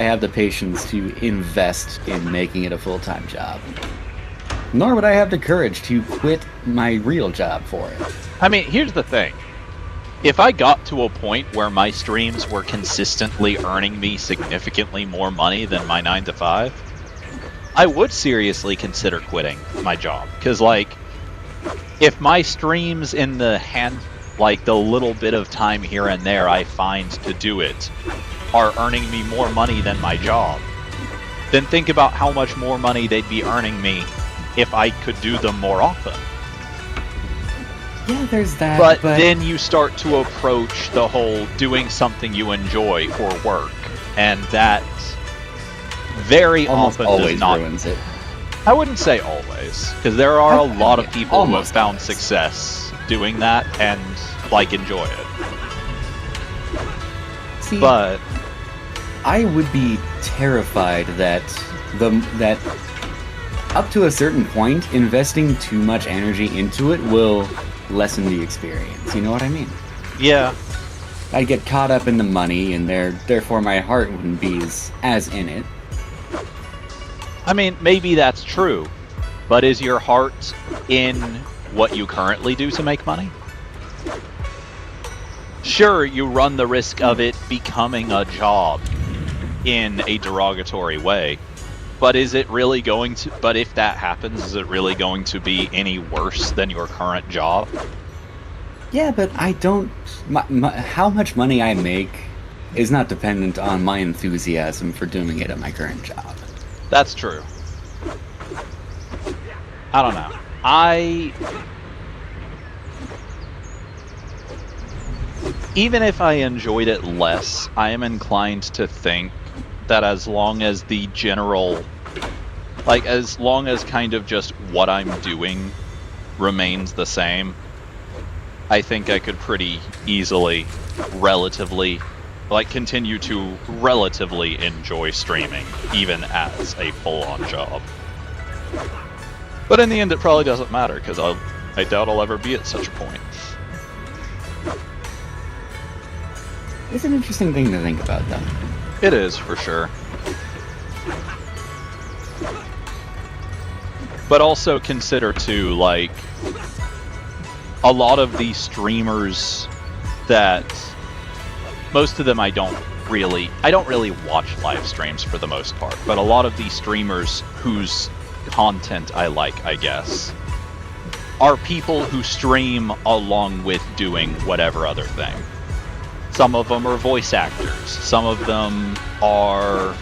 have the patience to invest in making it a full-time job. Nor would I have the courage to quit my real job for it. I mean, here's the thing. If I got to a point where my streams were consistently earning me significantly more money than my 9 to 5, I would seriously consider quitting my job. Because, like, if my streams in the the little bit of time here and there I find to do it are earning me more money than my job, then think about how much more money they'd be earning me if I could do them more often. Yeah, there's that. But then you start to approach the whole doing something you enjoy for work, and that very almost often always does not. ruins it. I wouldn't say always, because there are a lot of people who have almost found always. success doing that and like enjoy it. See, But I would be terrified that up to a certain point, investing too much energy into it will lessen the experience. You know what I mean? yeah, I'd get caught up in the money, and therefore my heart wouldn't be as in it. I mean, maybe that's true, but is your heart in what you currently do to make money? Sure, you run the risk of it becoming a job in a derogatory way, but is it really going to, but if that happens, is it really going to be any worse than your current job? Yeah, but I don't. How much money I make is not dependent on my enthusiasm for doing it at my current job. That's true. I don't know. Even if I enjoyed it less, I am inclined to think that as long as the general, as long as kind of just what I'm doing remains the same, I think I could pretty easily, relatively, continue to relatively enjoy streaming, even as a full-on job. But in the end, it probably doesn't matter, because I doubt I'll ever be at such a point. It's an interesting thing to think about, though. It is, for sure. But also consider, too, a lot of these streamers that... Most of them I don't really watch live streams for the most part, but a lot of these streamers whose content I like, I guess, are people who stream along with doing whatever other thing. Some of them are voice actors. Some of them are,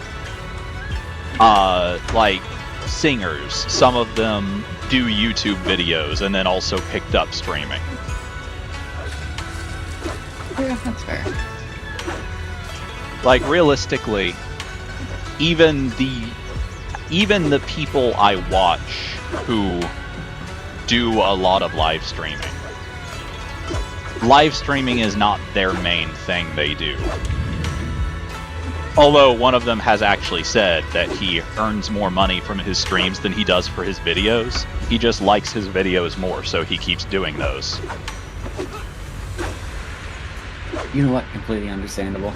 singers. Some of them do YouTube videos and then also picked up streaming. Yeah, that's fair. Realistically, even the people I watch who do a lot of live streaming is not their main thing they do. Although one of them has actually said that he earns more money from his streams than he does for his videos. He just likes his videos more, so he keeps doing those. You know what? Completely understandable.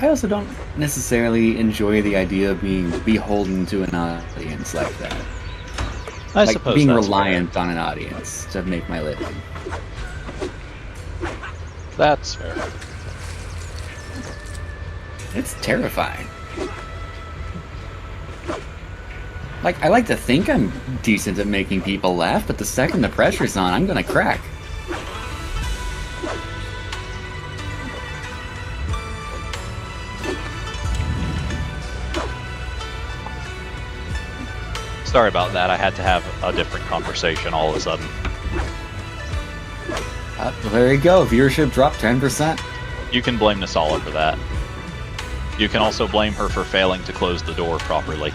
I also don't necessarily enjoy the idea of being beholden to an audience like that. I Like suppose being that's reliant on an audience to make my living. fair. That's fair. It's terrifying. I like to think I'm decent at making people laugh, but the second the pressure's on, I'm gonna crack. Sorry about that, I had to have a different conversation all of a sudden. Well, there you go. Viewership dropped 10%. You can blame Nasala for that. You can also blame her for failing to close the door properly.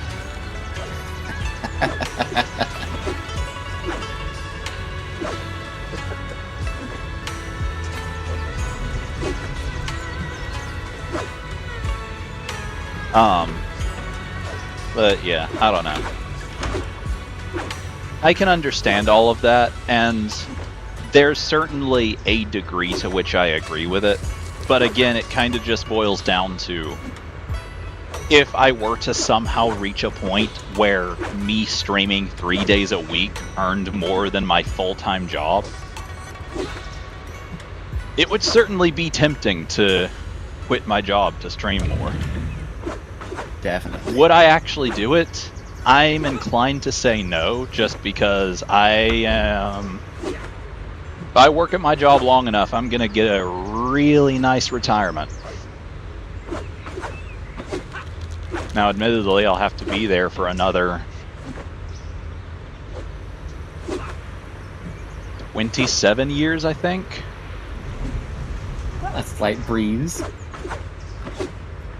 But yeah, I don't know. I can understand all of that, and there's certainly a degree to which I agree with it. But again, it kind of just boils down to, if I were to somehow reach a point where me streaming 3 days a week earned more than my full-time job, it would certainly be tempting to quit my job to stream more. Definitely. Would I actually do it? I'm inclined to say no, just because if I work at my job long enough, I'm gonna get a really nice retirement. Now, admittedly, I'll have to be there for another 27 years, I think. A slight breeze.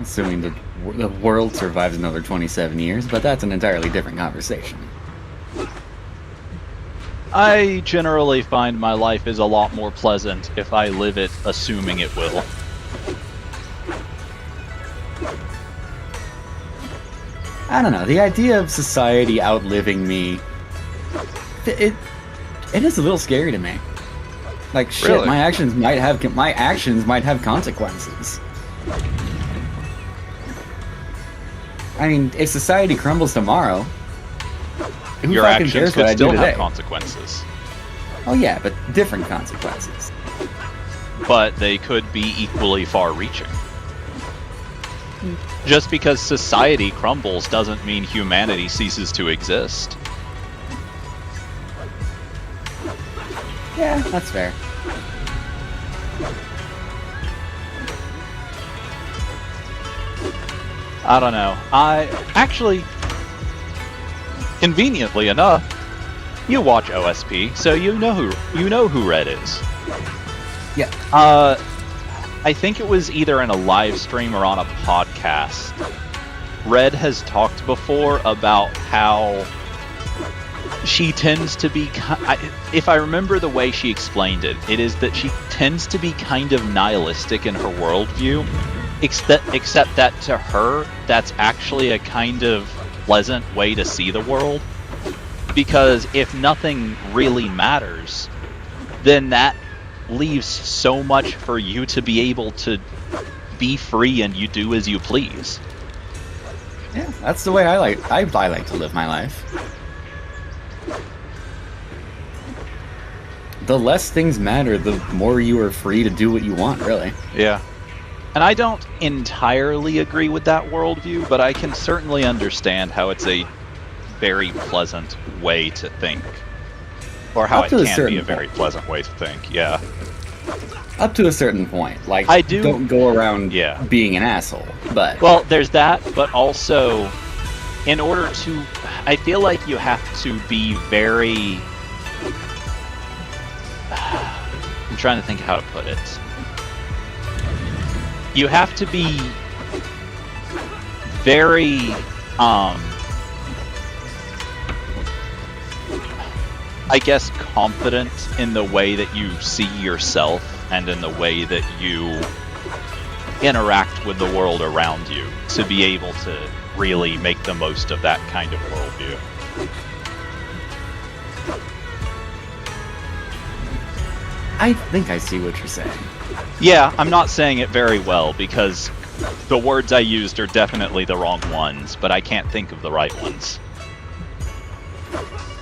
Assuming the world survives another 27 years, but that's an entirely different conversation. I generally find my life is a lot more pleasant if I live it assuming it will. I don't know. The idea of society outliving me, it is a little scary to me. Like, shit, Really? my actions might have consequences. I mean, if society crumbles tomorrow, who Your fucking actions cares what could I do still today? have consequences, Oh yeah, but different consequences. but they could be equally far-reaching. Just because society crumbles doesn't mean humanity ceases to exist. Yeah, that's fair. I don't know. I actually, conveniently enough, you watch OSP, so you know who Red is. Yeah. I think it was either in a live stream or on a podcast. Red has talked before about how she tends to be, if I remember the way she explained it, it is that she tends to be kind of nihilistic in her worldview, except that to her, that's actually a kind of pleasant way to see the world. Because if nothing really matters, then that leaves so much for you to be able to be free and you do as you please. Yeah, that's the way I like to live my life. The less things matter, the more you are free to do what you want, really. Yeah. And I don't entirely agree with that worldview, but I can certainly understand how it's a very pleasant way to think. Or how Up it to a can be certain a very point. pleasant way to think, yeah. Up to a certain point. Like, I do- don't go around Yeah. being an asshole. But Well, there's that, but also, in order to, I feel like you have to be very, I'm trying to think how to put it. You have to be very, I guess, confident in the way that you see yourself and in the way that you interact with the world around you to be able to really make the most of that kind of worldview. I think I see what you're saying. Yeah, I'm not saying it very well because the words I used are definitely the wrong ones, but I can't think of the right ones.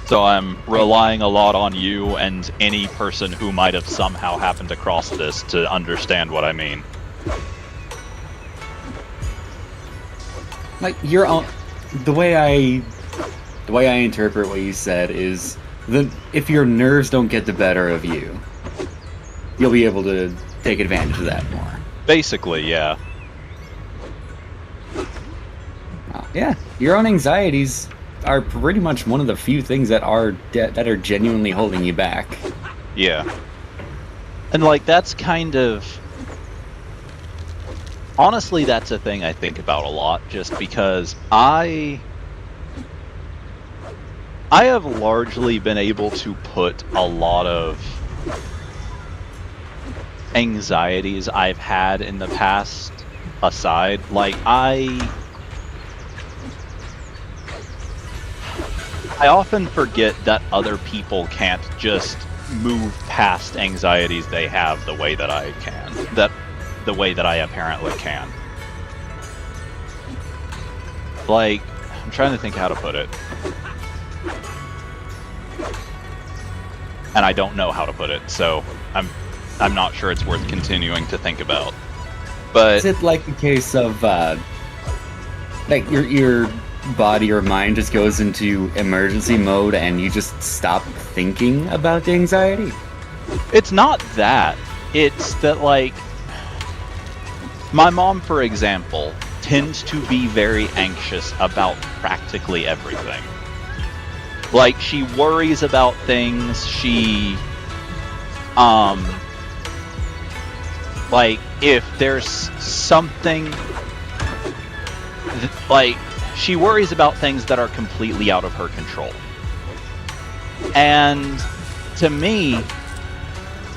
So I'm relying a lot on you and any person who might have somehow happened across this to understand what I mean. Like, your own, the way I interpret what you said is if your nerves don't get the better of you, you'll be able to take advantage of that more. Basically, yeah. Yeah, your own anxieties are pretty much one of the few things that are genuinely holding you back. Yeah. And like that's kind of honestly that's a thing I think about a lot just because I have largely been able to put a lot of anxieties I've had in the past aside. Like I often forget that other people can't just move past anxieties they have the way that I can. The way that I apparently can. Like, I'm trying to think how to put it. And I don't know how to put it, so I'm not sure it's worth continuing to think about. But Is it like a case of like your body or mind just goes into emergency mode and you just stop thinking about the anxiety? it's not that. It's that, like, my mom, for example, tends to be very anxious about practically everything. Like, she worries about things, like, if there's something, like, she worries about things that are completely out of her control. And to me,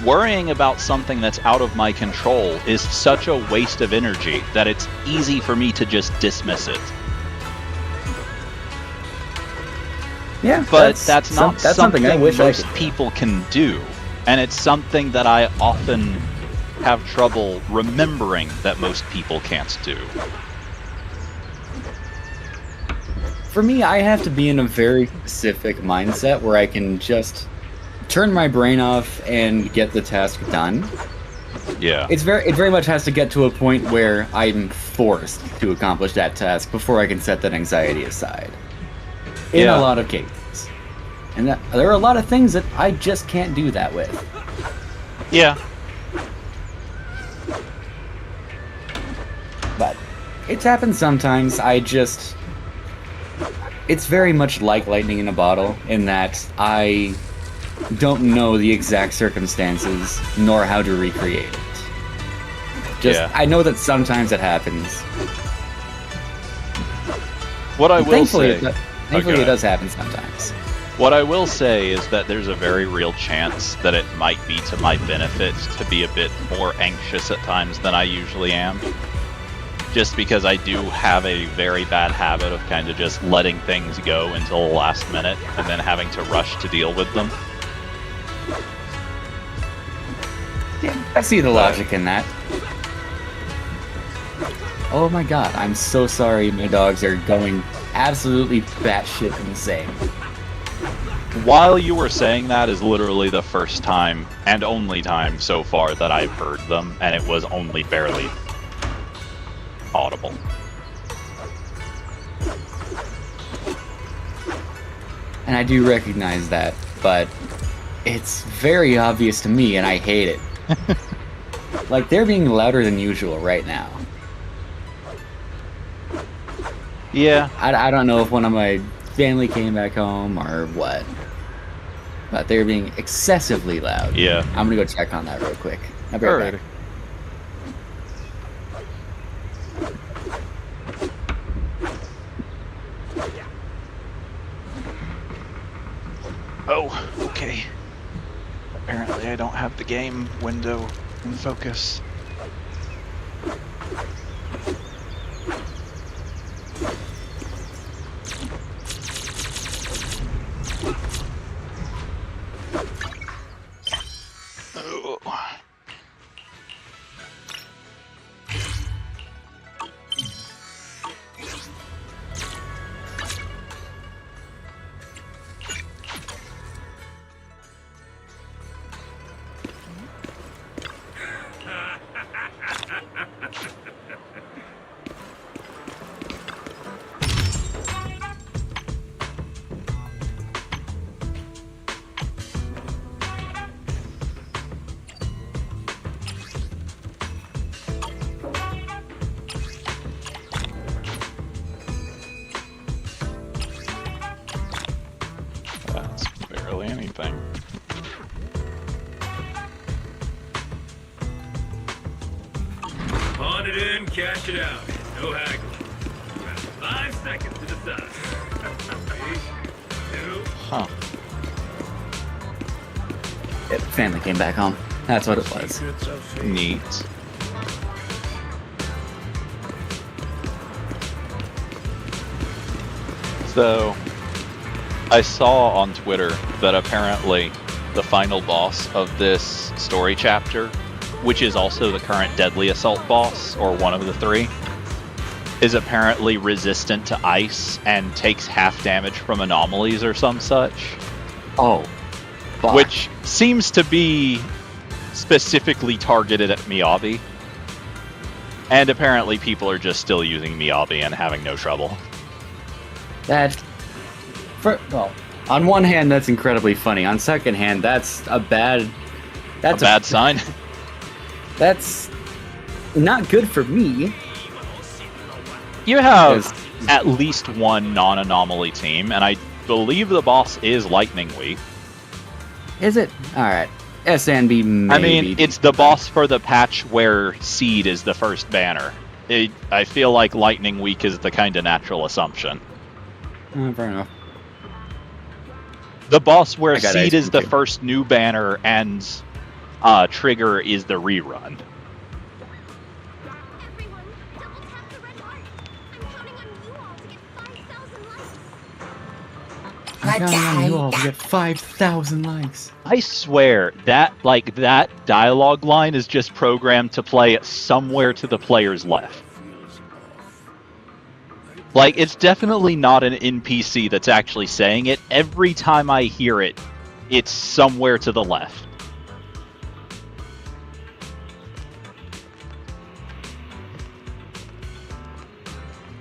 worrying about something that's out of my control is such a waste of energy that it's easy for me to just dismiss it. Yeah, But that's not that's something I wish most I could. people can do. And it's something that I often have trouble remembering that most people can't do. For me, I have to be in a very specific mindset where I can just turn my brain off and get the task done. Yeah. It very much has to get to a point where I'm forced to accomplish that task before I can set that anxiety aside. In Yeah. a lot of cases. And there are a lot of things that I just can't do that with. Yeah. But it's happened sometimes. It's very much like lightning in a bottle in that I don't know the exact circumstances nor how to recreate it. Yeah. I know that sometimes it happens. What I will Thankfully, say, thankfully Okay. it does happen sometimes. what I will say is that there's a very real chance that it might be to my benefit to be a bit more anxious at times than I usually am. Just because I do have a very bad habit of kind of just letting things go until the last minute and then having to rush to deal with them. Yeah, I see the logic in that. Oh my god, I'm so sorry my dogs are going absolutely batshit insane. While you were saying that is literally the first time and only time so far that I've heard them, and it was only barely audible. And I do recognize that, but it's very obvious to me and I hate it. Like, they're being louder than usual right now. Yeah. I don't know if one of my family came back home or what. But they're being excessively loud. Yeah. I'm gonna go check on that real quick. I'll be right back. Oh, okay. Apparently I don't have the game window in focus. Oh. That's barely anything. Pawn it in, cash it out. No haggling. You got 5 seconds to decide. 3, 2, Huh. Yep, family came back home. That's what it was. Neat. So, I saw on Twitter that apparently the final boss of this story chapter, which is also the current Deadly Assault boss, or one of the three, is apparently resistant to ice and takes half damage from anomalies or some such. Oh, fuck. Which seems to be specifically targeted at Miyabi. And apparently people are just still using Miyabi and having no trouble. That, well, on one hand, that's incredibly funny. On second hand, that's a bad Sign. That's not good for me. You have at least one non-anomaly team, and I believe the boss is Lightning Week. Is it? Alright. SNB maybe. I mean, it's the boss for the patch where Seed is the first banner. I feel like Lightning Week is the kind of natural assumption. Fair enough. The boss where I got Seed ice is the cream. first new banner and Trigger is the rerun. Everyone, double tap the red heart. I'm counting on you all to get 5,000 likes. I'm counting on you all to get 5,000 likes. I swear that dialogue line is just programmed to play somewhere to the player's left. Like, it's definitely not an NPC that's actually saying it. Every time I hear it, it's somewhere to the left.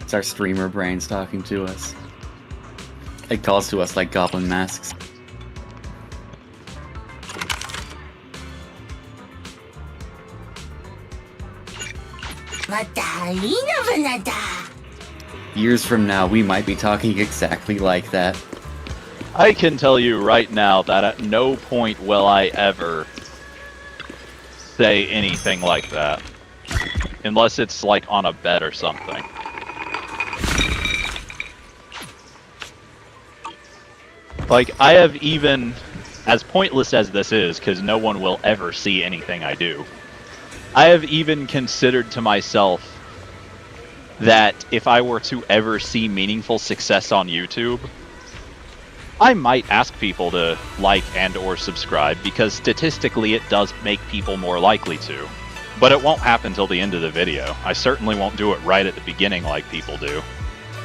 It's our streamer brains talking to us. It calls to us like goblin masks. Years from now, we might be talking exactly like that. I can tell you right now that at no point will I ever say anything like that. Unless it's like on a bet or something. Like, I have even, as pointless as this is, because no one will ever see anything I do, I have even considered to myself that if I were to ever see meaningful success on YouTube, I might ask people to like and or subscribe, because statistically it does make people more likely to. But it won't happen till the end of the video. I certainly won't do it right at the beginning like people do.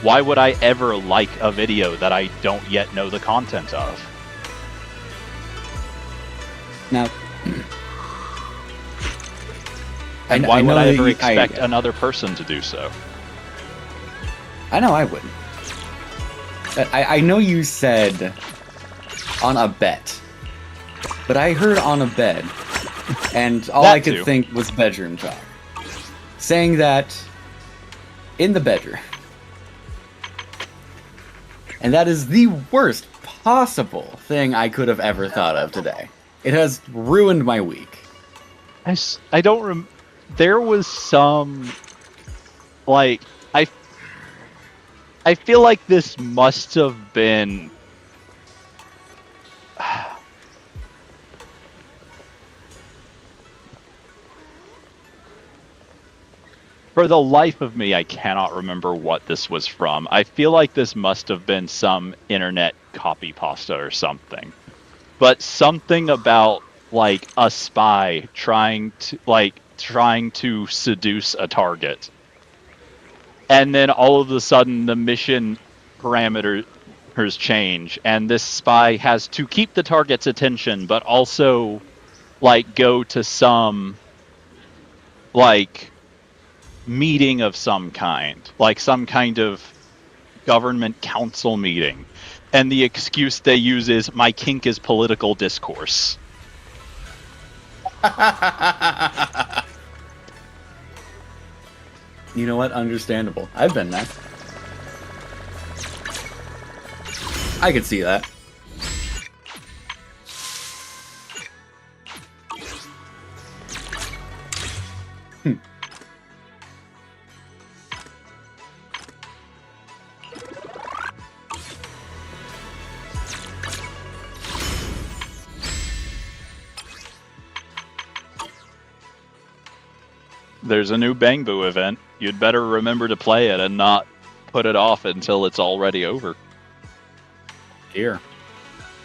Why would I ever like a video that I don't yet know the content of? Now, And why I would know I that ever you- expect another person to do so? I know I wouldn't. I know you said on a bet, but I heard on a bed, and all That I could too. think was bedroom talk. Saying that in the bedroom. And that is the worst possible thing I could have ever thought of today. It has ruined my week. I don't there was some, like, I feel like this must have been for the life of me, I cannot remember what this was from. I feel like this must have been some internet copy pasta or something. But something about, like, a spy trying to seduce a target. And then all of a sudden the mission parameters change, and this spy has to keep the target's attention, but also, like, go to some, like, meeting of some kind, like some kind of government council meeting. And the excuse they use is, my kink is political discourse. You know what? Understandable. I've been there. I could see that. There's a new Bangbu event. You'd better remember to play it and not put it off until it's already over. Here.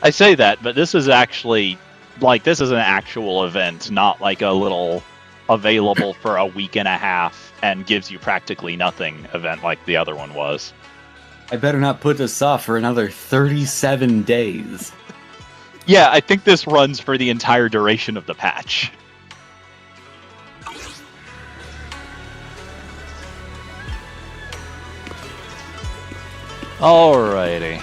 I say that, but this is actually, like, this is an actual event, not like a little available for a week and a half and gives you practically nothing event like the other one was. I better not put this off for another 37 days. Yeah, I think this runs for the entire duration of the patch. Alrighty.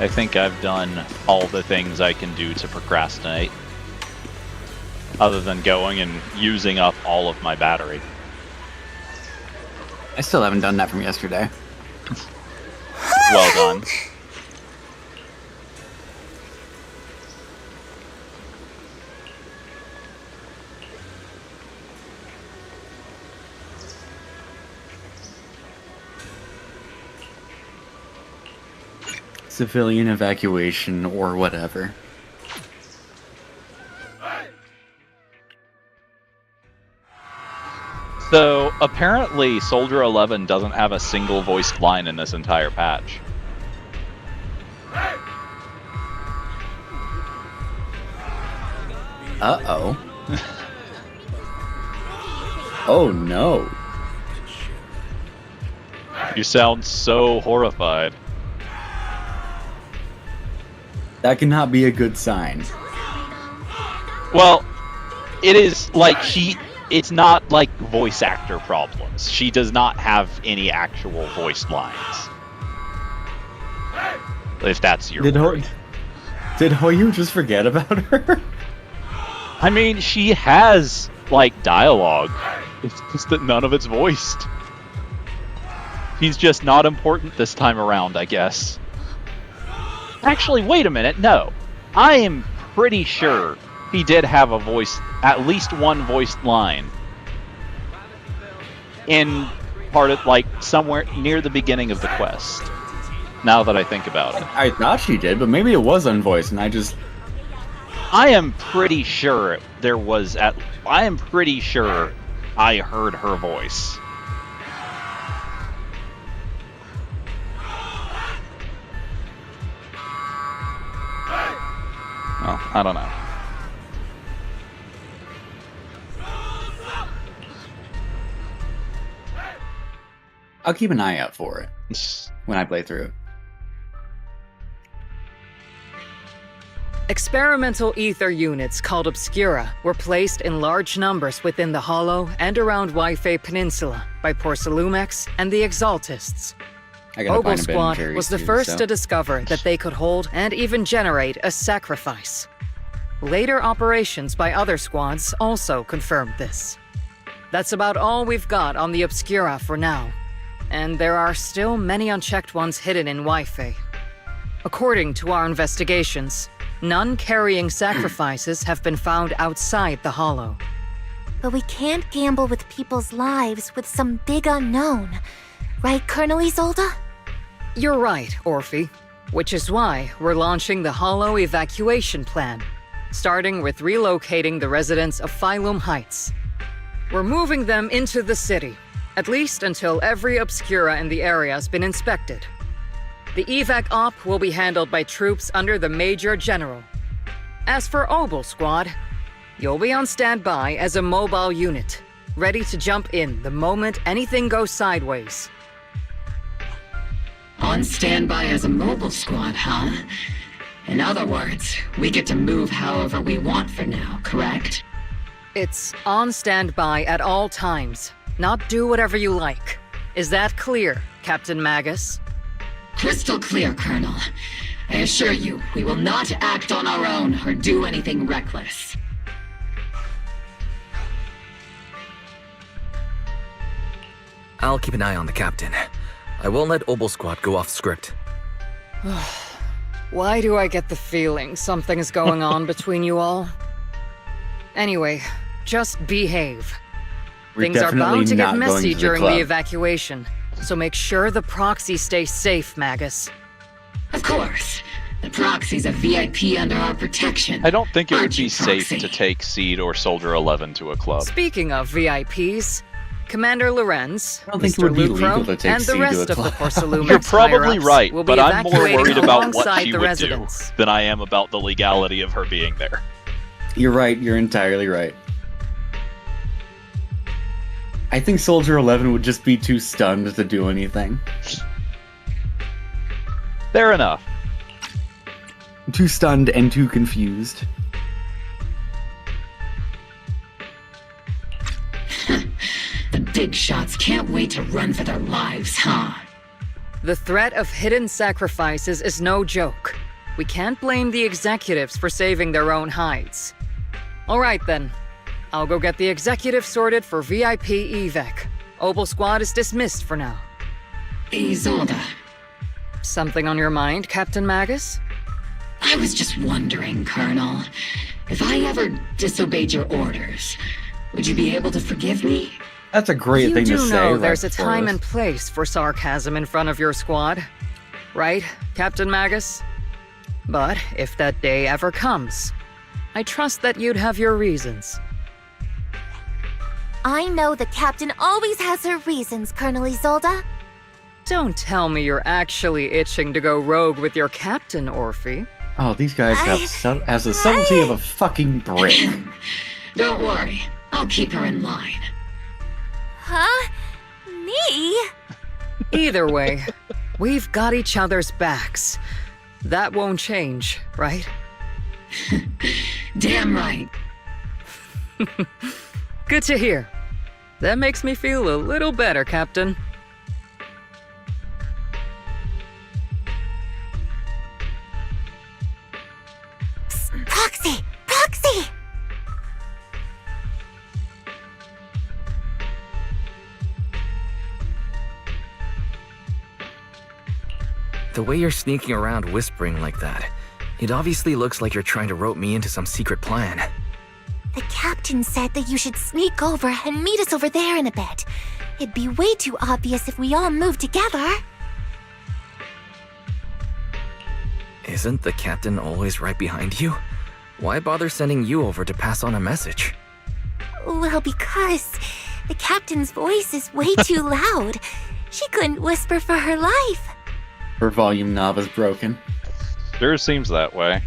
I think I've done all the things I can do to procrastinate. Other than going and using up all of my battery. I still haven't done that from yesterday. Well done. Civilian evacuation or whatever. So, apparently, Soldier 11 doesn't have a single voiced line in this entire patch. Uh-oh. Oh no. You sound so horrified. That cannot be a good sign. Well, it is like it's not like voice actor problems. She does not have any actual voiced lines. If that's your worry. Did Hoyu just forget about her? I mean, she has, like, dialogue. It's just that none of it's voiced. He's just not important this time around, I guess. Actually, wait a minute, no. I am pretty sure he did have a voice, at least one voiced line. In part of, like, somewhere near the beginning of the quest. Now that I think about it. I thought she did, but maybe it was unvoiced and I just... I am pretty sure I am pretty sure I heard her voice. Well, I don't know. I'll keep an eye out for it when I play through it. Experimental ether units called Obscura were placed in large numbers within the Hollow and around Waifei Peninsula by Porcelumex and the Exaltists. I gotta Ogle find a bed in Squad Jerry's was the too, first so. to discover that they could hold and even generate a sacrifice. Later operations by other squads also confirmed this. That's about all we've got on the Obscura for now, and there are still many unchecked ones hidden in Waifei. According to our investigations, none carrying sacrifices have been found outside the Hollow. But we can't gamble with people's lives with some big unknown. Right, Colonel Isolde? You're right, Orphe. Which is why we're launching the Hollow evacuation plan, starting with relocating the residents of Phylum Heights. We're moving them into the city, at least until every Obscura in the area has been inspected. The evac op will be handled by troops under the Major General. As for Ogle Squad, you'll be on standby as a mobile unit, ready to jump in the moment anything goes sideways. On standby as a mobile squad, huh? In other words, we get to move however we want for now, correct? It's on standby at all times, not do whatever you like. Is that clear, Captain Magus? Crystal clear, Colonel. I assure you, we will not act on our own or do anything reckless. I'll keep an eye on the captain. I won't let Ogle Squad go off script. Why do I get the feeling something's going on between you all? Anyway, just behave. We're Things are definitely bound to get not going messy to during club. the evacuation, so make sure the proxy stays safe, Magus. Of course. The Proxy's a VIP under our protection. I don't think it would Aren't be you, safe Proxy? to take Seed or Soldier 11 to a club. Speaking of VIPs, Commander Lorenz, I don't think it Mr. would be Lucro, legal to take and the Seed to rest a of the club. Porcelumix You're probably higher-ups right, will be but I'm more evacuated worried about what alongside she the would residents. do than I am about the legality of her being there. You're right. You're entirely right. I think Soldier 11 would just be too stunned to do anything. Fair enough. Too stunned and too confused. The big shots can't wait to run for their lives, huh? The threat of hidden sacrifices is no joke. We can't blame the executives for saving their own hides. All right then. I'll go get the executive sorted for VIP evac. Opal Squad is dismissed for now. Isolde, Something on your mind, Captain Magus? I was just wondering, Colonel, if I ever disobeyed your orders, would you be able to forgive me? That's a great You thing to do say. know right there's a before time this. and place for sarcasm in front of your squad. Right, Captain Magus? But if that day ever comes, I trust that you'd have your reasons. I know the captain always has her reasons, Colonel Isolde. Don't tell me you're actually itching to go rogue with your captain, Orphe. Oh, these guys has the subtlety of a fucking brick. Don't worry, I'll keep her in line. Huh? Me? Either way, we've got each other's backs. That won't change, right? Damn right. Good to hear. That makes me feel a little better, Captain. Psst, Proxy! Proxy! The way you're sneaking around whispering like that, it obviously looks like you're trying to rope me into some secret plan. The captain said that you should sneak over and meet us over there in a bit. It'd be way too obvious if we all moved together. Isn't the captain always right behind you? Why bother sending you over to pass on a message? Well, because the captain's voice is way too loud. She couldn't whisper for her life. Her volume knob is broken. Sure seems that way.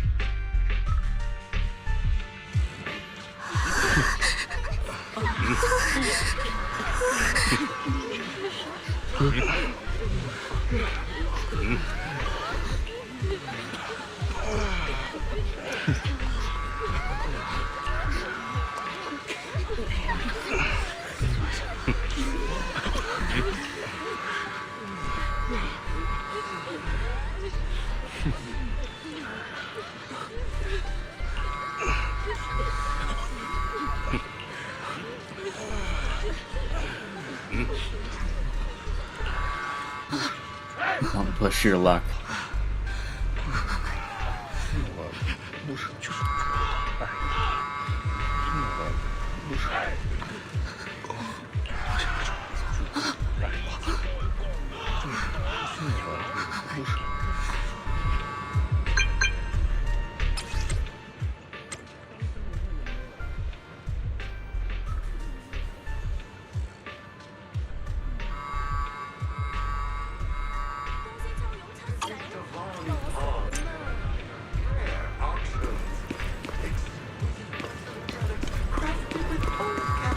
Don't push your luck.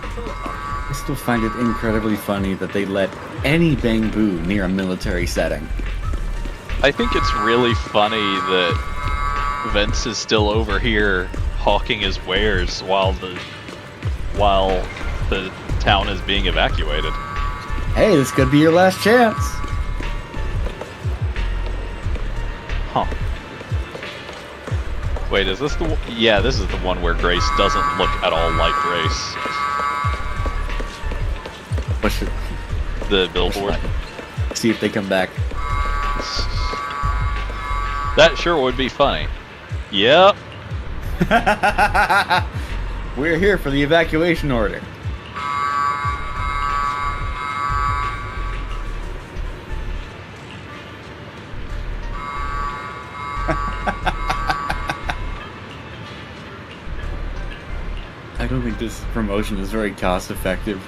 I still find it incredibly funny that they let any Bang Boo near a military setting. I think it's really funny that Vince is still over here hawking his wares while the town is being evacuated. Hey, this could be your last chance. Huh. Wait, is this the one? Yeah, this is the one where Grace doesn't look at all like Grace. Push it. The billboard. See if they come back. That sure would be funny. Yep. We're here for the evacuation order. think this promotion is very cost effective.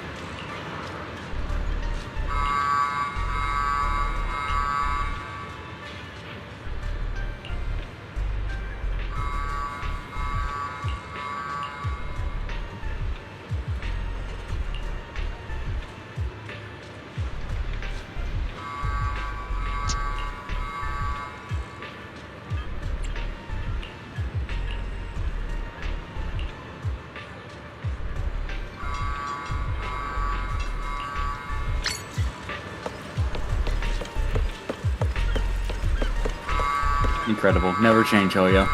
Incredible. Never change, Hoyo.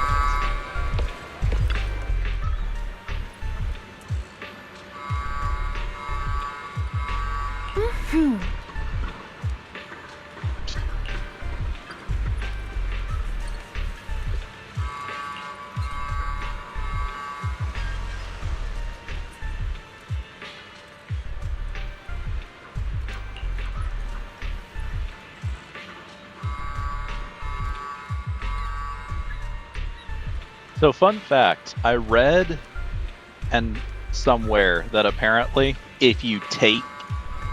So, fun fact, I read and somewhere that apparently if you take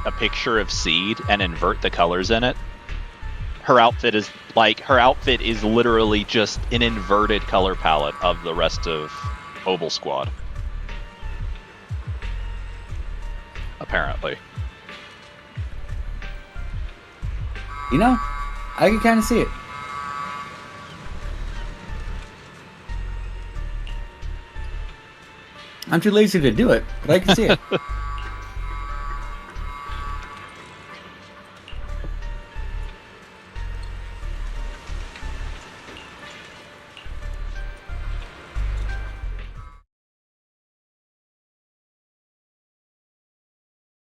a picture of Seed and invert the colors in it, her outfit is literally just an inverted color palette of the rest of Mobile Squad. Apparently. You know, I can kind of see it. I'm too lazy to do it, but I can see it.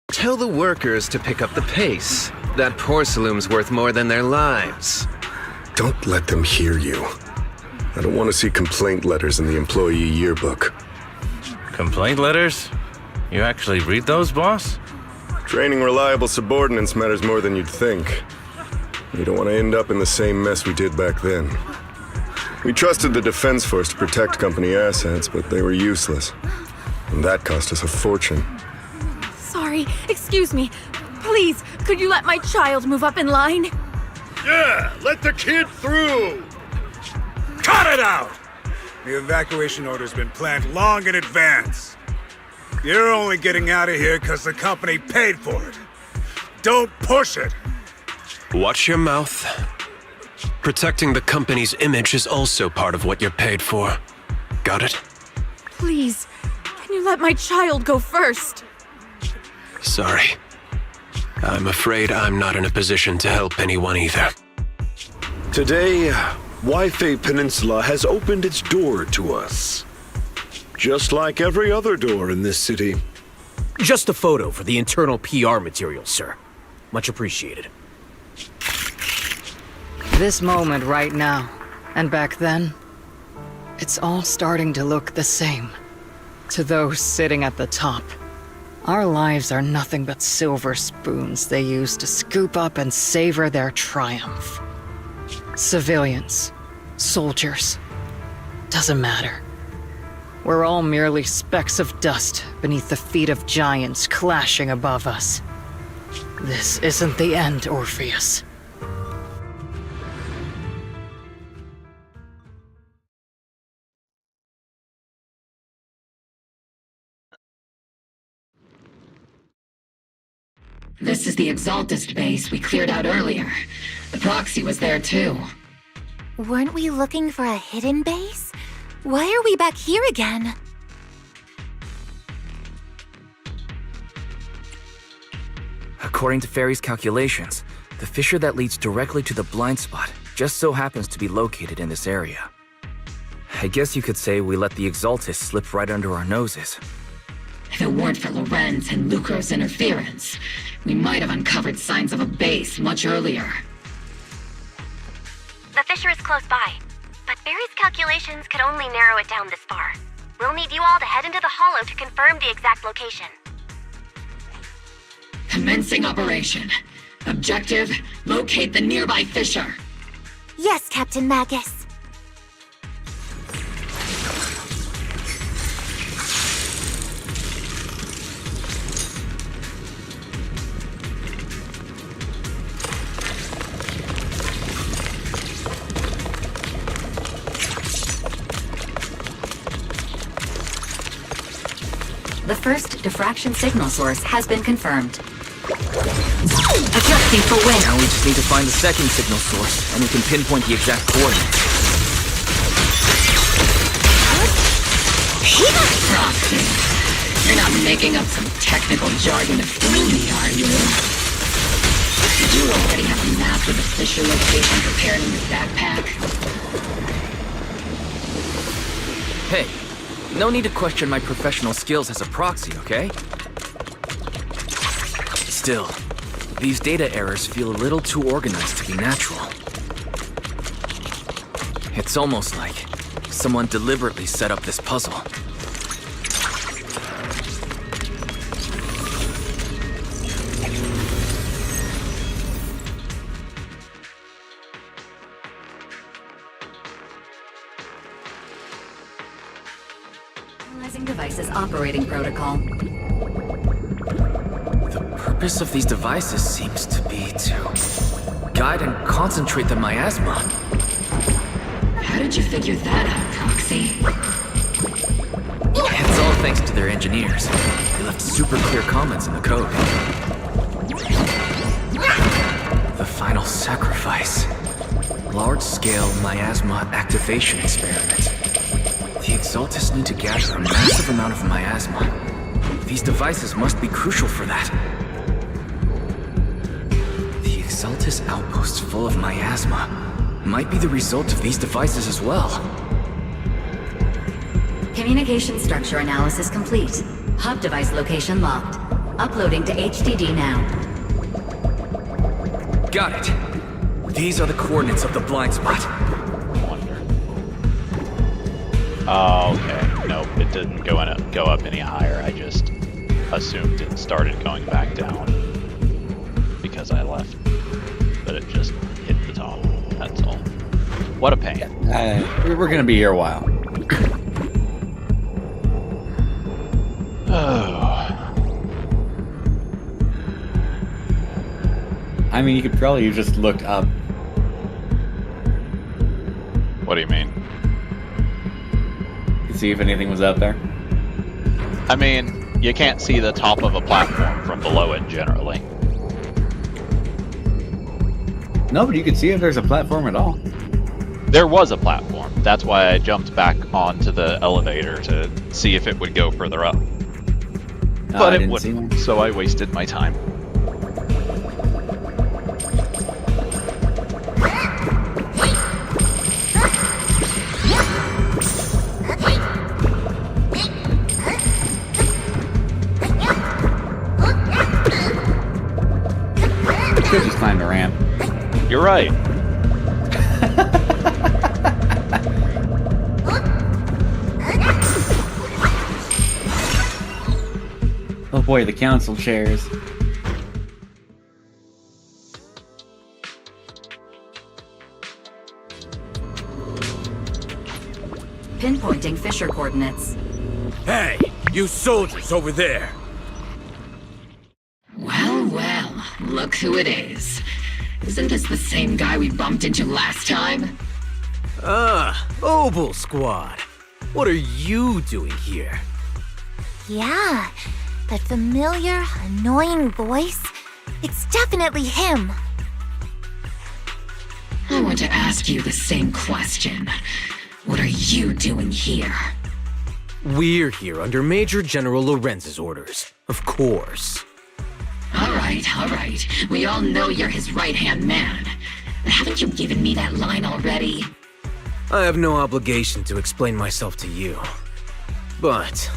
Tell the workers to pick up the pace. That porcelain's worth more than their lives. Don't let them hear you. I don't want to see complaint letters in the employee yearbook. Complaint letters? You actually read those, boss? Training reliable subordinates matters more than you'd think. You don't want to end up in the same mess we did back then. We trusted the Defense Force to protect company assets, but they were useless. And that cost us a fortune. Sorry, excuse me. Please, could you let my child move up in line? Yeah, let the kid through! Cut it out! The evacuation order's been planned long in advance. You're only getting out of here because the company paid for it. Don't push it! Watch your mouth. Protecting the company's image is also part of what you're paid for. Got it? Please, can you let my child go first? Sorry. I'm afraid I'm not in a position to help anyone either. Today, Wi-Fi Peninsula has opened its door to us. Just like every other door in this city. Just a photo for the internal PR material, sir. Much appreciated. This moment right now, and back then, it's all starting to look the same. To those sitting at the top, our lives are nothing but silver spoons they use to scoop up and savor their triumph. Civilians, soldiers, doesn't matter. We're all merely specks of dust beneath the feet of giants clashing above us. This isn't the end, Orpheus. This is the Exaltist base we cleared out earlier. The proxy was there too. Weren't we looking for a hidden base? Why are we back here again? According to Fairy's calculations, the fissure that leads directly to the blind spot just so happens to be located in this area. I guess you could say we let the Exaltist slip right under our noses. If it weren't for Lorenz and Lucro's interference, we might have uncovered signs of a base much earlier. The fissure is close by, but Barry's calculations could only narrow it down this far. We'll need you all to head into the hollow to confirm the exact location. Commencing operation. Objective, locate the nearby fissure. Yes, Captain Magus. first diffraction signal source has been confirmed. Adjusting for wind. Now we just need to find the second signal source, and we can pinpoint the exact coordinates. Frosty, you're not making up some technical jargon to fool me, are you? Did you already have a map with the Fisher location prepared in your backpack? Hey, no need to question my professional skills as a proxy, okay? Still, these data errors feel a little too organized to be natural. It's almost like someone deliberately set up this puzzle. Analyzing device's operating protocol. The purpose of these devices seems to be to guide and concentrate the miasma. How did you figure that out, Proxy? It's all thanks to their engineers. They left super clear comments in the code. The final sacrifice. Large-scale miasma activation experiment. The Exaltis need to gather a massive amount of miasma. These devices must be crucial for that. The Exaltis outposts full of miasma might be the result of these devices as well. Communication structure analysis complete. Hub device location locked. Uploading to HDD now. Got it. These are the coordinates of the blind spot. Wonder. Oh, okay. Nope, it didn't go up any higher. I just assumed it started going back down because I left, but it just hit the top. That's all. What a pain. We're gonna be here a while. I mean, you could probably just look up. What do you mean? See if anything was out there. I mean, you can't see the top of a platform from below it generally. No, but you can see if there's a platform at all. There was a platform. That's why I jumped back onto the elevator to see if it would go further up. But it wouldn't, so I wasted my time. Could just climb the ramp. You're right. Oh boy, the council chairs. Pinpointing Fisher coordinates. Hey, you soldiers over there! Well, well, look who it is. Isn't this the same guy we bumped into last time? Obel Squad. What are you doing here? Yeah, that familiar, annoying voice. It's definitely him. I want to ask you the same question. What are you doing here? We're here under Major General Lorenz's orders, of course. All right. We all know you're his right-hand man. But haven't you given me that line already? I have no obligation to explain myself to you. But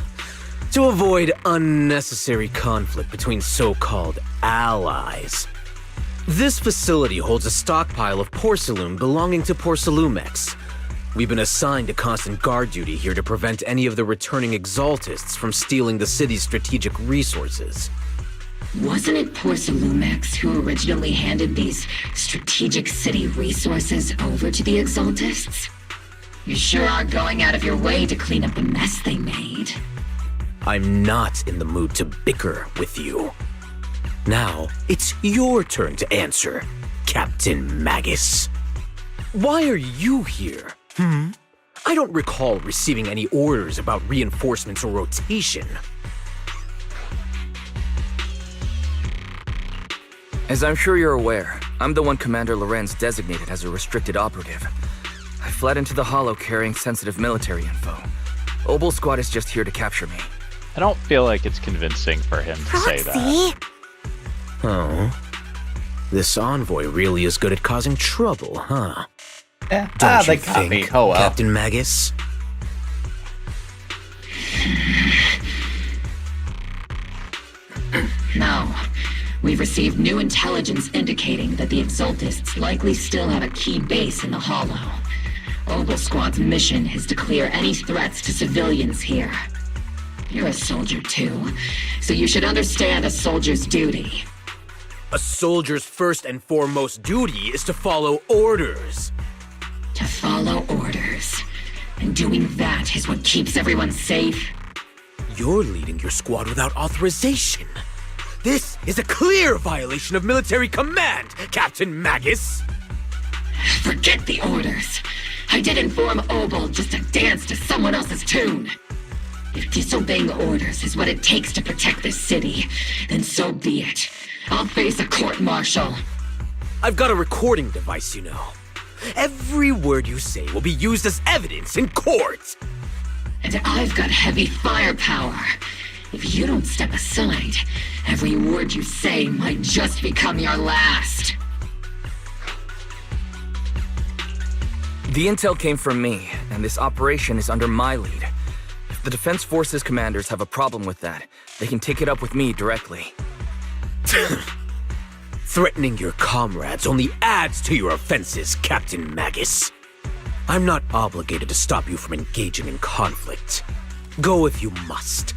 to avoid unnecessary conflict between so-called allies, this facility holds a stockpile of porcelain belonging to Porcelumex. We've been assigned to constant guard duty here to prevent any of the returning Exaltists from stealing the city's strategic resources. Wasn't it Porcelumex who originally handed these strategic city resources over to the Exaltists? You sure are going out of your way to clean up the mess they made. I'm not in the mood to bicker with you. Now, it's your turn to answer, Captain Magus. Why are you here? I don't recall receiving any orders about reinforcements or rotation. As I'm sure you're aware, I'm the one Commander Lorenz designated as a restricted operative. I fled into the Hollow carrying sensitive military info. Obel Squad is just here to capture me. I don't feel like it's convincing for him to say that. Oh. This envoy really is good at causing trouble, huh? Yeah, Don't they you got me. think, Oh well. Captain Magus? No. We've received new intelligence indicating that the Exaltists likely still have a key base in the Hollow. Obel Squad's mission is to clear any threats to civilians here. You're a soldier too, so you should understand a soldier's duty. A soldier's first and foremost duty is to follow orders. To follow orders. And doing that is what keeps everyone safe. You're leading your squad without authorization. This is a clear violation of military command, Captain Magus! Forget the orders. I did inform Obel just to dance to someone else's tune. If disobeying orders is what it takes to protect this city, then so be it. I'll face a court-martial. I've got a recording device, you know. Every word you say will be used as evidence in court. And I've got heavy firepower. If you don't step aside, every word you say might just become your last. The intel came from me, and this operation is under my lead. If the Defense Forces commanders have a problem with that, they can take it up with me directly. Threatening your comrades only adds to your offenses, Captain Magus. I'm not obligated to stop you from engaging in conflict. Go if you must.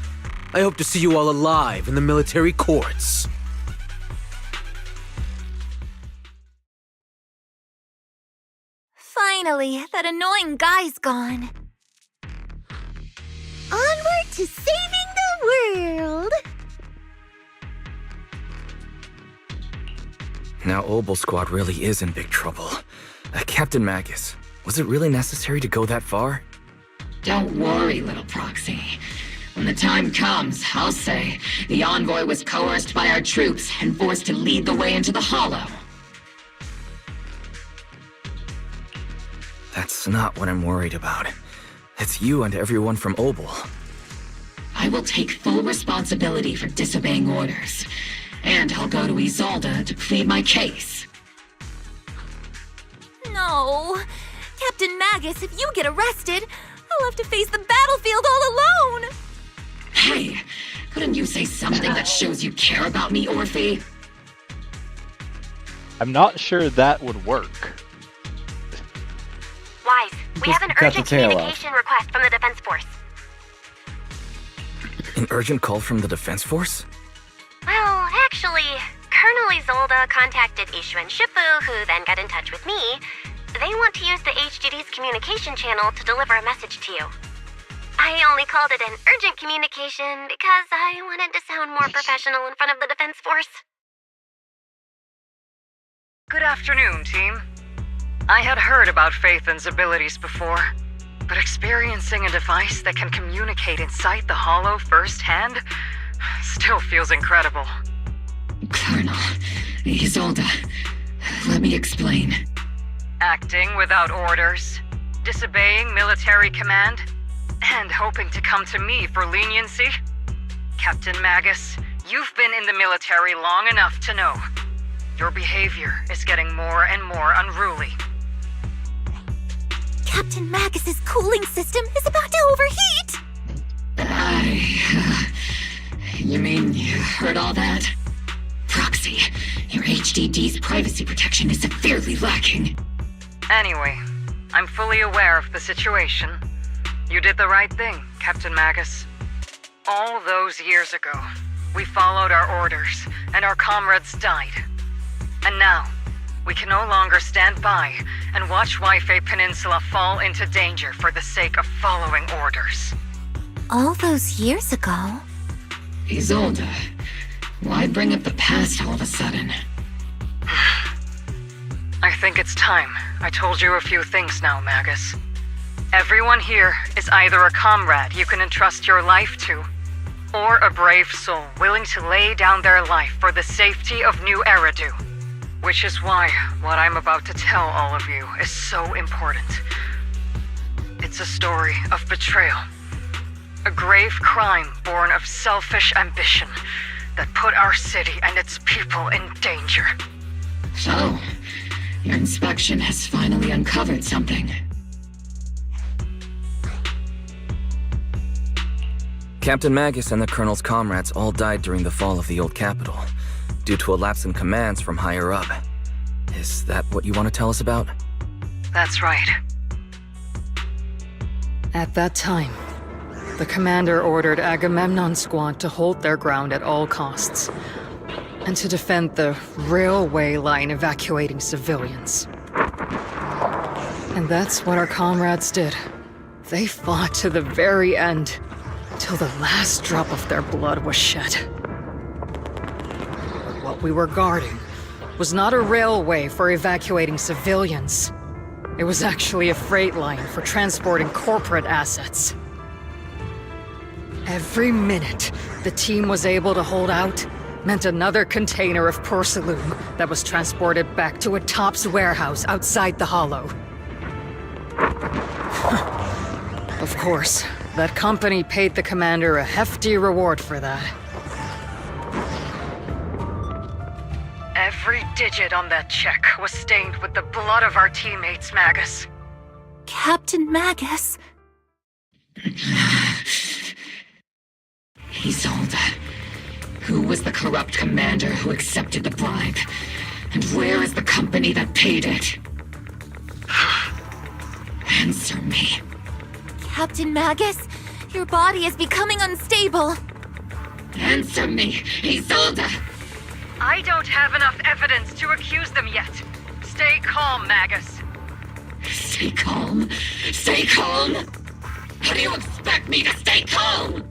I hope to see you all alive in the military courts. Finally, that annoying guy's gone. Onward to saving the world! Now Obel Squad really is in big trouble. Captain Magus, was it really necessary to go that far? Don't worry, little proxy. When the time comes, I'll say the envoy was coerced by our troops and forced to lead the way into the Hollow. That's not what I'm worried about. It's you and everyone from Obel. I will take full responsibility for disobeying orders, and I'll go to Isolde to plead my case. No. Captain Magus, if you get arrested, I'll have to face the battlefield all alone! Hey, couldn't you say something that shows you care about me, Orphe? I'm not sure that would work. Wise, we Just have an cut the urgent tail off. communication request from the Defense Force. An urgent call from the Defense Force? Well, actually, Colonel Isolde contacted Ishu and Shifu, who then got in touch with me. They want to use the HGD's communication channel to deliver a message to you. I only called it an urgent communication because I wanted to sound more professional in front of the Defense Force. Good afternoon, team. I had heard about Phaethon's abilities before, but experiencing a device that can communicate inside the Hollow firsthand still feels incredible. Colonel, Isolde, let me explain. Acting without orders, disobeying military command, and hoping to come to me for leniency? Captain Magus, you've been in the military long enough to know. Your behavior is getting more and more unruly. Captain Magus's cooling system is about to overheat! You mean you heard all that? Proxy, your HDD's privacy protection is severely lacking. Anyway, I'm fully aware of the situation. You did the right thing, Captain Magus. All those years ago, we followed our orders, and our comrades died. And now, we can no longer stand by and watch Waifei Peninsula fall into danger for the sake of following orders. All those years ago? Isolde, why bring up the past all of a sudden? I think it's time I told you a few things now, Magus. Everyone here is either a comrade you can entrust your life to, or a brave soul willing to lay down their life for the safety of New Eridu. Which is why what I'm about to tell all of you is so important. It's a story of betrayal. A grave crime born of selfish ambition that put our city and its people in danger. So, your inspection has finally uncovered something. Captain Magus and the Colonel's comrades all died during the fall of the old capital, due to a lapse in commands from higher up. Is that what you want to tell us about? That's right. At that time, the commander ordered Agamemnon's squad to hold their ground at all costs, and to defend the railway line evacuating civilians. And that's what our comrades did. They fought to the very end, till the last drop of their blood was shed. But what we were guarding was not a railway for evacuating civilians. It was actually a freight line for transporting corporate assets. Every minute the team was able to hold out meant another container of porcelain that was transported back to a Topps warehouse outside the Hollow. Of course, that company paid the commander a hefty reward for that. Every digit on that check was stained with the blood of our teammates, Magus. Captain Magus? Isolde. Who was the corrupt commander who accepted the bribe? And where is the company that paid it? Answer me. Captain Magus, your body is becoming unstable. Answer me, Isolde! I don't have enough evidence to accuse them yet. Stay calm, Magus. Stay calm? Stay calm? How do you expect me to stay calm?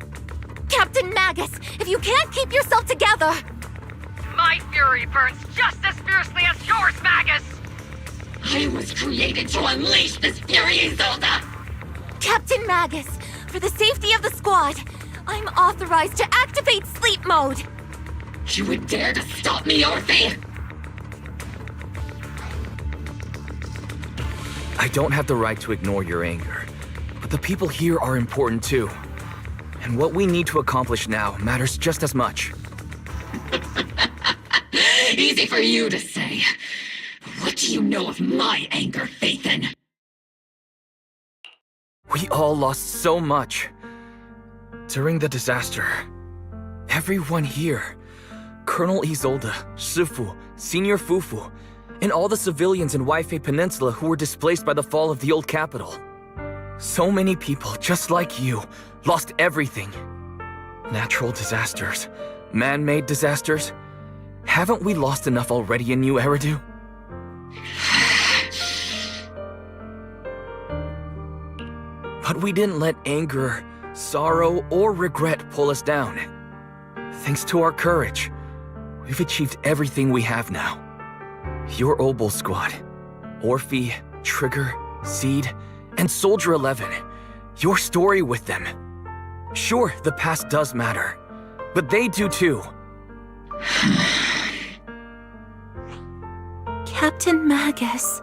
Captain Magus, if you can't keep yourself together... My fury burns just as fiercely as yours, Magus! I was created to unleash this fury, Isolde! Captain Magus, for the safety of the squad, I'm authorized to activate sleep mode. You would dare to stop me, Orphe? I don't have the right to ignore your anger, but the people here are important too. And what we need to accomplish now matters just as much. Easy for you to say. What do you know of my anger, Phaethon? We all lost so much. During the disaster, everyone here, Colonel Isolde, Shifu, Senior Fufu, and all the civilians in Waifei Peninsula who were displaced by the fall of the old capital. So many people, just like you, lost everything. Natural disasters, man-made disasters. Haven't we lost enough already in New Eridu? But we didn't let anger, sorrow, or regret pull us down. Thanks to our courage, we've achieved everything we have now. Your Obol squad, Orphe, Trigger, Seed, and Soldier 11, your story with them. Sure, the past does matter, but they do too. Captain Magus.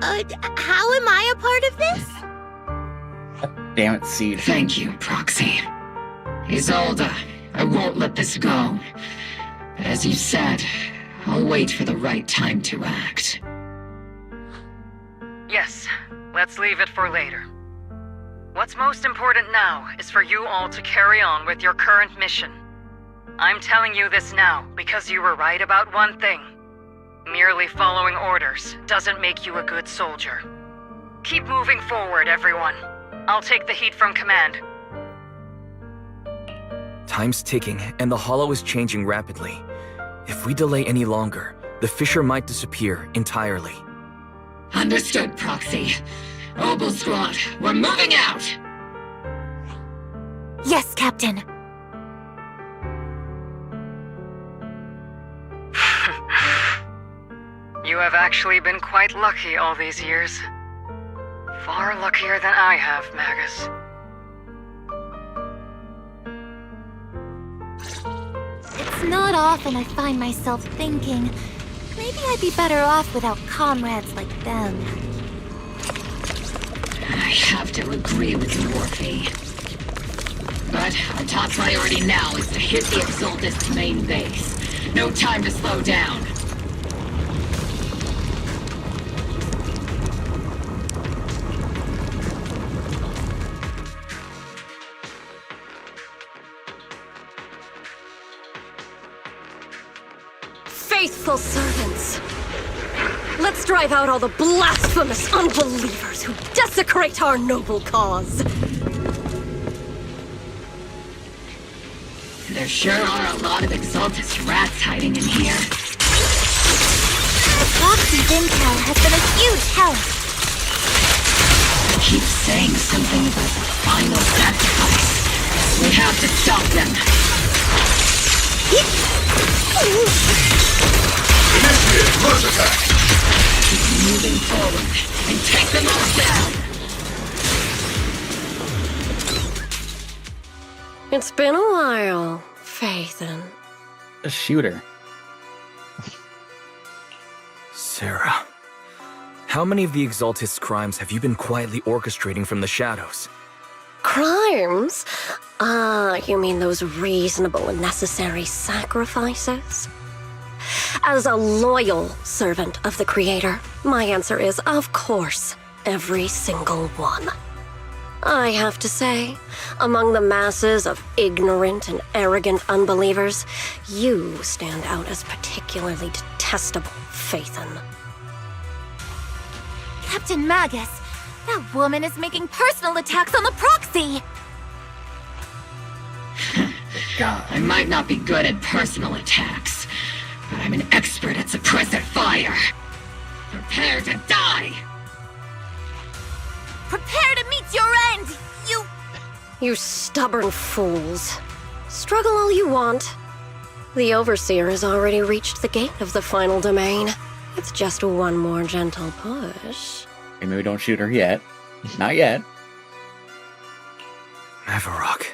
How am I a part of this? Damn it, Seed. Thank you, Proxy. Isolde, I won't let this go. As you said, I'll wait for the right time to act. Yes, let's leave it for later. What's most important now is for you all to carry on with your current mission. I'm telling you this now because you were right about one thing. Merely following orders doesn't make you a good soldier. Keep moving forward, everyone. I'll take the heat from command. Time's ticking, and the Hollow is changing rapidly. If we delay any longer, the Fissure might disappear entirely. Understood, Proxy. Obol Squad, we're moving out! Yes, Captain. You have actually been quite lucky all these years. Far luckier than I have, Magus. It's not often I find myself thinking, maybe I'd be better off without comrades like them. I have to agree with you, Orphe. But our top priority now is to hit the Exaltist's main base. No time to slow down. Faithful servants. Let's drive out all the blasphemous unbelievers who desecrate our noble cause. There sure are a lot of Exaltist rats hiding in here. Proxy's intel has been a huge help. They keep saying something about the final sacrifice. We have to stop them. Initiate rush attack! Keep moving forward and take them all down. It's been a while, Phaethon. A shooter. Sarah, how many of the Exaltist's crimes have you been quietly orchestrating from the shadows? Crimes? You mean those reasonable and necessary sacrifices? As a loyal servant of the Creator, my answer is, of course, every single one. I have to say, among the masses of ignorant and arrogant unbelievers, you stand out as particularly detestable, Phaethon. Captain Magus, that woman is making personal attacks on the Proxy! I might not be good at personal attacks, but I'm an expert at suppressive fire. Prepare to die! Prepare to meet your end, you... You stubborn fools. Struggle all you want. The Overseer has already reached the gate of the final domain. It's just one more gentle push. Maybe we don't shoot her yet. Not yet. Avarok.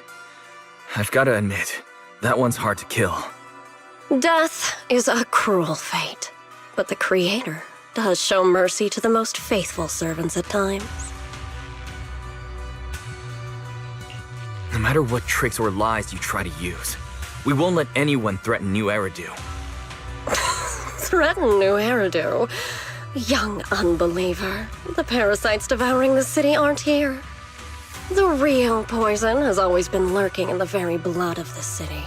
I've got to admit, that one's hard to kill. Death is a cruel fate, but the Creator does show mercy to the most faithful servants at times. No matter what tricks or lies you try to use, we won't let anyone threaten New Eridu. Threaten New Eridu? Young unbeliever. The parasites devouring the city aren't here. The real poison has always been lurking in the very blood of the city.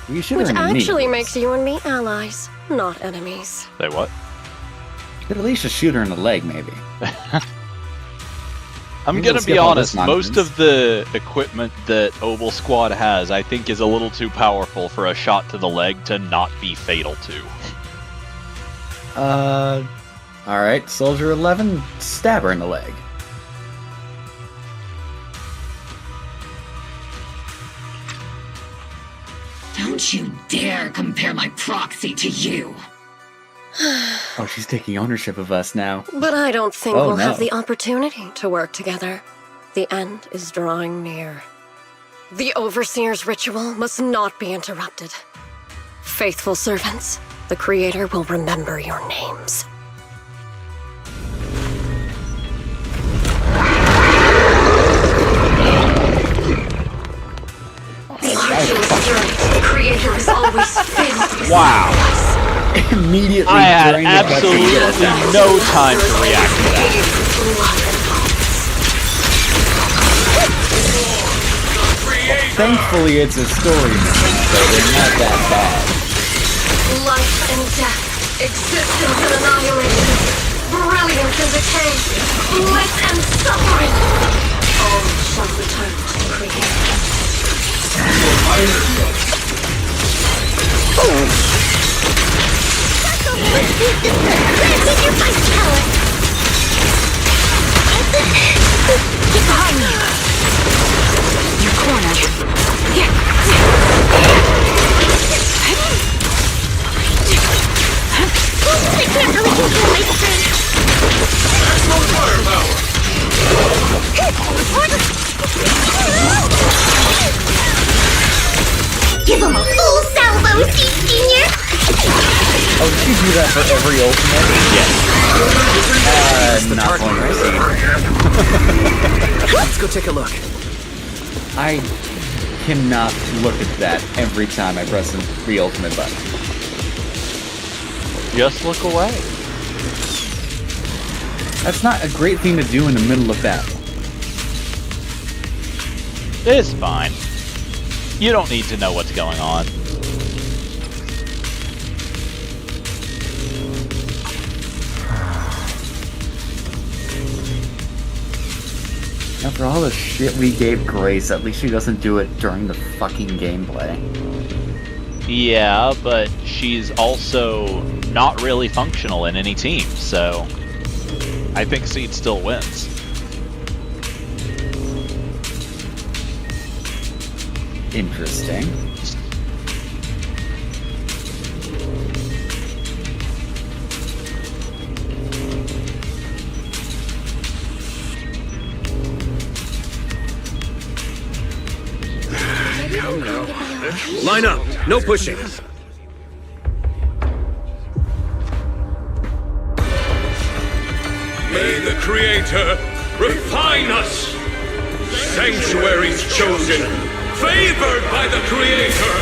We should Which have actually makes you and me allies, not enemies. Say what? Could at least just shoot her in the leg, maybe. I'm gonna be honest, most of the equipment that Obel Squad has, I think, is a little too powerful for a shot to the leg to not be fatal to. Alright, Soldier 11, stab her in the leg. Don't you dare compare my proxy to you! Oh, she's taking ownership of us now. But I don't think Oh, we'll no. have the opportunity to work together. The end is drawing near. The Overseer's ritual must not be interrupted. Faithful servants, the Creator will remember your names. The Creator is always filled with Wow. Immediately I had during the absolutely cutscene. no time to react to that. Thankfully, it's a story mission, so they're not that bad. Life and death, existence and annihilation, brilliance and decay, bliss and suffering. All shall return to the Creator. Get behind me! You're cornered. Here! I can't really control my strength! Maximum firepower! Give him a full salvo, see? do that for every ultimate? the Not target, going to see. Let's go take a look. I cannot look at that every time I press the re-ultimate button. Just look away. That's not a great thing to do in the middle of battle. It's fine. You don't need to know what's going on. After all the shit we gave Grace, at least she doesn't do it during the fucking gameplay. Yeah, but she's also not really functional in any team, so I think Seed still wins. Interesting. Line up. No pushing. May the Creator refine us! Sanctuaries chosen, favored by the Creator!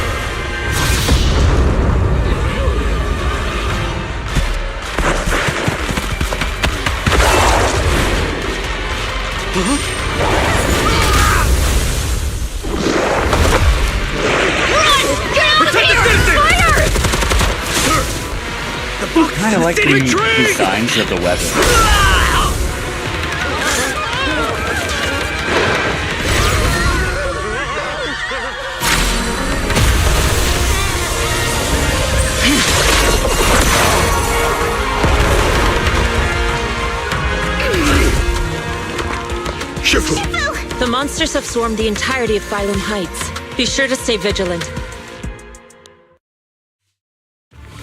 I kind of like the designs of the weapon. The monsters have swarmed the entirety of Phylum Heights. Be sure to stay vigilant.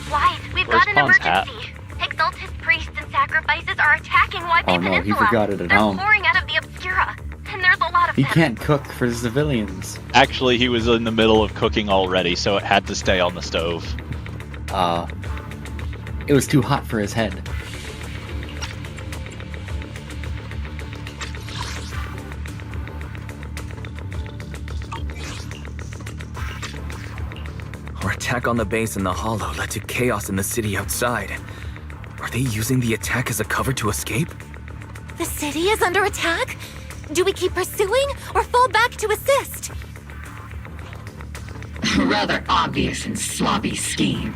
Wyatt, we've got an emergency. Exalted priests and sacrifices are attacking White Bay Oh no, he Peninsula. forgot it at They're home. pouring out of the Obscura, and there's a lot of He them. can't cook for the civilians. Actually, he was in the middle of cooking already, so it had to stay on the stove. It was too hot for his head. Our attack on the base in the Hollow led to chaos in the city outside. Are they using the attack as a cover to escape? The city is under attack? Do we keep pursuing or fall back to assist? A rather obvious and sloppy scheme.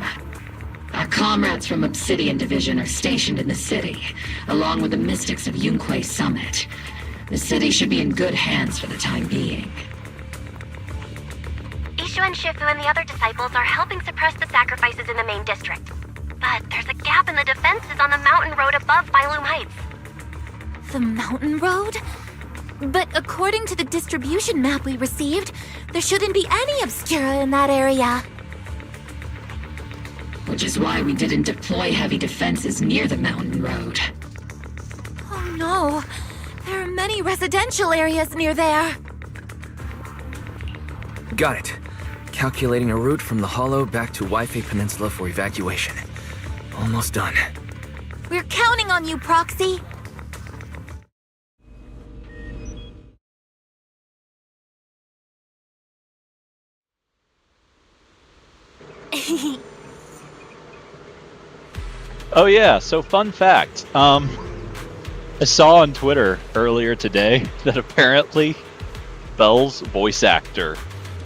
Our comrades from Obsidian Division are stationed in the city, along with the mystics of Yunque Summit. The city should be in good hands for the time being. Ishu and Shifu and the other disciples are helping suppress the sacrifices in the main district. But there's a gap in the defenses on the mountain road above Phylum Heights. The mountain road? But according to the distribution map we received, there shouldn't be any Obscura in that area. Which is why we didn't deploy heavy defenses near the mountain road. Oh no, there are many residential areas near there. Got it. Calculating a route from the Hollow back to Waifei Peninsula for evacuation. Almost done. We're counting on you, Proxy. Oh yeah, so fun fact. I saw on Twitter earlier today that apparently Bell's voice actor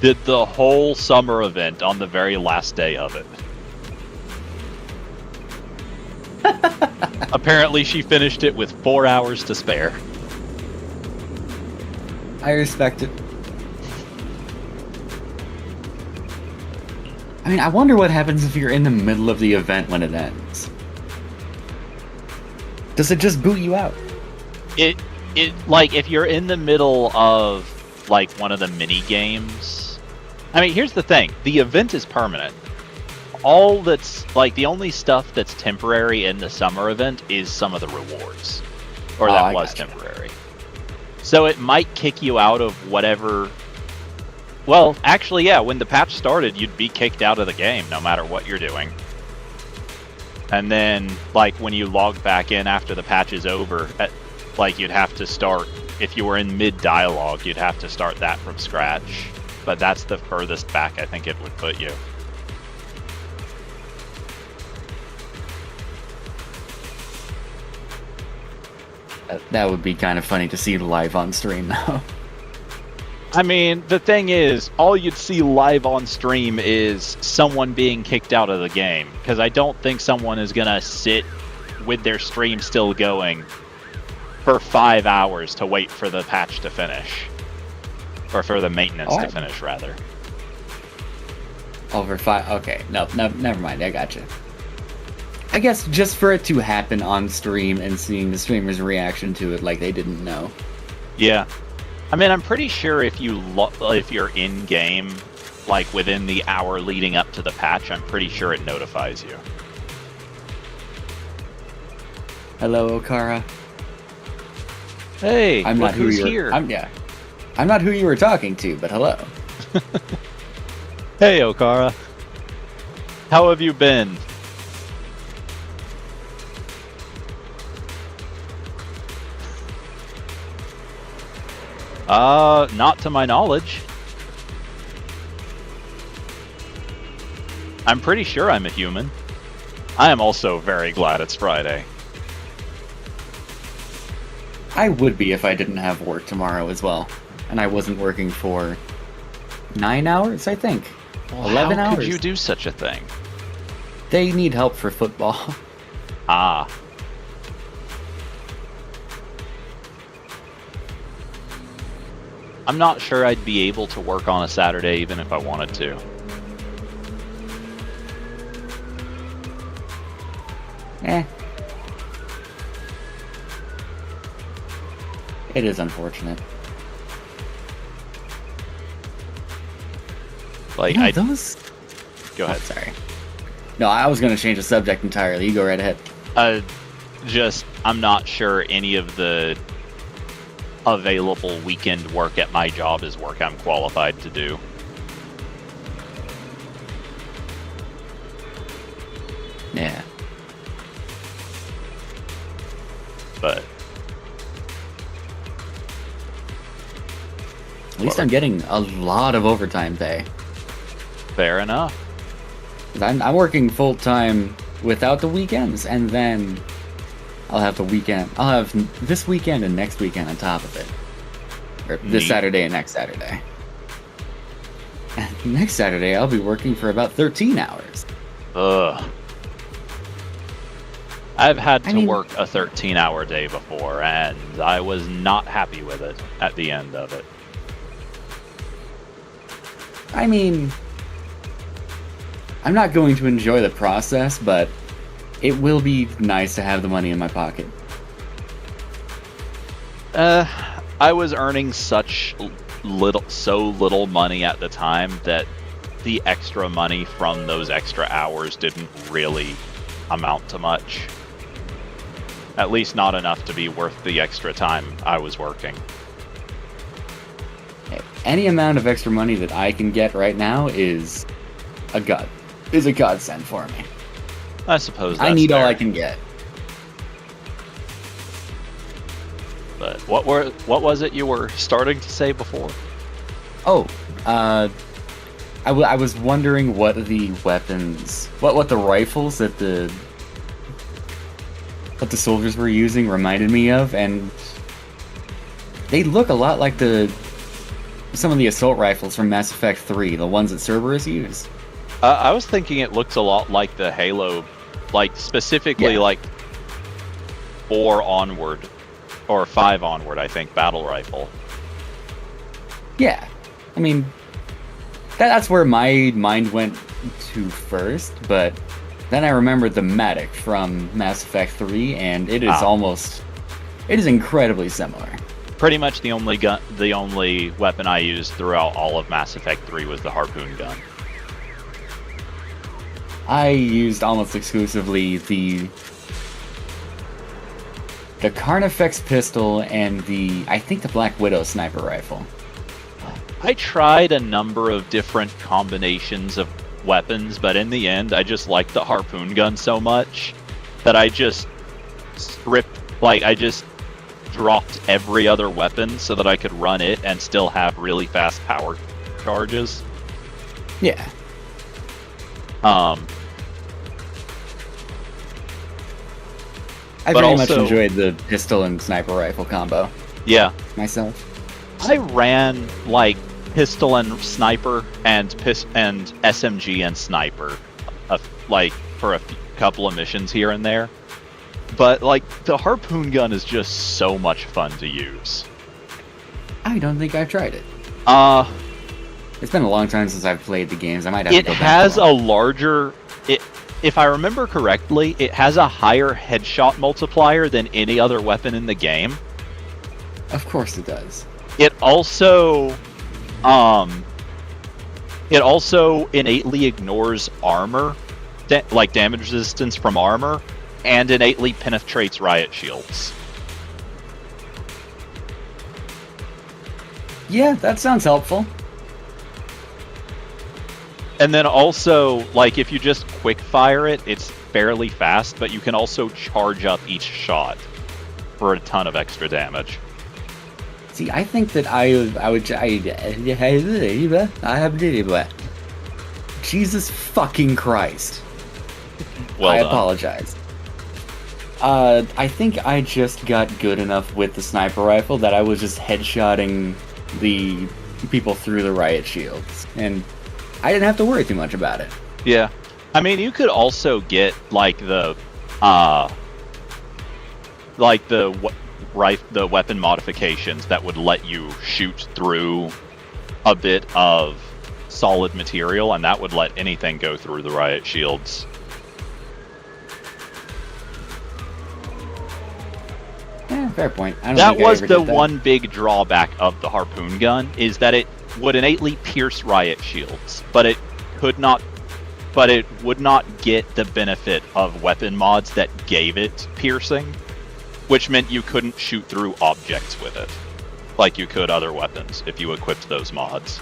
did the whole summer event on the very last day of it. Apparently she finished it with 4 hours to spare. I respect it. I mean, I wonder what happens if you're in the middle of the event when it ends. Does it just boot you out? It like if you're in the middle of like one of the mini games. I mean, here's the thing. The event is permanent. All that's like the only stuff that's temporary in the summer event is some of the rewards. Or that was temporary. So it might kick you out of whatever. Well, actually, yeah, when the patch started, you'd be kicked out of the game no matter what you're doing. And then, like, when you log back in after the patch is over, like, you'd have to start, if you were in mid-dialogue, you'd have to start that from scratch. But that's the furthest back I think it would put you. That would be kind of funny to see live on stream, though. I mean, the thing is, all you'd see live on stream is someone being kicked out of the game. Because I don't think someone is going to sit with their stream still going for 5 hours to wait for the patch to finish. Or for the maintenance to finish, rather. Over 5? Okay, no, never mind, I gotcha. I guess just for it to happen on stream and seeing the streamer's reaction to it like they didn't know. Yeah. I mean, I'm pretty sure if you're in game, like within the hour leading up to the patch, I'm pretty sure it notifies you. Hello, Okara. Hey, I'm not who's who here? I'm not who you were talking to, but hello. Hey, Okara. How have you been? Not to my knowledge. I'm pretty sure I'm a human. I am also very glad it's Friday. I would be if I didn't have work tomorrow as well. And I wasn't working for 9 hours, I think. Well, 11 how hours. could you do such a thing? They need help for football. Ah. I'm not sure I'd be able to work on a Saturday even if I wanted to. It is unfortunate. Like, You know, those... Go ahead. Oh, sorry. No, I was going to change the subject entirely. You go right ahead. I'm not sure any of the available weekend work at my job is work I'm qualified to do. Yeah. But at least I'm getting a lot of overtime pay. Fair enough. I'm working full time without the weekends, and then I'll have the weekend. I'll have this weekend and next weekend on top of it, or this Neat. Saturday and next Saturday. And next Saturday I'll be working for about 13 hours. Ugh. I've had to work a 13-hour day before, and I was not happy with it at the end of it. I mean, I'm not going to enjoy the process, but it will be nice to have the money in my pocket. I was earning so little money at the time that the extra money from those extra hours didn't really amount to much. At least not enough to be worth the extra time I was working. Any amount of extra money that I can get right now is a godsend for me. I suppose that's I need fair. all I can get. But what was it you were starting to say before? Oh, I was wondering what the weapons, what the rifles that the soldiers were using reminded me of, and they look a lot like some of the assault rifles from Mass Effect 3, the ones that Cerberus used. I was thinking it looks a lot like the Halo, like specifically like 4 onward, or 5 onward, I think, battle rifle. Yeah, I mean, that's where my mind went to first, but then I remembered the Matic from Mass Effect 3, and it is it is incredibly similar. Pretty much the only weapon I used throughout all of Mass Effect 3 was the harpoon gun. I used almost exclusively the Carnifex pistol and I think the Black Widow sniper rifle. I tried a number of different combinations of weapons, but in the end, I just liked the harpoon gun so much that I just I just dropped every other weapon so that I could run it and still have really fast power charges. Yeah. I very much enjoyed the pistol and sniper rifle combo. Yeah. Myself. I ran like pistol and sniper and SMG and sniper, like for a couple of missions here and there. But like the harpoon gun is just so much fun to use. I don't think I've tried it. It's been a long time since I've played the games. I might have to go back. It has a larger. If I remember correctly, it has a higher headshot multiplier than any other weapon in the game. Of course it does. It also innately ignores armor, like damage resistance from armor, and innately penetrates riot shields. Yeah, that sounds helpful. And then also, like, if you just quick fire it, it's fairly fast, but you can also charge up each shot for a ton of extra damage. See, I think that Jesus fucking Christ. Well I done. apologize. I think I just got good enough with the sniper rifle that I was just headshotting the people through the riot shields, and I didn't have to worry too much about it. Yeah. I mean, you could also get, like, the weapon modifications that would let you shoot through a bit of solid material, and that would let anything go through the riot shields. Fair point. That was the one big drawback of the harpoon gun, is that it would innately pierce riot shields, but it would not get the benefit of weapon mods that gave it piercing, which meant you couldn't shoot through objects with it, like you could other weapons if you equipped those mods.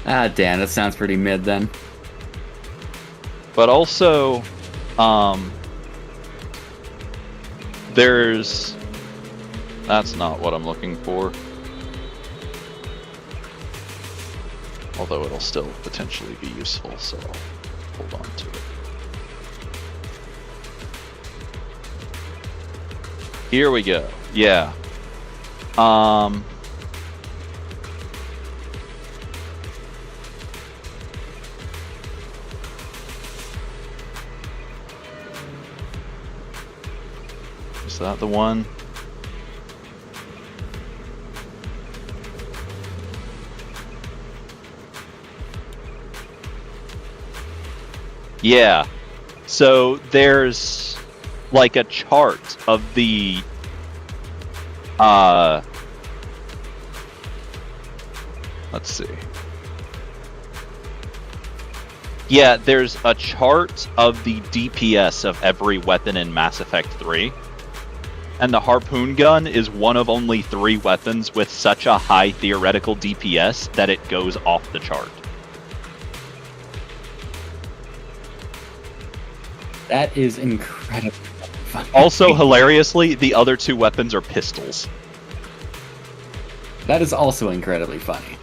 Ah, damn, that sounds pretty mid then. But also, that's not what I'm looking for. Although it'll still potentially be useful, so I'll hold on to it. Here we go. Yeah. Is that the one? Yeah. So there's like a chart of the let's see. Yeah, there's a chart of the DPS of every weapon in Mass Effect 3. And the harpoon gun is one of only 3 weapons with such a high theoretical DPS that it goes off the chart. That is incredible. Also, hilariously, the other 2 weapons are pistols. That is also incredibly funny.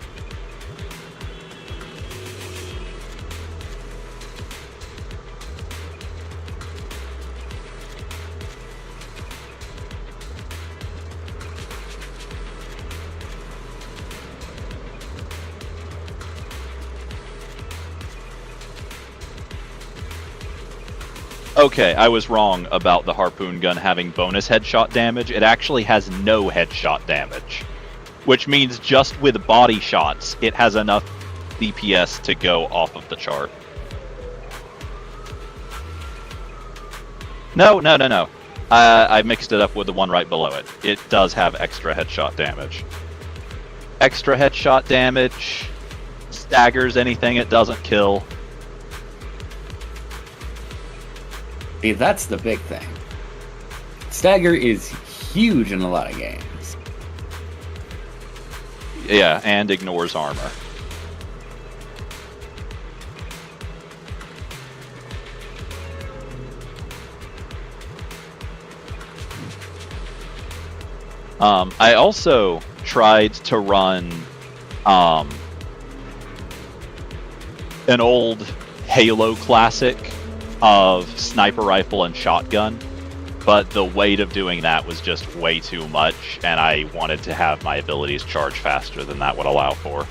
Okay, I was wrong about the harpoon gun having bonus headshot damage. It actually has no headshot damage, which means just with body shots, it has enough DPS to go off of the chart. No. I mixed it up with the one right below it. It does have extra headshot damage. Extra headshot damage staggers anything it doesn't kill. See, that's the big thing. Stagger is huge in a lot of games. Yeah, and ignores armor. I also tried to run an old Halo classic of sniper rifle and shotgun, but the weight of doing that was just way too much, and I wanted to have my abilities charge faster than that would allow for.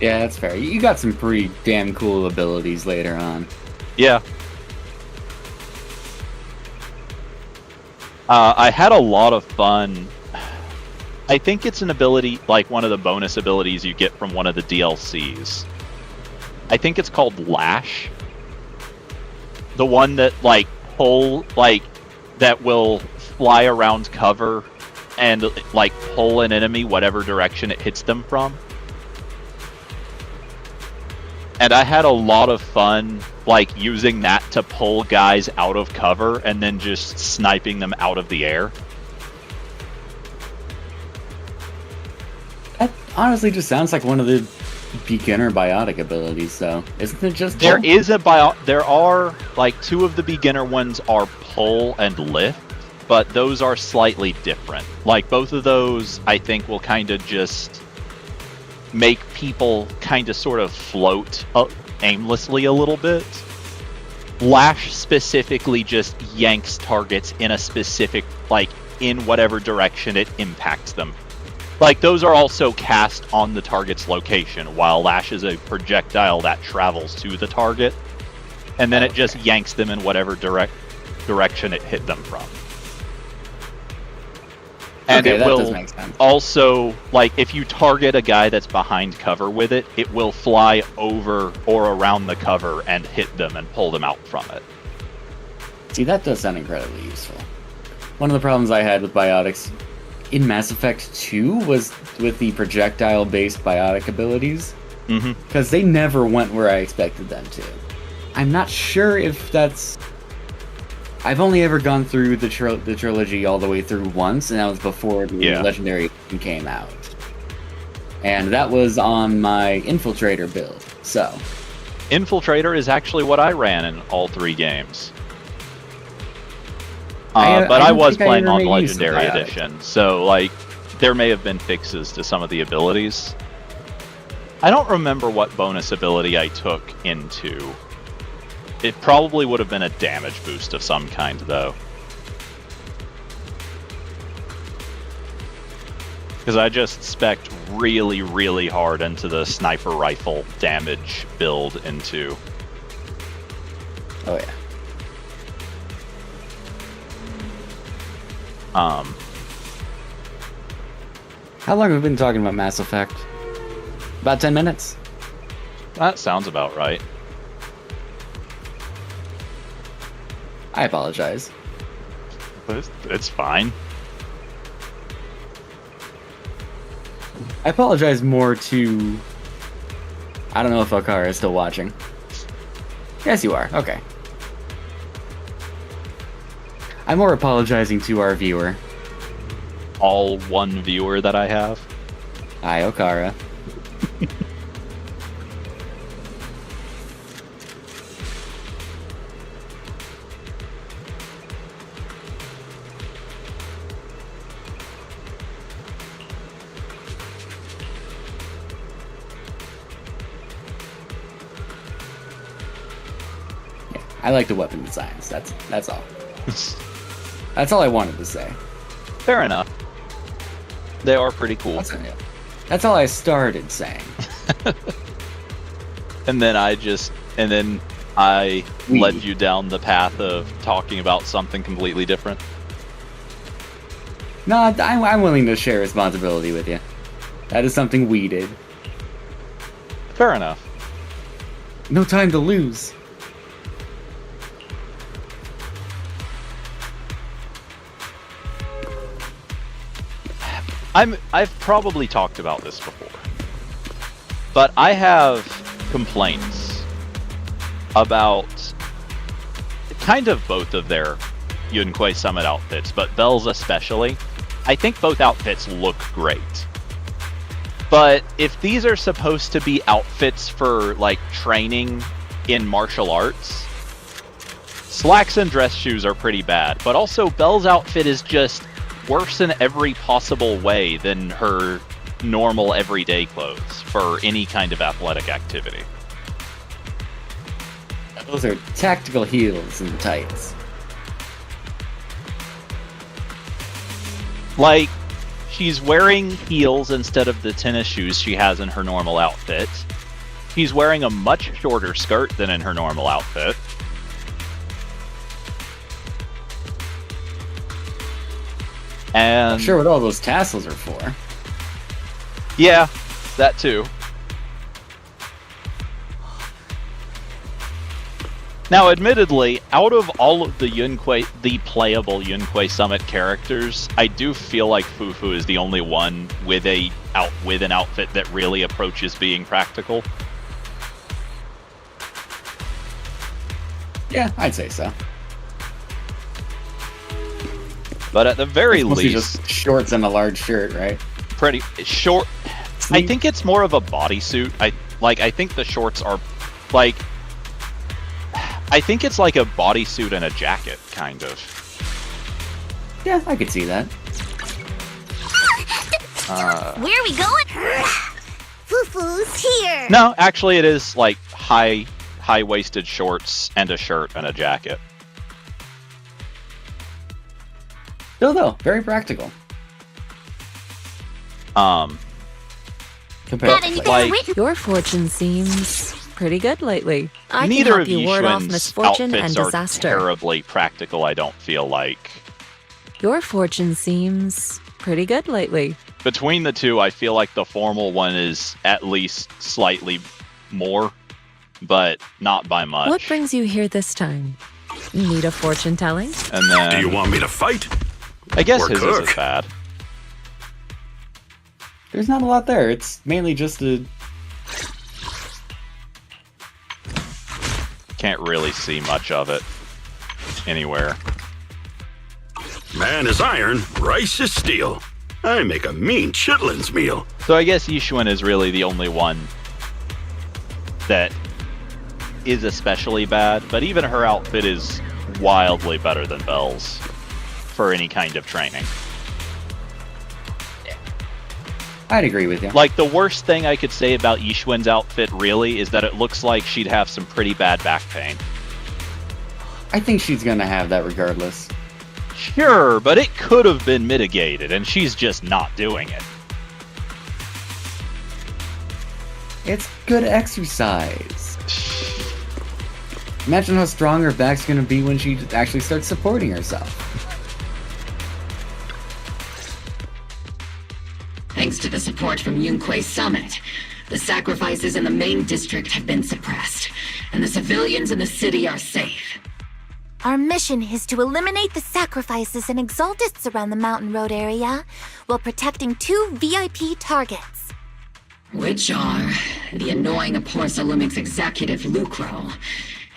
Yeah, that's fair. You got some pretty damn cool abilities later on. Yeah. I had a lot of fun. I think it's an ability, like one of the bonus abilities you get from one of the DLCs. I think it's called Lash. The one that, like, that will fly around cover and, like, pull an enemy whatever direction it hits them from. And I had a lot of fun, like, using that to pull guys out of cover and then just sniping them out of the air. That honestly just sounds like one of the beginner biotic abilities, though. Isn't it just There are, like, two of the beginner ones are pull and lift, but those are slightly different. Like, both of those, I think, will kind of just make people kind of sort of float aimlessly a little bit. Lash specifically just yanks targets in a specific, like, in whatever direction it impacts them. Like, those are also cast on the target's location, while Lash is a projectile that travels to the target, and then it just yanks them in whatever direction it hit them from. And okay, it that will does make sense. also, like, if you target a guy that's behind cover with it, it will fly over or around the cover and hit them and pull them out from it. See, that does sound incredibly useful. One of the problems I had with biotics in Mass Effect 2 was with the projectile-based biotic abilities, because they never went where I expected them to. I'm not sure if that's... I've only ever gone through the trilogy all the way through once, and that was before the Legendary came out. And that was on my Infiltrator build, so... Infiltrator is actually what I ran in all three games. But I was playing on Legendary Edition, so, like, there may have been fixes to some of the abilities. I don't remember what bonus ability I took into. It probably would have been a damage boost of some kind, though. Because I just spec'd really, really hard into the sniper rifle damage build into. Oh, yeah. How long have we been talking about Mass Effect? About 10 minutes? That sounds about right. I apologize. But it's fine. I apologize more to... I don't know if Okara is still watching. Yes, you are. Okay. I'm more apologizing to our viewer. All one viewer that I have? Hi, Okara. I like the weapon designs. That's all. That's all I wanted to say. Fair enough. They are pretty cool. That's all I started saying. And then I led you down the path of talking about something completely different. No, I'm willing to share responsibility with you. That is something we did. Fair enough. No time to lose. I've probably talked about this before, but I have complaints about kind of both of their Yunquay Summit outfits, but Belle's especially. I think both outfits look great. But if these are supposed to be outfits for, like, training in martial arts, slacks and dress shoes are pretty bad, but also Belle's outfit is just worse in every possible way than her normal everyday clothes for any kind of athletic activity. Those are tactical heels and tights. Like, she's wearing heels instead of the tennis shoes she has in her normal outfit. She's wearing a much shorter skirt than in her normal outfit. And I'm sure what all those tassels are for. Yeah, that too. Now, admittedly, out of all of the playable Yunquei Summit characters, I do feel like Fufu is the only one with an outfit that really approaches being practical. Yeah, I'd say so. But at the very It's mostly least, just shorts and a large shirt, right? pretty short. I think it's more of a bodysuit. I think the shorts are like. I think it's like a bodysuit and a jacket, kind of. Yeah, I could see that. Where are we going? Fufu's here. No, actually, it is like high-waisted shorts and a shirt and a jacket. Still, though, very practical. Compared to, like, Your fortune seems pretty good lately. I neither can of help you ward off Yishuan's misfortune and outfits disaster. are terribly practical. I don't feel like. Your fortune seems pretty good lately. Between the two, I feel like the formal one is at least slightly more, but not by much. What brings you here this time? Need a fortune telling? And then, Do you want me to fight? I guess Or his cook? isn't bad. There's not a lot there. It's mainly just a... Can't really see much of it anywhere. Man is iron, rice is steel. I make a mean chitlins meal. So I guess Yishuan is really the only one that is especially bad, but even her outfit is wildly better than Belle's for any kind of training. I'd agree with you. Like, the worst thing I could say about Yishuan's outfit, really, is that it looks like she'd have some pretty bad back pain. I think she's gonna have that regardless. Sure, but it could have been mitigated, and she's just not doing it. It's good exercise. Imagine how strong her back's gonna be when she actually starts supporting herself. Thanks to the support from Yunquei Summit, the sacrifices in the main district have been suppressed, and the civilians in the city are safe. Our mission is to eliminate the sacrifices and exaltists around the Mountain Road area while protecting 2 VIP targets. Which are the annoying Aporsa Lumix executive Lucro,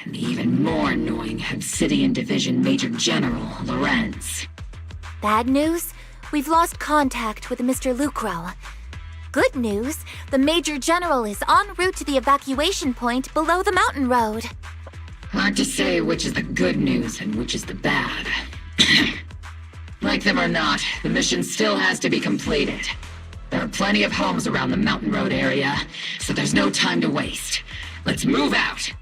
and the even more annoying Obsidian Division Major General Lorenz. Bad news? We've lost contact with Mr. Lucro. Good news, the Major General is en route to the evacuation point below the mountain road. Hard to say which is the good news and which is the bad. Like them or not, the mission still has to be completed. There are plenty of homes around the Mountain Road area, so there's no time to waste. Let's move out!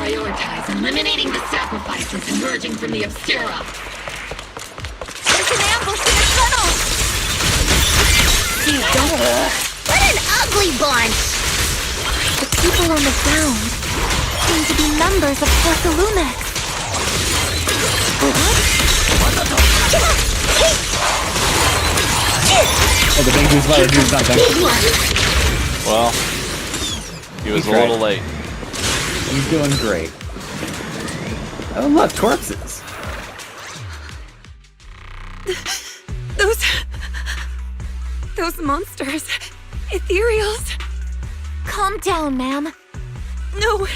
Prioritize eliminating the sacrifices emerging from the Obscura. There's an ambush in the tunnel! What an ugly bunch! The people on the ground seem to be members of Porsa Lumix. Oh, the big news about it is not done. Well, he was a little late. He's doing great. Oh look, corpses. Those monsters. Ethereals. Calm down, ma'am. No.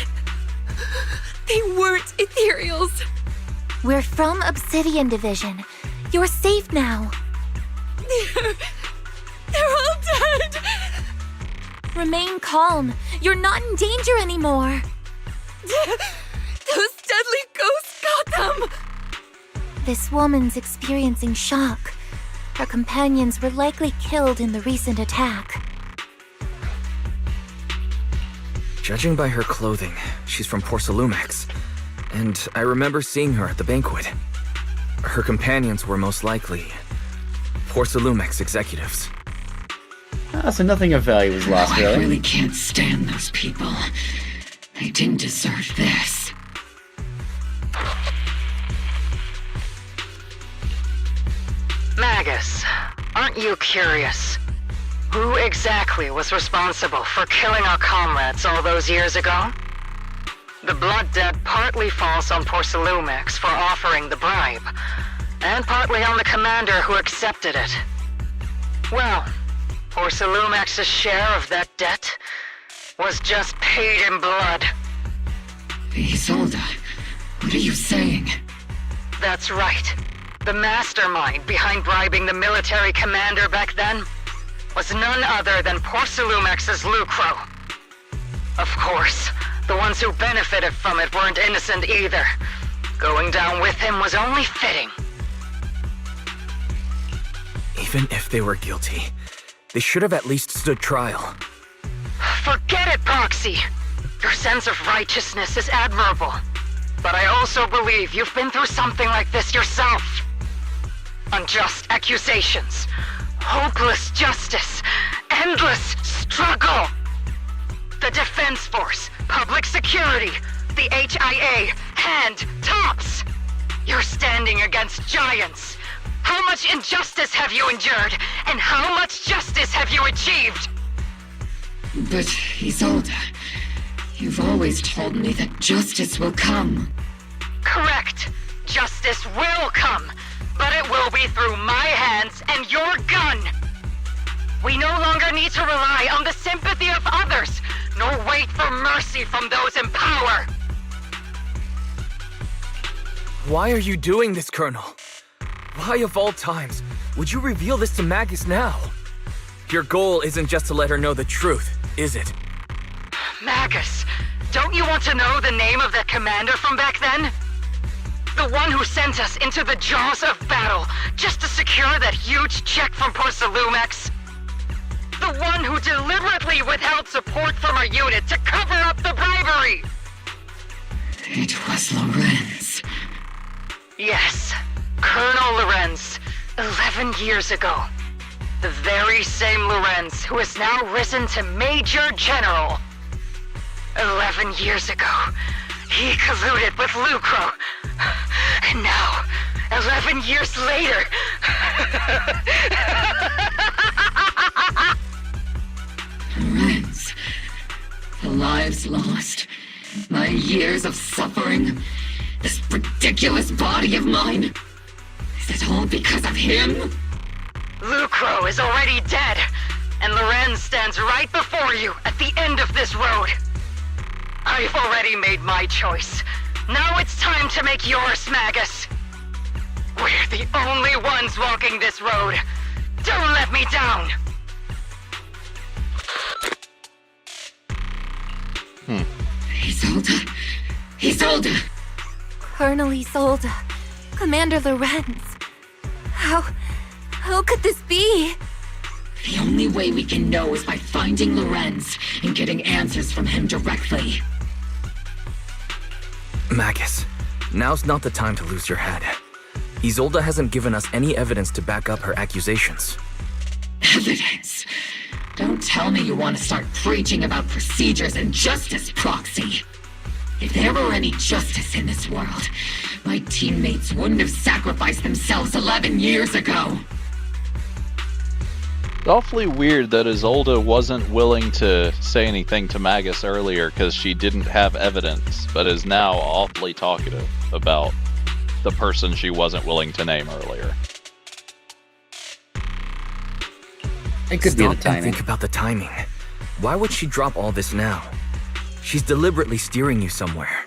They weren't ethereals. We're from Obsidian Division. You're safe now. They're all dead. Remain calm. You're not in danger anymore. Those deadly ghosts got them. This woman's experiencing shock. Her companions were likely killed in the recent attack. Judging by her clothing, she's from Porcelumex. And I remember seeing her at the banquet. Her companions were most likely Porcelumex executives. So nothing of value was lost, I really. really can't stand those people. They didn't deserve this. Magus, aren't you curious? Who exactly was responsible for killing our comrades all those years ago? The blood debt partly falls on Porcelumex for offering the bribe, and partly on the commander who accepted it. Well, Porcelumex's share of that debt was just paid in blood. Isolde, what are you saying? That's right. The mastermind behind bribing the military commander back then was none other than Porcelumex's Lucro. Of course, the ones who benefited from it weren't innocent either. Going down with him was only fitting. Even if they were guilty, they should have at least stood trial. Forget it, Proxy! Your sense of righteousness is admirable. But I also believe you've been through something like this yourself. Unjust accusations, hopeless justice, endless struggle. The Defense Force, Public Security, the HIA, and TOPS. You're standing against giants. How much injustice have you endured, and how much justice have you achieved? But, Isolde, you've always told me that justice will come. Correct. Justice will come, but it will be through my hands and your gun. We no longer need to rely on the sympathy of others, nor wait for mercy from those in power. Why are you doing this, Colonel? Why, of all times, would you reveal this to Magus now? Your goal isn't just to let her know the truth, is it? Magus, don't you want to know the name of that commander from back then? The one who sent us into the jaws of battle just to secure that huge check from Porcelumex? The one who deliberately withheld support from our unit to cover up the bribery! It was Lorenz. Yes, Colonel Lorenz, 11 years ago. The very same Lorenz who has now risen to Major General. 11 years ago, he colluded with Lucro. And now, 11 years later... Lorenz, the lives lost, my years of suffering, this ridiculous body of mine. Is it all because of him? Lucro is already dead, and Lorenz stands right before you at the end of this road. I've already made my choice. Now it's time to make yours, Magus. We're the only ones walking this road. Don't let me down! Isolde! Isolde! Colonel Isolde. Commander Lorenz. How could this be? The only way we can know is by finding Lorenz and getting answers from him directly. Magus, now's not the time to lose your head. Isolde hasn't given us any evidence to back up her accusations. Evidence? Don't tell me you want to start preaching about procedures and justice, Proxy. If there were any justice in this world, my teammates wouldn't have sacrificed themselves 11 years ago. Awfully weird that Isolde wasn't willing to say anything to Magus earlier because she didn't have evidence, but is now awfully talkative about the person she wasn't willing to name earlier. It could be the Stop and timing. think about the timing. Why would she drop all this now? She's deliberately steering you somewhere.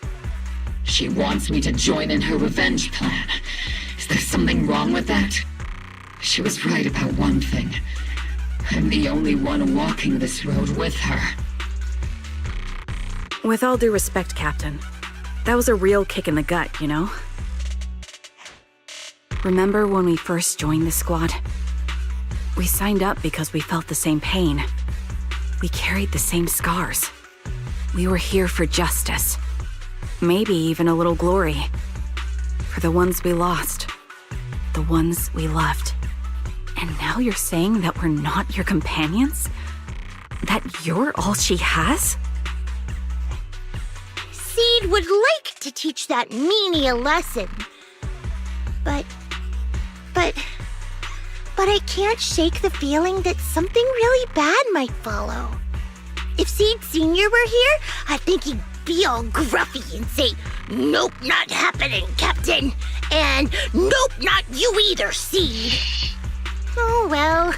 She wants me to join in her revenge plan. Is there something wrong with that? She was right about one thing. I'm the only one walking this road with her. With all due respect, Captain, that was a real kick in the gut, you know? Remember when we first joined the squad? We signed up because we felt the same pain. We carried the same scars. We were here for justice. Maybe even a little glory. For the ones we lost. The ones we loved. And now you're saying that we're not your companions? That you're all she has? Seed would like to teach that meanie a lesson. But I can't shake the feeling that something really bad might follow. If Seed Sr. were here, I think he'd be all gruffy and say, "Nope, not happening, Captain." And "Nope, not you either, Seed." Oh well,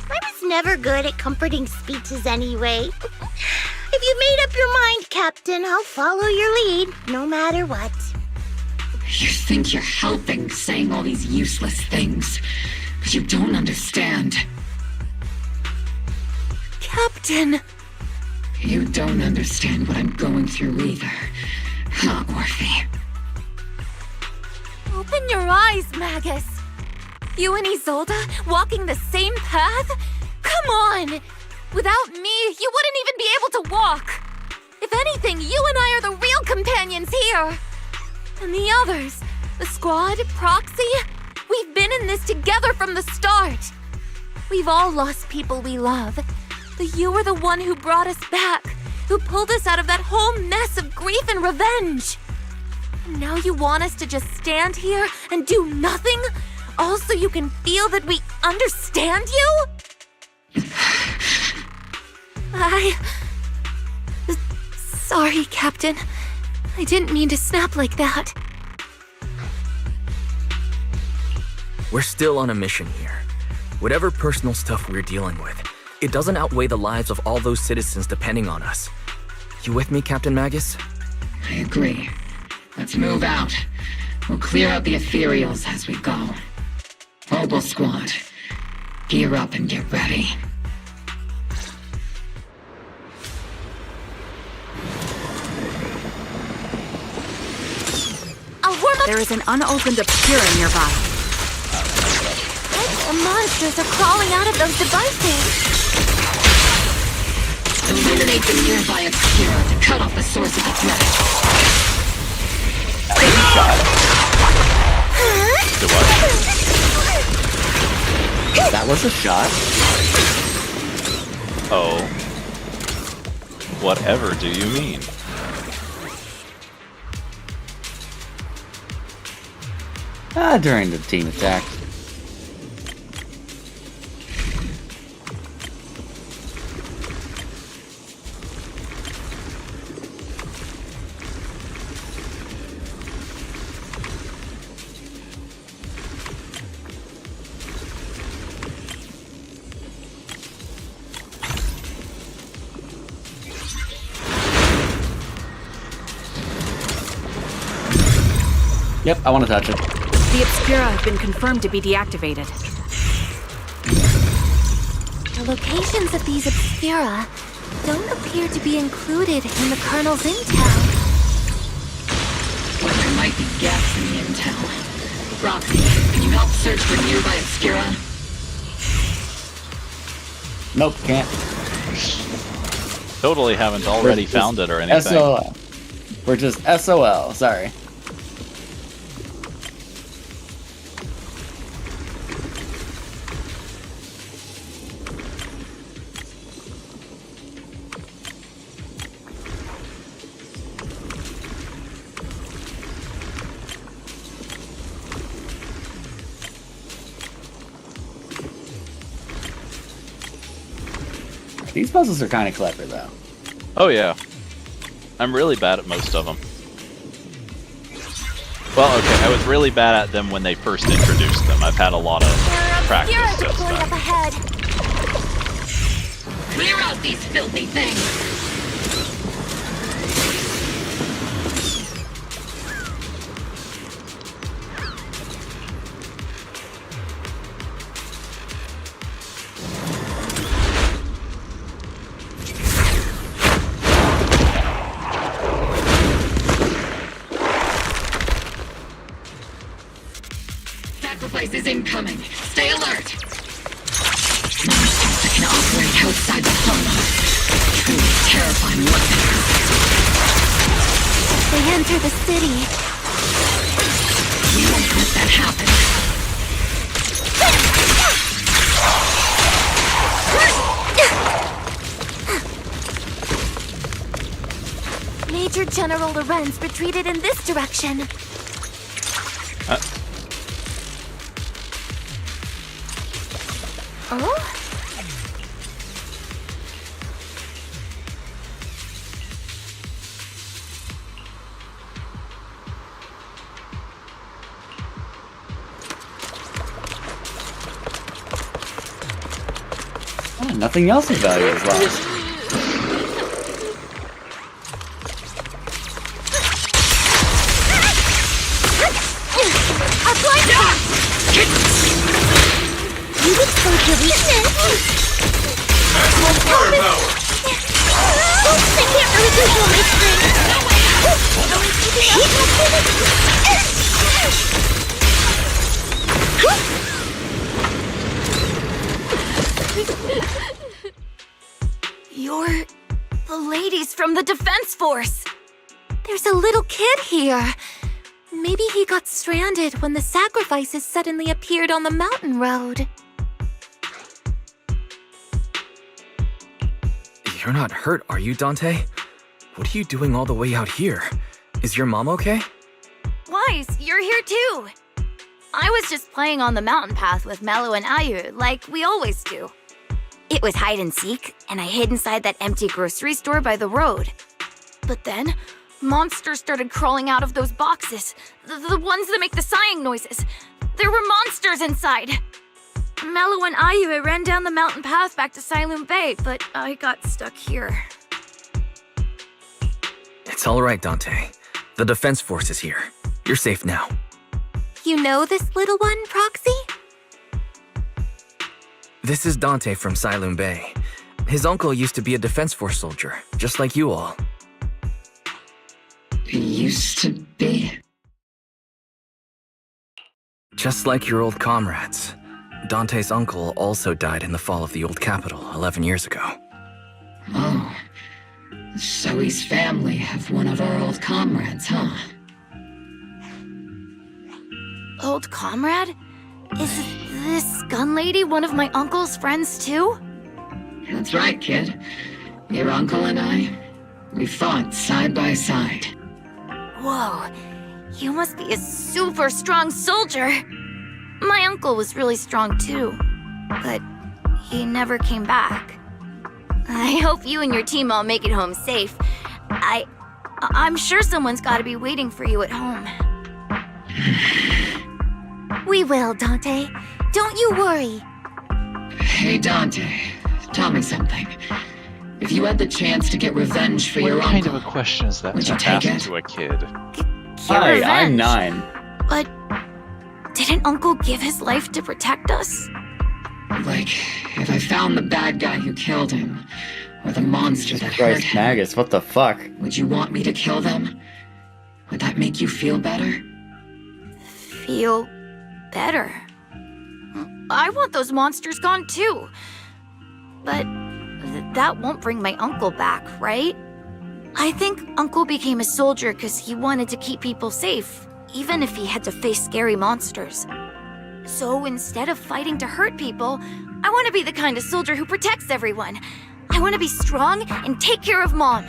I was never good at comforting speeches anyway. If you made up your mind, Captain, I'll follow your lead, no matter what. You think you're helping saying all these useless things, but you don't understand. Captain! You don't understand what I'm going through either, huh, Orphe? Open your eyes, Magus! You and Isolde walking the same path? Come on! Without me, you wouldn't even be able to walk! If anything, you and I are the real companions here! And the others, the squad, Proxy, we've been in this together from the start! We've all lost people we love, but you were the one who brought us back, who pulled us out of that whole mess of grief and revenge! And now you want us to just stand here and do nothing? All so you can feel that we understand you? Sorry, Captain. I didn't mean to snap like that. We're still on a mission here. Whatever personal stuff we're dealing with, it doesn't outweigh the lives of all those citizens depending on us. You with me, Captain Magus? I agree. Let's move out. We'll clear out the ethereals as we go. Mobile Squad, gear up and get ready. There is an unopened Obscura nearby. The monsters are crawling out of those devices. Eliminate the nearby Obscura to cut off the source of its message. That was a shot. Oh. Whatever do you mean? During the team attack. Yep, I want to touch it. The Obscura have been confirmed to be deactivated. The locations of these Obscura don't appear to be included in the Colonel's intel. Well, there might be gaps in the intel. Roxy, can you help search for nearby Obscura? Nope, can't. Totally haven't already found it or anything. SOL. We're just SOL, sorry. These puzzles are kind of clever, though. Oh yeah. I'm really bad at most of them. Well, okay, I was really bad at them when they first introduced them. I've had a lot of practice You're since deployed then. up ahead. Clear out these filthy things! Sacrifice is incoming. Stay alert! Monsters that can operate outside the holo. Truly terrifying weapons. They enter the city. We won't let that happen. Major General Lorenz retreated in this direction. Oh? Oh, nothing else of value is lost. You exposed your weakness! Maximum firepower! Oops, I can't really control my You're the ladies from the Defense Force. There's a little kid here. Maybe he got stranded when the sacrifices suddenly appeared on the mountain road. You're not hurt, are you, Dante? What are you doing all the way out here? Is your mom okay? Wise, you're here too. I was just playing on the mountain path with Mello and Ayu, like we always do. It was hide and seek, and I hid inside that empty grocery store by the road. But then, monsters started crawling out of those boxes. The ones that make the sighing noises. There were monsters inside. Mello and Ayu ran down the mountain path back to Siloon Bay, but I got stuck here. It's all right, Dante. The Defense Force is here. You're safe now. You know this little one, Proxy? This is Dante from Siloon Bay. His uncle used to be a Defense Force soldier, just like you all. He used to be. Just like your old comrades. Dante's uncle also died in the fall of the old capital 11 years ago. Oh. So his family have one of our old comrades, huh? Old comrade? Is this gun lady one of my uncle's friends too? That's right, kid. Your uncle and I, we fought side by side. Whoa, you must be a super strong soldier. My uncle was really strong too, but he never came back. I hope you and your team all make it home safe. I'm sure someone's gotta be waiting for you at home. We will, Dante. Don't you worry. Hey, Dante, tell me something. If you had the chance to get revenge for your What kind uncle, of a question is that would to you take ask it? to a kid? Hi, I'm revenge. 9. But didn't Uncle give his life to protect us? Like, if I found the bad guy who killed him, or the monster that hurt Christ, him, Magus, what the fuck? would you want me to kill them? Would that make you feel better? Feel better. I want those monsters gone too. But that won't bring my uncle back, right? I think Uncle became a soldier because he wanted to keep people safe, even if he had to face scary monsters. So instead of fighting to hurt people, I want to be the kind of soldier who protects everyone. I want to be strong and take care of Mom.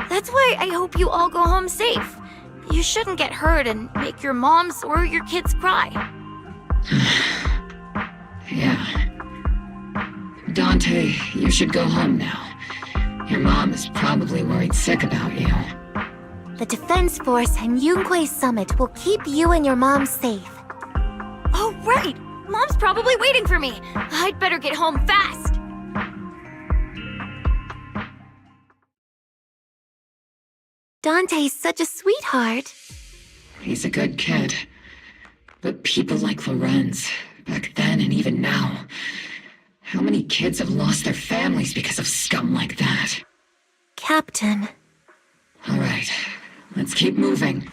That's why I hope you all go home safe. You shouldn't get hurt and make your moms or your kids cry. Yeah. Dante, you should go home now. Your mom is probably worried sick about you. The Defense Force and Yunque Summit will keep you and your mom safe. Oh, right! Mom's probably waiting for me. I'd better get home fast. Dante's such a sweetheart. He's a good kid. But people like Lorenz, back then and even now, how many kids have lost their families because of scum like that? Captain. All right, let's keep moving.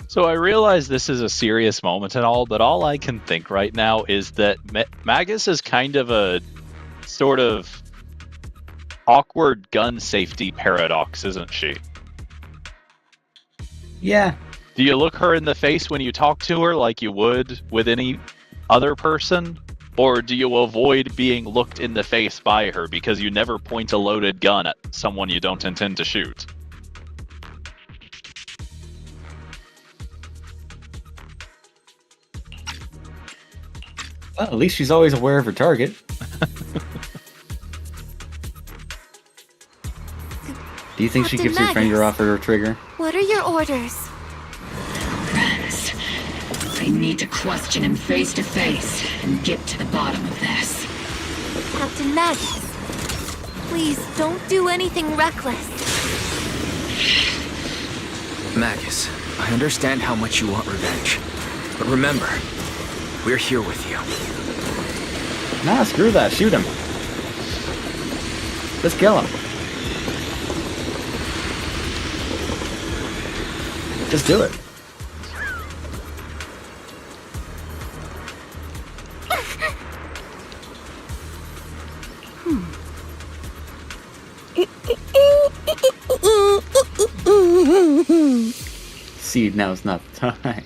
So I realize this is a serious moment and all, but all I can think right now is that Magus is kind of a sort of awkward gun safety paradox, isn't she? Yeah. Do you look her in the face when you talk to her like you would with any other person? Or do you avoid being looked in the face by her because you never point a loaded gun at someone you don't intend to shoot? Well, at least she's always aware of her target. Do you think she Captain gives her finger Magus. off her trigger? What are your orders? Lorenz, I need to question him face to face and get to the bottom of this. Captain Magus, please don't do anything reckless. Magus, I understand how much you want revenge. But remember, we're here with you. Nah, screw that. Shoot him. Just kill him. Just do it. See, now's not the time.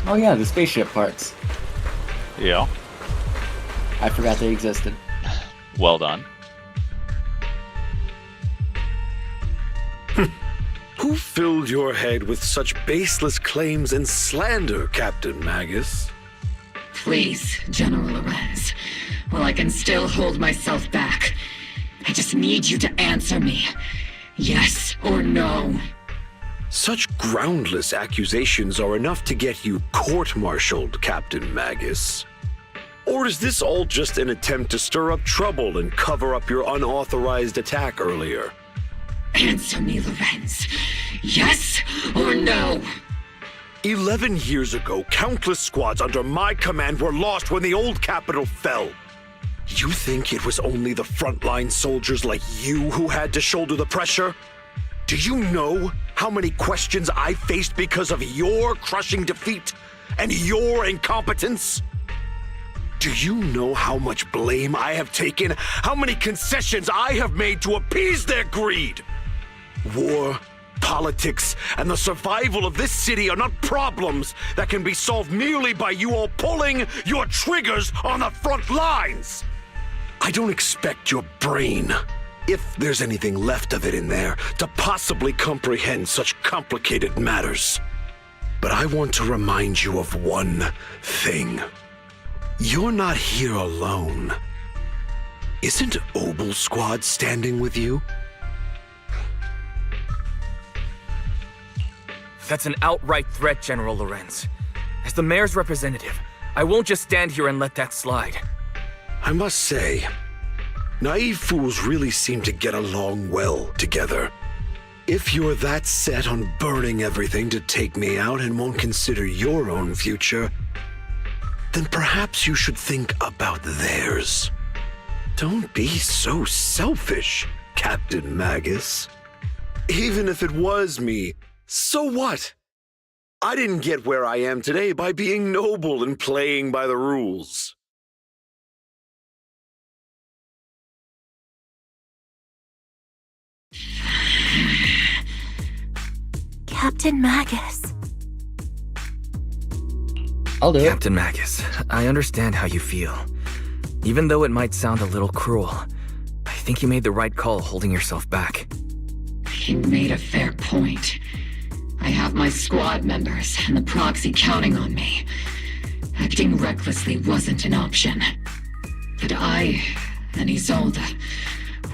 Oh yeah, the spaceship parts. Yeah. I forgot they existed. Well done. Who filled your head with such baseless claims and slander, Captain Magus? Please, General Lorenz. While I can still hold myself back, I just need you to answer me. Yes or no? Such groundless accusations are enough to get you court-martialed, Captain Magus. Or is this all just an attempt to stir up trouble and cover up your unauthorized attack earlier? Answer me, Lorenz. Yes or no? 11 years ago, countless squads under my command were lost when the old capital fell. You think it was only the frontline soldiers like you who had to shoulder the pressure? Do you know how many questions I faced because of your crushing defeat and your incompetence? Do you know how much blame I have taken? How many concessions I have made to appease their greed? War, politics, and the survival of this city are not problems that can be solved merely by you all pulling your triggers on the front lines. I don't expect your brain, if there's anything left of it in there, to possibly comprehend such complicated matters. But I want to remind you of one thing. You're not here alone. Isn't Obel Squad standing with you? That's an outright threat, General Lorenz. As the mayor's representative, I won't just stand here and let that slide. I must say, naive fools really seem to get along well together. If you're that set on burning everything to take me out and won't consider your own future, then perhaps you should think about theirs. Don't be so selfish, Captain Magus. Even if it was me, so what? I didn't get where I am today by being noble and playing by the rules. Captain Magus. I'll do it. Captain Magus, I understand how you feel. Even though it might sound a little cruel, I think you made the right call holding yourself back. You made a fair point. I have my squad members and the proxy counting on me. Acting recklessly wasn't an option. But I and Isolde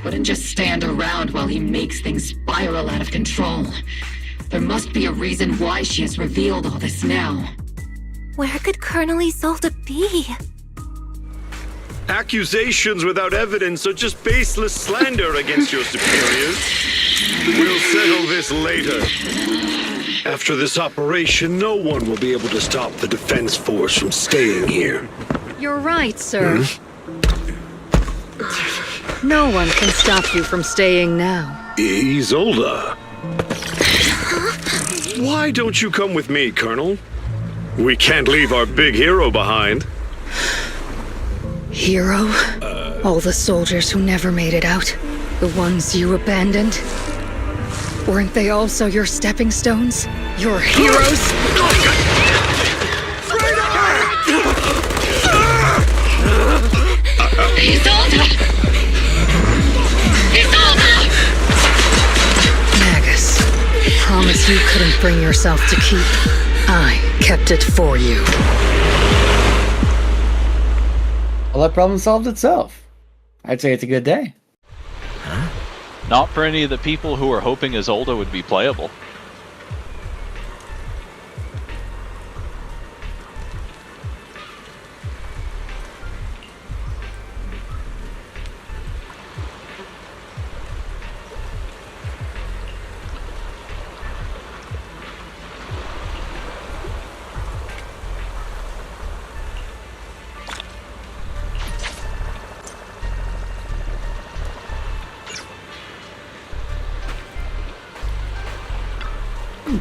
wouldn't just stand around while he makes things spiral out of control. There must be a reason why she has revealed all this now. Where could Colonel Isolde be? Accusations without evidence are just baseless slander against your superiors. We'll settle this later. After this operation, no one will be able to stop the Defense Force from staying here. You're right, sir. No one can stop you from staying now. Isolde. Why don't you come with me, Colonel? We can't leave our big hero behind. Hero? All the soldiers who never made it out? The ones you abandoned? Weren't they also your stepping stones? Your heroes? Isolde! Isolde! Magus, the promise you couldn't bring yourself to keep. I kept it for you. Well, that problem solved itself. I'd say it's a good day. Not for any of the people who were hoping Isolde would be playable.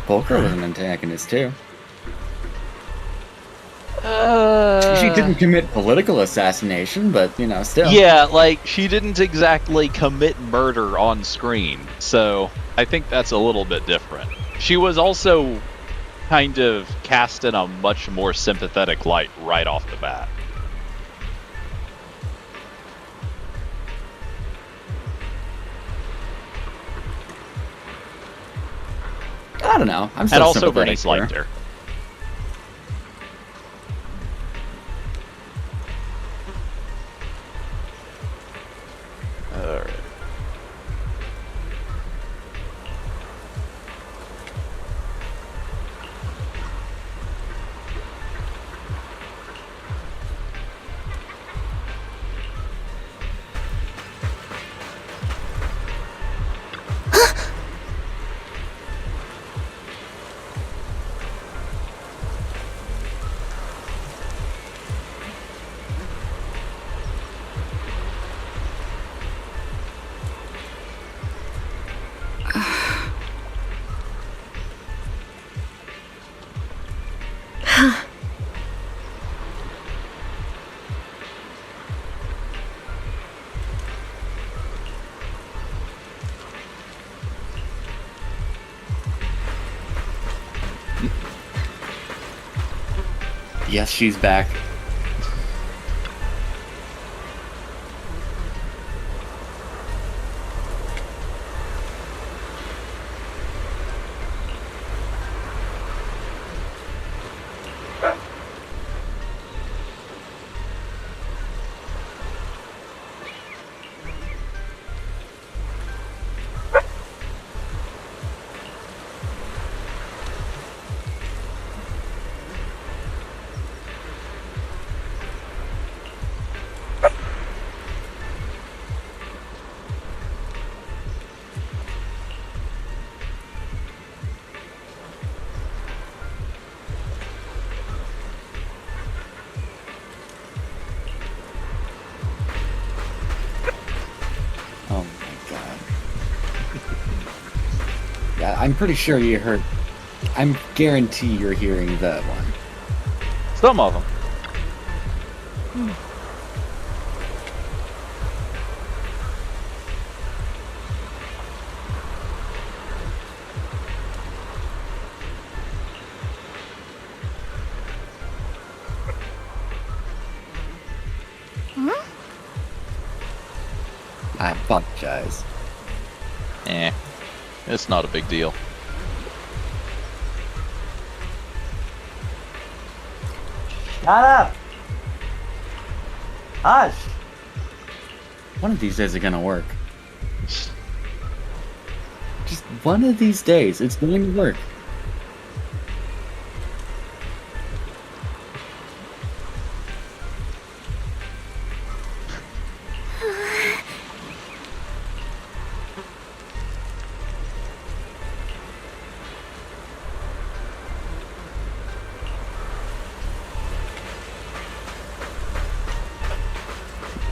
Polker was an antagonist too. She didn't commit political assassination, but you know, still. Yeah, like she didn't exactly commit murder on screen, so I think that's a little bit different. She was also kind of cast in a much more sympathetic light right off the bat. I don't know. I'm still and also sympathetic Bernice liked her. Alright. Yes, she's back. Oh my god. Yeah, I'm pretty sure you heard. I'm guarantee you're hearing that one. Some of them. I apologize. It's not a big deal. Shut up! Hush! One of these days it's gonna work. Just one of these days, it's going to work.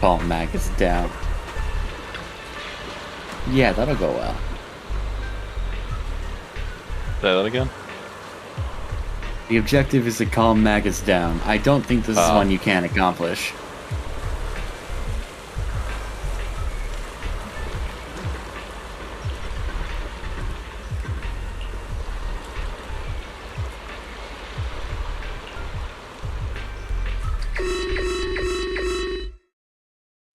Paul Mac is down. Yeah, that'll go well. Say that again? The objective is to calm Magus down. I don't think this is one you can accomplish.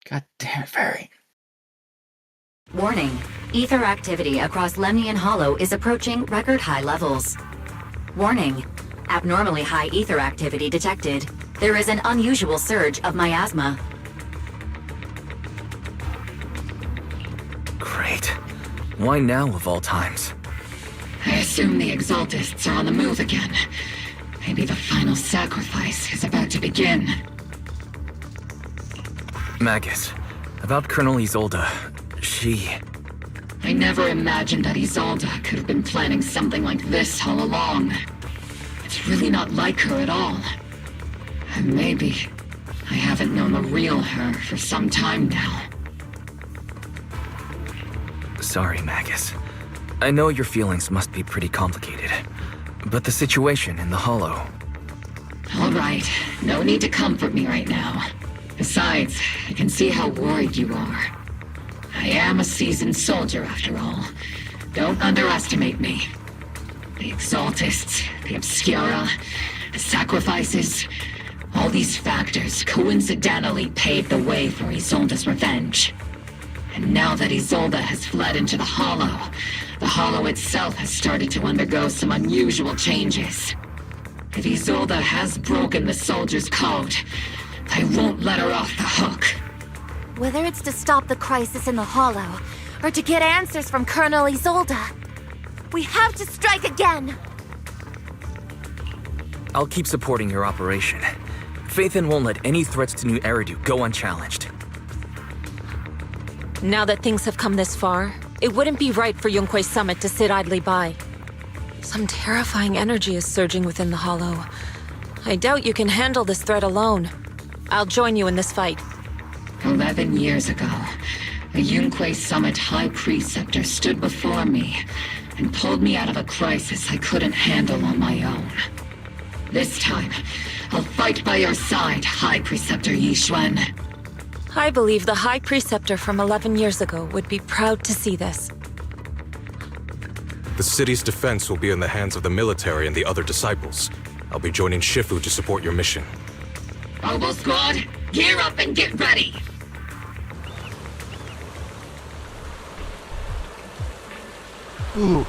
God damn it, Fairy. Warning. Ether activity across Lemnian Hollow is approaching record high levels. Warning. Abnormally high ether activity detected. There is an unusual surge of miasma. Great. Why now of all times? I assume the Exaltists are on the move again. Maybe the final sacrifice is about to begin. Magus, about Colonel Isolde, she... I never imagined that Isolde could have been planning something like this all along. It's really not like her at all. And maybe I haven't known the real her for some time now. Sorry, Magus. I know your feelings must be pretty complicated, but the situation in the Hollow... All right, no need to comfort me right now. Besides, I can see how worried you are. I am a seasoned soldier, after all. Don't underestimate me. The Exaltists, the Obscura, the sacrifices, all these factors coincidentally paved the way for Isolde's revenge. And now that Isolde has fled into the Hollow itself has started to undergo some unusual changes. If Isolde has broken the soldier's code, I won't let her off the hook. Whether it's to stop the crisis in the Hollow, or to get answers from Colonel Isolde, we have to strike again! I'll keep supporting your operation. Phaethon won't let any threats to New Eridu go unchallenged. Now that things have come this far, it wouldn't be right for Yunque Summit to sit idly by. Some terrifying energy is surging within the Hollow. I doubt you can handle this threat alone. I'll join you in this fight. 11 years ago, the Yunque Summit High Preceptor stood before me and pulled me out of a crisis I couldn't handle on my own. This time, I'll fight by your side, High Preceptor Yixuan. I believe the High Preceptor from 11 years ago would be proud to see this. The city's defense will be in the hands of the military and the other disciples. I'll be joining Shifu to support your mission. Robo Squad, gear up and get ready! Ooh.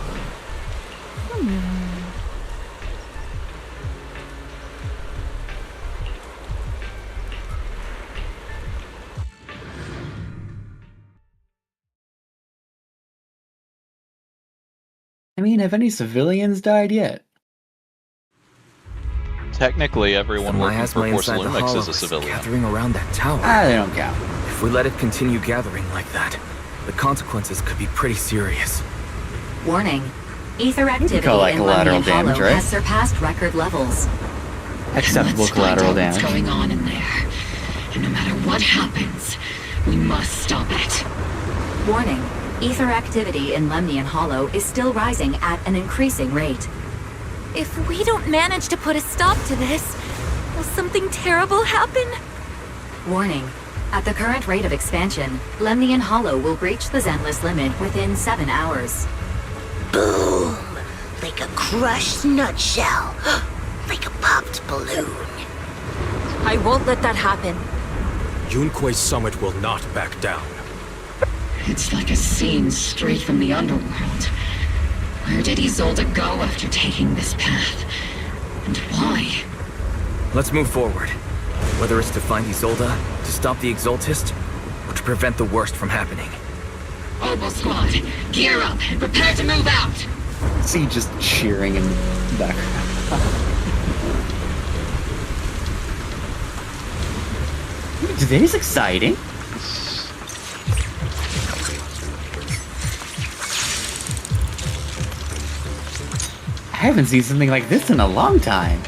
I mean, have any civilians died yet? Technically, everyone working for miasma inside the Porcelumix Hollow is a civilian. gathering around that tower. They don't count. If we let it continue gathering like that, the consequences could be pretty serious. Warning. Ether activity call that in collateral Lemnian damage, Hollow right? has surpassed record levels. Acceptable Let's collateral find out damage. what's going on in there. And no matter what happens, we must stop it. Warning. Ether activity in Lemnian Hollow is still rising at an increasing rate. If we don't manage to put a stop to this, will something terrible happen? Warning. At the current rate of expansion, Lemnian Hollow will breach the Zenless limit within 7 hours. Boom! Like a crushed nutshell. Like a popped balloon. I won't let that happen. Yunque Summit will not back down. It's like a scene straight from the underworld. Where did Isolde go after taking this path? And why? Let's move forward. Whether it's to find Isolde, to stop the Exaltist, or to prevent the worst from happening. Oboe Squad, gear up and prepare to move out! See, just cheering in the background. Today's exciting. I haven't seen something like this in a long time.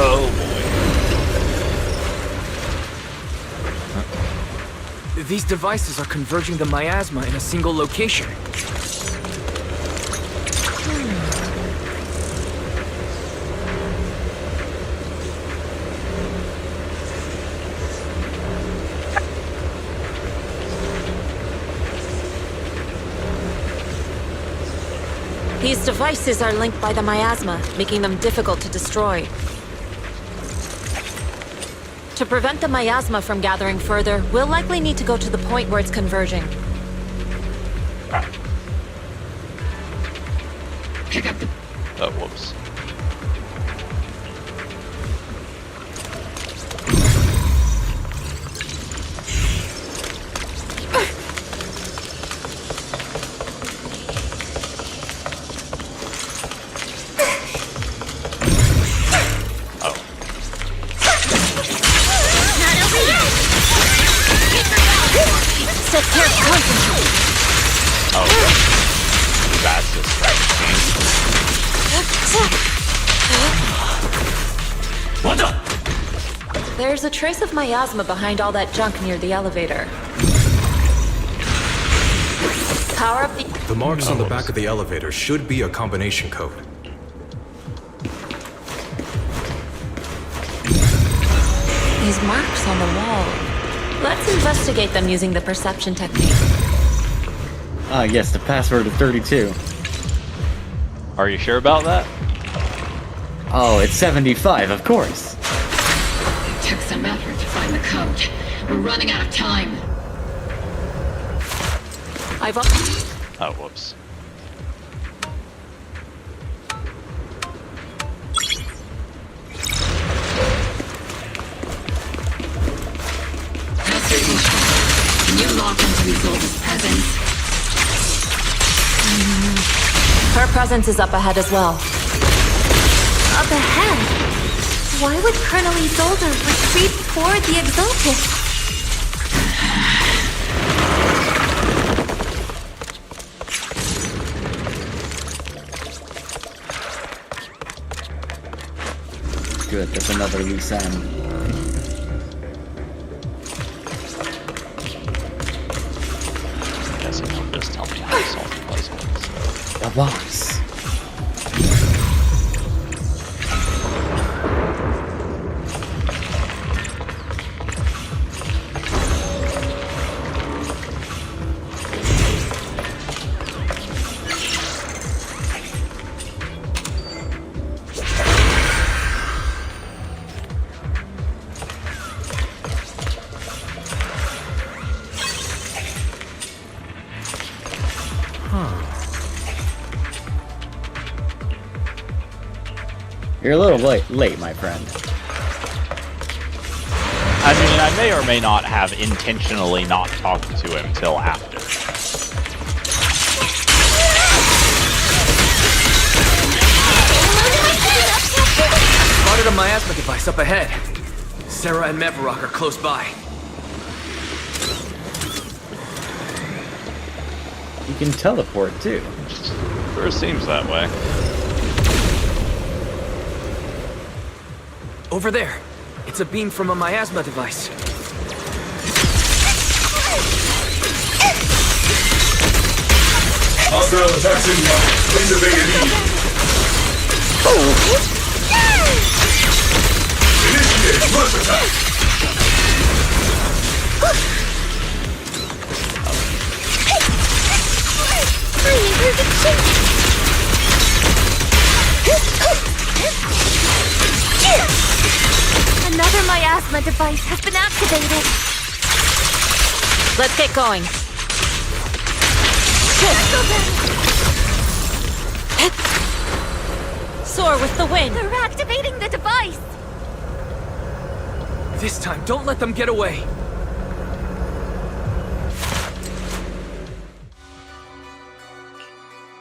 Oh boy. These devices are converging the miasma in a single location. These devices are linked by the miasma, making them difficult to destroy. To prevent the miasma from gathering further, we'll likely need to go to the point where it's converging. Pick up the... Oh, whoops. There's a trace of miasma behind all that junk near the elevator. Power up the... The marks on the back of the elevator should be a combination code. These marks on the wall. Let's investigate them using the perception technique. Ah, yes, the password of 32. Are you sure about that? Oh, it's 75, of course. It took some effort to find the code. We're running out of time. Oh, whoops. Can you lock into Isolde's presence? Her presence is up ahead as well. Up ahead? Why would Colonel Isolde retreat toward the Exalted? Good, that's another loose end. Guess it will just tell me how to solve the puzzle. The box. You're a little late, my friend. I mean, I may or may not have intentionally not talked to him till after. Spotted a miasma device up ahead. Sarah and Mevarok are close by. You can teleport too. Sure seems that way. Over there. It's a beam from a miasma device. Hostile attacks inbound. Please evade immediately. Initiate rush attack. I never get Another miasma device has been activated. Let's get going. Soar with the wind. They're activating the device. This time, don't let them get away.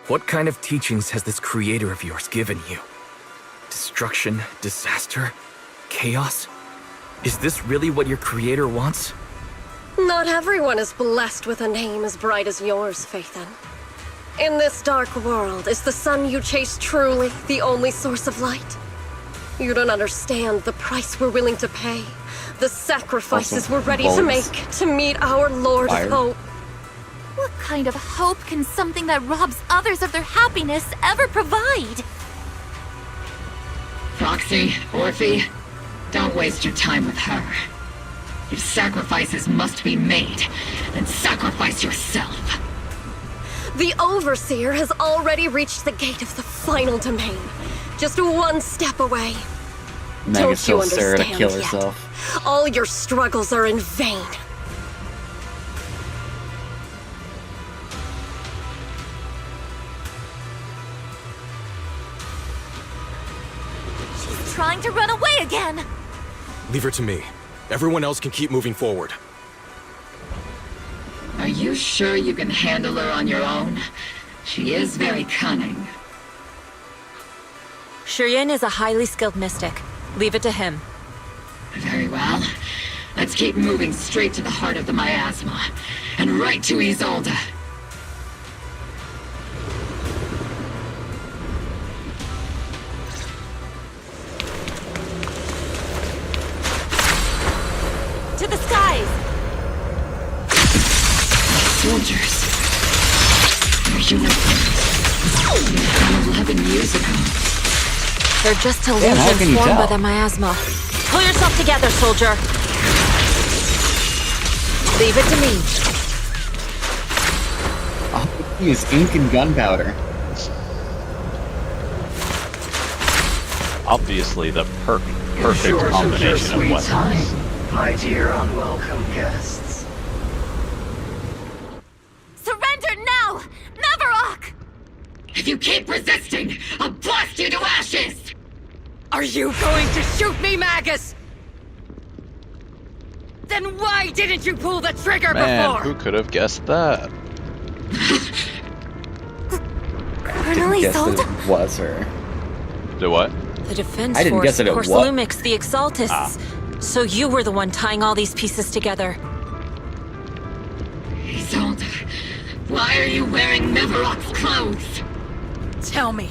What kind of teachings has this creator of yours given you? Destruction, disaster, chaos? Is this really what your creator wants? Not everyone is blessed with a name as bright as yours, Phaethon. In this dark world, is the sun you chase truly the only source of light? You don't understand the price we're willing to pay, the sacrifices Also, we're ready to bullets. make to meet our Lord Fire. of Hope. What kind of hope can something that robs others of their happiness ever provide? Foxy, Orphe, don't waste your time with her. If sacrifices must be made, then sacrifice yourself. The Overseer has already reached the gate of the final domain. Just one step away. Magus Don't you tells Sarah to understand kill yet? herself. All your struggles are in vain. She's trying to run away again. Leave her to me. Everyone else can keep moving forward. Are you sure you can handle her on your own? She is very cunning. Shiryen is a highly skilled mystic. Leave it to him. Very well. Let's keep moving straight to the heart of the miasma, and right to Isolde. To the skies! Soldiers. Their uniforms. From 11 years ago. They're just how illusions can you formed by tell? the miasma. Pull yourself together, soldier. Leave it to me. Oh, he is ink and gunpowder. Obviously, the perfect combination of weapons. My dear unwelcome guests. Surrender now! Navarok! If you keep resisting, I'll blast you to ashes! Are you going to shoot me, Magus? Then why didn't you pull the trigger Man, before? who could have guessed that? Colonel Guess that Isolde? it was her. Do what? The defense I didn't force, guess that it Course was- Lumix, the Exaltists. So you were the one tying all these pieces together. Isolde, why are you wearing Navarok's clothes? Tell me,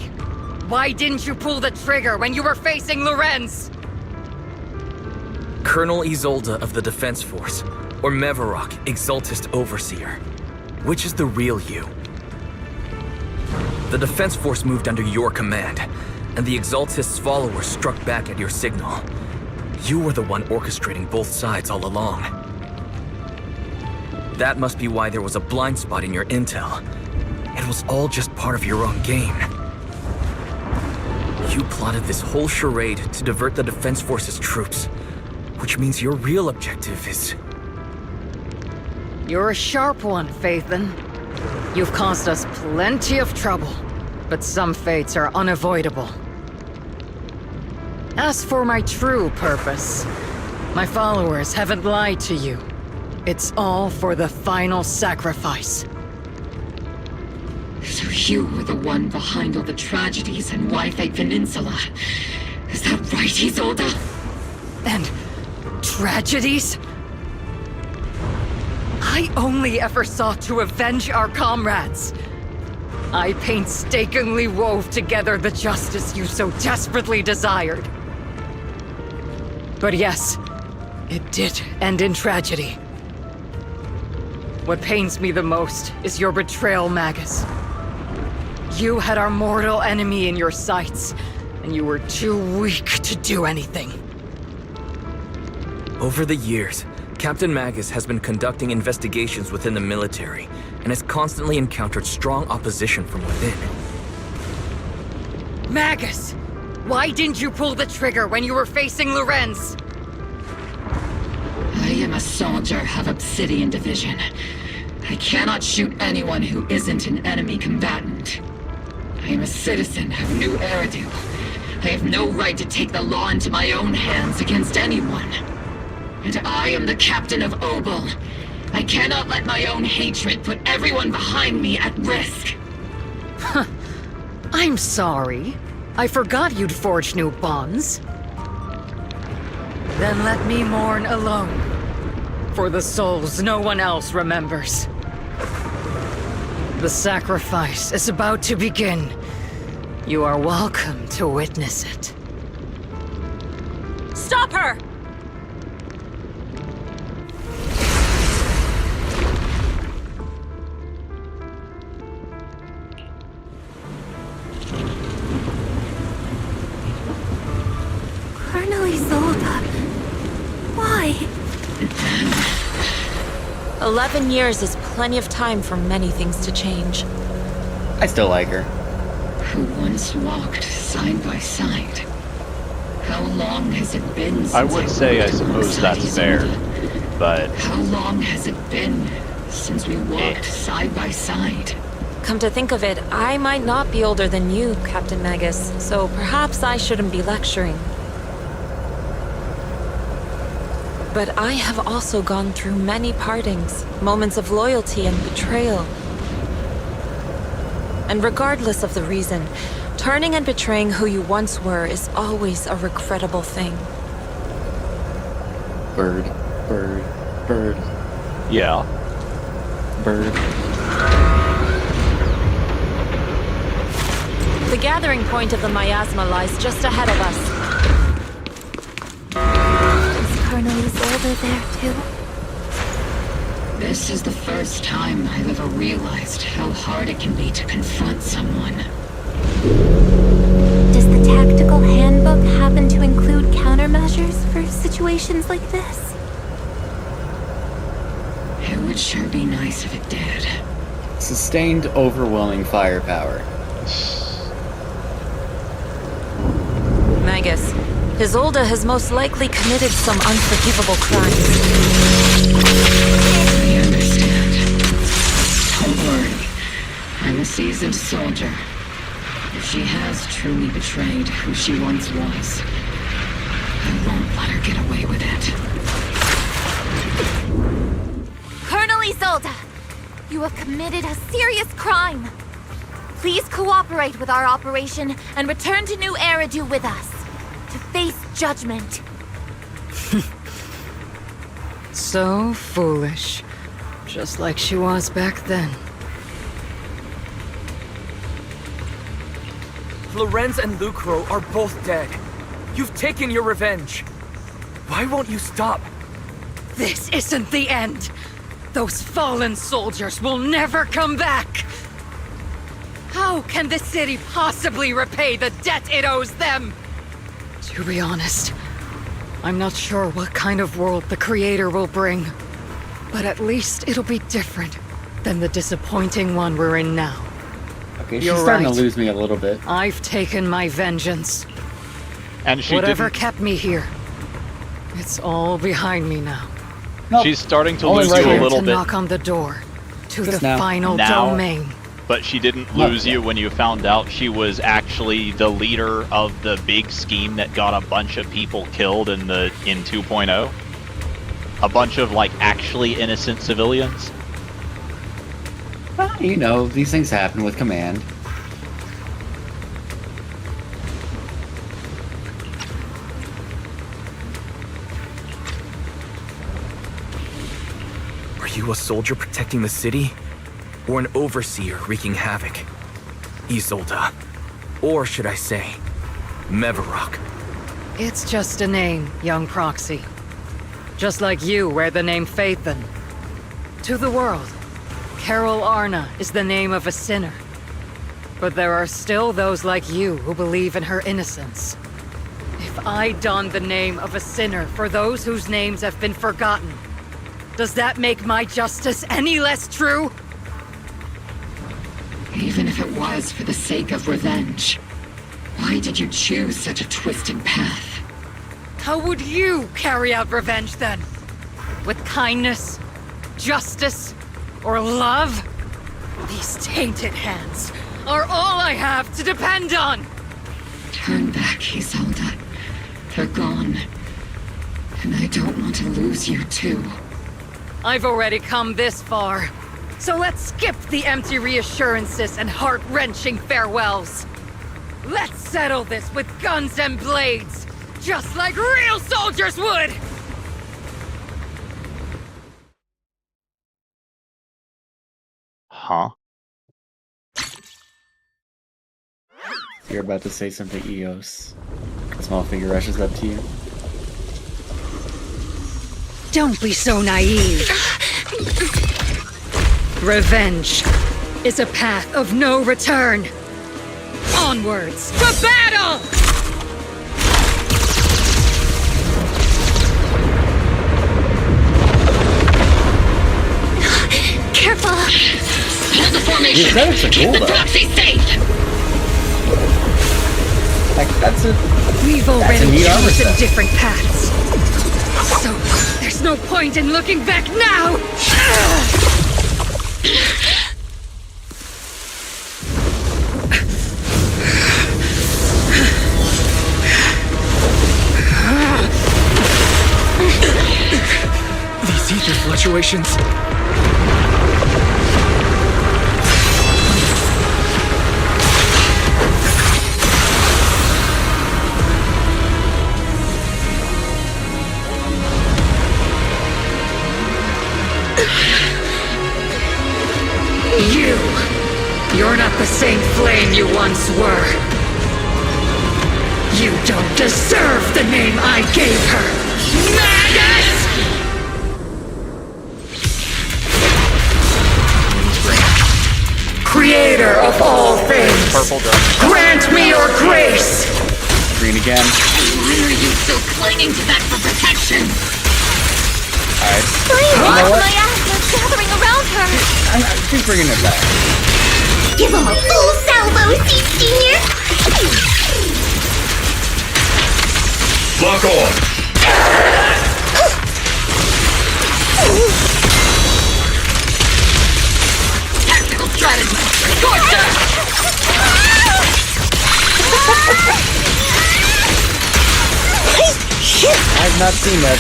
why didn't you pull the trigger when you were facing Lorenz? Colonel Isolde of the Defense Force, or Mevarok, Exaltist Overseer. Which is the real you? The Defense Force moved under your command, and the Exaltist's followers struck back at your signal. You were the one orchestrating both sides all along. That must be why there was a blind spot in your intel. It was all just part of your own game. You plotted this whole charade to divert the Defense Force's troops, which means your real objective is... You're a sharp one, Phaethon. You've caused us plenty of trouble, but some fates are unavoidable. As for my true purpose, my followers haven't lied to you. It's all for the final sacrifice. So you were the one behind all the tragedies in Whitefate Peninsula. Is that right, Isolde? And tragedies? I only ever sought to avenge our comrades. I painstakingly wove together the justice you so desperately desired. But yes, it did end in tragedy. What pains me the most is your betrayal, Magus. You had our mortal enemy in your sights, and you were too weak to do anything. Over the years, Captain Magus has been conducting investigations within the military and has constantly encountered strong opposition from within. Magus! Why didn't you pull the trigger when you were facing Lorenz? I am a soldier of Obsidian Division. I cannot shoot anyone who isn't an enemy combatant. I am a citizen of New Eridu. I have no right to take the law into my own hands against anyone. And I am the captain of Obel. I cannot let my own hatred put everyone behind me at risk. I'm sorry. I forgot you'd forged new bonds. Then let me mourn alone. For the souls no one else remembers. The sacrifice is about to begin. You are welcome to witness it. Stop her! Colonel Isolde. Why? 11 years is plenty of time for many things to change. I still like her. Who once walked side by side. How long has it been since I would say I suppose that's fair, but... How long has it been since we walked side by side? Come to think of it, I might not be older than you, Captain Magus, so perhaps I shouldn't be lecturing. But I have also gone through many partings, moments of loyalty and betrayal. And regardless of the reason, turning and betraying who you once were is always a regrettable thing. Bird, bird, bird. Yeah. Bird. The gathering point of the miasma lies just ahead of us. Is Colonel Isolde there too? This is the first time I've ever realized how hard it can be to confront someone. Does the tactical handbook happen to include countermeasures for situations like this? It would sure be nice if it did. Sustained overwhelming firepower. Magus, Isolde has most likely committed some unforgivable crimes. I understand. Don't worry. I'm a seasoned soldier. If she has truly betrayed who she once was, I won't let her get away with it. Colonel Isolde! You have committed a serious crime! Please cooperate with our operation and return to New Eridu with us to face judgment. So foolish. Just like she was back then. Lorenz and Lucro are both dead. You've taken your revenge. Why won't you stop? This isn't the end. Those fallen soldiers will never come back. How can the city possibly repay the debt it owes them? To be honest, I'm not sure what kind of world the Creator will bring. But at least it'll be different than the disappointing one we're in now. Okay, she's You're starting right. to lose me a little bit. I've taken my vengeance. And she Whatever didn't... kept me here, it's all behind me now. She's starting to Only lose right you a here. little to bit knock on the door to Just the now. final Now. domain. But she didn't lose you when you found out she was actually the leader of the big scheme that got a bunch of people killed in 2.0. A bunch of like actually innocent civilians. Well, you know, these things happen with command. Are you a soldier protecting the city? Or an overseer wreaking havoc? Isolde. Or should I say, Mevarok. It's just a name, young proxy. Just like you wear the name Phaethon. To the world, Carol Arna is the name of a sinner. But there are still those like you who believe in her innocence. If I don the name of a sinner for those whose names have been forgotten, does that make my justice any less true? Even if it was for the sake of revenge. Why did you choose such a twisted path? How would you carry out revenge then? With kindness, justice, or love? These tainted hands are all I have to depend on! Turn back, Isolde. They're gone. And I don't want to lose you too. I've already come this far. So let's skip the empty reassurances and heart-wrenching farewells. Let's settle this with guns and blades, just like real soldiers would! Huh? You're about to say something, Eos. Small figure rushes up to you. Don't be so naive. Revenge is a path of no return. Onwards to battle! Careful! Hold the formation! These credits are Keep cool, the though. proxy safe! Like, that's a... We've That's a already neat armor chosen set. different paths. So, there's no point in looking back now! These ether fluctuations. You're not the same flame you once were. You don't deserve the name I gave her. Magus! Creator of all things, Purple does. grant me your grace! Green again. Why are you still clinging to that for protection? Alright. Why what? my ass was gathering around her? I'm just bringing it back. Give him a full salvo, Seed Senior! Lock on! Tactical strategy! Scorcher! I've not seen that.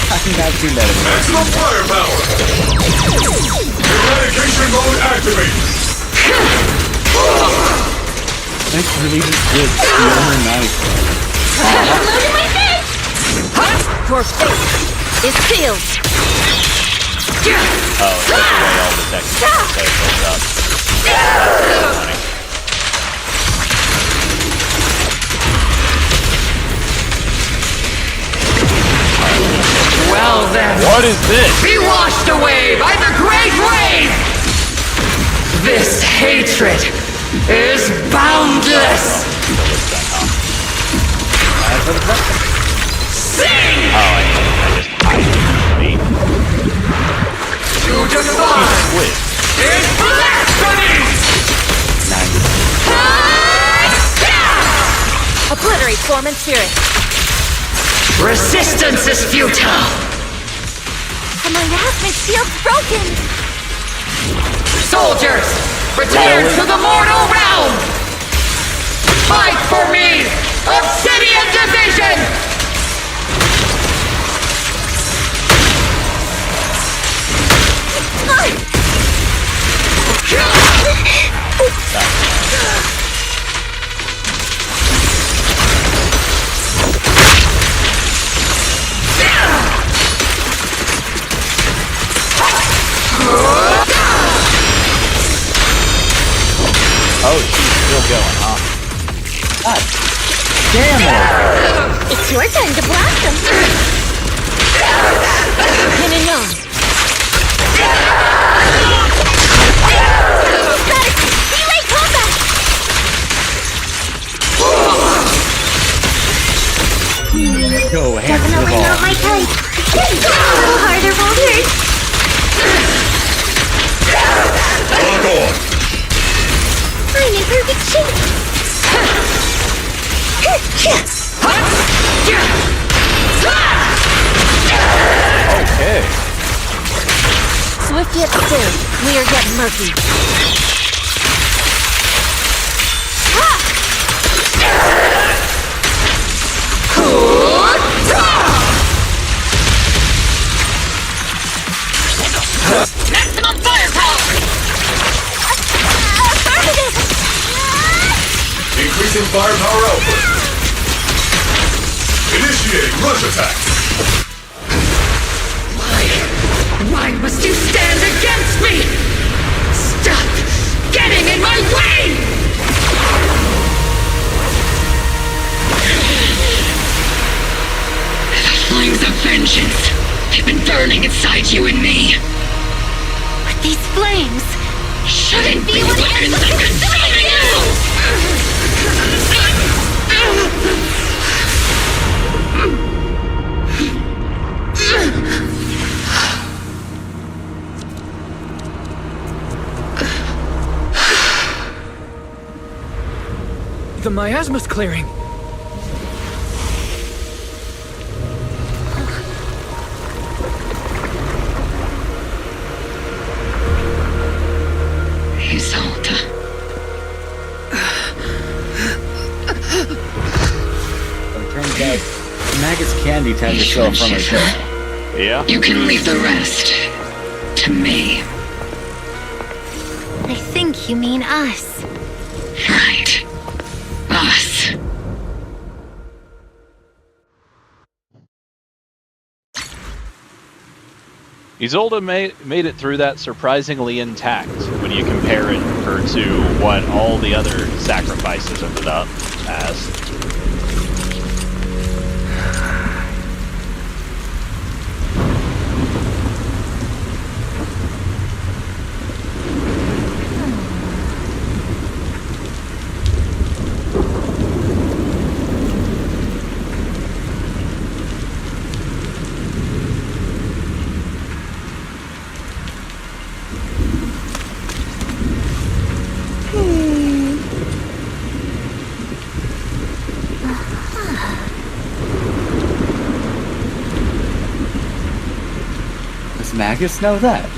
I've not seen that. Maximum firepower! Eradication mode activated! That's really just good. The armor knife. Your fate is sealed. Oh, it's such a way all the technical say goes up. That's funny. Well then, What is this? be washed away by the great wave! This hatred is boundless! Sing! Oh, I just hide it. To defy is blasphemy! Obliterate form and spirit. Resistance is futile! The miasmic shield's broken. Soldiers, return to the mortal realm! Fight for me! Obsidian Division! Oh, she's still going, huh? God damn it! It's your turn to blossom! Yin and yang. Relay combat! Go ahead. Definitely not my type. A little harder won't hurt. Lock on! I'm in perfect shape. Swift yet still, clear yet murky. Maximum firepower! Increasing firepower output. Initiating rush attack. Why must you stand against me? Stop getting in my way! The flames of vengeance have been burning inside you and me. But these flames shouldn't be weapons that consume you! The miasma's clearing. Isolde. It turns out Magus can detach herself from her shell. Yeah. You can leave the rest to me. I think you mean us. Right. Us. Isolde made it through that surprisingly intact when you compare her to what all the other sacrifices ended up as. Does Magus know that?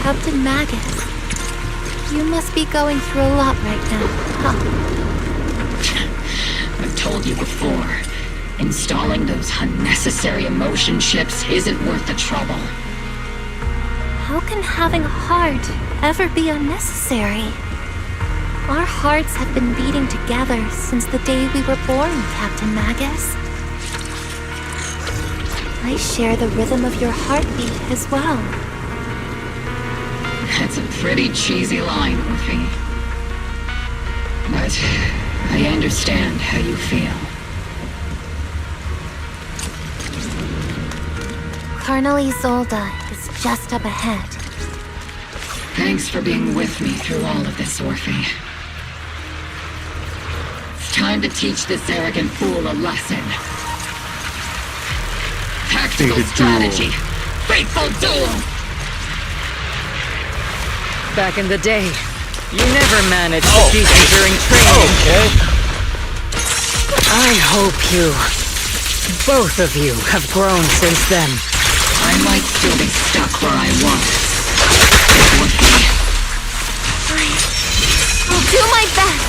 Captain Magus, you must be going through a lot right now, huh? I've told you before, installing those unnecessary emotion chips isn't worth the trouble. How can having a heart ever be unnecessary? Our hearts have been beating together since the day we were born, Captain Magus. I share the rhythm of your heartbeat as well. That's a pretty cheesy line, Orphe. But I understand how you feel. Colonel Isolde is just up ahead. Thanks for being with me through all of this, Orphe. It's time time to teach this arrogant fool a lesson. Tactical strategy. Fateful duel. Back in the day, you never managed to beat me during training. Okay. I hope both of you, have grown since then. I might still be stuck where I was. I'll do my best.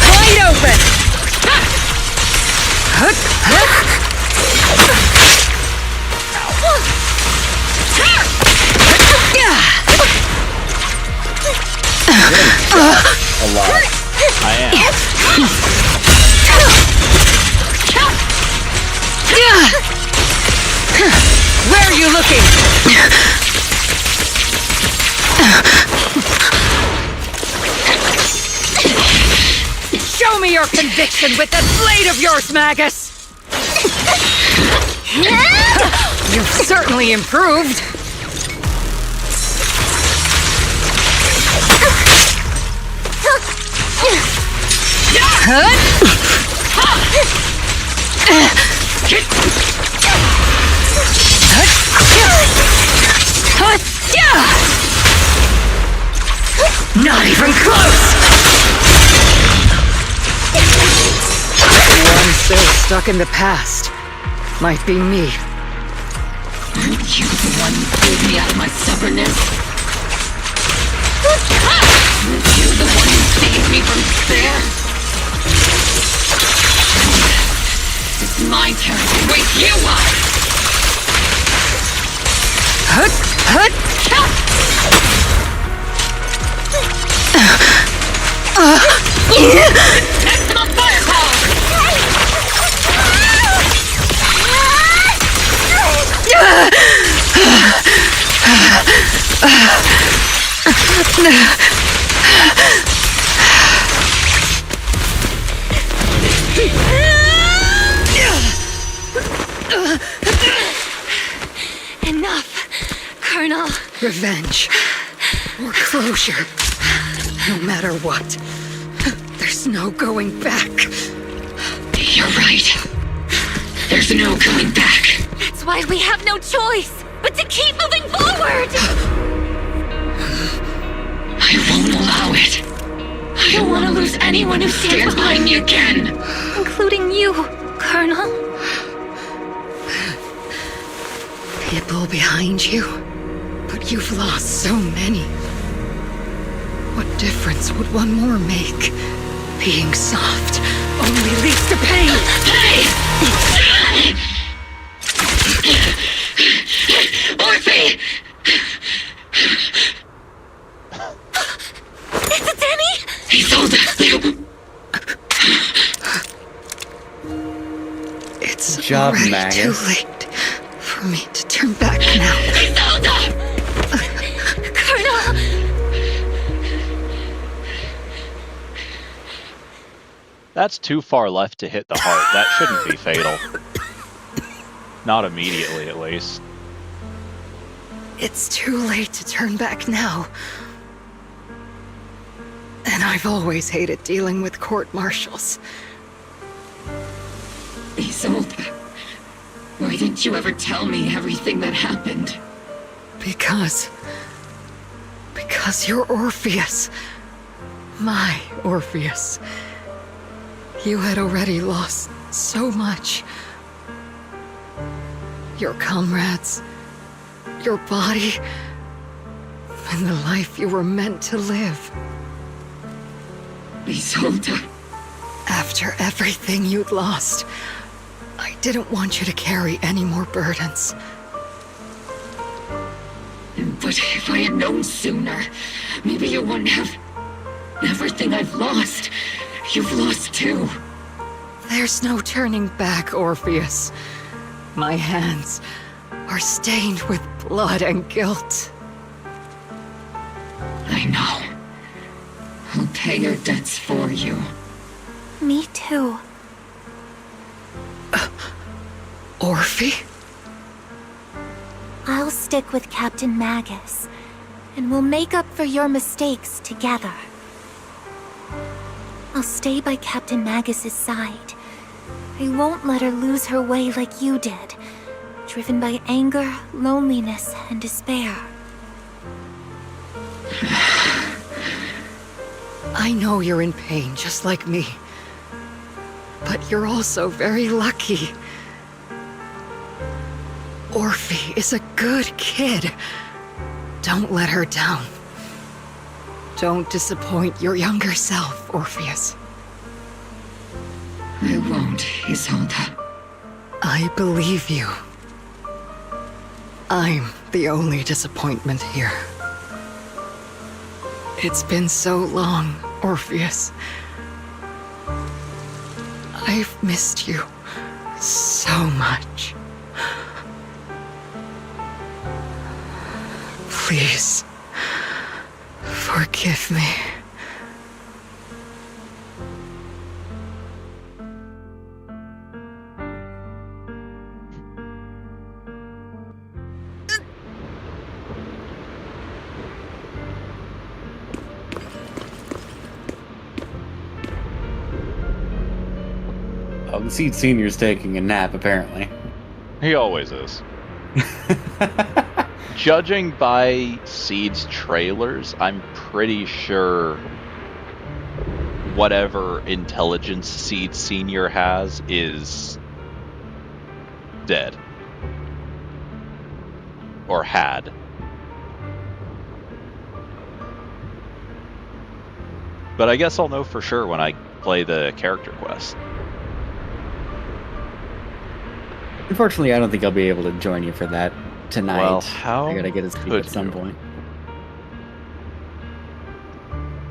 Wide open! A lot. I am. Where are you looking? Show me your conviction with that blade of yours, Magus! You've certainly improved. Not even close! One still stuck in the past. Might be me. Aren't you the one who pulled me out of my stubbornness? Aren't you the one who saved me from despair? It's my turn to wake you up! Maximum firepower! Enough, Colonel. Revenge. Or closure. No matter what. There's no going back. You're right. There's no going back. That's why we have no choice but to keep moving forward! I won't allow it. I don't want to lose anyone who stands behind me again. Including you, Colonel. People behind you, but you've lost so many. What difference would one more make? Being soft only leads to pain. Hey! Orphe! Is it Danny? Isolde! It's Good job, already Magus. too late for me to turn back now. Isolde! Colonel! That's too far left to hit the heart. That shouldn't be fatal. Not immediately, at least. It's too late to turn back now. And I've always hated dealing with court-martials. Isolde, why didn't you ever tell me everything that happened? Because you're Orpheus. My Orpheus. You had already lost so much. Your comrades, your body, and the life you were meant to live. Isolde. After everything you'd lost, I didn't want you to carry any more burdens. But if I had known sooner, maybe you wouldn't have... Everything I've lost, you've lost too. There's no turning back, Orpheus. My hands are stained with blood and guilt. I know. I'll pay your debts for you. Me too. Orphe? I'll stick with Captain Magus, and we'll make up for your mistakes together. I'll stay by Captain Magus's side. I won't let her lose her way like you did, driven by anger, loneliness, and despair. I know you're in pain, just like me. But you're also very lucky. Orphe is a good kid. Don't let her down. Don't disappoint your younger self, Orpheus. I won't, Isolde. I believe you. I'm the only disappointment here. It's been so long, Orpheus. I've missed you so much. Please, forgive me. Oh, the Seed Senior's taking a nap, apparently. He always is. Judging by Seed's trailers, I'm pretty sure whatever intelligence Seed Senior has is dead. Or had. But I guess I'll know for sure when I play the character quest. Unfortunately, I don't think I'll be able to join you for that tonight. Well, how I gotta get his sleep at some point.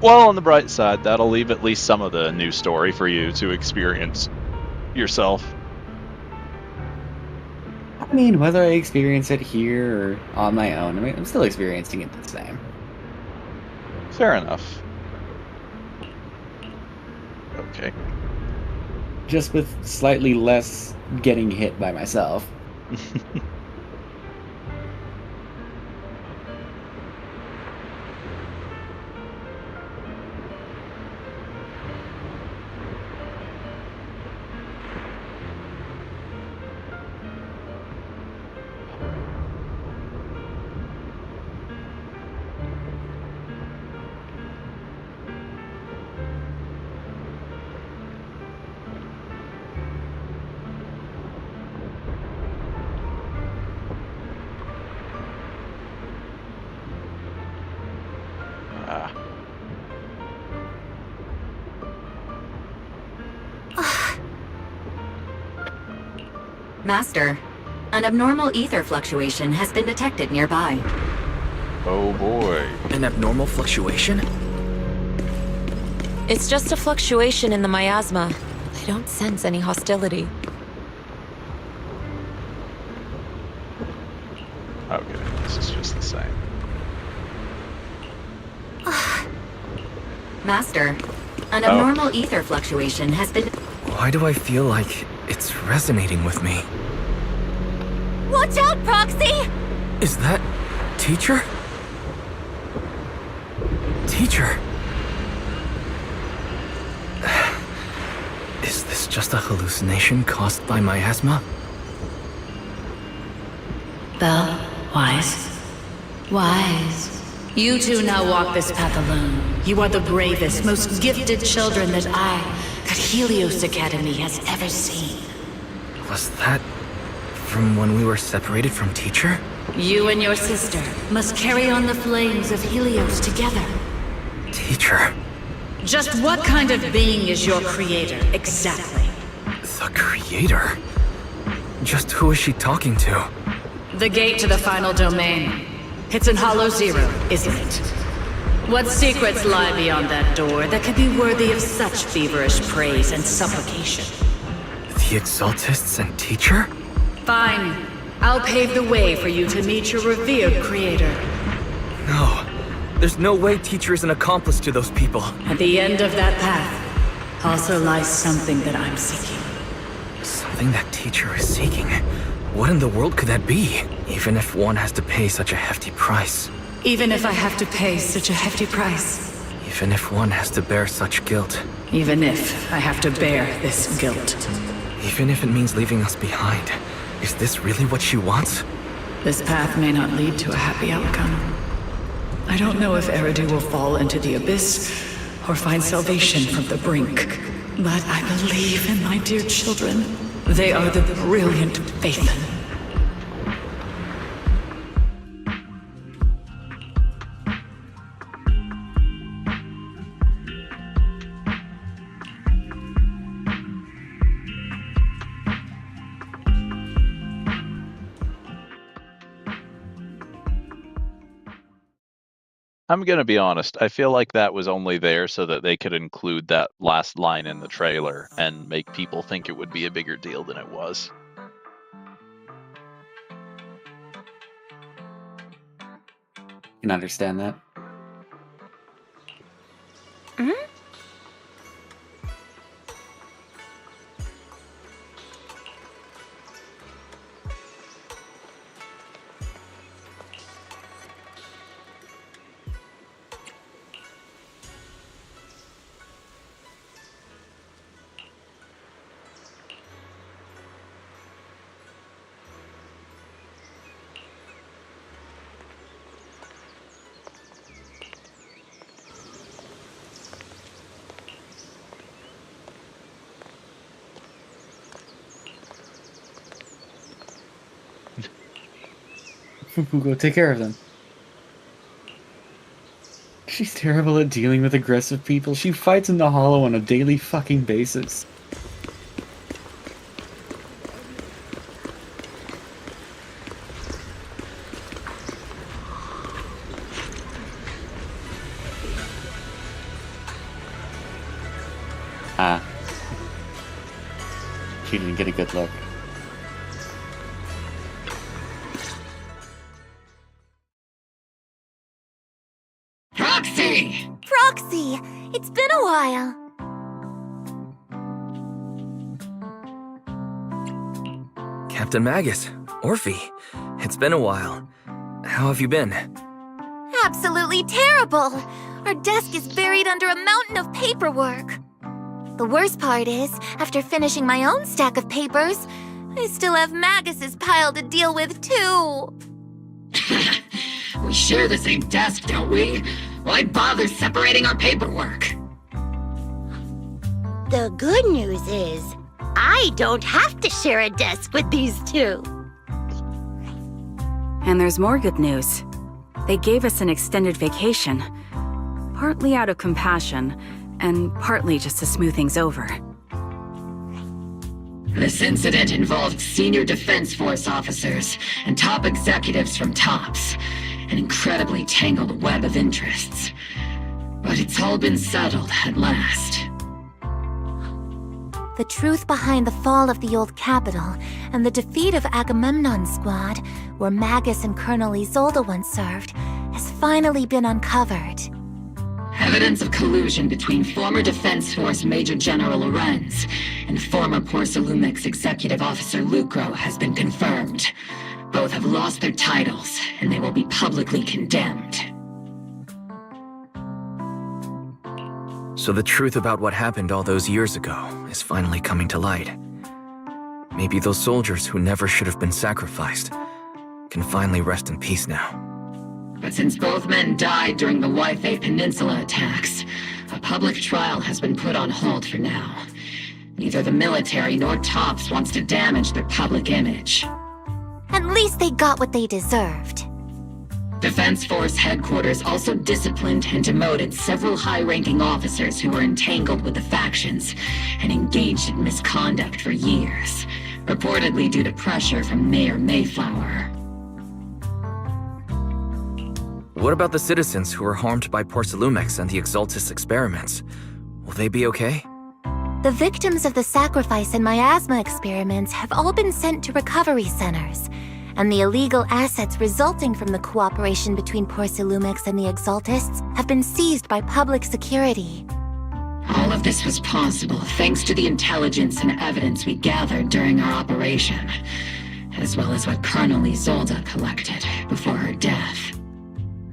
Well, on the bright side, that'll leave at least some of the new story for you to experience yourself. I mean, whether I experience it here or on my own, I mean, I'm still experiencing it the same. Fair enough. Okay. Just with slightly less getting hit by myself. Master, an abnormal ether fluctuation has been detected nearby. Oh boy. An abnormal fluctuation? It's just a fluctuation in the miasma. I don't sense any hostility. Okay, this is just the same. Master, an abnormal ether fluctuation has been... Why do I feel like it's resonating with me? Watch out, Proxy! Is that... Teacher? Teacher? Is this just a hallucination caused by miasma? Belle, Wise. Wise. You two now walk this path alone. You are the bravest, most gifted children that Helios Academy has ever seen. Was that from when we were separated from Teacher? You and your sister must carry on the flames of Helios together. Teacher? Just what kind of being is your creator, exactly? The creator? Just who is she talking to? The gate to the final domain. It's in Hollow Zero, isn't it? What secrets lie beyond that door that could be worthy of such feverish praise and supplication? The Exaltists and Teacher? Fine. I'll pave the way for you to meet your revered creator. No. There's no way Teacher is an accomplice to those people. At the end of that path also lies something that I'm seeking. Something that Teacher is seeking? What in the world could that be? Even if one has to pay such a hefty price. Even if I have to pay such a hefty price. Even if one has to bear such guilt. Even if I have to bear this guilt. Even if it means leaving us behind. Is this really what she wants? This path may not lead to a happy outcome. I don't know if Eridu will fall into the abyss or find salvation from the brink. But I believe in my dear children. They are the brilliant Phaethon. I'm gonna be honest, I feel like that was only there so that they could include that last line in the trailer and make people think it would be a bigger deal than it was. Can understand that. Go take care of them. She's terrible at dealing with aggressive people. She fights in the Hollow on a daily fucking basis. She didn't get a good look. Proxy! It's been a while. Captain Magus, Orphe, it's been a while. How have you been? Absolutely terrible! Our desk is buried under a mountain of paperwork. The worst part is, after finishing my own stack of papers, I still have Magus's pile to deal with, too. We share the same desk, don't we? Why bother separating our paperwork? The good news is, I don't have to share a desk with these two. And there's more good news. They gave us an extended vacation. Partly out of compassion, and partly just to smooth things over. This incident involved senior Defense Force officers and top executives from TOPS. An incredibly tangled web of interests. But it's all been settled at last. The truth behind the fall of the old capital and the defeat of Agamemnon's squad, where Magus and Colonel Isolde once served, has finally been uncovered. Evidence of collusion between former Defense Force Major General Lorenz and former Porcelumix Executive Officer Lucro has been confirmed. Both have lost their titles, and they will be publicly condemned. So the truth about what happened all those years ago is finally coming to light. Maybe those soldiers who never should have been sacrificed can finally rest in peace now. But since both men died during the Waifei Peninsula attacks, a public trial has been put on hold for now. Neither the military nor TOPS wants to damage their public image. At least they got what they deserved. Defense Force headquarters also disciplined and demoted several high-ranking officers who were entangled with the factions and engaged in misconduct for years, reportedly due to pressure from Mayor Mayflower. What about the citizens who were harmed by Porcelumix and the Exaltis experiments? Will they be okay? The victims of the sacrifice and miasma experiments have all been sent to recovery centers, and the illegal assets resulting from the cooperation between Porcelumix and the Exaltists have been seized by public security. All of this was possible thanks to the intelligence and evidence we gathered during our operation, as well as what Colonel Isolde collected before her death.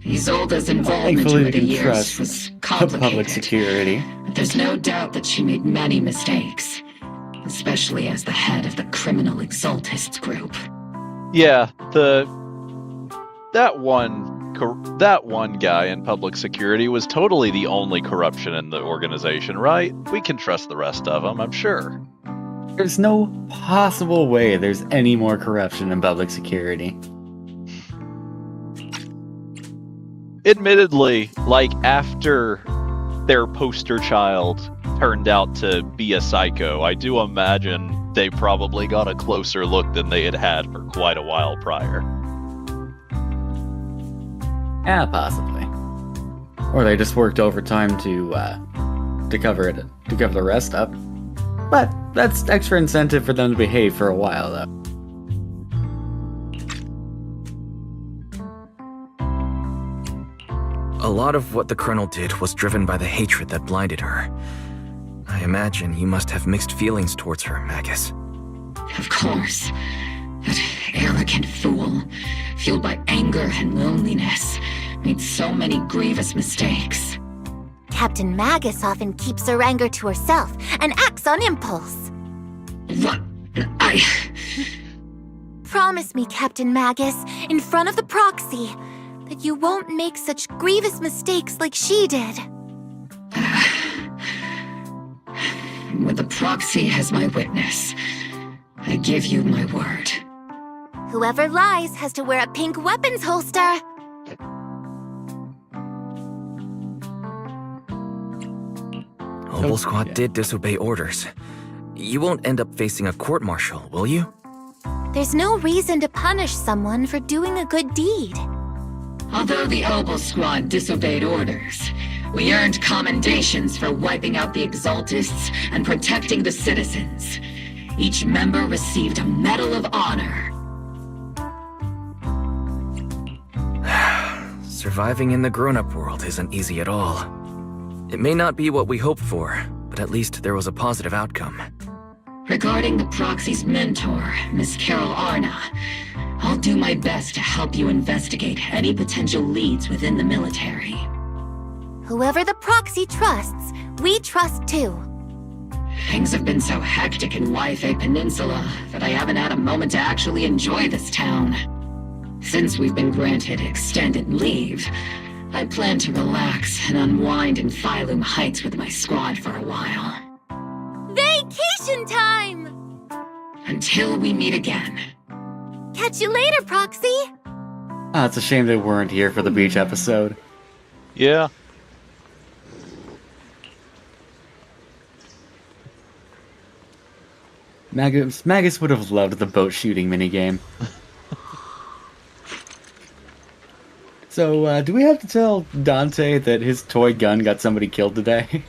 Isolde's involvement over the years was complicated. Public security. But there's no doubt that she made many mistakes, especially as the head of the criminal Exaltists group. Yeah, that one guy in public security was totally the only corruption in the organization, right? We can trust the rest of them, I'm sure. There's no possible way there's any more corruption in public security. Admittedly, like after their poster child turned out to be a psycho, I do imagine they probably got a closer look than they had had for quite a while prior. Yeah, possibly. Or they just worked overtime to cover the rest up. But that's extra incentive for them to behave for a while, though. A lot of what the Colonel did was driven by the hatred that blinded her. I imagine you must have mixed feelings towards her, Magus. Of course. That arrogant fool, fueled by anger and loneliness, made so many grievous mistakes. Captain Magus often keeps her anger to herself and acts on impulse. What? Promise me, Captain Magus, in front of the proxy, that you won't make such grievous mistakes like she did. With the proxy as my witness, I give you my word. Whoever lies has to wear a pink weapons holster. Mobile Squad did disobey orders. You won't end up facing a court-martial, will you? There's no reason to punish someone for doing a good deed. Although the Obel Squad disobeyed orders, we earned commendations for wiping out the Exaltists and protecting the citizens. Each member received a Medal of Honor. Surviving in the grown-up world isn't easy at all. It may not be what we hoped for, but at least there was a positive outcome. Regarding the proxy's mentor, Miss Carol Arna, I'll do my best to help you investigate any potential leads within the military. Whoever the proxy trusts, we trust too. Things have been so hectic in Yfei Peninsula that I haven't had a moment to actually enjoy this town. Since we've been granted extended leave, I plan to relax and unwind in Phylum Heights with my squad for a while. Vacation time! Until we meet again. Catch you later, Proxy! Ah, it's a shame they weren't here for the beach episode. Yeah. Magus would have loved the boat shooting minigame. So, do we have to tell Dante that his toy gun got somebody killed today?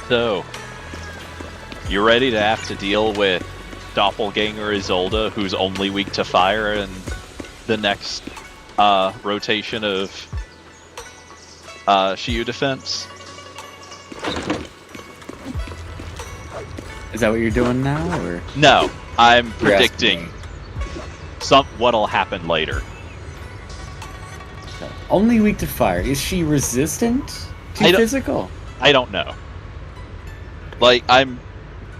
So, you ready to have to deal with Doppelganger Isolde, who's only weak to fire, in the next rotation of Shiyu defense? Is that what you're doing now, or? No, I'm You're predicting what'll happen later. Only weak to fire. Is she resistant to physical? I don't know. Like,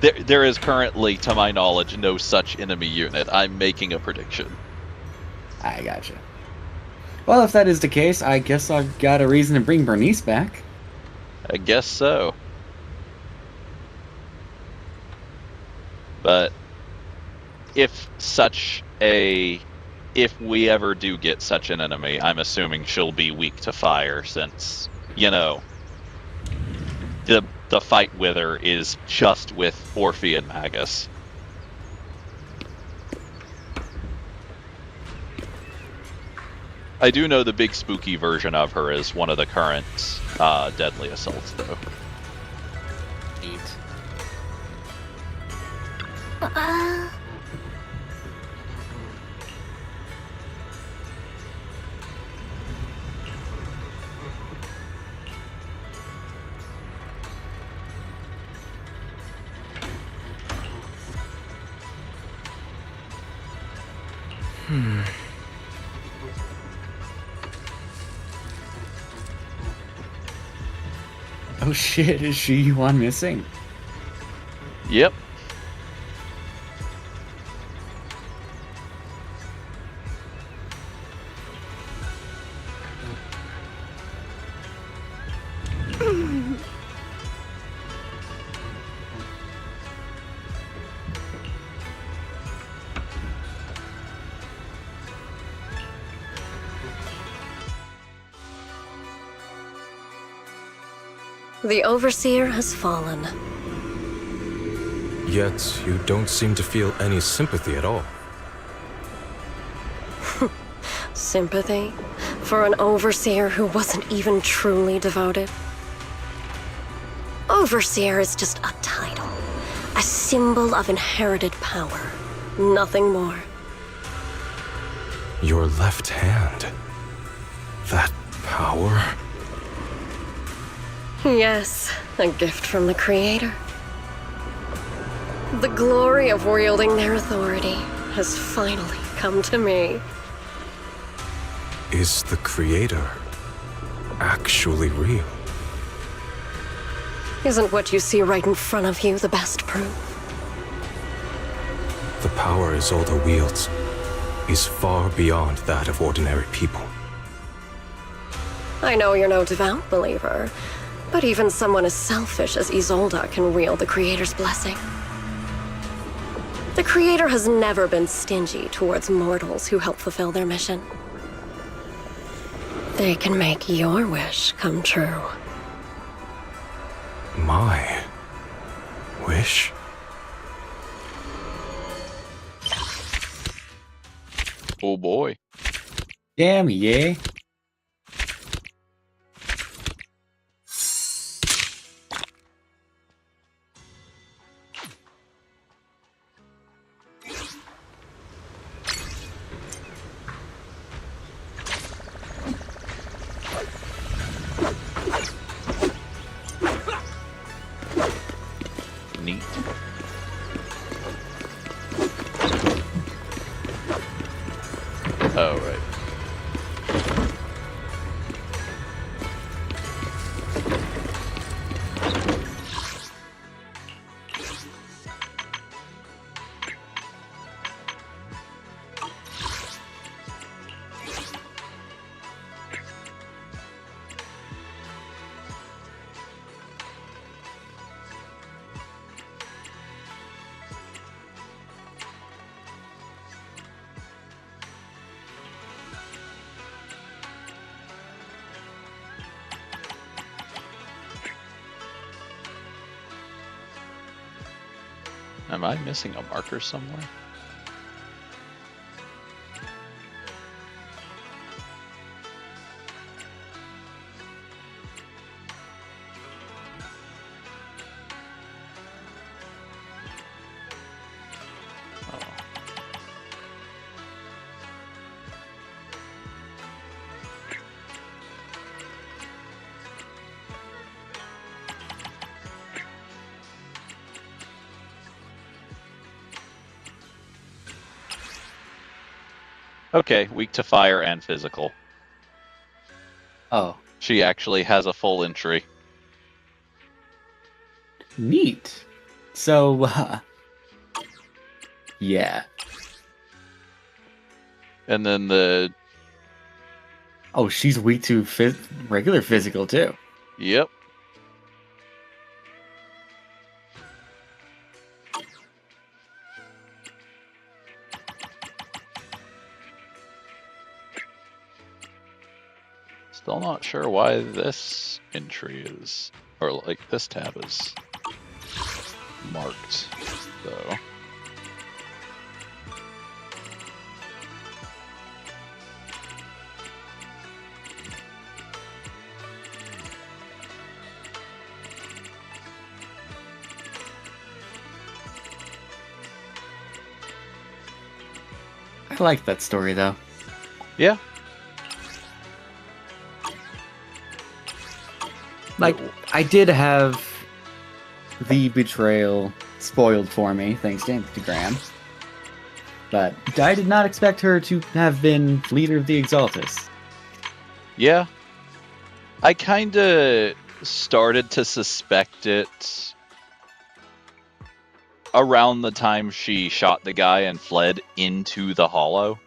there is currently, to my knowledge, no such enemy unit. I'm making a prediction. I gotcha. Well, if that is the case, I guess I've got a reason to bring Bernice back. I guess so. But if we ever do get such an enemy, I'm assuming she'll be weak to fire, since, you know, the fight with her is just with Orphe and Magus. I do know the big spooky version of her is one of the current deadly assaults, though. Neat. Oh shit, is she Yuan missing? Yep. The Overseer has fallen. Yet, you don't seem to feel any sympathy at all. Sympathy? For an Overseer who wasn't even truly devoted? Overseer is just a title. A symbol of inherited power. Nothing more. Your left hand. That power? Yes, a gift from the Creator. The glory of wielding their authority has finally come to me. Is the Creator actually real? Isn't what you see right in front of you the best proof? The power Isolde wields is far beyond that of ordinary people. I know you're no devout believer, but even someone as selfish as Isolde can wield the Creator's blessing. The Creator has never been stingy towards mortals who help fulfill their mission. They can make your wish come true. My wish? Oh boy. Damn, yeah. Neat. Oh, right. Am I missing a marker somewhere? Okay, weak to fire and physical. Oh, She actually has a full entry. neat. So, yeah. And then the... Oh, she's weak to regular physical, too. Yep. Still not sure why this entry is, or like this tab is marked, though. I like that story, though. Yeah. Like, I did have the betrayal spoiled for me, thanks to Instagram. But I did not expect her to have been leader of the Exaltus. Yeah. I kinda started to suspect it around the time she shot the guy and fled into the hollow.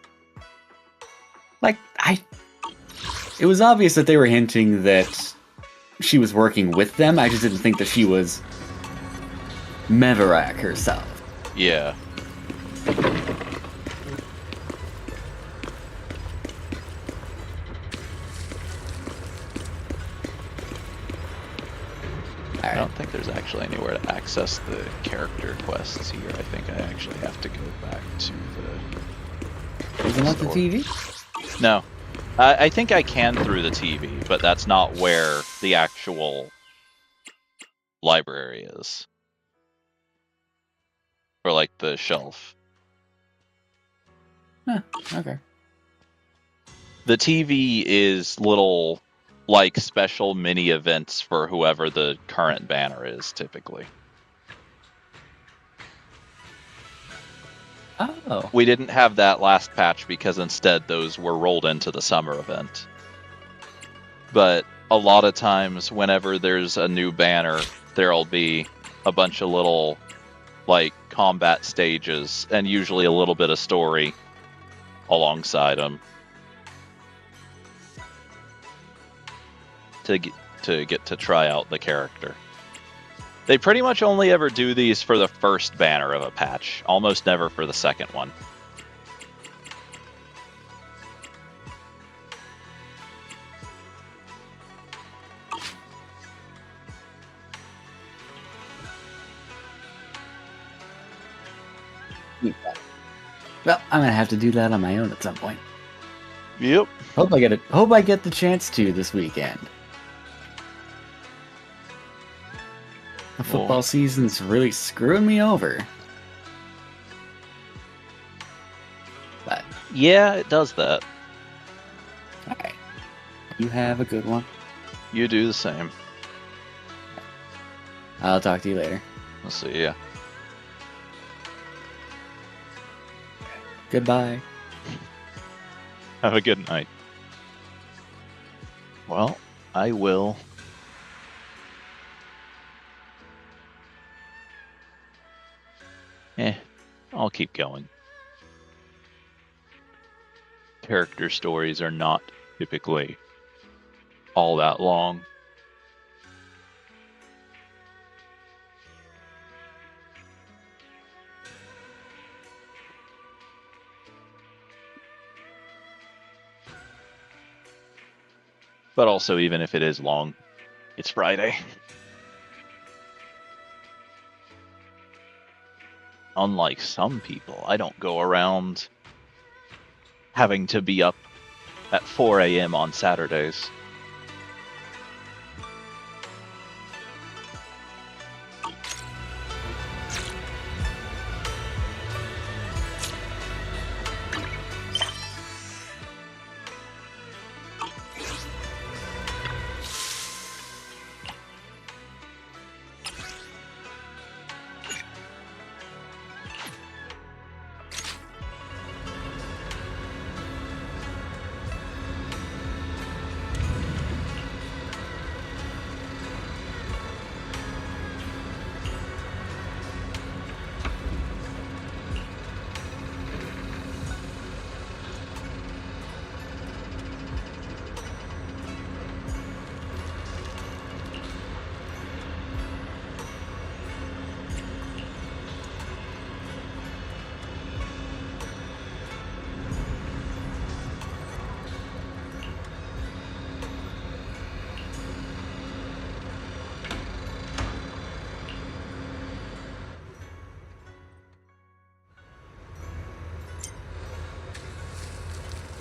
Like, it was obvious that they were hinting that she was working with them. I just didn't think that she was Mevarak herself. Yeah. I don't think there's actually anywhere to access the character quests here. I think I actually have to go back to the... Isn't that the TV? No. I think I can through the TV, but that's not where the actual library is. Or like the shelf. Huh, okay. The TV is little, like, special mini events for whoever the current banner is, typically. Oh. We didn't have that last patch because instead those were rolled into the summer event. But a lot of times, whenever there's a new banner, there'll be a bunch of little, like, combat stages, and usually a little bit of story alongside them. To get to try out the character. They pretty much only ever do these for the first banner of a patch, almost never for the second one. Well, I'm gonna have to do that on my own at some point. Yep. Hope I get the chance to this weekend. The football season's really screwing me over. But yeah, it does that. Alright. You have a good one. You do the same. I'll talk to you later. I'll see ya. Goodbye. Have a good night. Well, I will. I'll keep going. Character stories are not typically all that long. But also, even if it is long, it's Friday. Unlike some people, I don't go around having to be up at 4 a.m. on Saturdays.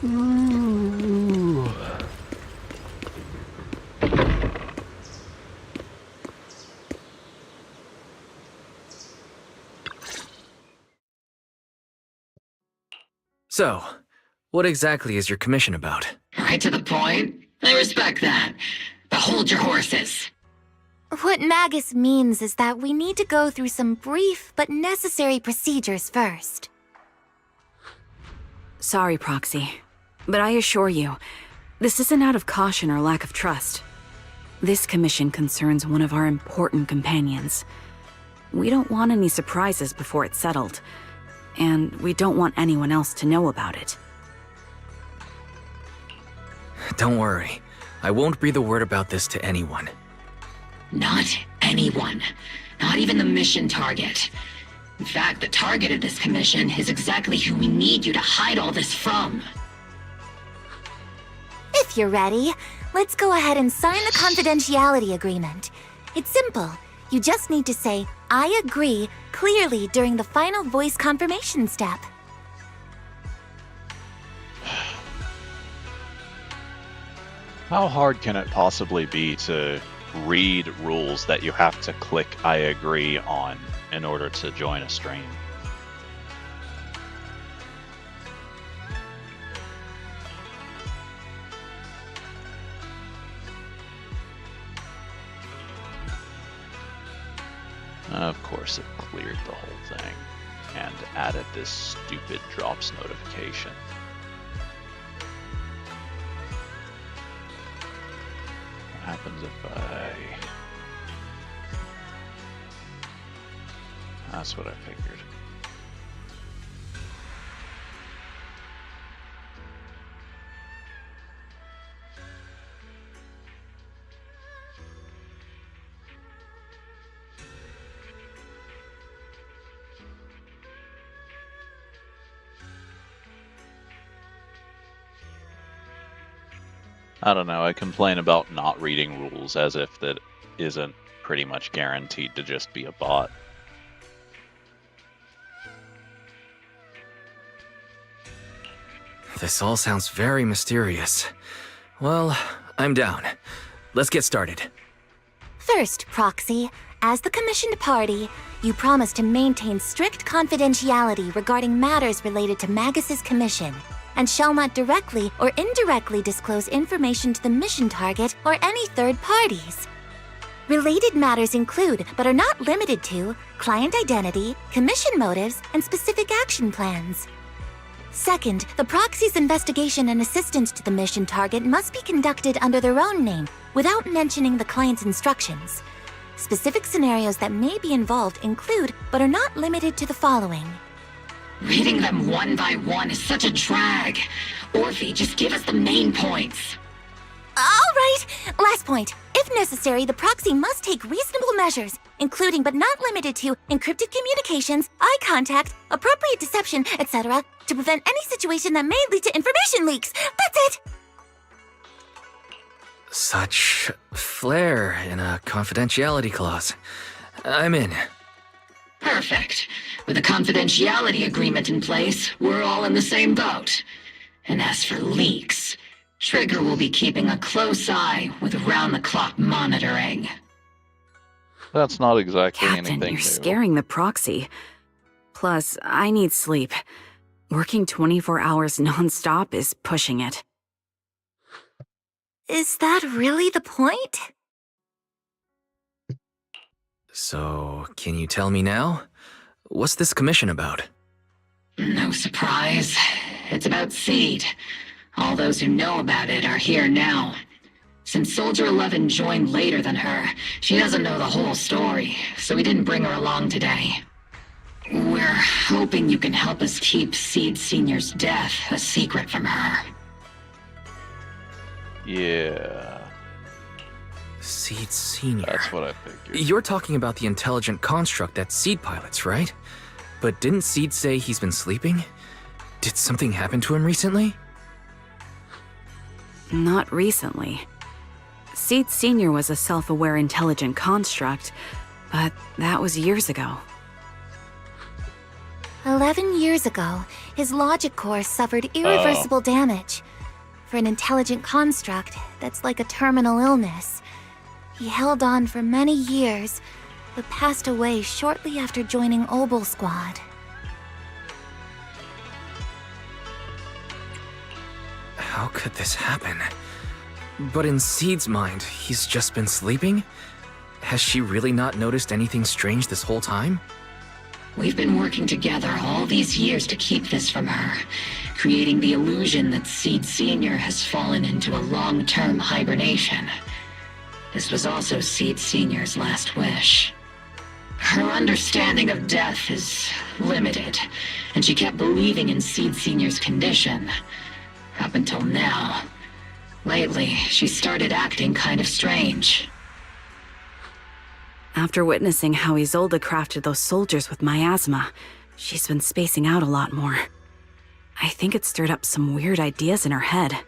So, what exactly is your commission about? Right to the point. I respect that. But hold your horses. What Magus means is that we need to go through some brief but necessary procedures first. Sorry, Proxy, but I assure you, this isn't out of caution or lack of trust. This commission concerns one of our important companions. We don't want any surprises before it's settled, and we don't want anyone else to know about it. Don't worry. I won't breathe a word about this to anyone. Not anyone. Not even the mission target. In fact, the target of this commission is exactly who we need you to hide all this from. If you're ready, let's go ahead and sign the confidentiality agreement. It's simple. You just need to say, "I agree," clearly during the final voice confirmation step. How hard can it possibly be to read rules that you have to click "I agree" on in order to join a stream? Of course it cleared the whole thing and added this stupid drops notification. What happens if I... That's what I figured. I don't know, I complain about not reading rules as if that isn't pretty much guaranteed to just be a bot. This all sounds very mysterious. Well, I'm down. Let's get started. First, Proxy, as the commissioned party, you promise to maintain strict confidentiality regarding matters related to Magus's commission, and shall not directly or indirectly disclose information to the mission target or any third parties. Related matters include, but are not limited to, client identity, commission motives, and specific action plans. Second, the proxy's investigation and assistance to the mission target must be conducted under their own name, without mentioning the client's instructions. Specific scenarios that may be involved include, but are not limited to the following. Reading them one by one is such a drag. Orphe, just give us the main points. All right, last point. If necessary, the proxy must take reasonable measures, including but not limited to encrypted communications, eye contact, appropriate deception, etc., to prevent any situation that may lead to information leaks. That's it! Such flair in a confidentiality clause. I'm in. Perfect. With a confidentiality agreement in place, we're all in the same boat. And as for leaks, Trigger will be keeping a close eye with round-the-clock monitoring. That's not exactly Captain, anything you're new. scaring the proxy. Plus, I need sleep. Working 24 hours non-stop is pushing it. Is that really the point? So, can you tell me now? What's this commission about? No surprise. It's about Seed. All those who know about it are here now. Since Soldier 11 joined later than her, she doesn't know the whole story, so we didn't bring her along today. We're hoping you can help us keep Seed Senior's death a secret from her. Yeah. Seed Senior. That's what I figured. You're talking about the intelligent construct that Seed pilots, right? But didn't Seed say he's been sleeping? Did something happen to him recently? Not recently. Seed Senior was a self-aware intelligent construct, but that was years ago. 11 years ago, his logic core suffered irreversible damage. For an intelligent construct that's like a terminal illness. He held on for many years, but passed away shortly after joining Obel Squad. How could this happen? But in Seed's mind, he's just been sleeping? Has she really not noticed anything strange this whole time? We've been working together all these years to keep this from her, creating the illusion that Seed Sr. has fallen into a long-term hibernation. This was also Seed Sr.'s last wish. Her understanding of death is limited, and she kept believing in Seed Sr.'s condition. Up until now. Lately, she started acting kind of strange. After witnessing how Isolde crafted those soldiers with miasma, she's been spacing out a lot more. I think it stirred up some weird ideas in her head.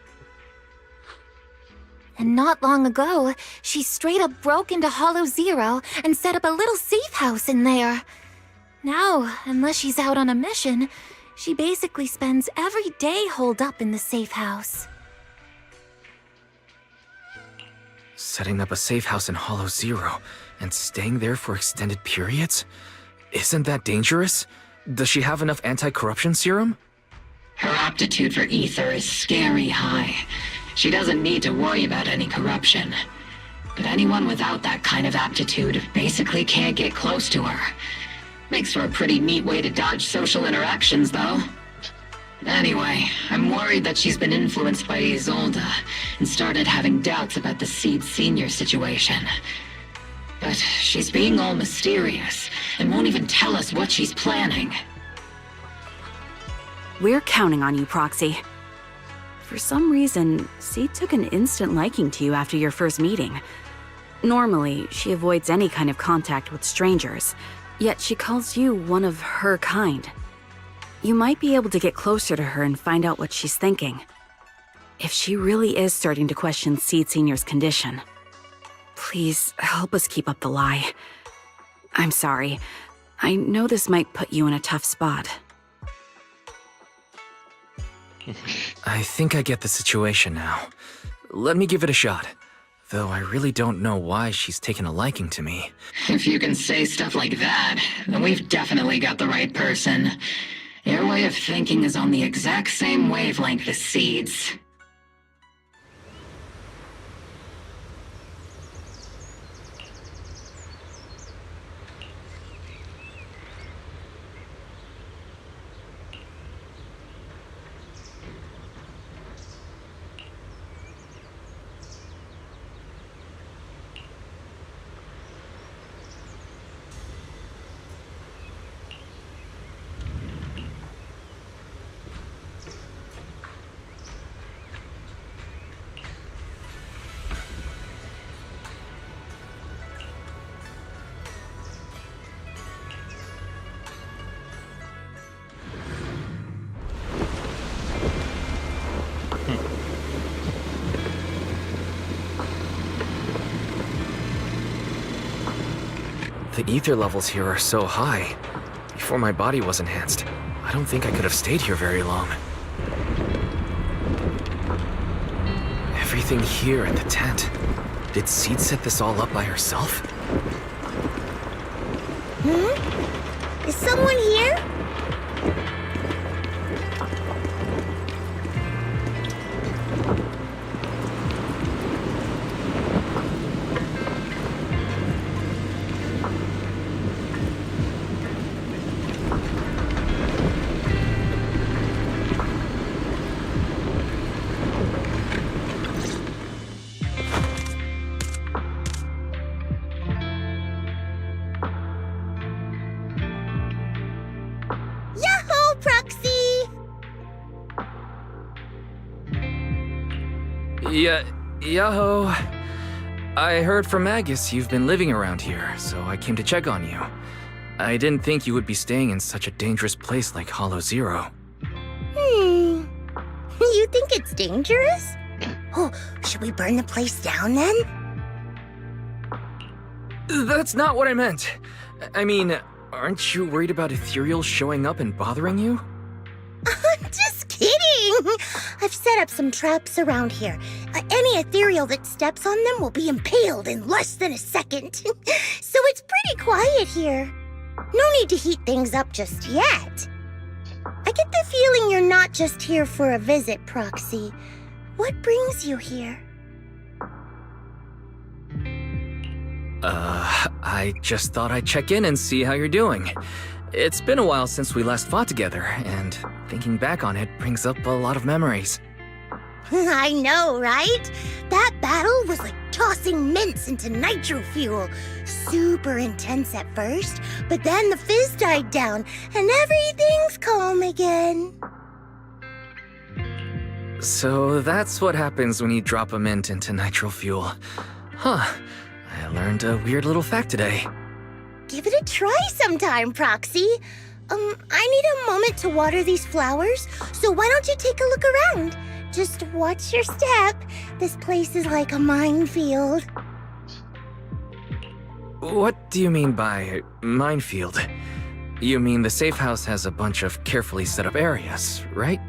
And not long ago, she straight up broke into Hollow Zero and set up a little safe house in there. Now, unless she's out on a mission, she basically spends every day holed up in the safe house. Setting up a safe house in Hollow Zero and staying there for extended periods? Isn't that dangerous? Does she have enough anti-corruption serum? Her aptitude for ether is scary high. She doesn't need to worry about any corruption. But anyone without that kind of aptitude basically can't get close to her. Makes for a pretty neat way to dodge social interactions, though. Anyway, I'm worried that she's been influenced by Isolde and started having doubts about the Seed Sr. situation. But she's being all mysterious and won't even tell us what she's planning. We're counting on you, Proxy. For some reason, Seed took an instant liking to you after your first meeting. Normally, she avoids any kind of contact with strangers, yet she calls you one of her kind. You might be able to get closer to her and find out what she's thinking. If she really is starting to question Seed Sr.'s condition, please help us keep up the lie. I'm sorry. I know this might put you in a tough spot. I think I get the situation now. Let me give it a shot. Though I really don't know why she's taken a liking to me. If you can say stuff like that, then we've definitely got the right person. Your way of thinking is on the exact same wavelength as Seed's. The ether levels here are so high. Before my body was enhanced, I don't think I could have stayed here very long. Everything here at the tent. Did Seed set this all up by herself? Is someone here? Yahoo, Proxy! Yaho. I heard from Magus you've been living around here, so I came to check on you. I didn't think you would be staying in such a dangerous place like Hollow Zero. You think it's dangerous? Oh, should we burn the place down then? That's not what I meant. I mean, aren't you worried about Ethereal showing up and bothering you? I've set up some traps around here. Any ethereal that steps on them will be impaled in less than a second. So it's pretty quiet here. No need to heat things up just yet. I get the feeling you're not just here for a visit, Proxy. What brings you here? I just thought I'd check in and see how you're doing. It's been a while since we last fought together, and thinking back on it brings up a lot of memories. I know, right? That battle was like tossing mints into nitro fuel. Super intense at first, but then the fizz died down, and everything's calm again. So that's what happens when you drop a mint into nitro fuel. Huh. I learned a weird little fact today. Give it a try sometime, Proxy. I need a moment to water these flowers, so why don't you take a look around? Just watch your step. This place is like a minefield. What do you mean by minefield? You mean the safe house has a bunch of carefully set up areas, right?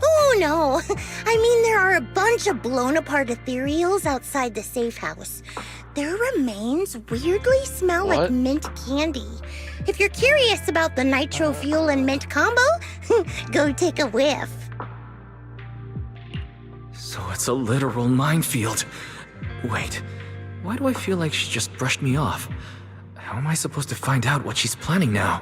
Oh, no. I mean, there are a bunch of blown-apart ethereals outside the safe house. Their remains weirdly smell like mint candy. If you're curious about the nitro fuel and mint combo, go take a whiff. So it's a literal minefield. Wait, why do I feel like she just brushed me off? How am I supposed to find out what she's planning now?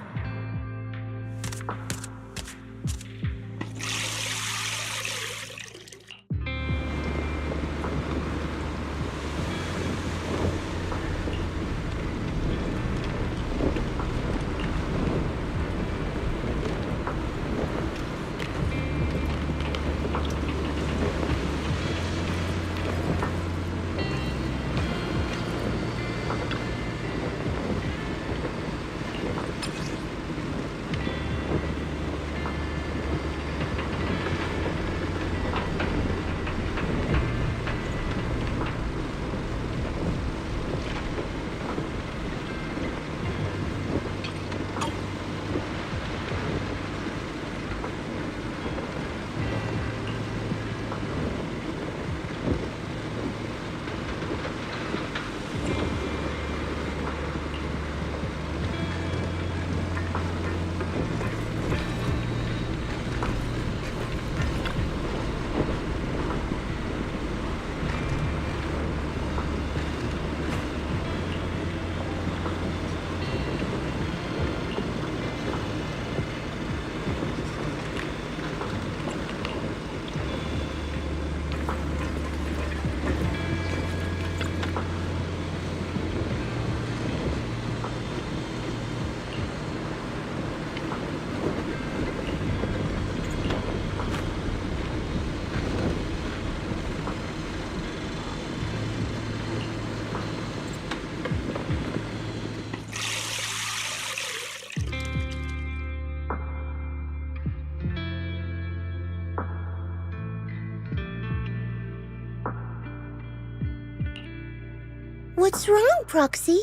What's wrong, Proxy?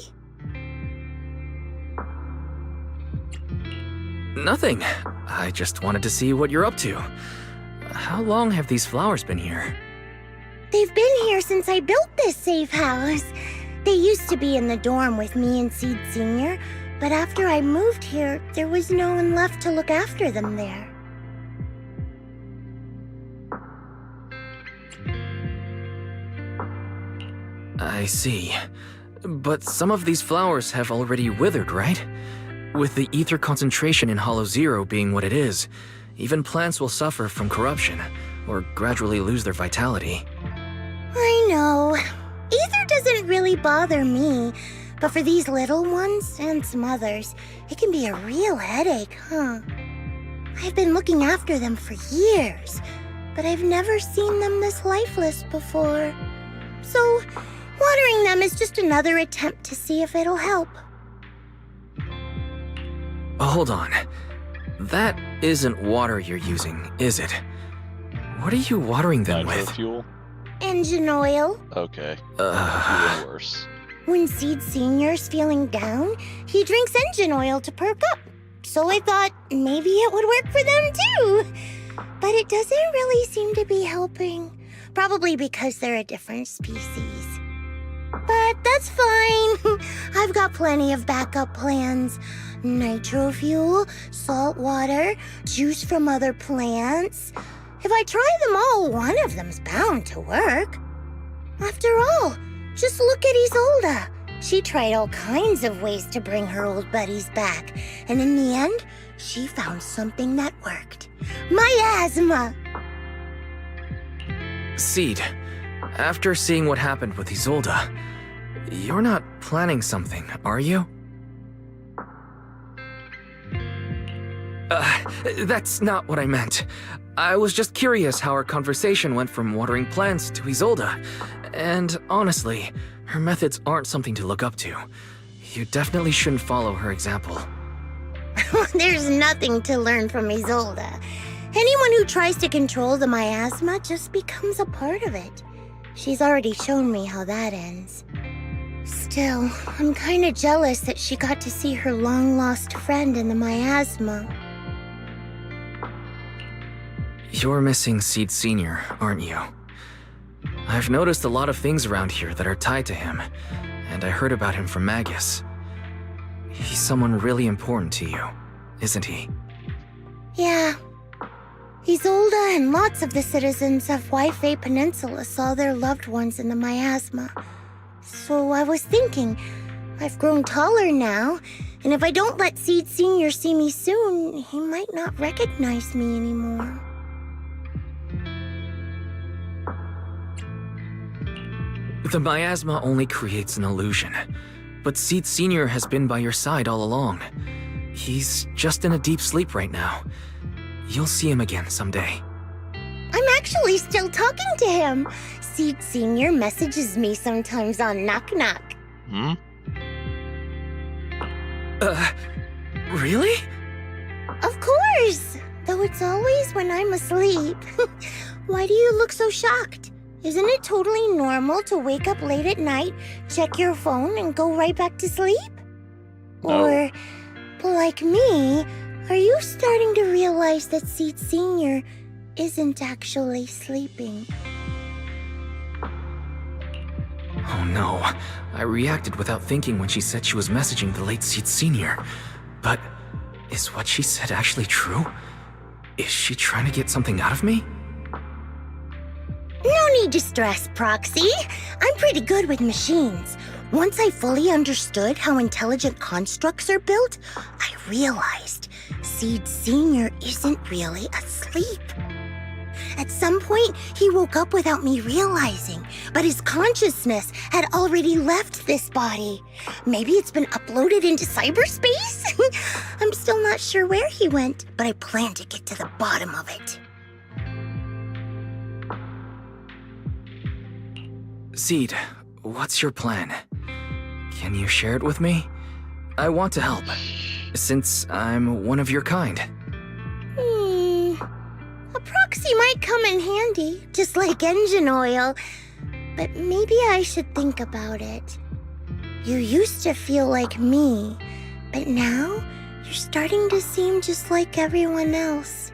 Nothing. I just wanted to see what you're up to. How long have these flowers been here? They've been here since I built this safe house. They used to be in the dorm with me and Seed Sr., but after I moved here, there was no one left to look after them there. I see. But some of these flowers have already withered, right? With the ether concentration in Hollow Zero being what it is, even plants will suffer from corruption, or gradually lose their vitality. I know. Ether doesn't really bother me, but for these little ones, and some others, it can be a real headache, huh? I've been looking after them for years, but I've never seen them this lifeless before. So, watering them is just another attempt to see if it'll help. Hold on. That isn't water you're using, is it? What are you watering them with? Fuel? Engine oil. Okay. Even worse. When Seed Sr.'s feeling down, he drinks engine oil to perk up. So I thought maybe it would work for them too. but it doesn't really seem to be helping. Probably because they're a different species. But that's fine. I've got plenty of backup plans. Nitro fuel, salt water, juice from other plants. If I try them all, one of them's bound to work. After all, just look at Isolde. She tried all kinds of ways to bring her old buddies back, and in the end, she found something that worked. Miasma! Seed, after seeing what happened with Isolde, you're not planning something, are you? That's not what I meant. I was just curious how our conversation went from watering plants to Isolde. And honestly, her methods aren't something to look up to. You definitely shouldn't follow her example. There's nothing to learn from Isolde. Anyone who tries to control the miasma just becomes a part of it. She's already shown me how that ends. Still, I'm kinda jealous that she got to see her long-lost friend in the miasma. You're missing Seed Sr., aren't you? I've noticed a lot of things around here that are tied to him, and I heard about him from Magus. He's someone really important to you, isn't he? Yeah. Isolde and lots of the citizens of Waifei Peninsula saw their loved ones in the miasma. So I was thinking, I've grown taller now, and if I don't let Seed Sr. see me soon, he might not recognize me anymore. The miasma only creates an illusion, but Seed Sr. has been by your side all along. He's just in a deep sleep right now. You'll see him again someday. I'm actually still talking to him. Seed Sr. messages me sometimes on Knock Knock. Really? Of course! Though it's always when I'm asleep. Why do you look so shocked? Isn't it totally normal to wake up late at night, check your phone, and go right back to sleep? No. Or, like me, are you starting to realize that Seed Sr. isn't actually sleeping? Oh no, I reacted without thinking when she said she was messaging the late Seed Sr. But is what she said actually true? Is she trying to get something out of me? No need to stress, Proxy. I'm pretty good with machines. Once I fully understood how intelligent constructs are built, I realized Seed Sr. isn't really asleep. At some point, he woke up without me realizing, but his consciousness had already left this body. Maybe it's been uploaded into cyberspace? I'm still not sure where he went, but I plan to get to the bottom of it. Seed, what's your plan? Can you share it with me? I want to help, since I'm one of your kind. A proxy might come in handy, just like engine oil. But maybe I should think about it. You used to feel like me, but now you're starting to seem just like everyone else.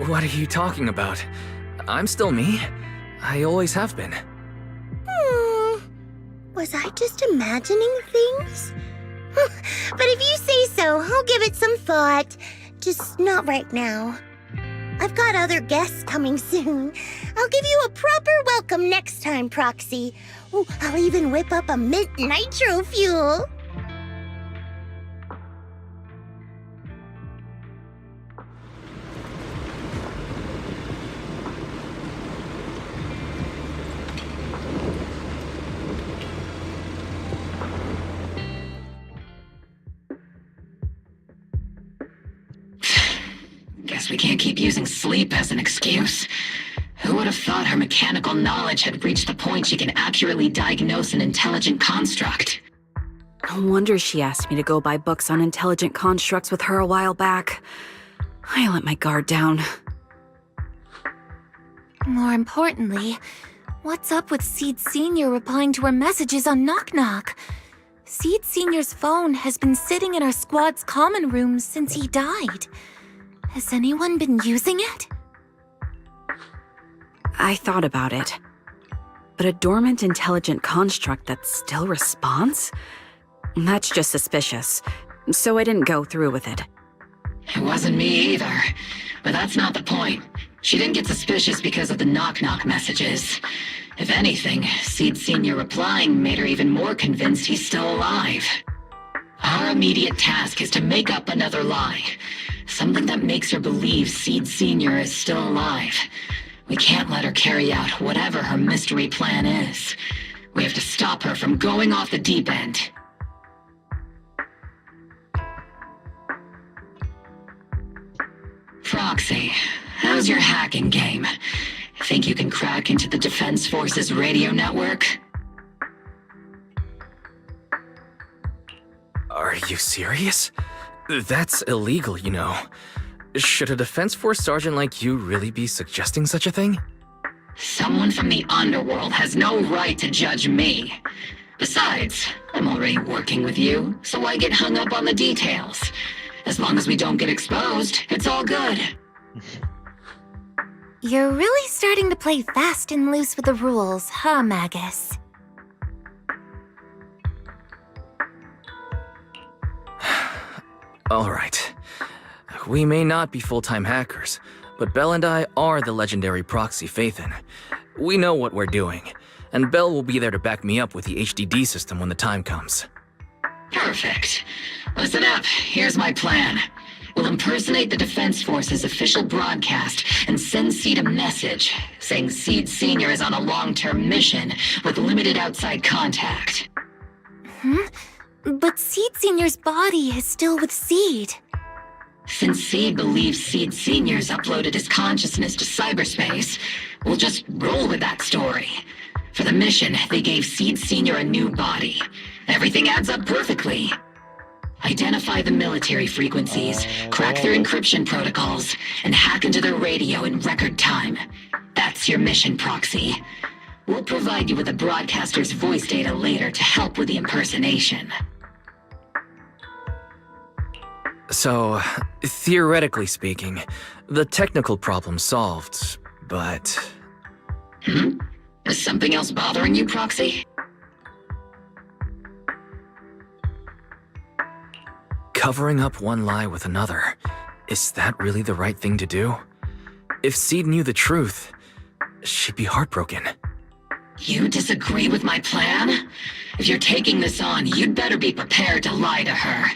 What are you talking about? I'm still me. I always have been. Was I just imagining things? But if you say so, I'll give it some thought. Just not right now. I've got other guests coming soon. I'll give you a proper welcome next time, Proxy. Ooh, I'll even whip up a mint nitro fuel. Guess we can't keep using sleep as an excuse. Who would have thought her mechanical knowledge had reached the point she can accurately diagnose an intelligent construct? No wonder she asked me to go buy books on intelligent constructs with her a while back. I let my guard down. More importantly, what's up with Seed Sr. replying to her messages on Knock Knock? Seed Senior's phone has been sitting in our squad's common room since he died. Has anyone been using it? I thought about it. But a dormant intelligent construct that still responds? That's just suspicious. So I didn't go through with it. It wasn't me either. But that's not the point. She didn't get suspicious because of the knock-knock messages. If anything, Seed Senior replying made her even more convinced he's still alive. Our immediate task is to make up another lie. Something that makes her believe Seed Senior is still alive. We can't let her carry out whatever her mystery plan is. We have to stop her from going off the deep end. Proxy, how's your hacking game? Think you can crack into the Defense Forces radio network? Are you serious? That's illegal, you know. Should a Defense Force sergeant like you really be suggesting such a thing? Someone from the underworld has no right to judge me. Besides, I'm already working with you, so why get hung up on the details? As long as we don't get exposed, it's all good. You're really starting to play fast and loose with the rules, huh, Magus? All right. We may not be full-time hackers, but Bell and I are the legendary Proxy Phaethon. We know what we're doing, and Bell will be there to back me up with the HDD system when the time comes. Perfect. Listen up, here's my plan. We'll impersonate the Defense Force's official broadcast and send Seed a message saying Seed Senior is on a long-term mission with limited outside contact. But Seed Senior's body is still with Seed. Since Seed believes Seed Senior's uploaded his consciousness to cyberspace, we'll just roll with that story. For the mission, they gave Seed Senior a new body. Everything adds up perfectly. Identify the military frequencies, crack their encryption protocols, and hack into their radio in record time. That's your mission, Proxy. We'll provide you with the broadcaster's voice data later to help with the impersonation. So, theoretically speaking, the technical problem's solved, but... Is something else bothering you, Proxy? Covering up one lie with another, is that really the right thing to do? If Seed knew the truth, she'd be heartbroken. You disagree with my plan? If you're taking this on, you'd better be prepared to lie to her.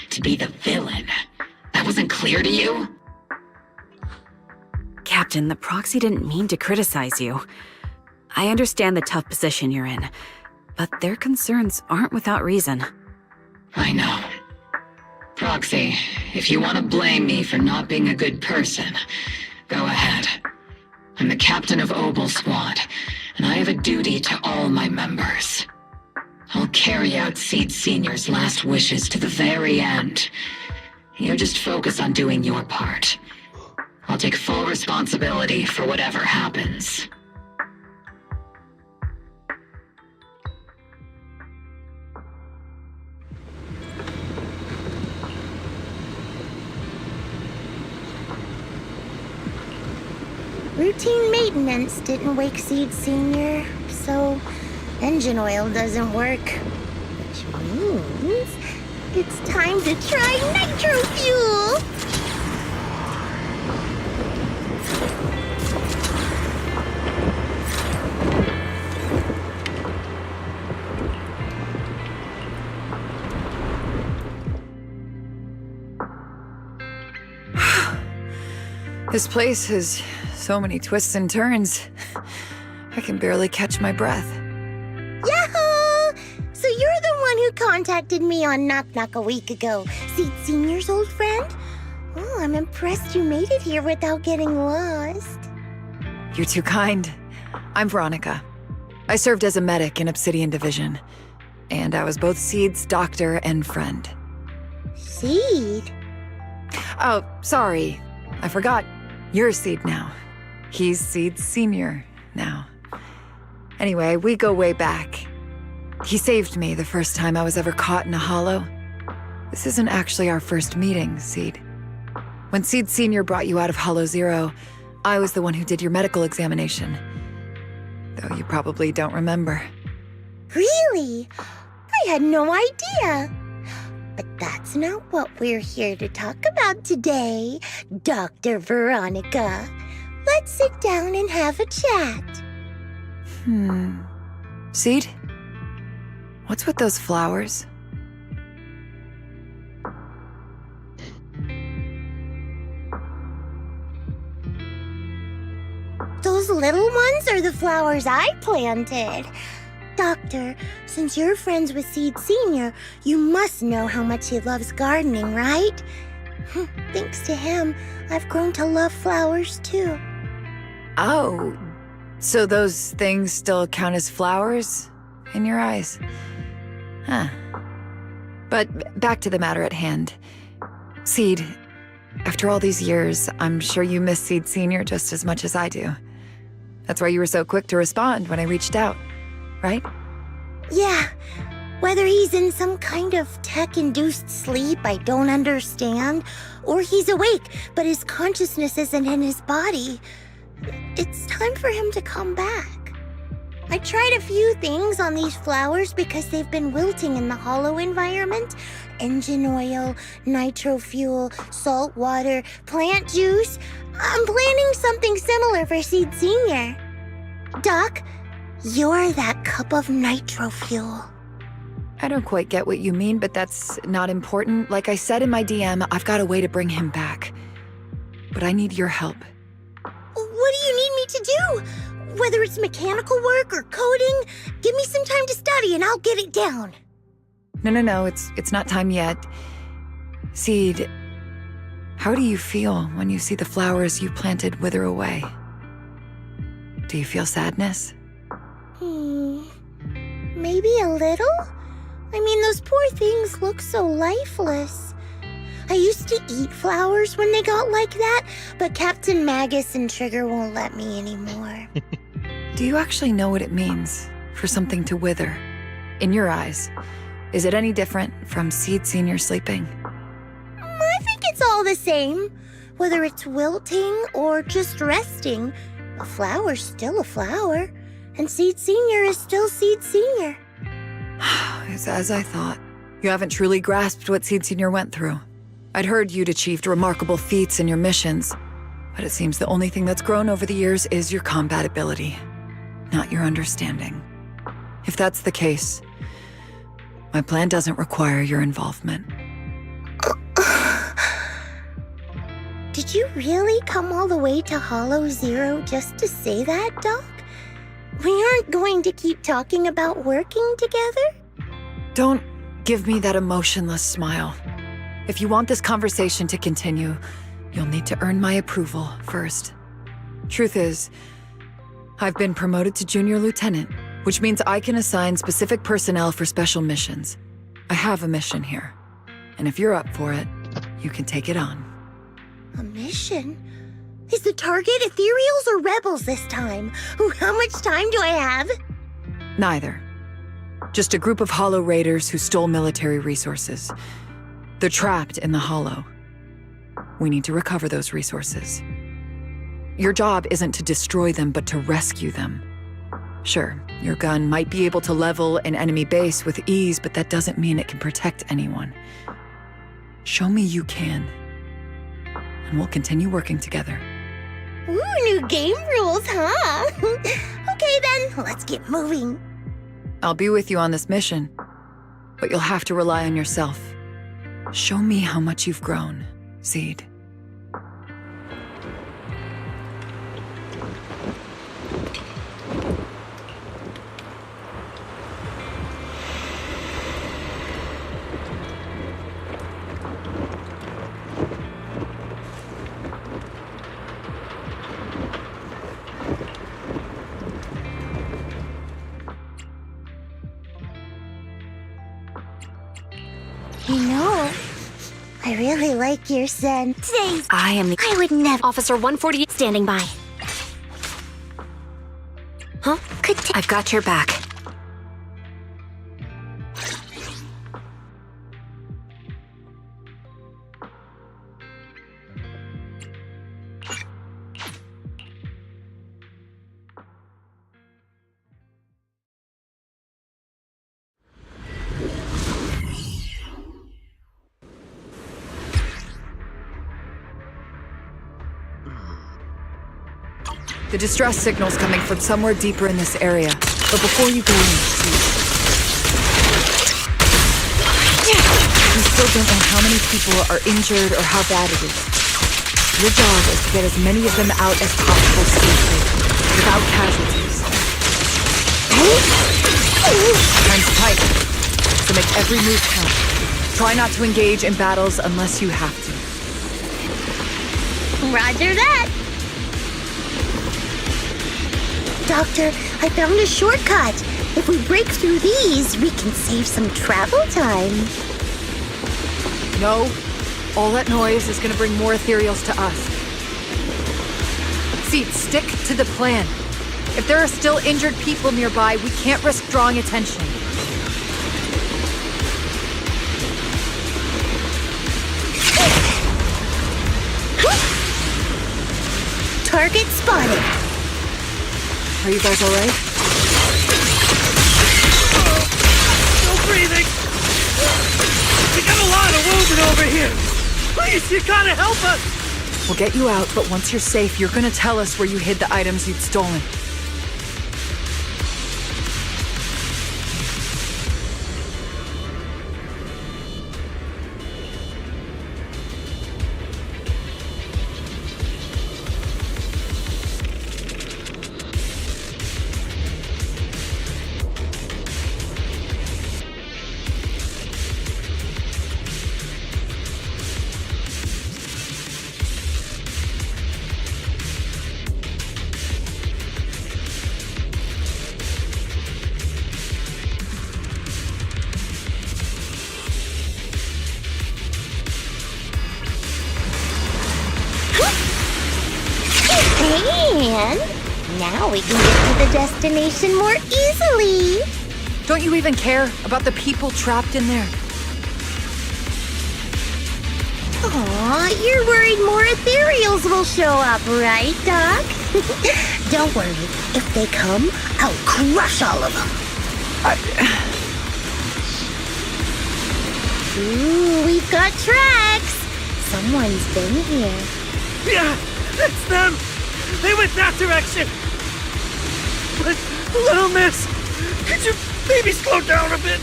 To be the villain. That wasn't clear to you? Captain, the Proxy didn't mean to criticize you. I understand the tough position you're in, but their concerns aren't without reason. I know. Proxy, if you want to blame me for not being a good person, go ahead. I'm the captain of Obel Squad, and I have a duty to all my members. I'll carry out Seed Senior's last wishes to the very end. You just focus on doing your part. I'll take full responsibility for whatever happens. Routine maintenance didn't wake Seed Senior, so engine oil doesn't work. Which means it's time to try nitro fuel! This place has so many twists and turns. I can barely catch my breath. Yahoo! So you're the one who contacted me on Knock Knock a week ago, Seed Senior's old friend? Oh, I'm impressed you made it here without getting lost. You're too kind. I'm Veronica. I served as a medic in Obsidian Division, and I was both Seed's doctor and friend. Seed? Oh, sorry. I forgot. You're Seed now. He's Seed Senior now. Anyway, we go way back. He saved me the first time I was ever caught in a hollow. This isn't actually our first meeting, Seed. When Seed Sr. brought you out of Hollow Zero, I was the one who did your medical examination. Though you probably don't remember. Really? I had no idea. But that's not what we're here to talk about today, Dr. Veronica. Let's sit down and have a chat. Seed? What's with those flowers? Those little ones are the flowers I planted. Doctor, since you're friends with Seed Sr., you must know how much he loves gardening, right? Thanks to him, I've grown to love flowers too. Oh, so those things still count as flowers in your eyes? Huh. But back to the matter at hand. Seed, after all these years, I'm sure you miss Seed Sr. just as much as I do. That's why you were so quick to respond when I reached out, right? Yeah. Whether he's in some kind of tech-induced sleep I don't understand, or he's awake, but his consciousness isn't in his body, it's time for him to come back. I tried a few things on these flowers because they've been wilting in the hollow environment. Engine oil, nitro fuel, salt water, plant juice. I'm planning something similar for Seed Sr. Doc, you're that cup of nitro fuel. I don't quite get what you mean, but that's not important. Like I said in my DM, I've got a way to bring him back. But I need your help. What do you need me to do? Whether it's mechanical work or coding, give me some time to study and I'll get it down. No, it's not time yet. Seed, how do you feel when you see the flowers you planted wither away? Do you feel sadness? Maybe a little? I mean, those poor things look so lifeless. I used to eat flowers when they got like that, but Captain Magus and Trigger won't let me anymore. Do you actually know what it means for something to wither? In your eyes, is it any different from Seed Sr. sleeping? I think it's all the same. Whether it's wilting or just resting, a flower's still a flower, and Seed Sr. is still Seed Sr. It's as I thought. You haven't truly grasped what Seed Sr. went through. I'd heard you'd achieved remarkable feats in your missions, but it seems the only thing that's grown over the years is your combat ability, not your understanding. If that's the case, my plan doesn't require your involvement. Did you really come all the way to Hollow Zero just to say that, Doc? We aren't going to keep talking about working together? Don't give me that emotionless smile. If you want this conversation to continue, you'll need to earn my approval first. Truth is, I've been promoted to Junior Lieutenant, which means I can assign specific personnel for special missions. I have a mission here, and if you're up for it, you can take it on. A mission? Is the target Ethereals or Rebels this time? How much time do I have? Neither. Just a group of Hollow Raiders who stole military resources. They're trapped in the Hollow. We need to recover those resources. Your job isn't to destroy them, but to rescue them. Sure, your gun might be able to level an enemy base with ease, but that doesn't mean it can protect anyone. Show me you can, and we'll continue working together. Ooh, new game rules, huh? Okay then, let's get moving. I'll be with you on this mission, but you'll have to rely on yourself. Show me how much you've grown, Seed. You know, I really like your scent. Today's I would never. Officer 148 standing by. Huh? I've got your back. The distress signal's coming from somewhere deeper in this area. But before you go in, we still don't know how many people are injured or how bad it is. Your job is to get as many of them out as possible safely, without casualties. Time's tight, so make every move count. Try not to engage in battles unless you have to. Roger that! Doctor, I found a shortcut. If we break through these, we can save some travel time. No. All that noise is gonna bring more ethereals to us. Seed, stick to the plan. If there are still injured people nearby, we can't risk drawing attention. Target spotted. Are you guys alright? No breathing! We got a lot of wounded over here! Please, you gotta help us! We'll get you out, but once you're safe, you're gonna tell us where you hid the items you'd stolen. And now we can get to the destination more easily. Don't you even care about the people trapped in there? Aw, you're worried more ethereals will show up, right, Doc? Don't worry. If they come, I'll crush all of them. Ooh, we've got tracks. Someone's been here. Yeah, it's them! They went that direction! But, little miss, could you maybe slow down a bit?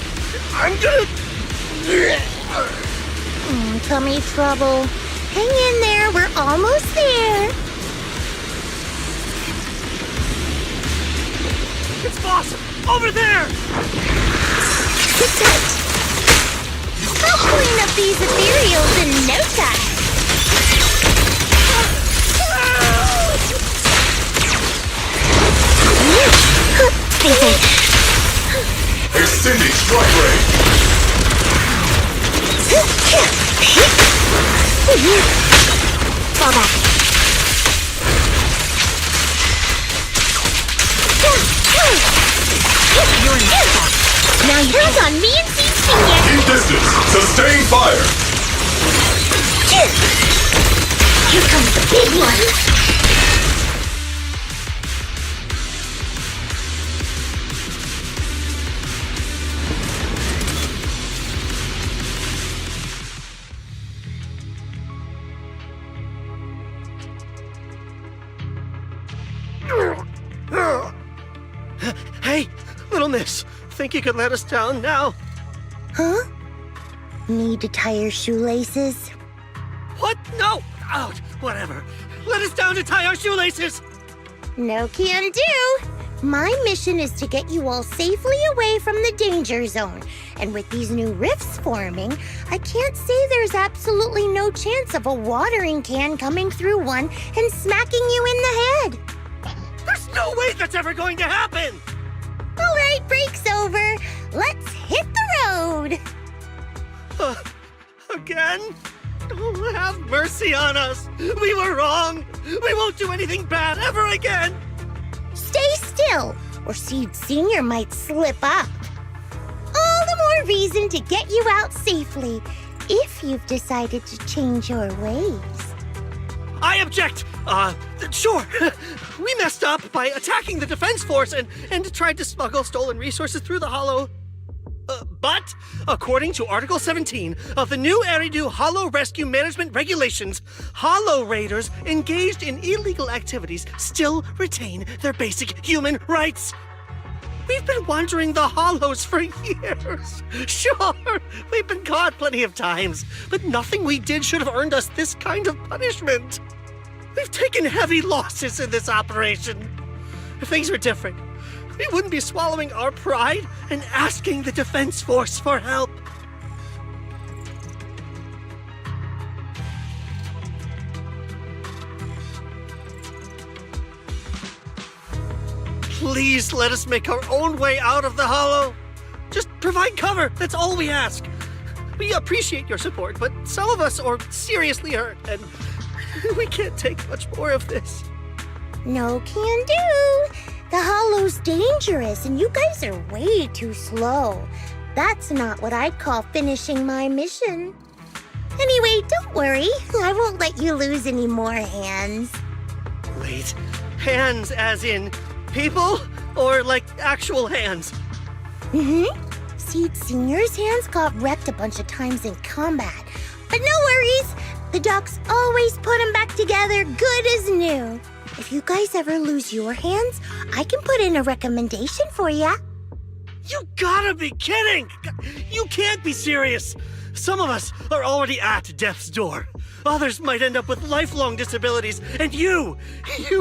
I'm gonna... Tummy trouble. Hang in there, we're almost there. It's Boss! Over there! Sit tight. I'll clean up these ethereals in no time. Extending strike range. Fall back. You're in the spot. Now you count on me and CC. Keep distance. Sustain fire. Here comes the big one. Hey, little miss, think you could let us down now? Huh? Need to tie your shoelaces? What? No! Out! Whatever. Let us down to tie our shoelaces! No can do. My mission is to get you all safely away from the danger zone. And with these new rifts forming, I can't say there's absolutely no chance of a watering can coming through one and smacking you in the head. There's no way that's ever going to happen! All right, break's over. Let's hit the road. Again? Oh, have mercy on us. We were wrong. We won't do anything bad ever again. Stay still, or Seed Sr. might slip up. All the more reason to get you out safely, if you've decided to change your ways. I object! Sure. We messed up by attacking the defense force and tried to smuggle stolen resources through the hollow. But, according to Article 17 of the new Eridu Hollow Rescue Management Regulations, Hollow Raiders engaged in illegal activities still retain their basic human rights. We've been wandering the Hollows for years. Sure, we've been caught plenty of times, but nothing we did should have earned us this kind of punishment. We've taken heavy losses in this operation. If things were different, we wouldn't be swallowing our pride and asking the Defense Force for help. Please let us make our own way out of the Hollow. Just provide cover, that's all we ask. We appreciate your support, but some of us are seriously hurt, and we can't take much more of this. No can do. The Hollow's dangerous, and you guys are way too slow. That's not what I'd call finishing my mission. Anyway, don't worry. I won't let you lose any more hands. Wait, hands as in people? Or like actual hands? Seed Senior's hands got wrecked a bunch of times in combat. But no worries. The docs always put them back together good as new. If you guys ever lose your hands, I can put in a recommendation for ya. You gotta be kidding! You can't be serious! Some of us are already at death's door. Others might end up with lifelong disabilities, and you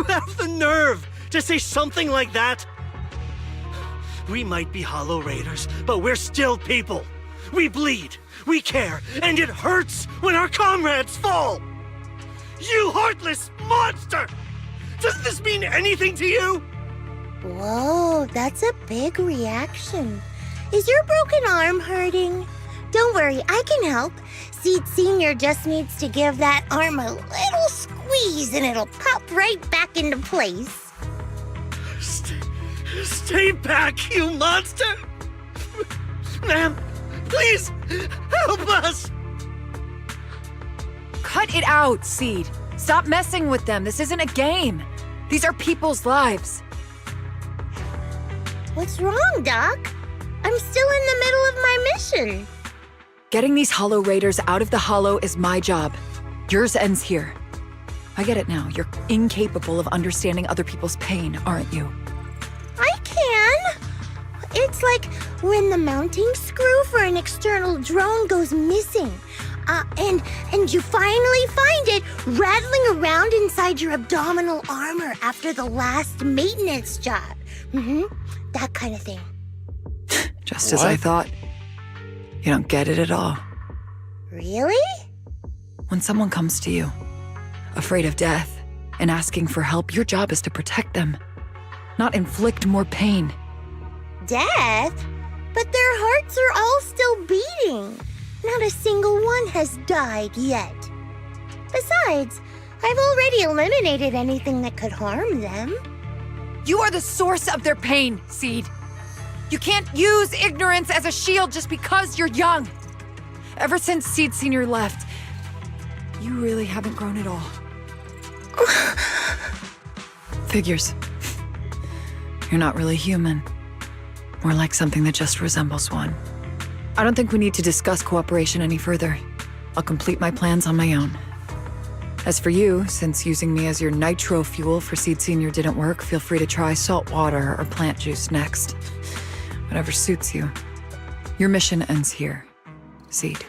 have the nerve to say something like that? We might be Hollow Raiders, but we're still people. We bleed, we care, and it hurts when our comrades fall! You heartless monster! Does this mean anything to you? Whoa, that's a big reaction. Is your broken arm hurting? Don't worry, I can help. Seed Senior just needs to give that arm a little squeeze and it'll pop right back into place. Stay back, you monster! Ma'am, please, help us! Cut it out, Seed. Stop messing with them. This isn't a game. These are people's lives. What's wrong, Doc? I'm still in the middle of my mission. Getting these Hollow Raiders out of the Hollow is my job. Yours ends here. I get it now. You're incapable of understanding other people's pain, aren't you? I can. It's like when the mounting screw for an external drone goes missing. And you finally find it rattling around inside your abdominal armor after the last maintenance job. That kind of thing. Just as I thought. You don't get it at all. Really? When someone comes to you, afraid of death, and asking for help, your job is to protect them, not inflict more pain. Death? But their hearts are all still beating. Not a single one has died yet. Besides, I've already eliminated anything that could harm them. You are the source of their pain, Seed. You can't use ignorance as a shield just because you're young. Ever since Seed Senior left, you really haven't grown at all. Figures. You're not really human. More like something that just resembles one. I don't think we need to discuss cooperation any further. I'll complete my plans on my own. As for you, since using me as your nitro fuel for Seed Senior didn't work, feel free to try salt water or plant juice next. Whatever suits you. Your mission ends here, Seed.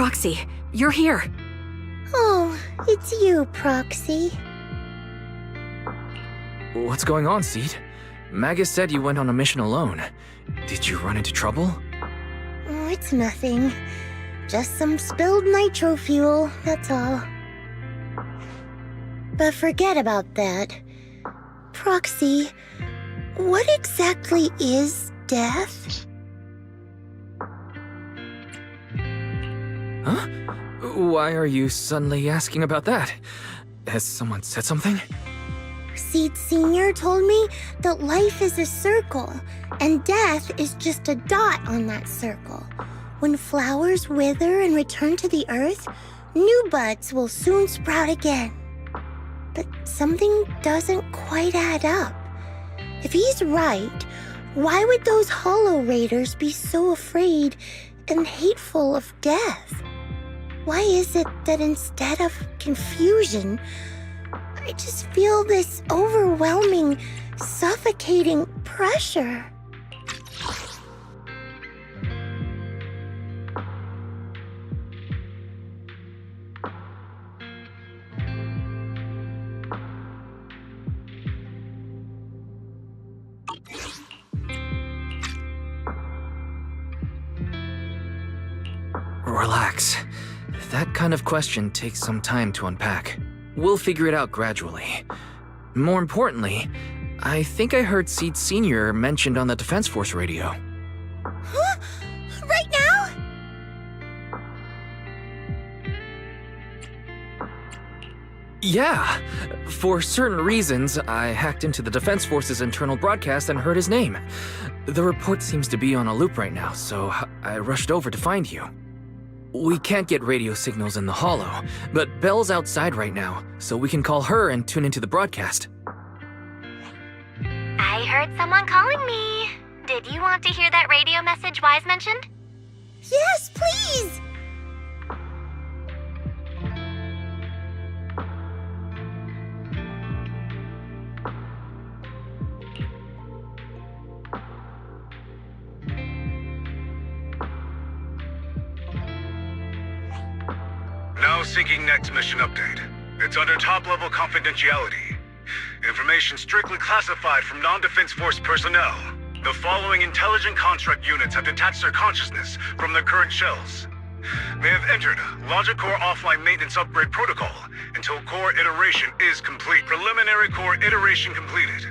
Proxy, you're here. Oh, it's you, Proxy. What's going on, Seed? Magus said you went on a mission alone. Did you run into trouble? Oh, it's nothing. Just some spilled nitro fuel, that's all. But forget about that. Proxy, what exactly is death? Huh? Why are you suddenly asking about that? Has someone said something? Seed Sr. told me that life is a circle, and death is just a dot on that circle. When flowers wither and return to the earth, new buds will soon sprout again. But something doesn't quite add up. If he's right, why would those Hollow Raiders be so afraid and hateful of death? Why is it that instead of confusion, I just feel this overwhelming, suffocating pressure? Relax. That kind of question takes some time to unpack. We'll figure it out gradually. More importantly, I think I heard Seed Sr. mentioned on the Defense Force radio. Huh? Right now? Yeah. For certain reasons, I hacked into the Defense Force's internal broadcast and heard his name. The report seems to be on a loop right now, so I rushed over to find you. We can't get radio signals in the Hollow, but Belle's outside right now, so we can call her and tune into the broadcast. I heard someone calling me. Did you want to hear that radio message Wise mentioned? Yes, please! Now seeking next mission update. It's under top-level confidentiality. Information strictly classified from non-Defense Force personnel. The following intelligent construct units have detached their consciousness from their current shells. They have entered Logic Core offline maintenance upgrade protocol until core iteration is complete. Preliminary core iteration completed.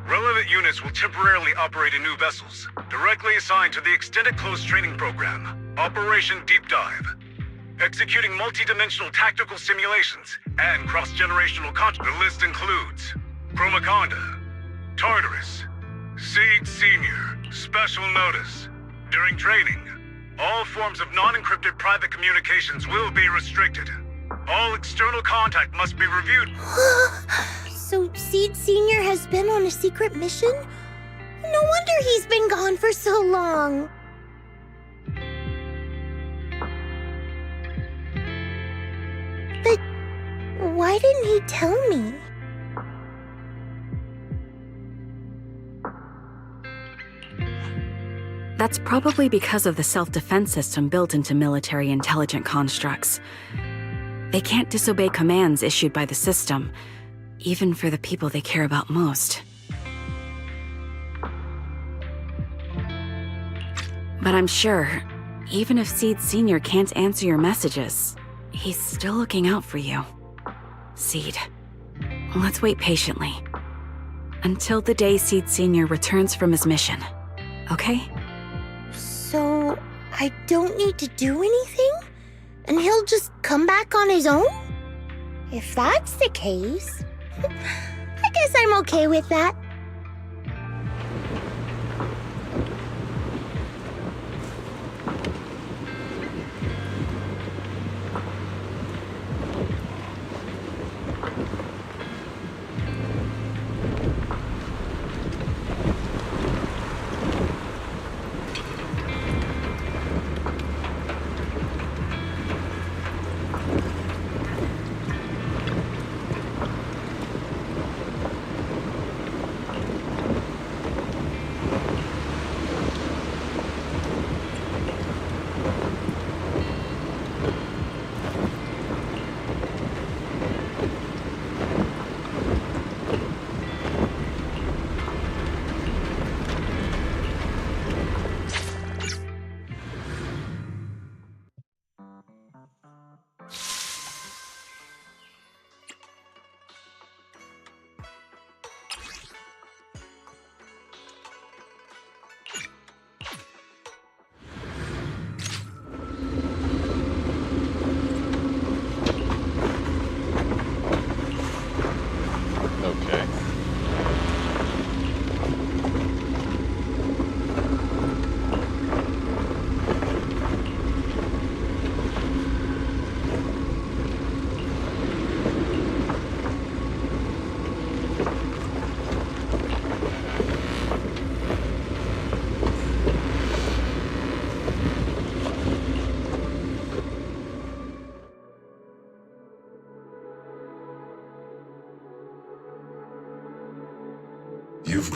Relevant units will temporarily operate in new vessels, directly assigned to the Extended Close Training Program, Operation Deep Dive. Executing multi-dimensional tactical simulations and cross-generational The list includes Chromaconda, Tartarus, Seed Sr. Special notice. During training, all forms of non-encrypted private communications will be restricted. All external contact must be reviewed. So Seed Sr. has been on a secret mission? No wonder he's been gone for so long. But why didn't he tell me? That's probably because of the self-defense system built into military intelligent constructs. They can't disobey commands issued by the system, even for the people they care about most. But I'm sure, even if Seed Sr. can't answer your messages, he's still looking out for you. Seed, let's wait patiently. Until the day Seed Sr. returns from his mission, okay? So I don't need to do anything? And he'll just come back on his own? If that's the case, I guess I'm okay with that.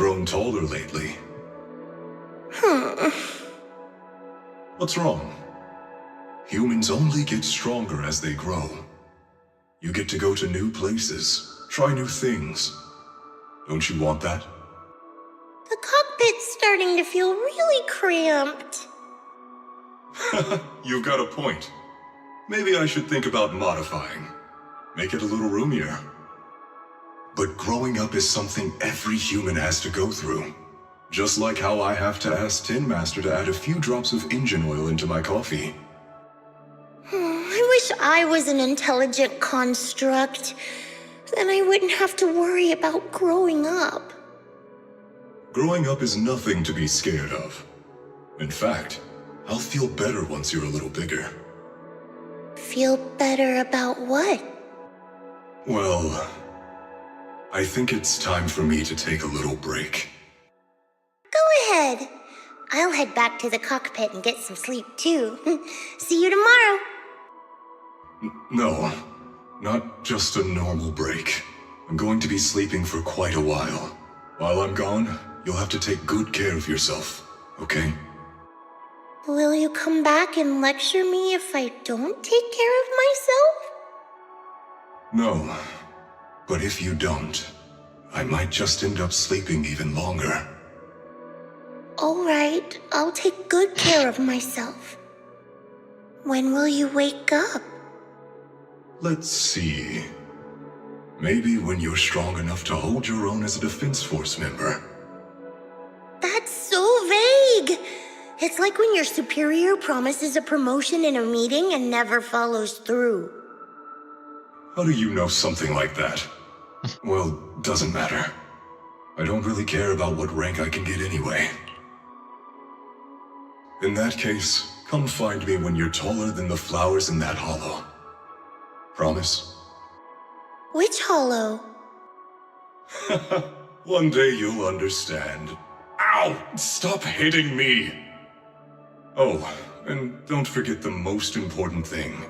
grown taller lately. What's wrong? Humans only get stronger as they grow. You get to go to new places, try new things. Don't you want that? The cockpit's starting to feel really cramped. You've got a point. Maybe I should think about modifying. Make it a little roomier. But growing up is something every human has to go through. Just like how I have to ask Tin Master to add a few drops of engine oil into my coffee. I wish I was an intelligent construct. Then I wouldn't have to worry about growing up. Growing up is nothing to be scared of. In fact, I'll feel better once you're a little bigger. Feel better about what? Well, I think it's time for me to take a little break. Go ahead. I'll head back to the cockpit and get some sleep too. See you tomorrow. No, not just a normal break. I'm going to be sleeping for quite a while. While I'm gone, you'll have to take good care of yourself, okay? Will you come back and lecture me if I don't take care of myself? No, but if you don't, I might just end up sleeping even longer. All right, I'll take good care of myself. When will you wake up? Let's see. Maybe when you're strong enough to hold your own as a Defense Force member. That's so vague! It's like when your superior promises a promotion in a meeting and never follows through. How do you know something like that? Well, doesn't matter. I don't really care about what rank I can get anyway. In that case, come find me when you're taller than the flowers in that hollow. Promise? Which hollow? One day you'll understand. Ow! Stop hitting me! Oh, and don't forget the most important thing.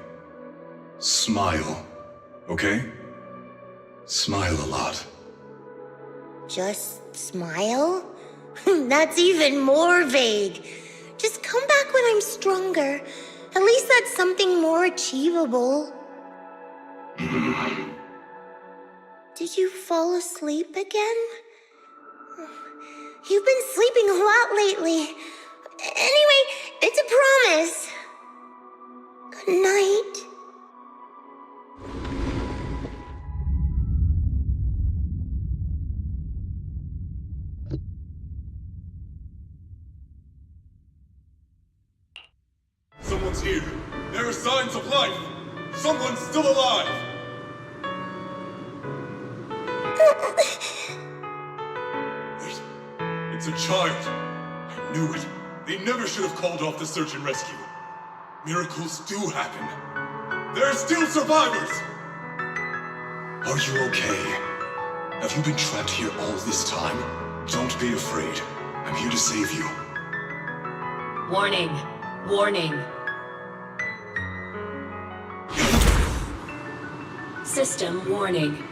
Smile, okay? Smile a lot. Just smile? That's even more vague. Just come back when I'm stronger. At least that's something more achievable. Did you fall asleep again? You've been sleeping a lot lately. Anyway, it's a promise. Good night. Someone's here. There are signs of life. Someone's still alive. Wait, it's a child. I knew it. They never should have called off the search and rescue. Miracles do happen. There are still survivors. Are you okay? Have you been trapped here all this time? Don't be afraid. I'm here to save you. Warning. Warning. System warning.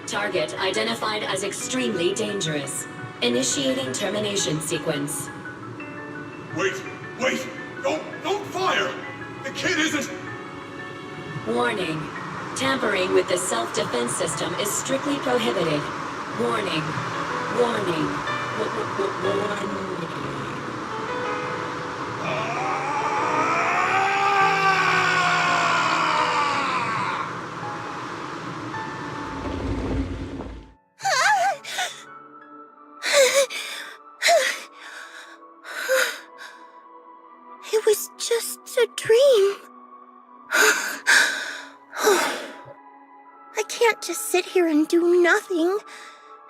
Target identified as extremely dangerous. Initiating termination sequence. Wait! Don't fire! The kid isn't... Warning. Tampering with the self-defense system is strictly prohibited. Warning. Warning. Warning. It was just a dream. I can't just sit here and do nothing.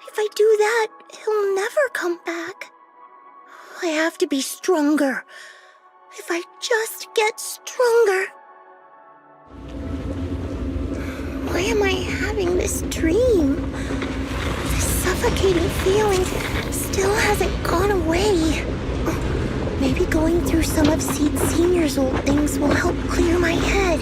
If I do that, he'll never come back. I have to be stronger. If I just get stronger. Why am I having this dream? This suffocating feeling still hasn't gone away. Maybe going through some of Seed Senior's old things will help clear my head.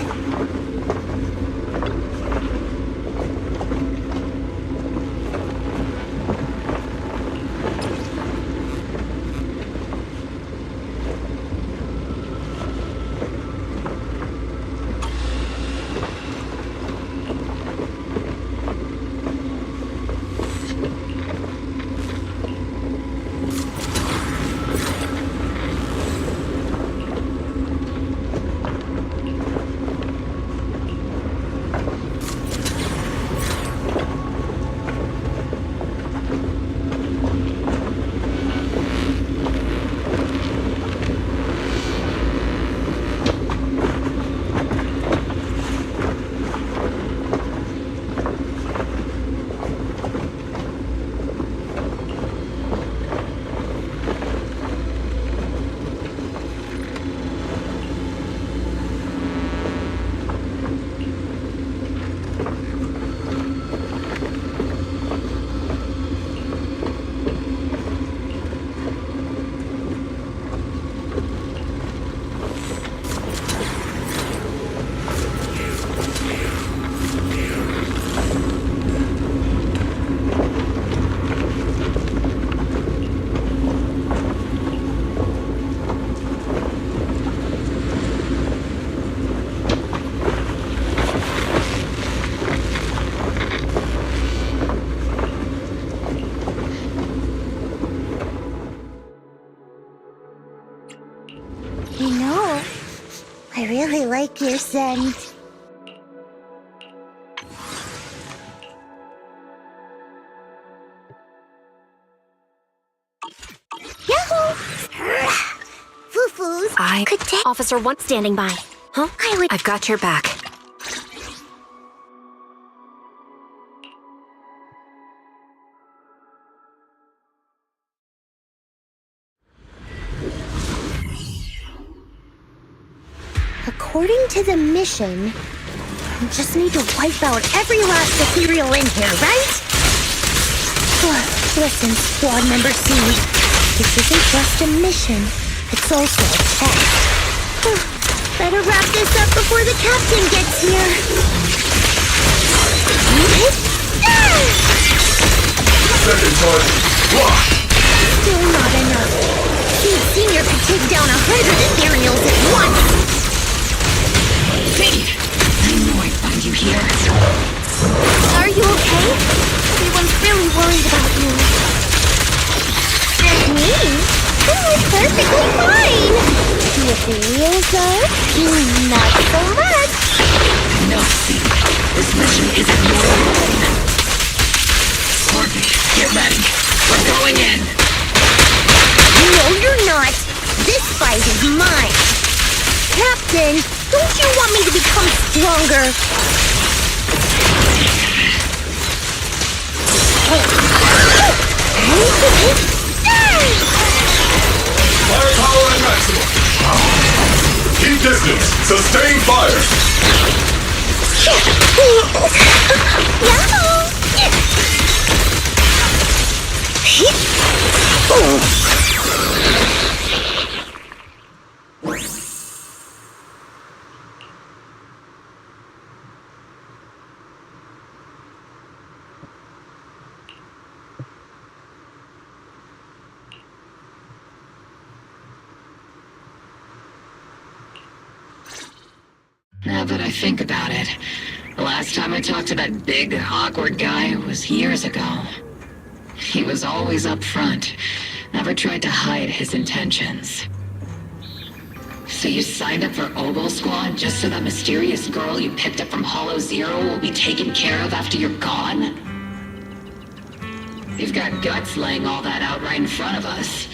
You know, I really like your scent. Yahoo! Foo-foos. Good day. Officer 1 standing by. Huh? I've got your back. According to the mission, we just need to wipe out every last ethereal in here, right? Listen, Squad Member C, this isn't just a mission, it's also a test. Better wrap this up before the captain gets here. Second target, locked! Still not enough. Seed Senior could take down 100 ethereals at once. Seed! I know I'd find you here. Are you okay? Everyone's really worried about you. And me? I'm perfectly fine. The ethereals though? Not so much. No, Seed. This mission isn't your own. Scorpion, get ready. We're going in. No, you're not. This fight is mine. Captain, don't you want me to become stronger? Firepower at maximum! Keep distance! Sustain fire! Now that I think about it, the last time I talked to that big, awkward guy was years ago. He was always up front, never tried to hide his intentions. So you signed up for Oboe Squad just so that mysterious girl you picked up from Hollow Zero will be taken care of after you're gone? You've got guts laying all that out right in front of us.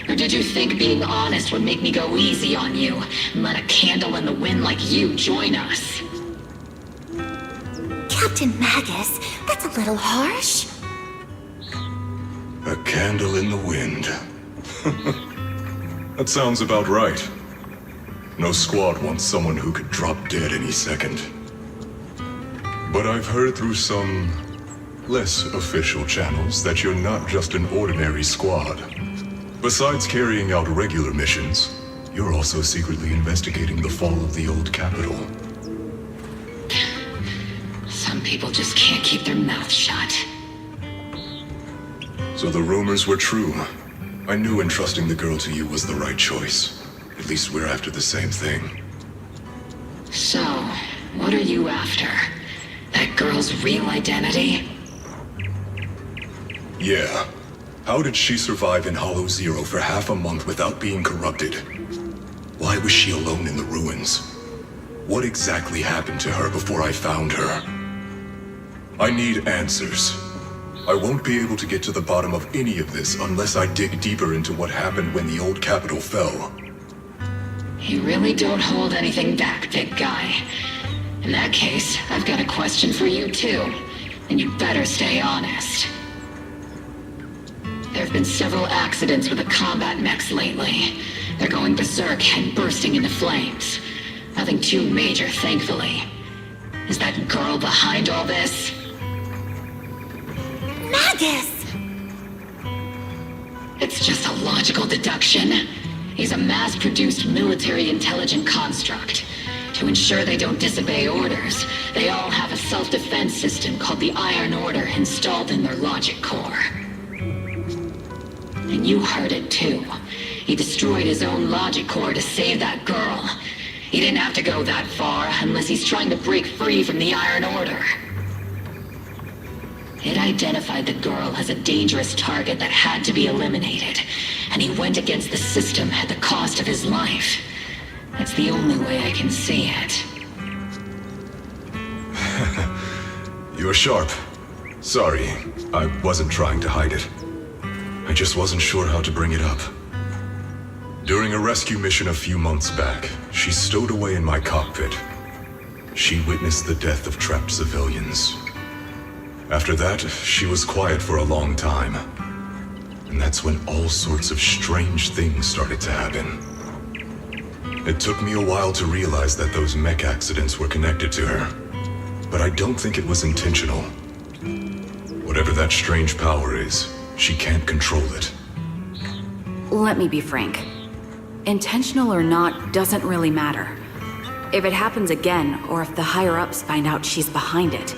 Or did you think being honest would make me go easy on you and let a candle in the wind like you join us? Captain Magus, that's a little harsh. A candle in the wind. That sounds about right. No squad wants someone who could drop dead any second. But I've heard through some less official channels that you're not just an ordinary squad. Besides carrying out regular missions, you're also secretly investigating the fall of the old capital. Some people just can't keep their mouths shut. So the rumors were true. I knew entrusting the girl to you was the right choice. At least we're after the same thing. So, what are you after? That girl's real identity? Yeah. How did she survive in Hollow Zero for half a month without being corrupted? Why was she alone in the ruins? What exactly happened to her before I found her? I need answers. I won't be able to get to the bottom of any of this unless I dig deeper into what happened when the old capital fell. You really don't hold anything back, big guy. In that case, I've got a question for you too, and you better stay honest. There have been several accidents with the combat mechs lately. They're going berserk and bursting into flames. Nothing too major, thankfully. Is that girl behind all this? Magus! It's just a logical deduction. He's a mass-produced military intelligent construct. To ensure they don't disobey orders, they all have a self-defense system called the Iron Order installed in their logic core. And you heard it too. He destroyed his own logic core to save that girl. He didn't have to go that far unless he's trying to break free from the Iron Order. It identified the girl as a dangerous target that had to be eliminated, and he went against the system at the cost of his life. That's the only way I can see it. You're sharp. Sorry, I wasn't trying to hide it. I just wasn't sure how to bring it up. During a rescue mission a few months back, she stowed away in my cockpit. She witnessed the death of trapped civilians. After that, she was quiet for a long time. And that's when all sorts of strange things started to happen. It took me a while to realize that those mech accidents were connected to her. But I don't think it was intentional. Whatever that strange power is, she can't control it. Let me be frank. Intentional or not doesn't really matter. If it happens again, or if the higher-ups find out she's behind it,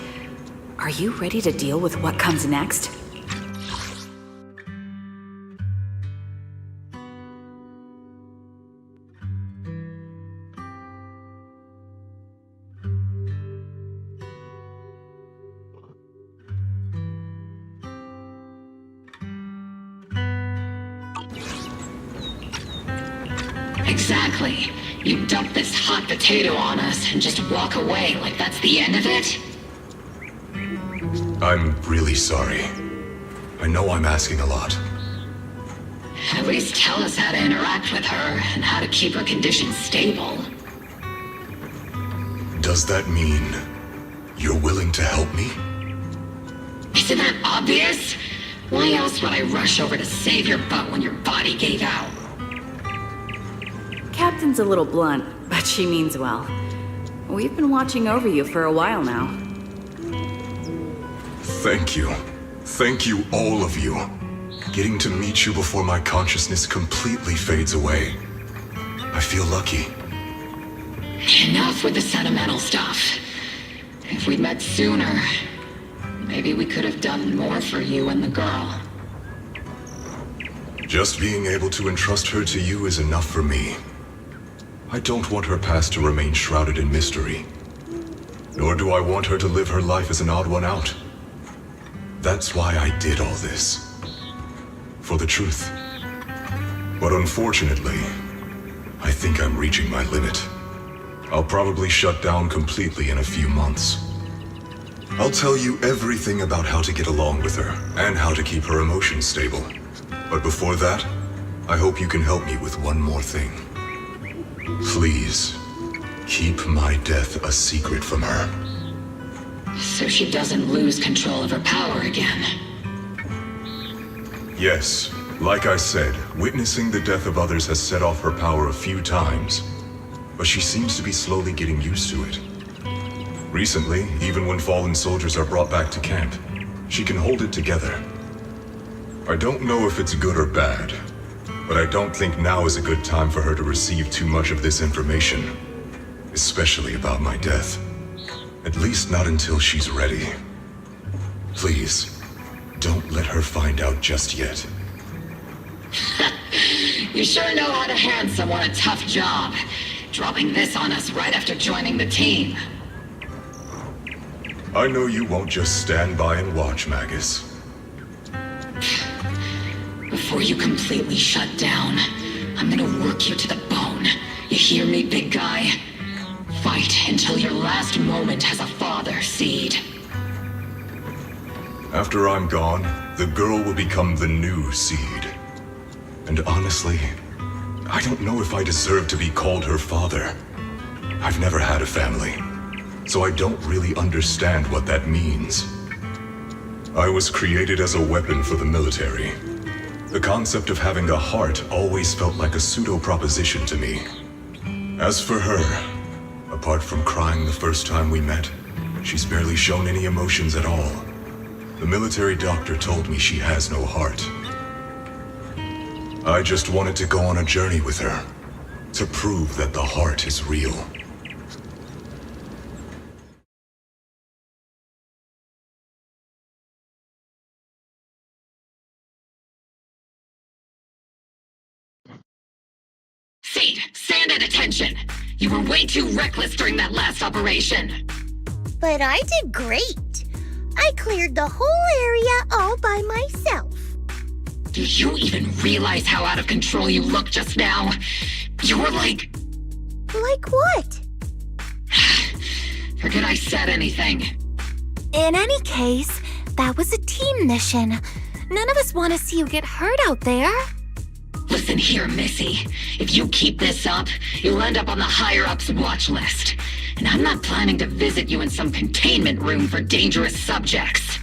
are you ready to deal with what comes next? Exactly. You dump this hot potato on us and just walk away like that's the end of it? I'm really sorry. I know I'm asking a lot. At least tell us how to interact with her and how to keep her condition stable. Does that mean you're willing to help me? Isn't that obvious? Why else would I rush over to save your butt when your body gave out? Captain's a little blunt, but she means well. We've been watching over you for a while now. Thank you. Thank you, all of you. Getting to meet you before my consciousness completely fades away. I feel lucky. Enough with the sentimental stuff. If we'd met sooner, maybe we could have done more for you and the girl. Just being able to entrust her to you is enough for me. I don't want her past to remain shrouded in mystery. Nor do I want her to live her life as an odd one out. That's why I did all this. For the truth. But unfortunately, I think I'm reaching my limit. I'll probably shut down completely in a few months. I'll tell you everything about how to get along with her, and how to keep her emotions stable. But before that, I hope you can help me with one more thing. Please, keep my death a secret from her. So she doesn't lose control of her power again. Yes, like I said, witnessing the death of others has set off her power a few times. But she seems to be slowly getting used to it. Recently, even when fallen soldiers are brought back to camp, she can hold it together. I don't know if it's good or bad, but I don't think now is a good time for her to receive too much of this information, especially about my death. At least not until she's ready. Please, don't let her find out just yet. You sure know how to hand someone a tough job, dropping this on us right after joining the team. I know you won't just stand by and watch, Magus. Before you completely shut down, I'm gonna work you to the bone. You hear me, big guy? Fight until your last moment as a father, Seed. After I'm gone, the girl will become the new Seed. And honestly, I don't know if I deserve to be called her father. I've never had a family, so I don't really understand what that means. I was created as a weapon for the military. The concept of having a heart always felt like a pseudo-proposition to me. As for her, apart from crying the first time we met, she's barely shown any emotions at all. The military doctor told me she has no heart. I just wanted to go on a journey with her, to prove that the heart is real. Seed, stand at attention! You were way too reckless during that last operation! But I did great. I cleared the whole area all by myself. Do you even realize how out of control you look just now? You were like... Like what? Forget I said anything. In any case, that was a team mission. None of us want to see you get hurt out there. Listen here, Missy. If you keep this up, you'll end up on the higher-ups watch list. And I'm not planning to visit you in some containment room for dangerous subjects.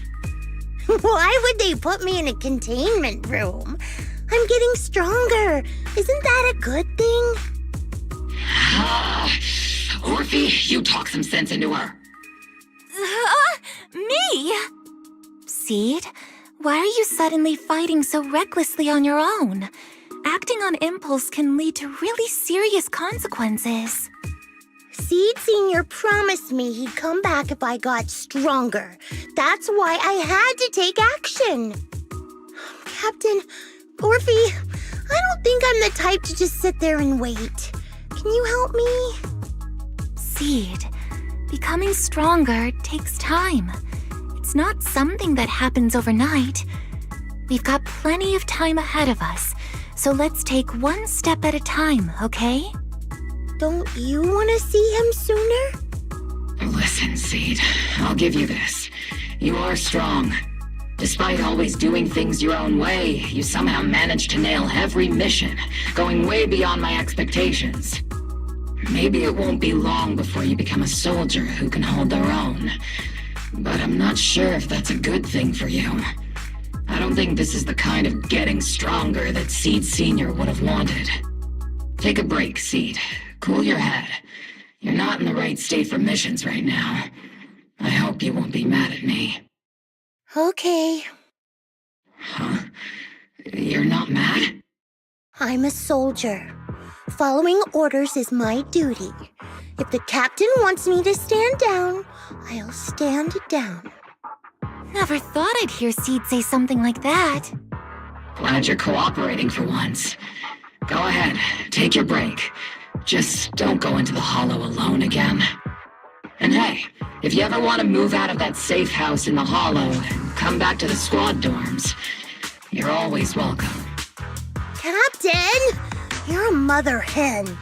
Why would they put me in a containment room? I'm getting stronger. Isn't that a good thing? Orphe, you talk some sense into her. Me? Seed, why are you suddenly fighting so recklessly on your own? Acting on impulse can lead to really serious consequences. Seed Sr. promised me he'd come back if I got stronger. That's why I had to take action. Captain, Orphe, I don't think I'm the type to just sit there and wait. Can you help me? Seed, becoming stronger takes time. It's not something that happens overnight. We've got plenty of time ahead of us, so let's take one step at a time, okay? Don't you want to see him sooner? Listen, Seed, I'll give you this. You are strong. Despite always doing things your own way, you somehow managed to nail every mission, going way beyond my expectations. Maybe it won't be long before you become a soldier who can hold their own. But I'm not sure if that's a good thing for you. I don't think this is the kind of getting stronger that Seed Sr. would have wanted. Take a break, Seed. Cool your head. You're not in the right state for missions right now. I hope you won't be mad at me. Okay. Huh? You're not mad? I'm a soldier. Following orders is my duty. If the captain wants me to stand down, I'll stand down. Never thought I'd hear Seed say something like that. Glad you're cooperating for once. Go ahead, take your break. Just don't go into the Hollow alone again. And hey, if you ever want to move out of that safe house in the Hollow and come back to the squad dorms, you're always welcome. Captain! You're a mother hen.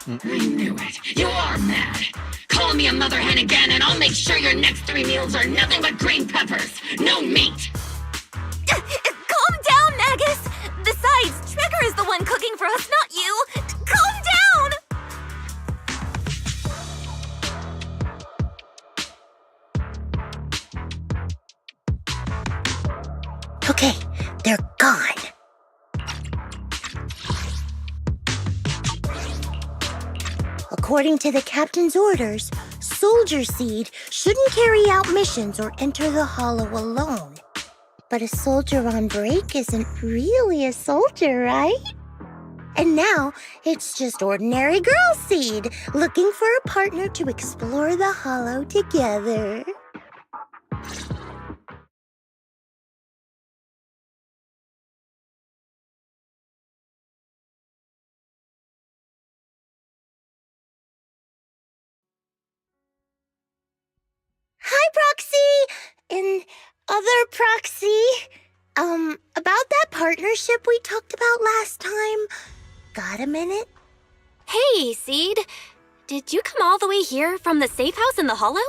I knew it. You are mad. Call me a mother hen again and I'll make sure your next 3 meals are nothing but green peppers. No meat. Calm down, Magus! Besides, Trigger is the one cooking for us, not you! Calm down! Okay, they're gone. According to the captain's orders, Soldier Seed shouldn't carry out missions or enter the Hollow alone. But a soldier on break isn't really a soldier, right? And now, it's just ordinary girl Seed looking for a partner to explore the Hollow together. Hi, Proxy! And other Proxy. About that partnership we talked about last time. Got a minute? Hey, Seed. Did you come all the way here from the safe house in the Hollow?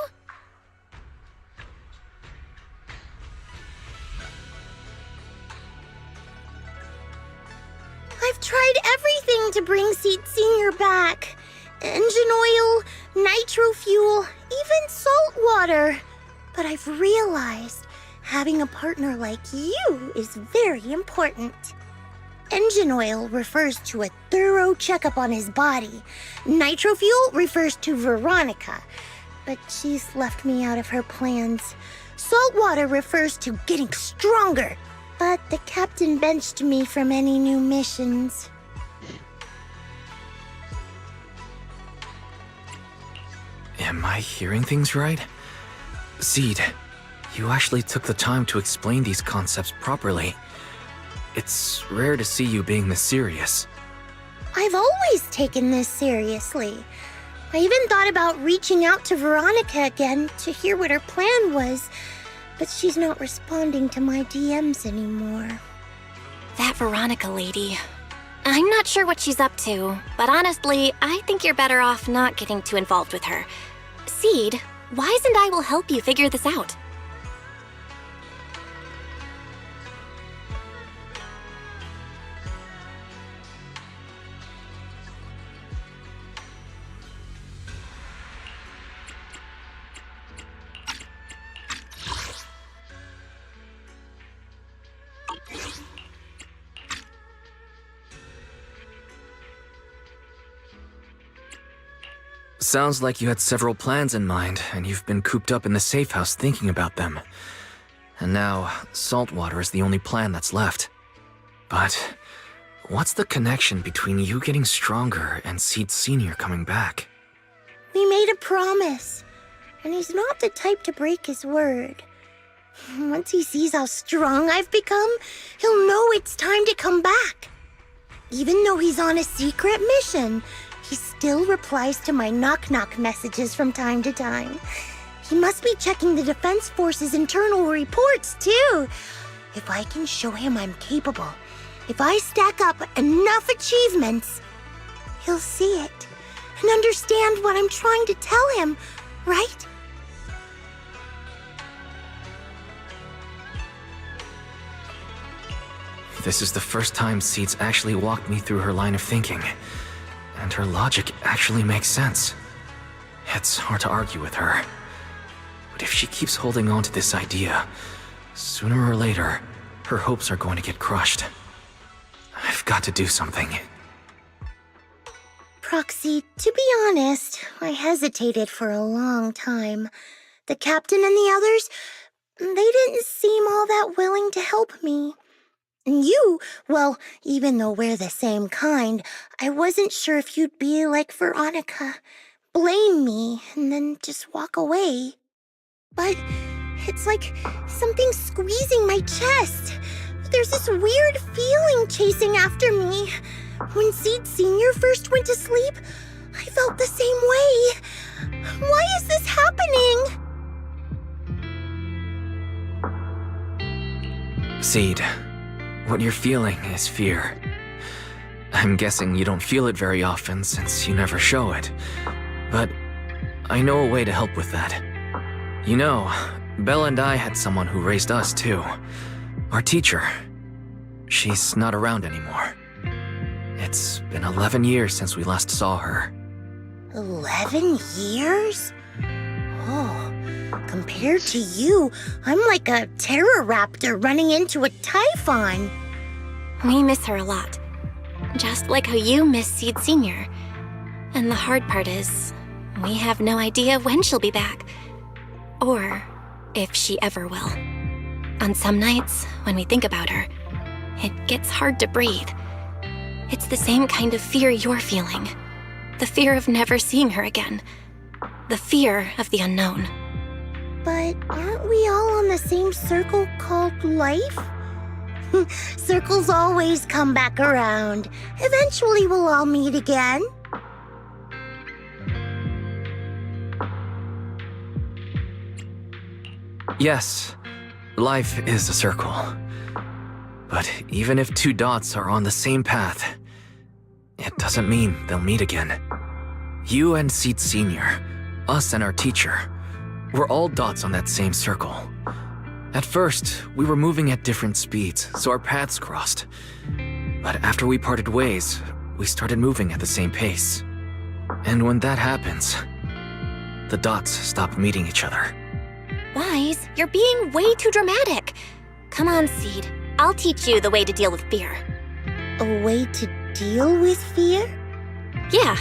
I've tried everything to bring Seed Sr. back. Engine oil, nitro fuel, even salt water. But I've realized having a partner like you is very important. Engine oil refers to a thorough checkup on his body. Nitro fuel refers to Veronica, but she's left me out of her plans. Salt water refers to getting stronger, but the captain benched me from any new missions. Am I hearing things right? Seed, you actually took the time to explain these concepts properly. It's rare to see you being this serious. I've always taken this seriously. I even thought about reaching out to Veronica again to hear what her plan was, but she's not responding to my DMs anymore. That Veronica lady. I'm not sure what she's up to, but honestly, I think you're better off not getting too involved with her. Seed, Wise and I will help you figure this out. Sounds like you had several plans in mind, and you've been cooped up in the safe house thinking about them. And now, Saltwater is the only plan that's left. But what's the connection between you getting stronger and Seed Sr. coming back? We made a promise, and he's not the type to break his word. Once he sees how strong I've become, he'll know it's time to come back. Even though he's on a secret mission, he still replies to my knock-knock messages from time to time. He must be checking the Defense Force's internal reports, too. If I can show him I'm capable, if I stack up enough achievements, he'll see it and understand what I'm trying to tell him, right? This is the first time Seed's actually walked me through her line of thinking. And her logic actually makes sense. It's hard to argue with her. But if she keeps holding on to this idea, sooner or later, her hopes are going to get crushed. I've got to do something. Proxy, to be honest, I hesitated for a long time. The captain and the others, they didn't seem all that willing to help me. And you, well, even though we're the same kind, I wasn't sure if you'd be like Veronica. Blame me and then just walk away. But it's like something squeezing my chest. There's this weird feeling chasing after me. When Seed Sr. first went to sleep, I felt the same way. Why is this happening? Seed. What you're feeling is fear. I'm guessing you don't feel it very often since you never show it. But I know a way to help with that. You know, Bella and I had someone who raised us too. Our teacher. She's not around anymore. It's been 11 years since we last saw her. 11 years? Oh, compared to you, I'm like a terror raptor running into a typhon. We miss her a lot. Just like how you miss Seed Sr. And the hard part is, we have no idea when she'll be back. Or if she ever will. On some nights, when we think about her, it gets hard to breathe. It's the same kind of fear you're feeling. The fear of never seeing her again. The fear of the unknown. But aren't we all on the same circle called life? Circles always come back around. Eventually we'll all meet again. Yes, life is a circle. But even if two dots are on the same path, it doesn't mean they'll meet again. You and Seed Sr., us and our teacher, we're all dots on that same circle. At first, we were moving at different speeds, so our paths crossed. But after we parted ways, we started moving at the same pace. And when that happens, the dots stop meeting each other. Wise, you're being way too dramatic. Come on, Seed. I'll teach you the way to deal with fear. A way to deal with fear? Yeah.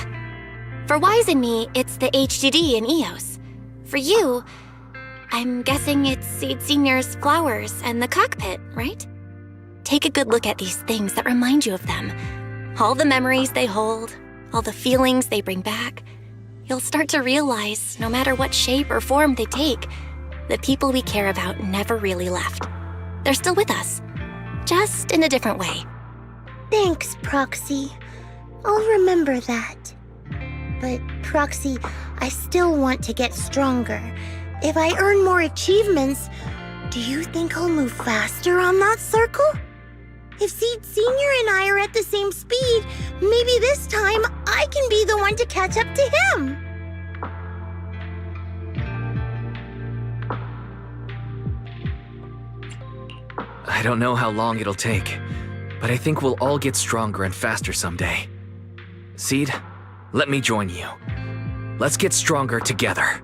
For Wise and me, it's the HDD and EOS. For you, I'm guessing it's Seed Sr.'s flowers and the cockpit, right? Take a good look at these things that remind you of them. All the memories they hold, all the feelings they bring back. You'll start to realize, no matter what shape or form they take, the people we care about never really left. They're still with us, just in a different way. Thanks, Proxy. I'll remember that. But, Proxy, I still want to get stronger. If I earn more achievements, Do you think I'll move faster on that circle? If Seed Sr. and I are at the same speed, maybe this time I can be the one to catch up to him. I don't know how long it'll take, but I think we'll all get stronger and faster someday. Seed, let me join you. Let's get stronger together.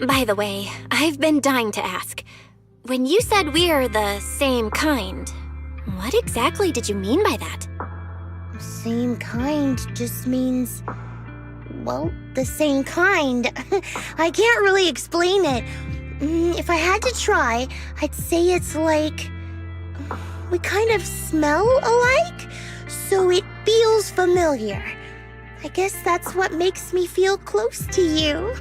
By the way, I've been dying to ask. When you said we're the same kind, what exactly did you mean by that? Same kind just means, well, the same kind. I can't really explain it. If I had to try, I'd say it's like we kind of smell alike, so it feels familiar. I guess that's what makes me feel close to you.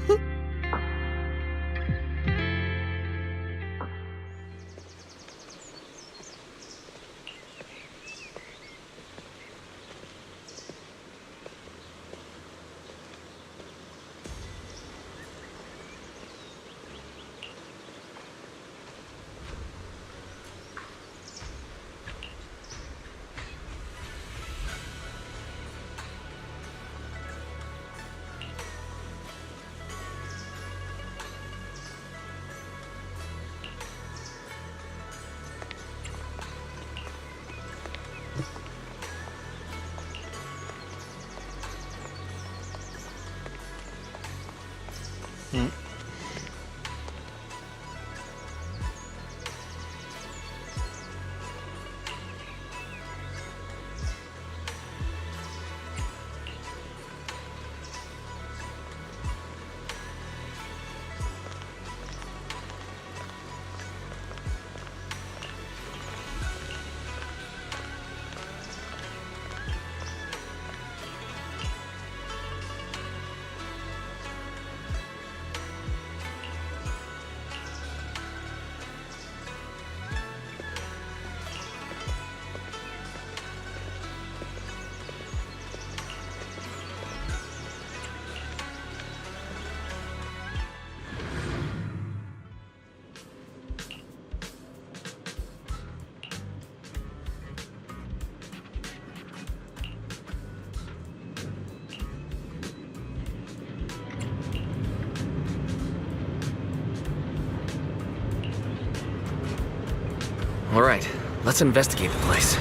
All right, let's investigate the place.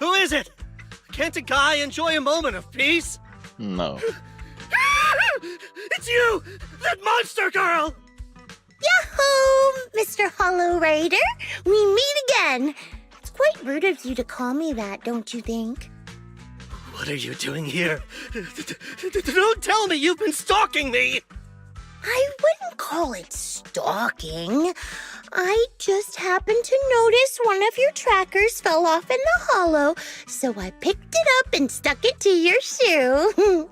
Who is it? Can't a guy enjoy a moment of peace? No. It's you! That monster girl! Yahoo, Mr. Hollow Raider! We meet again! It's quite rude of you to call me that, don't you think? What are you doing here? Don't tell me you've been stalking me! I wouldn't call it stalking. I just happened to notice one of your trackers fell off in the hollow, so I picked it up and stuck it to your shoe.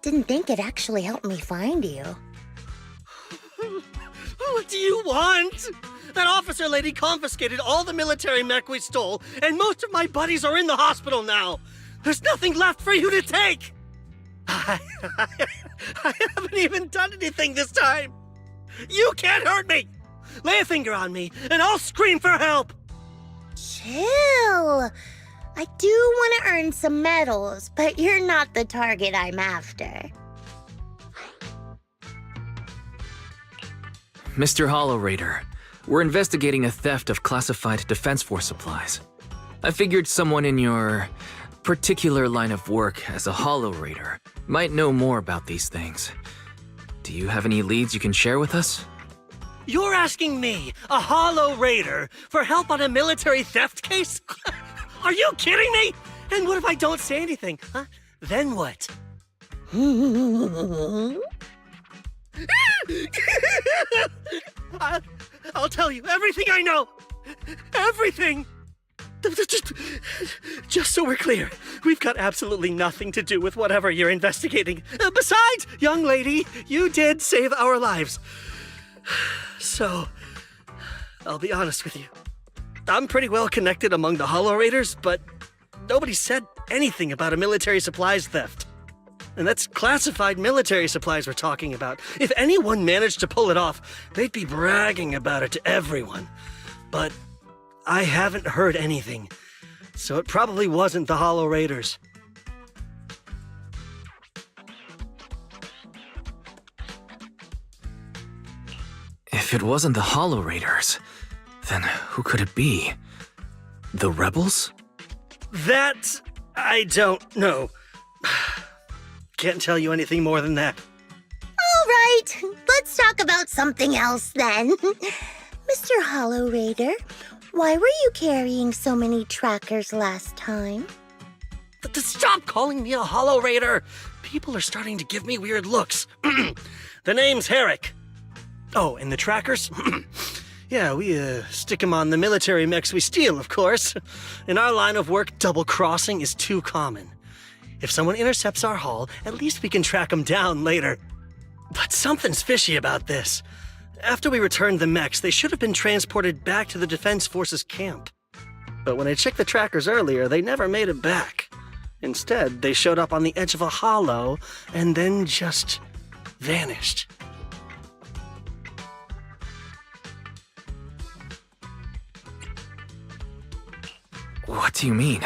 Didn't think it actually helped me find you. What do you want? That officer lady confiscated all the military mech we stole, and most of my buddies are in the hospital now. There's nothing left for you to take. I haven't even done anything this time. You can't hurt me. Lay a finger on me, and I'll scream for help. Chill. I do want to earn some medals, but you're not the target I'm after. Mr. Hollow Raider, we're investigating a theft of classified Defense Force supplies. I figured someone in your particular line of work as a Hollow Raider might know more about these things. Do you have any leads you can share with us? You're asking me, a Hollow Raider, for help on a military theft case? Are you kidding me? And what if I don't say anything, huh? Then what? I'll tell you everything I know. Everything. Just so we're clear, we've got absolutely nothing to do with whatever you're investigating. Besides, young lady, you did save our lives. So, I'll be honest with you. I'm pretty well connected among the Hollow Raiders, but nobody said anything about a military supplies theft. And that's classified military supplies we're talking about. If anyone managed to pull it off, they'd be bragging about it to everyone. But I haven't heard anything, so it probably wasn't the Hollow Raiders. If it wasn't the Hollow Raiders, then who could it be? The rebels? That I don't know. Can't tell you anything more than that. All right, let's talk about something else then. Mr. Hollow Raider, why were you carrying so many trackers last time? Stop calling me a Hollow Raider! People are starting to give me weird looks. The name's Herrick. Oh, and the trackers? Yeah, we stick them on the military mechs we steal, of course. In our line of work, double-crossing is too common. If someone intercepts our haul, at least we can track them down later. But something's fishy about this. After we returned the mechs, they should have been transported back to the Defense Forces camp. But when I checked the trackers earlier, they never made it back. Instead, they showed up on the edge of a hollow and then just vanished. What do you mean?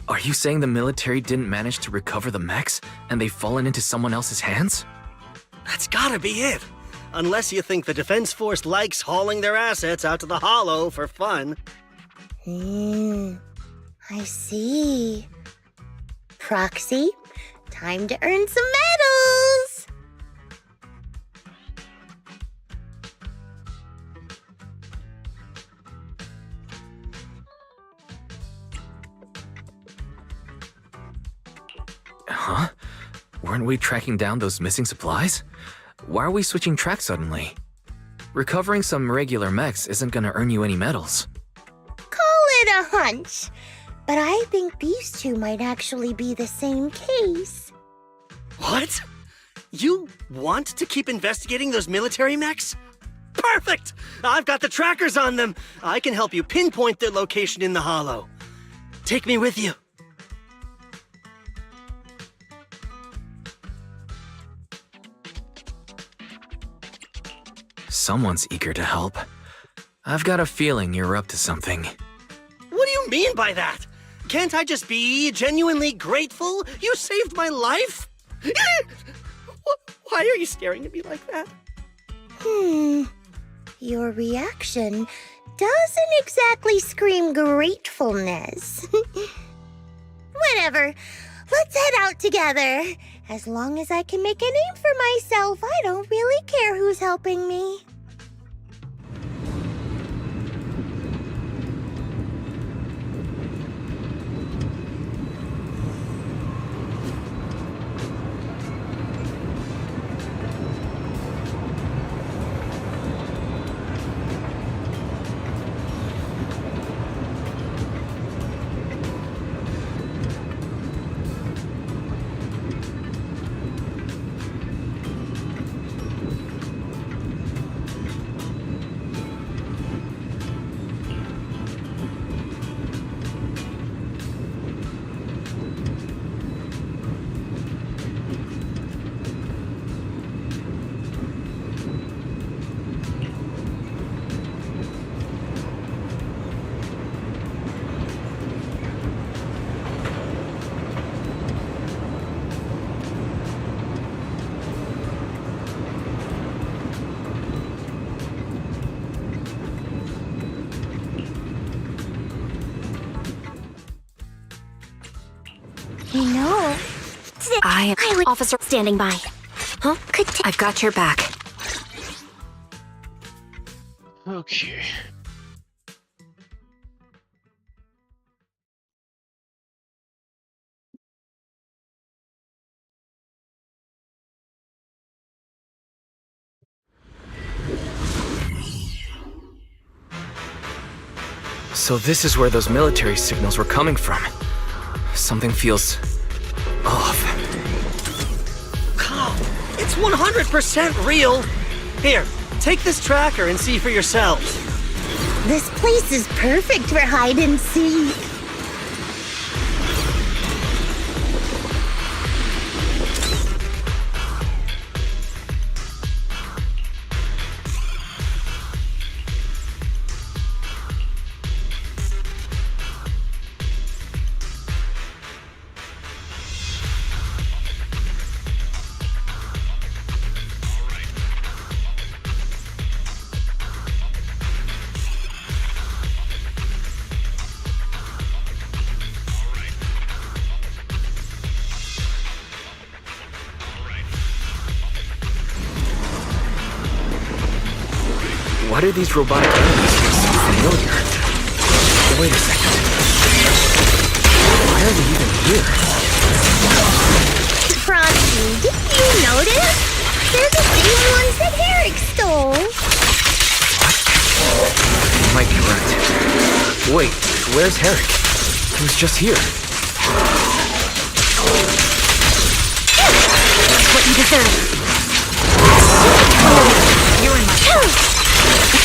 Are you saying the military didn't manage to recover the mechs and they've fallen into someone else's hands? That's gotta be it. Unless you think the Defense Force likes hauling their assets out to the hollow for fun. I see. Proxy, time to earn some medals! Huh? Weren't we tracking down those missing supplies? Why are we switching tracks suddenly? Recovering some regular mechs isn't gonna earn you any medals. Call it a hunch, but I think these two might actually be the same case. What? You want to keep investigating those military mechs? Perfect! I've got the trackers on them. I can help you pinpoint their location in the hollow. Take me with you. Someone's eager to help. I've got a feeling you're up to something. What do you mean by that? Can't I just be genuinely grateful? You saved my life? Why are you staring at me like that? Your reaction doesn't exactly scream gratefulness. Whatever. Let's head out together. As long as I can make a name for myself, I don't really care who's helping me. You know, I would officer standing by. Huh? I've got your back. Okay. So this is where those military signals were coming from. Something feels off. It's 100% real. Here, take this tracker and see for yourselves. This place is perfect for hide and seek. Why do these robotic enemies feel so familiar? Wait a second. Why are they even here? Frosty, didn't you notice? They're the same ones that Eric stole. You might be right. Wait, where's Herrick? He was just here. That's what you deserve. You're in my house.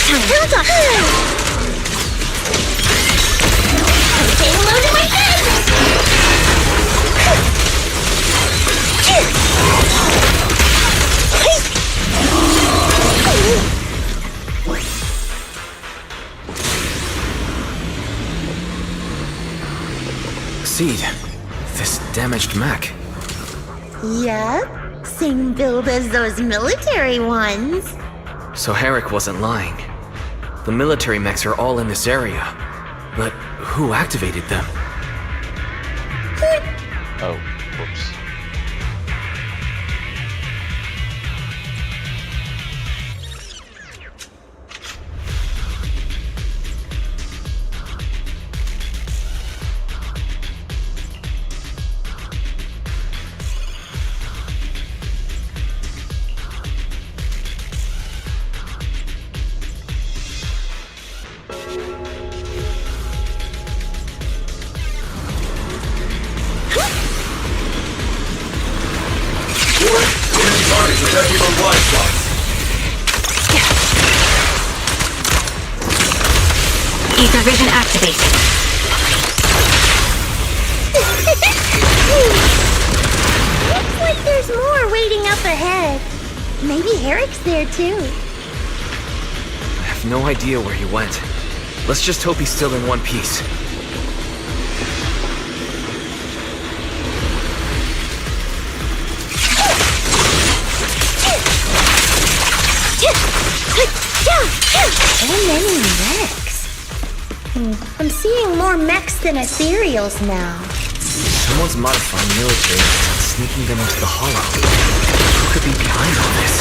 Hold on. Say hello to my head. Seed, this damaged mech. Yep, same build as those military ones. So Herrick wasn't lying. The military mechs are all in this area. But who activated them? Oh, whoops. Ether vision activated. Looks like there's more waiting up ahead. Maybe Herrick's there too. I have no idea where he went. Let's just hope he's still in one piece. So many mechs. I'm seeing more mechs than ethereals now. Someone's modifying military and sneaking them into the Hollow. Who could be behind all this?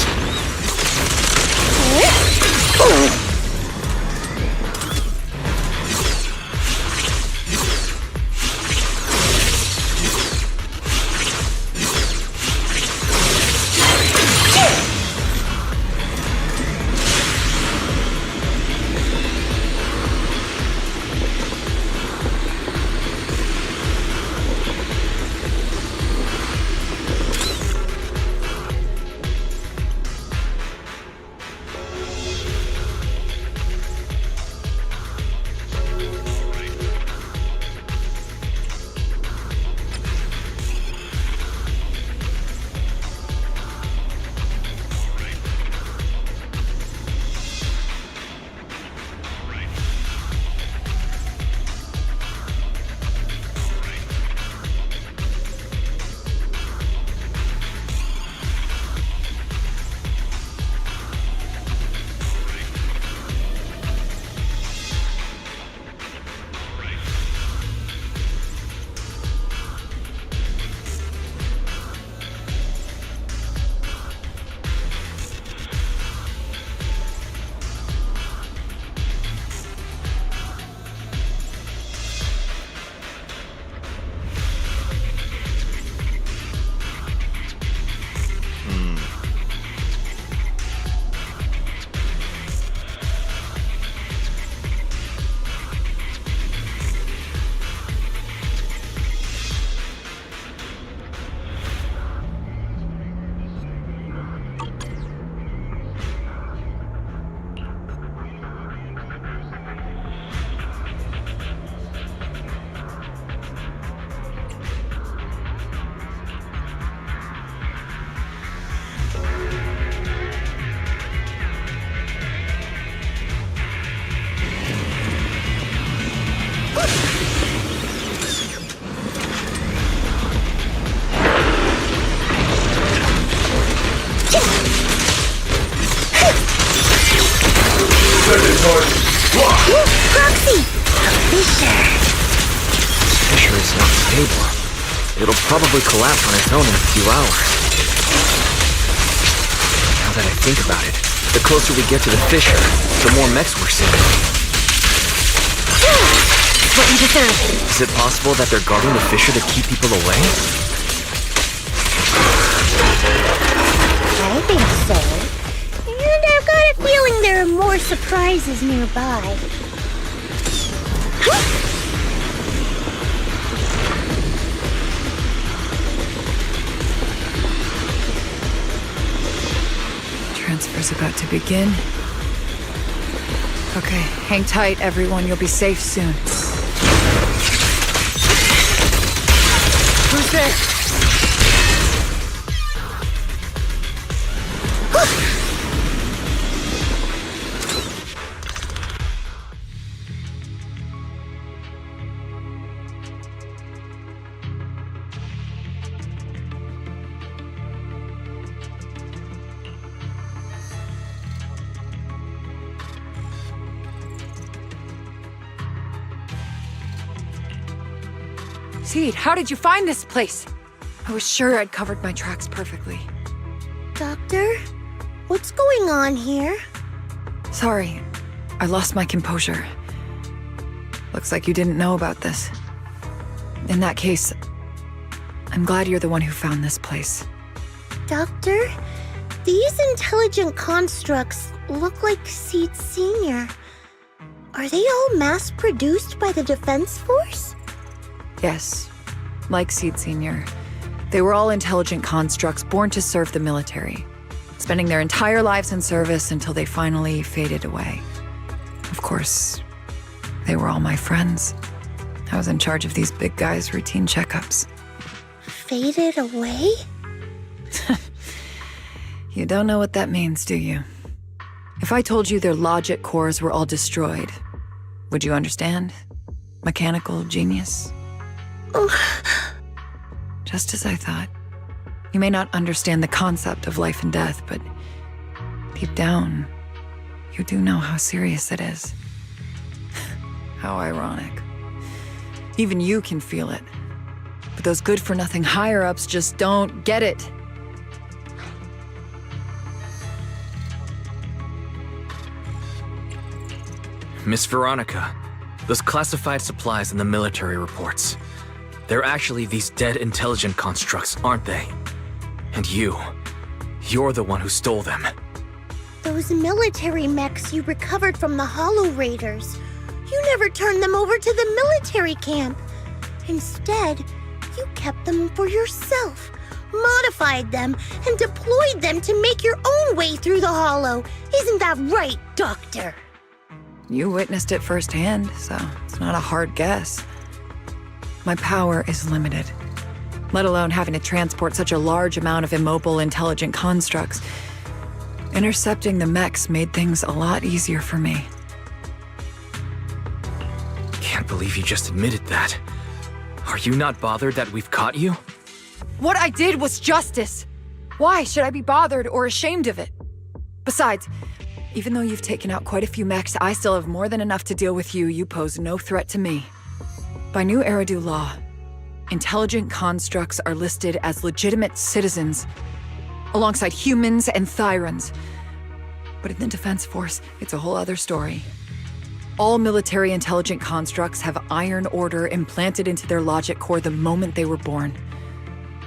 Proxy! A fissure! This fissure is not stable. It'll probably collapse on its own in a few hours. Now that I think about it, the closer we get to the fissure, the more mechs we're seeing. What you deserve. Is it possible that they're guarding the fissure to keep people away? I think so. And I've got a feeling there are more surprises nearby. Transfer's about to begin. Okay, hang tight, everyone. You'll be safe soon. Who's there? Seed, how did you find this place? I was sure I'd covered my tracks perfectly. Doctor? What's going on here? Sorry, I lost my composure. Looks like you didn't know about this. In that case, I'm glad you're the one who found this place. Doctor? These intelligent constructs look like Seed Senior. Are they all mass-produced by the Defense Force? Yes, like Seed Senior. They were all intelligent constructs born to serve the military, spending their entire lives in service until they finally faded away. Of course, they were all my friends. I was in charge of these big guys' routine checkups. Faded away? You don't know what that means, do you? If I told you their logic cores were all destroyed, would you understand? Mechanical genius? Just as I thought. You may not understand the concept of life and death, but deep down, you do know how serious it is. How ironic. Even you can feel it. But those good-for-nothing higher-ups just don't get it. Miss Veronica, those classified supplies in the military reports, they're actually these dead intelligent constructs, aren't they? And you're the one who stole them. Those military mechs you recovered from the Hollow Raiders. You never turned them over to the military camp. Instead, you kept them for yourself, modified them, and deployed them to make your own way through the Hollow. Isn't that right, Doctor? You witnessed it firsthand, so it's not a hard guess. My power is limited, let alone having to transport such a large amount of immobile, intelligent constructs. Intercepting the mechs made things a lot easier for me. Can't believe you just admitted that. Are you not bothered that we've caught you? What I did was justice. Why should I be bothered or ashamed of it? Besides, even though you've taken out quite a few mechs, I still have more than enough to deal with you. You pose no threat to me. By new Eridu law, intelligent constructs are listed as legitimate citizens, alongside humans and Thyrans. But in the Defense Force, it's a whole other story. All military intelligent constructs have Iron Order implanted into their logic core the moment they were born.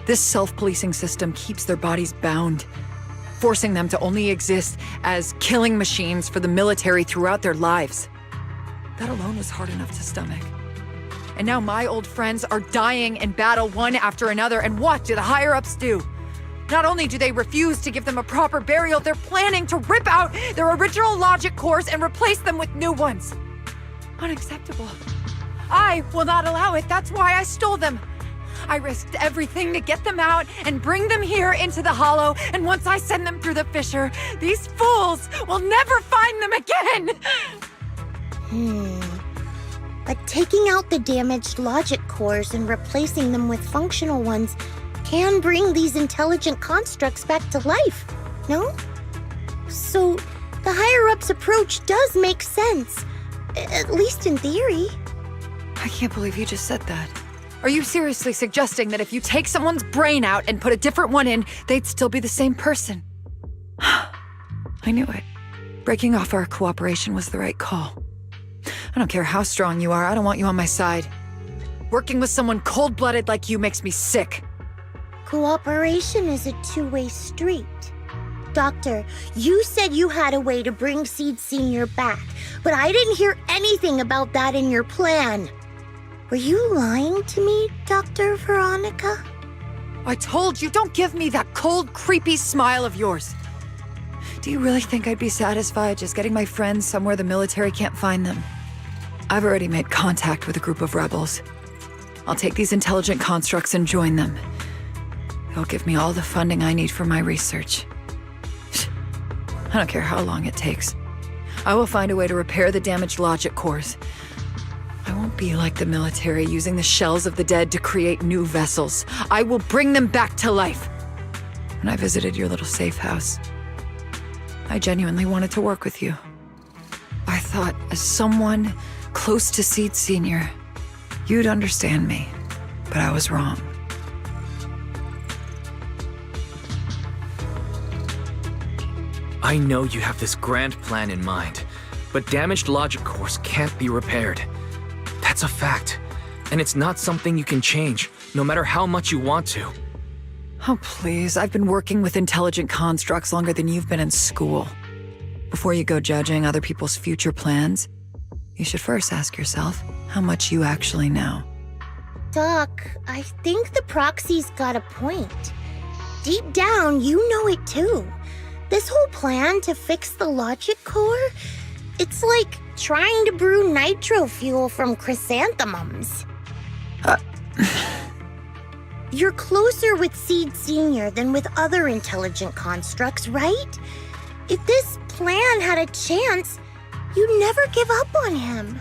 This self-policing system keeps their bodies bound, forcing them to only exist as killing machines for the military throughout their lives. That alone was hard enough to stomach. And now my old friends are dying in battle one after another, and what do the higher-ups do? Not only do they refuse to give them a proper burial, they're planning to rip out their original logic cores and replace them with new ones. Unacceptable. I will not allow it. That's why I stole them. I risked everything to get them out and bring them here into the Hollow, and once I send them through the fissure, these fools will never find them again! But taking out the damaged logic cores and replacing them with functional ones can bring these intelligent constructs back to life, no? So, the higher-ups approach does make sense, at least in theory. I can't believe you just said that. Are you seriously suggesting that if you take someone's brain out and put a different one in, they'd still be the same person? I knew it. Breaking off our cooperation was the right call. I don't care how strong you are, I don't want you on my side. Working with someone cold-blooded like you makes me sick. Cooperation is a two-way street. Doctor, you said you had a way to bring Seed Senior back, but I didn't hear anything about that in your plan. Were you lying to me, Dr. Veronica? I told you, don't give me that cold, creepy smile of yours. Do you really think I'd be satisfied just getting my friends somewhere the military can't find them? I've already made contact with a group of rebels. I'll take these intelligent constructs and join them. They'll give me all the funding I need for my research. I don't care how long it takes. I will find a way to repair the damaged logic cores. I won't be like the military, using the shells of the dead to create new vessels. I will bring them back to life. When I visited your little safe house, I genuinely wanted to work with you. I thought, as someone close to Seed Senior, you'd understand me, but I was wrong. I know you have this grand plan in mind, but damaged logic cores can't be repaired. That's a fact, and it's not something you can change, no matter how much you want to. Oh, please, I've been working with intelligent constructs longer than you've been in school. Before you go judging other people's future plans, you should first ask yourself how much you actually know. Doc, I think the proxy's got a point. Deep down, you know it too. This whole plan to fix the logic core, it's like trying to brew nitro fuel from chrysanthemums. You're closer with Seed Senior than with other intelligent constructs, right? If this plan had a chance, you'd never give up on him.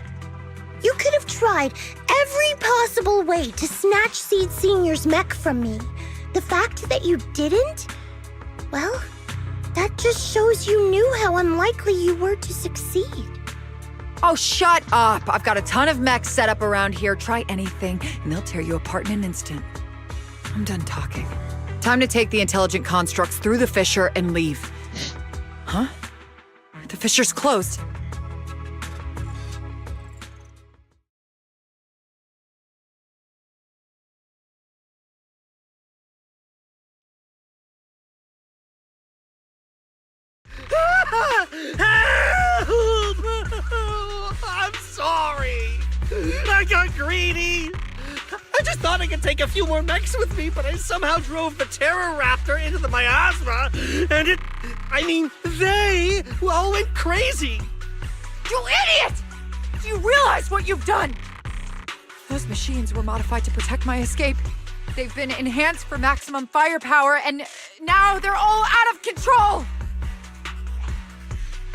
You could have tried every possible way to snatch Seed Senior's mech from me. The fact that you didn't, well, that just shows you knew how unlikely you were to succeed. Oh, shut up! I've got a ton of mechs set up around here. Try anything, and they'll tear you apart in an instant. I'm done talking. Time to take the intelligent constructs through the fissure and leave. Huh? The fissure's closed. Help! I'm sorry. I got greedy. I just thought I could take a few more mechs with me, but I somehow drove the Terror Raptor into the miasma, and they all went crazy. You idiot! Do you realize what you've done? Those machines were modified to protect my escape. They've been enhanced for maximum firepower, and now they're all out of control!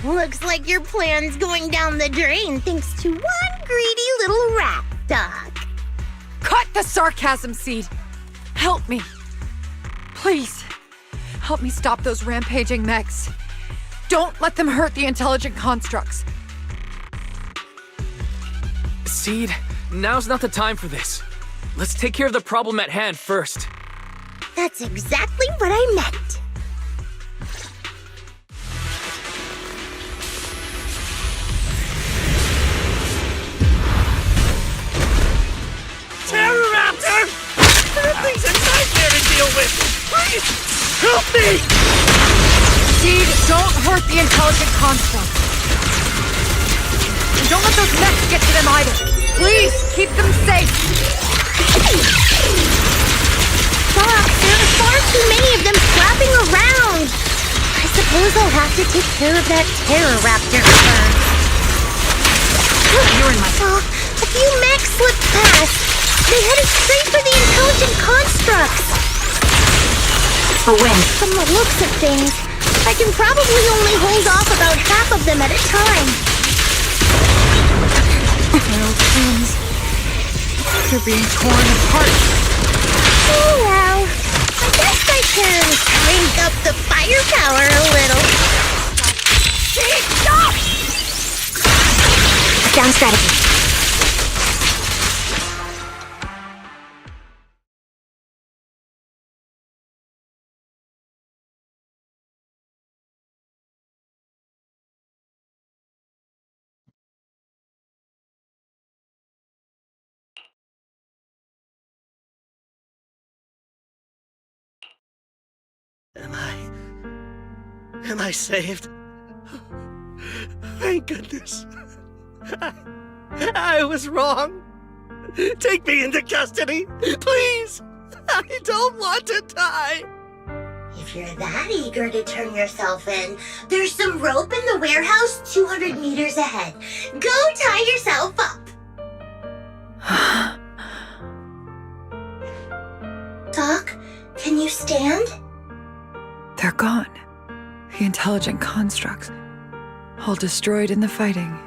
Looks like your plan's going down the drain thanks to one greedy little rat, Doc. Cut the sarcasm, Seed! Help me. Please. Help me stop those rampaging mechs. Don't let them hurt the intelligent constructs. Seed, now's not the time for this. Let's take care of the problem at hand first. That's exactly what I meant. Terror Raptor! That thing's a nightmare to deal with! Please, help me! Seed, don't hurt the intelligent constructs. And don't let those mechs get to them either. Please, keep them safe. Doc, there are far too many of them flapping around. I suppose I'll have to take care of that Terror Raptor first. You're in my... A few mechs slipped past. They headed straight for the intelligent constructs. For when? From the looks of things, I can probably only hold off about half of them at a time. My old friends. They're being torn apart. Oh well. I guess I can crank up the firepower a little. Stop! Down strategy. Am I saved? Thank goodness. I was wrong. Take me into custody, please. I don't want to die. If you're that eager to turn yourself in, there's some rope in the warehouse 200 meters ahead. Go tie yourself up. Doc, can you stand? They're gone. The intelligent constructs. All destroyed in the fighting.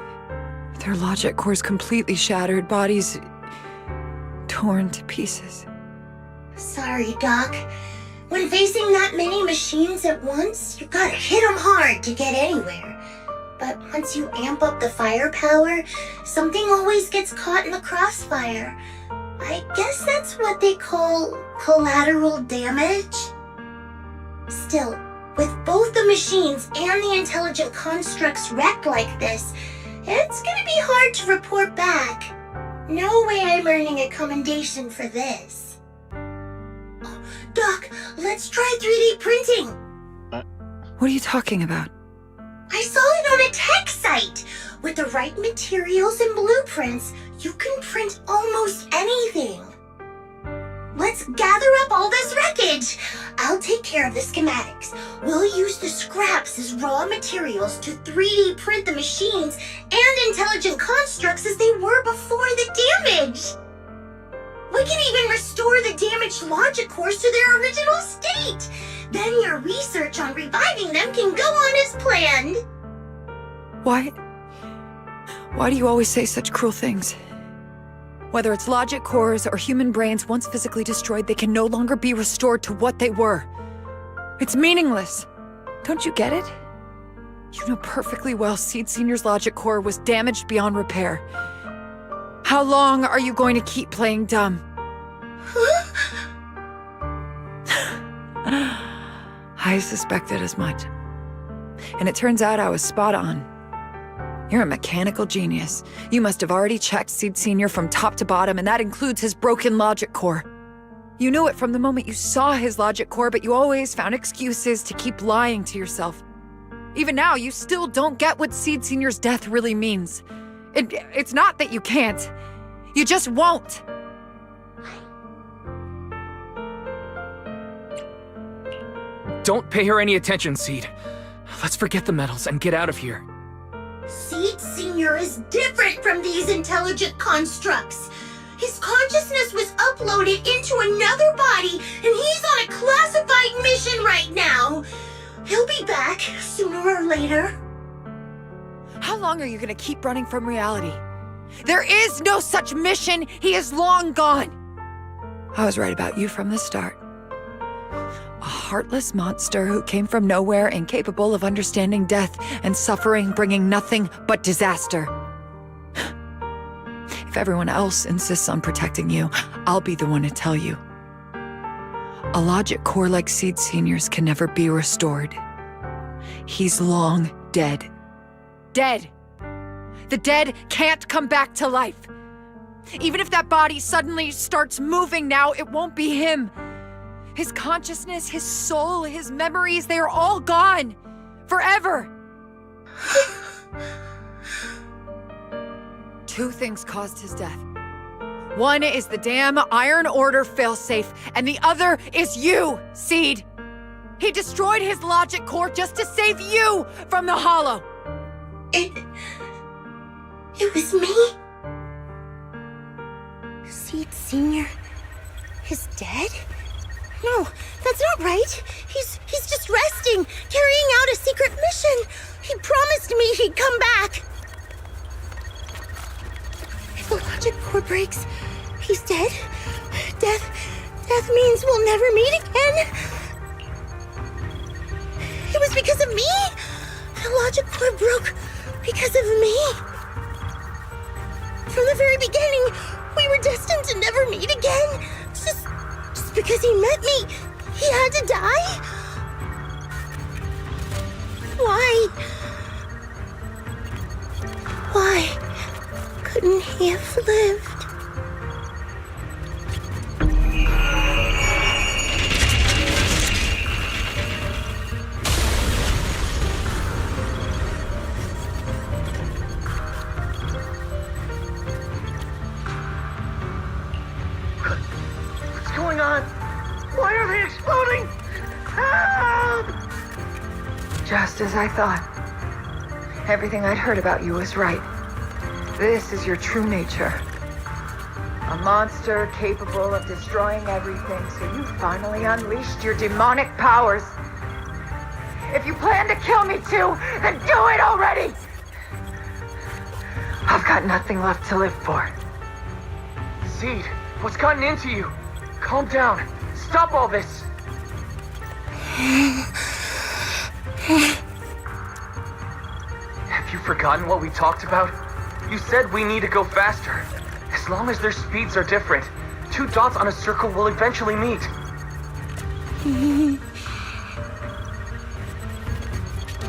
Their logic cores completely shattered, bodies torn to pieces. Sorry, Doc. When facing that many machines at once, you gotta hit them hard to get anywhere. But once you amp up the firepower, something always gets caught in the crossfire. I guess that's what they call collateral damage. Still, with both the machines and the intelligent constructs wrecked like this, it's gonna be hard to report back. No way I'm earning a commendation for this. Oh, Doc, let's try 3D printing. What are you talking about? I saw it on a tech site. With the right materials and blueprints, you can print almost anything. Let's gather up all this wreckage. I'll take care of the schematics. We'll use the scraps as raw materials to 3D print the machines and intelligent constructs as they were before the damage. We can even restore the damaged logic cores to their original state. Then your research on reviving them can go on as planned. Why do you always say such cruel things? Whether it's logic cores or human brains once physically destroyed, they can no longer be restored to what they were. It's meaningless. Don't you get it? You know perfectly well Seed Senior's logic core was damaged beyond repair. How long are you going to keep playing dumb? I suspected as much. And it turns out I was spot on. You're a mechanical genius. You must have already checked Seed Sr. from top to bottom, and that includes his broken logic core. You knew it from the moment you saw his logic core, but you always found excuses to keep lying to yourself. Even now, you still don't get what Seed Sr.'s death really means. It's not that you can't. You just won't. Don't pay her any attention, Seed. Let's forget the medals and get out of here. Seed Sr. is different from these intelligent constructs. His consciousness was uploaded into another body, and he's on a classified mission right now. He'll be back sooner or later. How long are you gonna keep running from reality? There is no such mission. He is long gone. I was right about you from the start. A heartless monster who came from nowhere, incapable of understanding death and suffering, bringing nothing but disaster. If everyone else insists on protecting you, I'll be the one to tell you. A logic core like Seed Sr.'s can never be restored. He's long dead. Dead! The dead can't come back to life. Even if that body suddenly starts moving now, it won't be him. His consciousness, his soul, his memories, they are all gone. Forever. Two things caused his death. One is the damn Iron Order failsafe, and the other is you, Seed. He destroyed his logic core just to save you from the Hollow. It was me? Seed Sr. is dead? No, that's not right. He's just resting, carrying out a secret mission. He promised me he'd come back. If the logic core breaks, he's dead. Death means we'll never meet again. It was because of me. The logic core broke because of me. From the very beginning, we were destined to never meet again. Just because he met me, he had to die? Why couldn't he have lived? What's going on? Why are they exploding? Help! Just as I thought. Everything I'd heard about you was right. This is your true nature. A monster capable of destroying everything, so you finally unleashed your demonic powers. If you plan to kill me too, then do it already! I've got nothing left to live for. Seed, what's gotten into you? Calm down. Stop all this. Have you forgotten what we talked about? You said we need to go faster. As long as their speeds are different, two dots on a circle will eventually meet.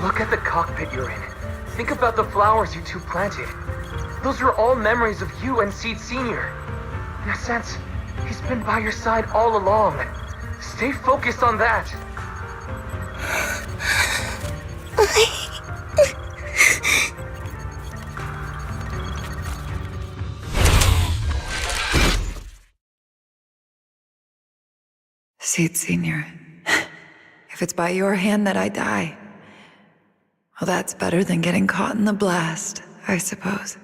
Look at the cockpit you're in. Think about the flowers you two planted. Those are all memories of you and Seed Sr. In a sense, he's been by your side all along. Stay focused on that. Seed Sr., if it's by your hand that I die, well, that's better than getting caught in the blast, I suppose.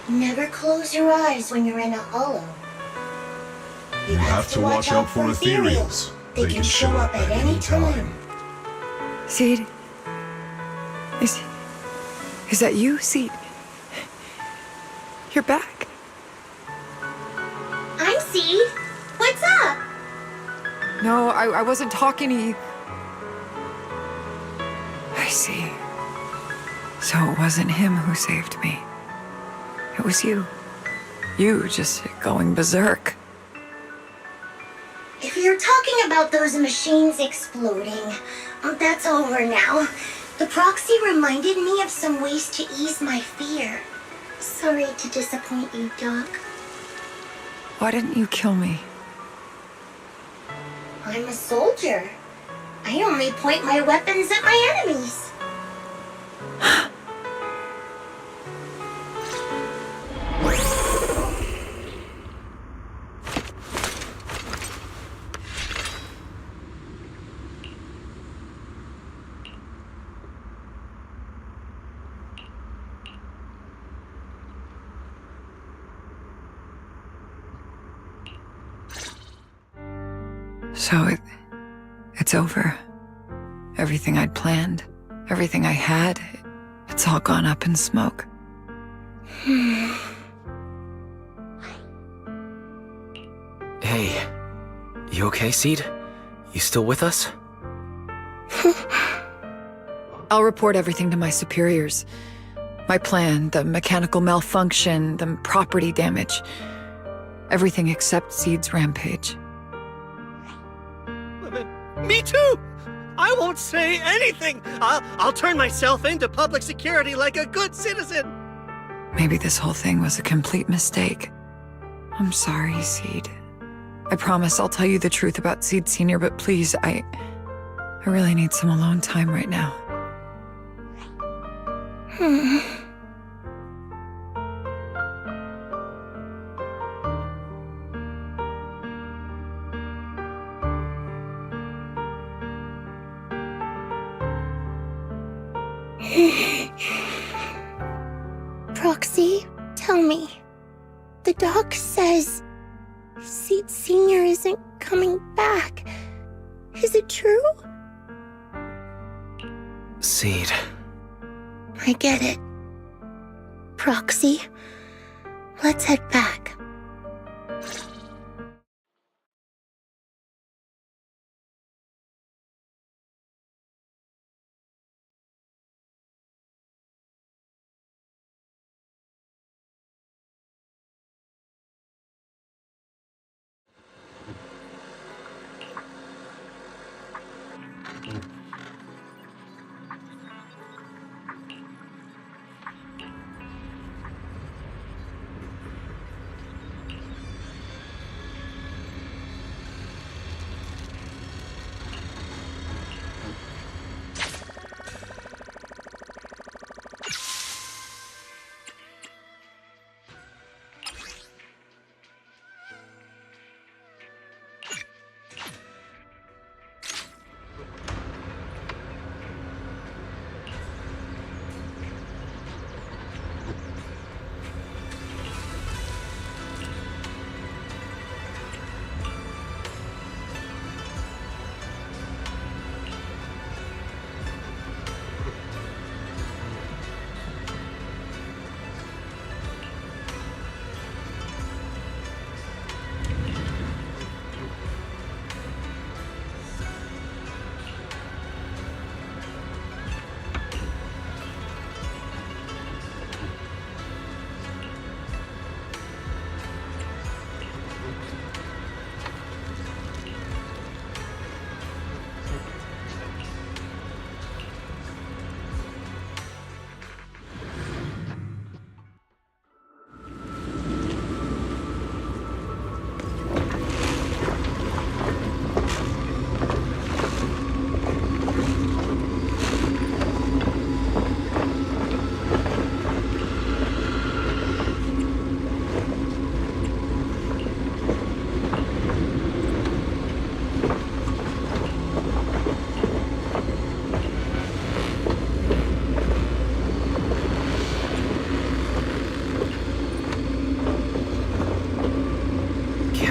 Never close your eyes when you're in a hollow. You have to watch out for ethereals. They can show up at any time. Seed? Is that you, Seed? You're back. I'm Seed. What's up? No, I wasn't talking to you. I see. So it wasn't him who saved me. It was you. You just going berserk. about those machines exploding. That's over now. The proxy reminded me of some ways to ease my fear. Sorry to disappoint you, Doc. Why didn't you kill me? I'm a soldier. I only point my weapons at my enemies. So it's over. Everything I'd planned, everything I had, it's all gone up in smoke. Hey, you okay, Seed? You still with us? I'll report everything to my superiors. My plan, the mechanical malfunction, the property damage. Everything except Seed's rampage. Me too! I won't say anything! I'll turn myself into public security like a good citizen! Maybe this whole thing was a complete mistake. I'm sorry, Seed. I promise I'll tell you the truth about Seed Sr., but please, I really need some alone time right now. Proxy, tell me. The doc says Seed Sr. isn't coming back. Is it true? Seed. I get it. Proxy, let's head back.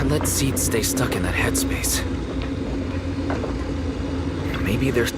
Let Seed stay stuck in that headspace. Maybe there's...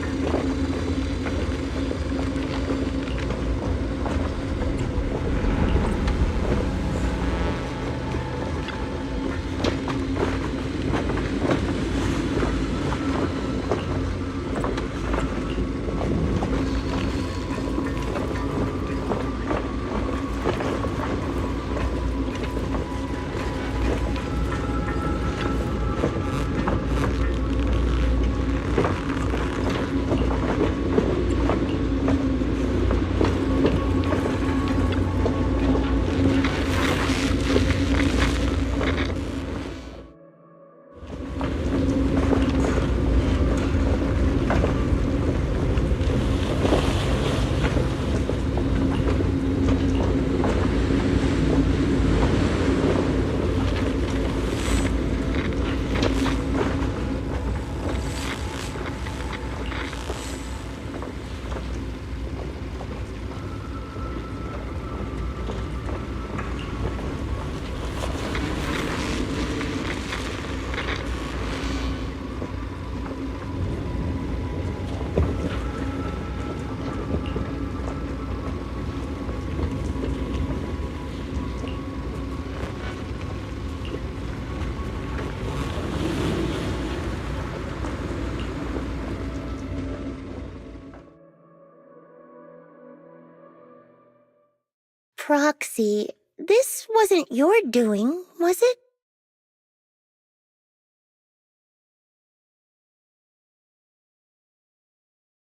Proxy, this wasn't your doing, was it?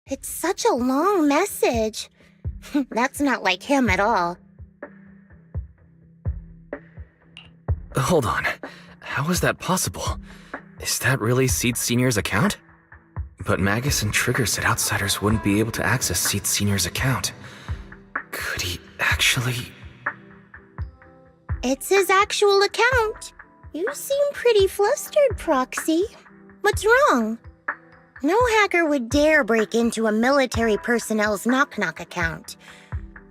It's such a long message. That's not like him at all. Hold on. How is that possible? Is that really Seed Senior's account? But Magus and Trigger said outsiders wouldn't be able to access Seed Senior's account. Could he actually... It's his actual account. You seem pretty flustered, Proxy. What's wrong? No hacker would dare break into a military personnel's knock-knock account.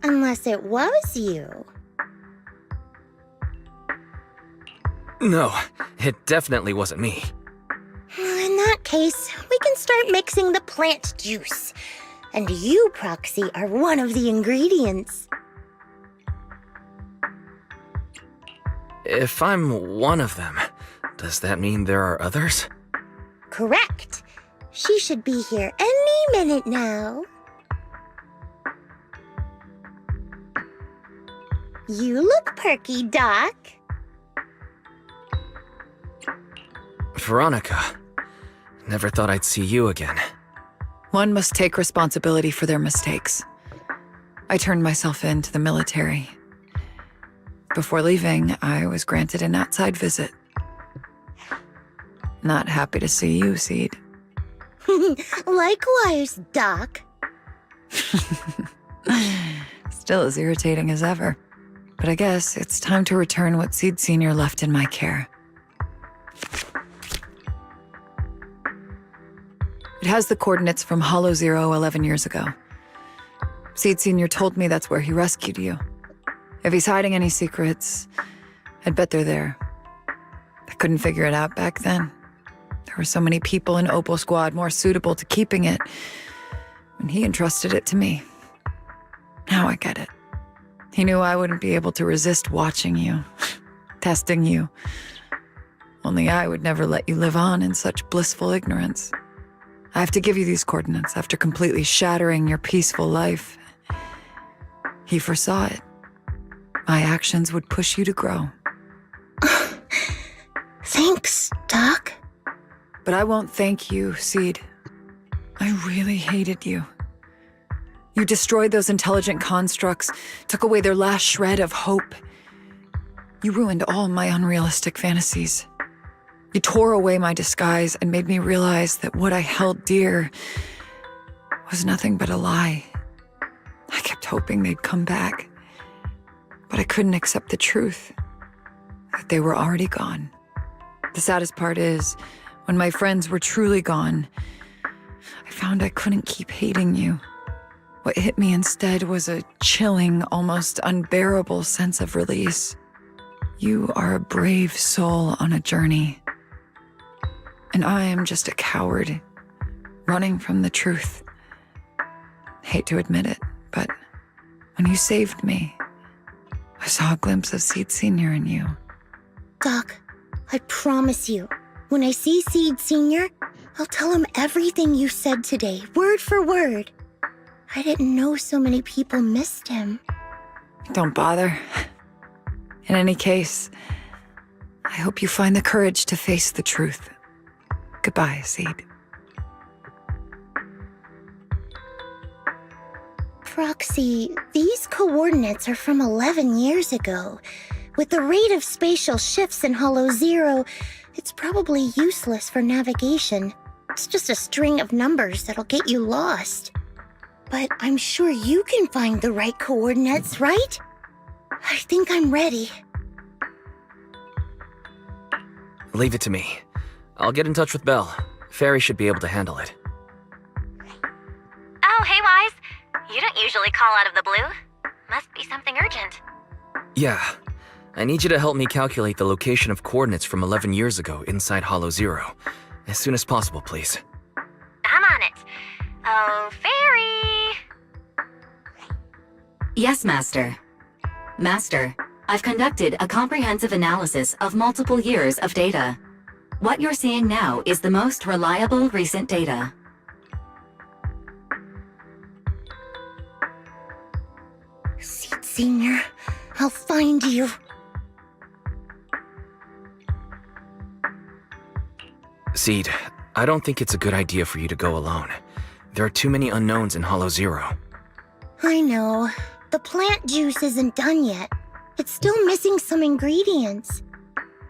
Unless it was you. No, it definitely wasn't me. In that case, we can start mixing the plant juice. And you, Proxy, are one of the ingredients. If I'm one of them, does that mean there are others? Correct. She should be here any minute now. You look perky, Doc. Veronica, never thought I'd see you again. One must take responsibility for their mistakes. I turned myself in to the military. Before leaving, I was granted an outside visit. Not happy to see you, Seed. Likewise, Doc. Still as irritating as ever. But I guess it's time to return what Seed Senior left in my care. It has the coordinates from Hollow Zero 11 years ago. Seed Senior told me that's where he rescued you. If he's hiding any secrets, I'd bet they're there. I couldn't figure it out back then. There were so many people in Opal Squad more suitable to keeping it, and he entrusted it to me. Now I get it. He knew I wouldn't be able to resist watching you, testing you. Only I would never let you live on in such blissful ignorance. I have to give you these coordinates after completely shattering your peaceful life. He foresaw it. My actions would push you to grow. Thanks, Doc. But I won't thank you, Seed. I really hated you. You destroyed those intelligent constructs, took away their last shred of hope. You ruined all my unrealistic fantasies. You tore away my disguise and made me realize that what I held dear was nothing but a lie. I kept hoping they'd come back, but I couldn't accept the truth, that they were already gone. The saddest part is, when my friends were truly gone, I found I couldn't keep hating you. What hit me instead was a chilling, almost unbearable sense of release. You are a brave soul on a journey. And I am just a coward, running from the truth. Hate to admit it, but when you saved me, I saw a glimpse of Seed Senior in you. Doc, I promise you, when I see Seed Senior, I'll tell him everything you said today, word for word. I didn't know so many people missed him. Don't bother. In any case, I hope you find the courage to face the truth. Goodbye, Seed. Proxy, these coordinates are from 11 years ago. With the rate of spatial shifts in Hollow Zero, it's probably useless for navigation. It's just a string of numbers that'll get you lost. But I'm sure you can find the right coordinates, right? I think I'm ready. Leave it to me. I'll get in touch with Belle. Fairy should be able to handle it. Oh, hey, Wise. You don't usually call out of the blue. Must be something urgent. Yeah. I need you to help me calculate the location of coordinates from 11 years ago inside Hollow Zero. As soon as possible, please. I'm on it. Oh, Fairy! Yes, Master. Master, I've conducted a comprehensive analysis of multiple years of data. What you're seeing now is the most reliable recent data. Seed Senior, I'll find you. Seed, I don't think it's a good idea for you to go alone. There are too many unknowns in Hollow Zero. I know. The plant juice isn't done yet. It's still missing some ingredients.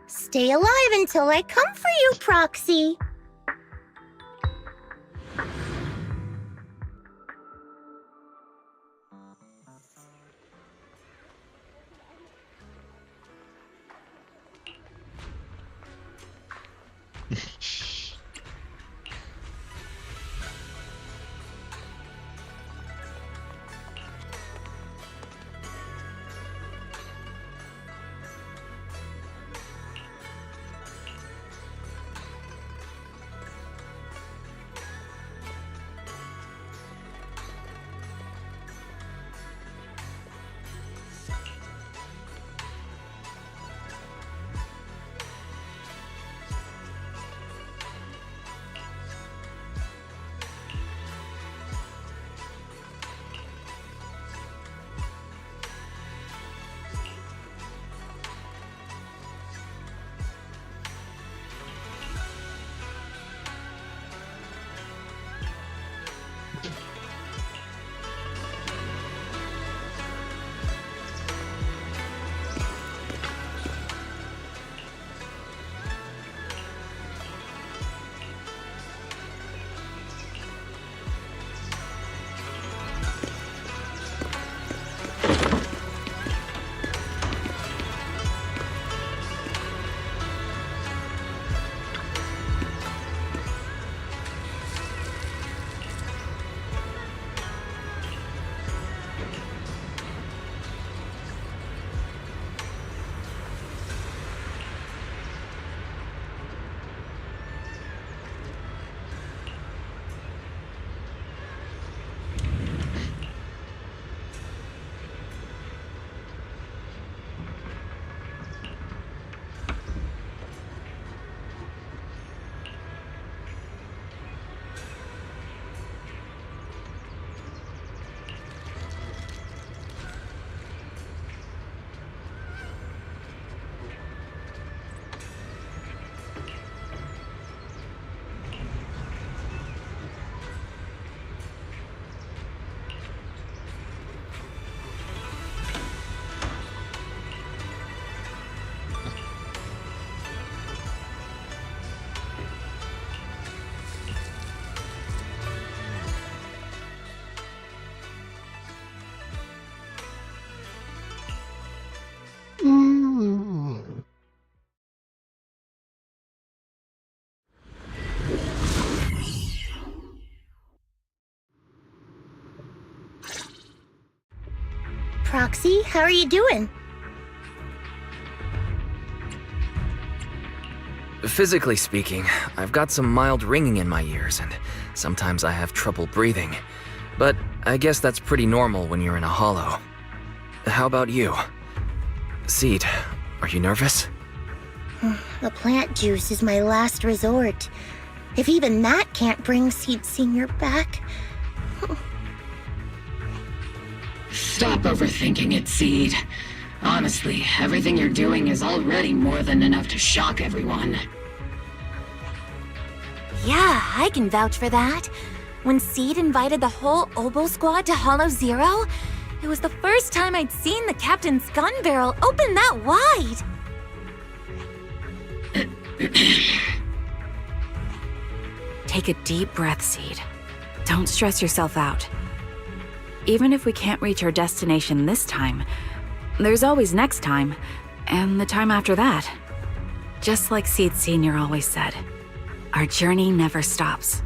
Stay alive until I come for you, Proxy. Proxy, how are you doing? Physically speaking, I've got some mild ringing in my ears, and sometimes I have trouble breathing. But I guess that's pretty normal when you're in a hollow. How about you? Seed, are you nervous? The plant juice is my last resort. If even that can't bring Seed Senior back... Stop overthinking it, Seed. Honestly, everything you're doing is already more than enough to shock everyone. Yeah, I can vouch for that. When Seed invited the whole Oboe squad to Hollow Zero, it was the first time I'd seen the captain's gun barrel open that wide. Take a deep breath, Seed. Don't stress yourself out. Even if we can't reach our destination this time, there's always next time, and the time after that. Just like Seed Senior always said, our journey never stops.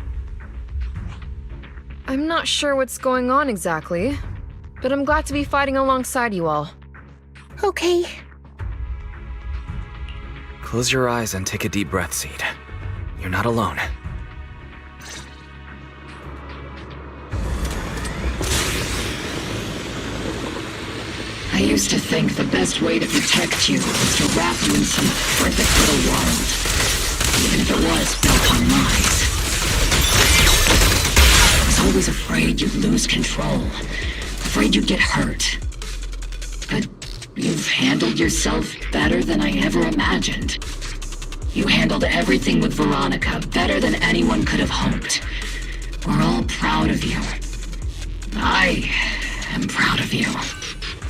I'm not sure what's going on exactly, but I'm glad to be fighting alongside you all. Okay. Close your eyes and take a deep breath, Seed. You're not alone. I used to think the best way to protect you was to wrap you in some perfect little world, even if it was built on lies. I was always afraid you'd lose control, afraid you'd get hurt. But you've handled yourself better than I ever imagined. You handled everything with Veronica better than anyone could have hoped. We're all proud of you. I am proud of you.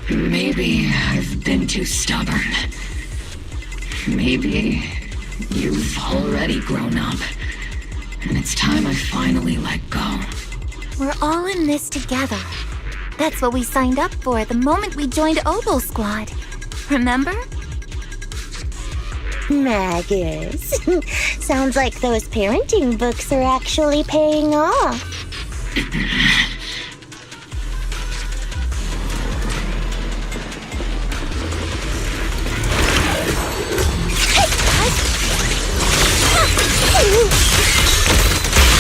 Maybe I've been too stubborn. Maybe you've already grown up, and it's time I finally let go. We're all in this together. That's what we signed up for the moment we joined Oboe Squad. Remember? Magus. Sounds like those parenting books are actually paying off.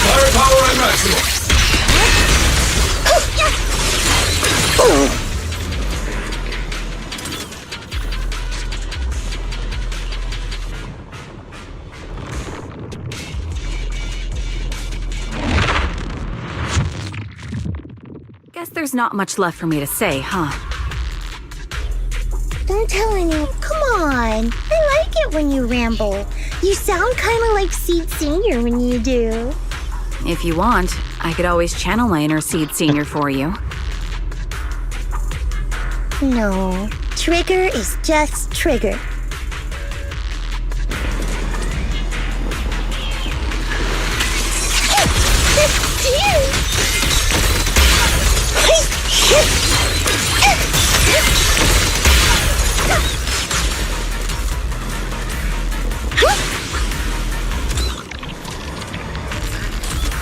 Firepower at maximum! Guess there's not much left for me to say, huh? Don't tell anyone. Come on. I like it when you ramble. You sound kind of like Seed Senior when you do. If you want, I could always channel my inner Seed Senior for you. No. Trigger is just Trigger.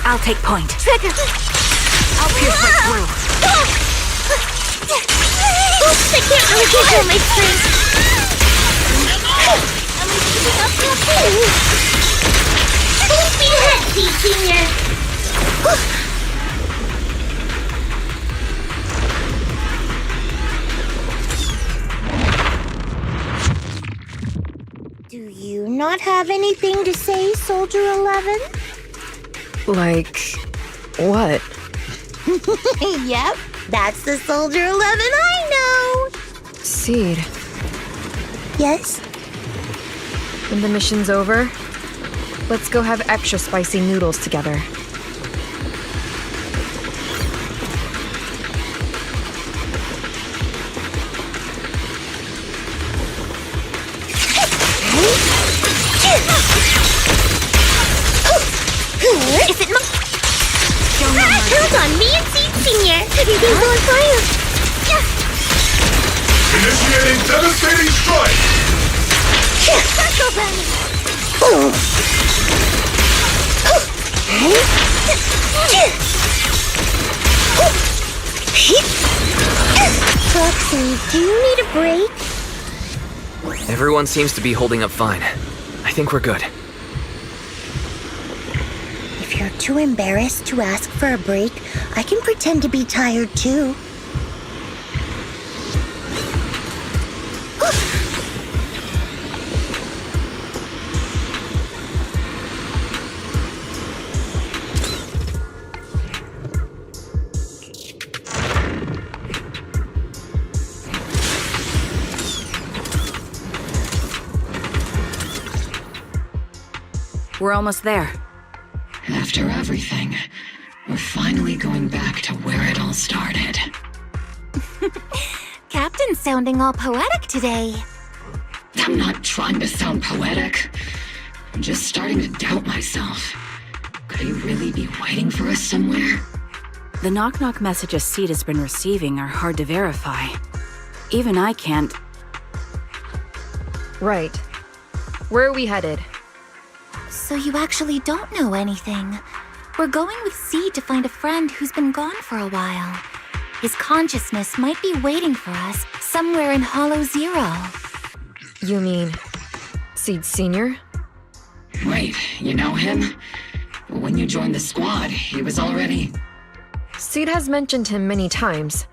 I'll take point. Trigger! I'll pierce right through. Oops, I can't really control my strength. Am I keeping up here? Don't be happy, Senior. Do you not have anything to say, Soldier 11? Like, what? Yep, that's the Soldier 11 I know. Seed. Yes? When the mission's over, let's go have extra spicy noodles together. Is it count on me and Seed Senior. Everything's on fire. Initiating devastating strike! Roxy, do you need a break? Everyone seems to be holding up fine. I think we're good. If you're too embarrassed to ask for a break, I can pretend to be tired too. We're almost there. After everything, we're finally going back to where it all started. Captain's sounding all poetic today. I'm not trying to sound poetic. I'm just starting to doubt myself. Could he really be waiting for us somewhere? The knock-knock messages Seed has been receiving are hard to verify. Even I can't... Right. Where are we headed? So you actually don't know anything. We're going with Seed to find a friend who's been gone for a while. His consciousness might be waiting for us somewhere in Hollow Zero. You mean Seed Senior? Wait, you know him? When you joined the squad, he was already... Seed has mentioned him many times.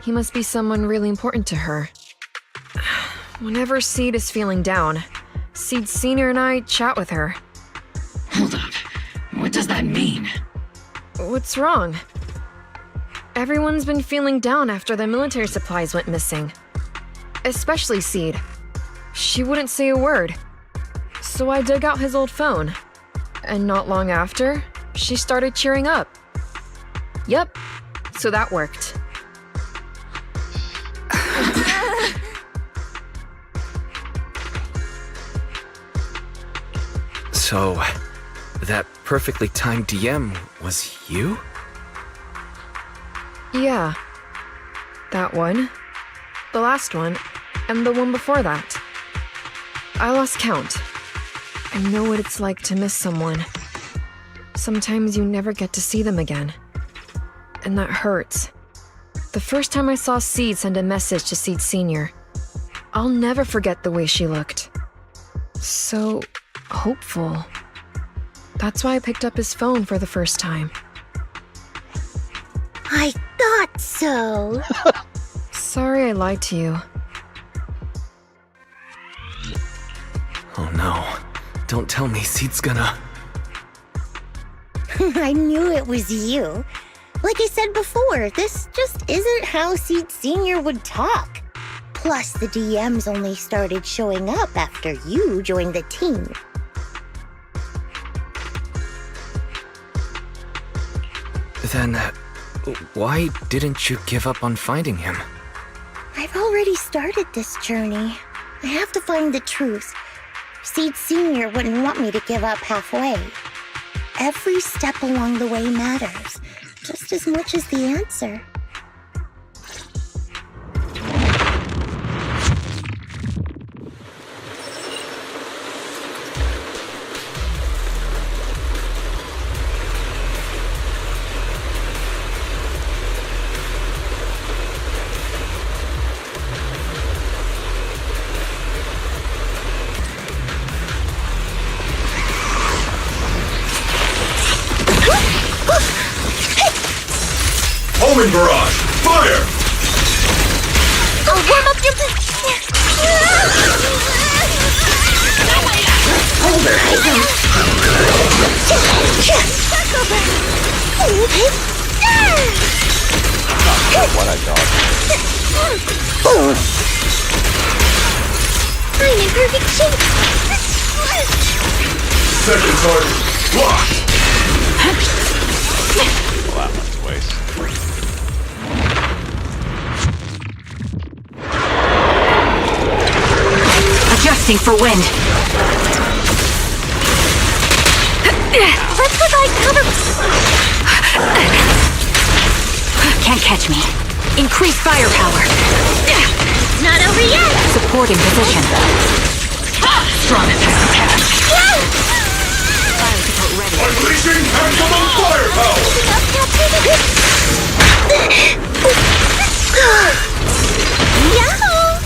He must be someone really important to her. Whenever Seed is feeling down, Seed Senior and I chat with her. Hold up. What does that mean? What's wrong? Everyone's been feeling down after the military supplies went missing. Especially Seed. She wouldn't say a word. So I dug out his old phone. And not long after, she started cheering up. Yep, so that worked. So, that perfectly timed DM was you? Yeah. That one, the last one, and the one before that. I lost count. I know what it's like to miss someone. Sometimes you never get to see them again. And that hurts. The first time I saw Seed send a message to Seed Sr., I'll never forget the way she looked. So hopeful. That's why I picked up his phone for the first time. I thought so. Sorry I lied to you. Oh no. Don't tell me Seed's gonna... I knew it was you. Like I said before, this just isn't how Seed Sr. would talk. Plus, the DMs only started showing up after you joined the team. Then, why didn't you give up on finding him? I've already started this journey. I have to find the truth. Seed Sr. wouldn't want me to give up halfway. Every step along the way matters, just as much as the answer. Homing barrage! Fire! I'll warm up your... What I dodged. I'm in perfect shape. Second target, locked! Well, that went to waste. Adjusting for wind. Let's provide cover. Can't catch me. Increase firepower. Not over yet. Supporting position. Strong attack. Fire support ready. Unleashing maximum firepower! Yahoo!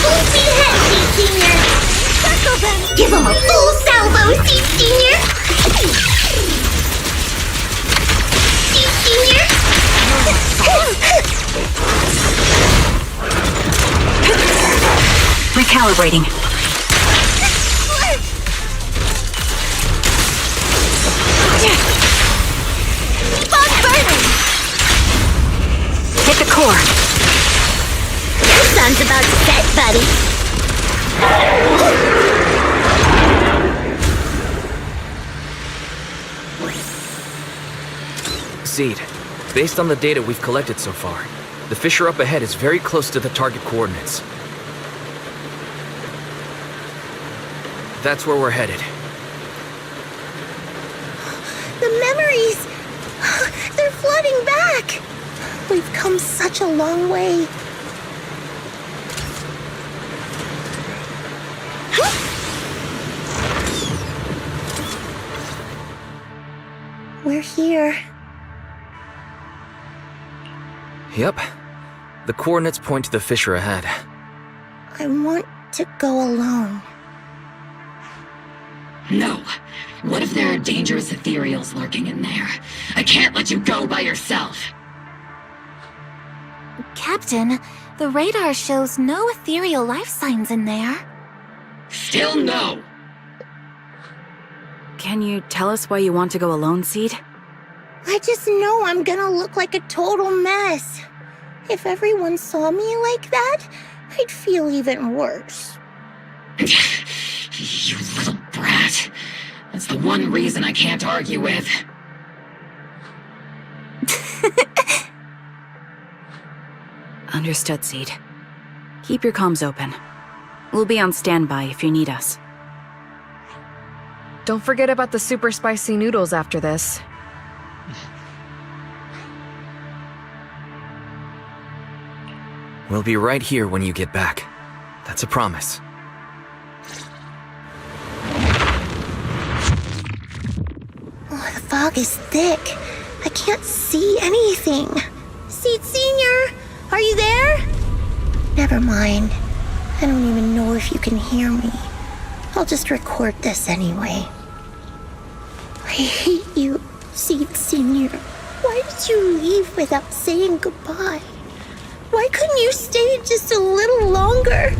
Full speed ahead, Seed Sr. Circle them. Give them a full salvo, Seed Sr. Seed Sr. Recalibrating. Bug burning. Hit the core. Your sun's about to set, buddy. Seed, based on the data we've collected so far, the fissure up ahead is very close to the target coordinates. That's where we're headed. The memories! They're flooding back! We've come such a long way. We're here. Yep. The coordinates point to the fissure ahead. I want to go alone. No. What if there are dangerous ethereals lurking in there? I can't let you go by yourself. Captain, the radar shows no ethereal life signs in there. Still no. Can you tell us why you want to go alone, Seed? I just know I'm gonna look like a total mess. If everyone saw me like that, I'd feel even worse. You little brat. That's the one reason I can't argue with. Understood, Seed. Keep your comms open. We'll be on standby if you need us. Don't forget about the super spicy noodles after this. We'll be right here when you get back. That's a promise. Oh, the fog is thick. I can't see anything. Seed Senior, are you there? Never mind. I don't even know if you can hear me. I'll just record this anyway. I hate you, Seed Senior. Why did you leave without saying goodbye? Why couldn't you stay just a little longer?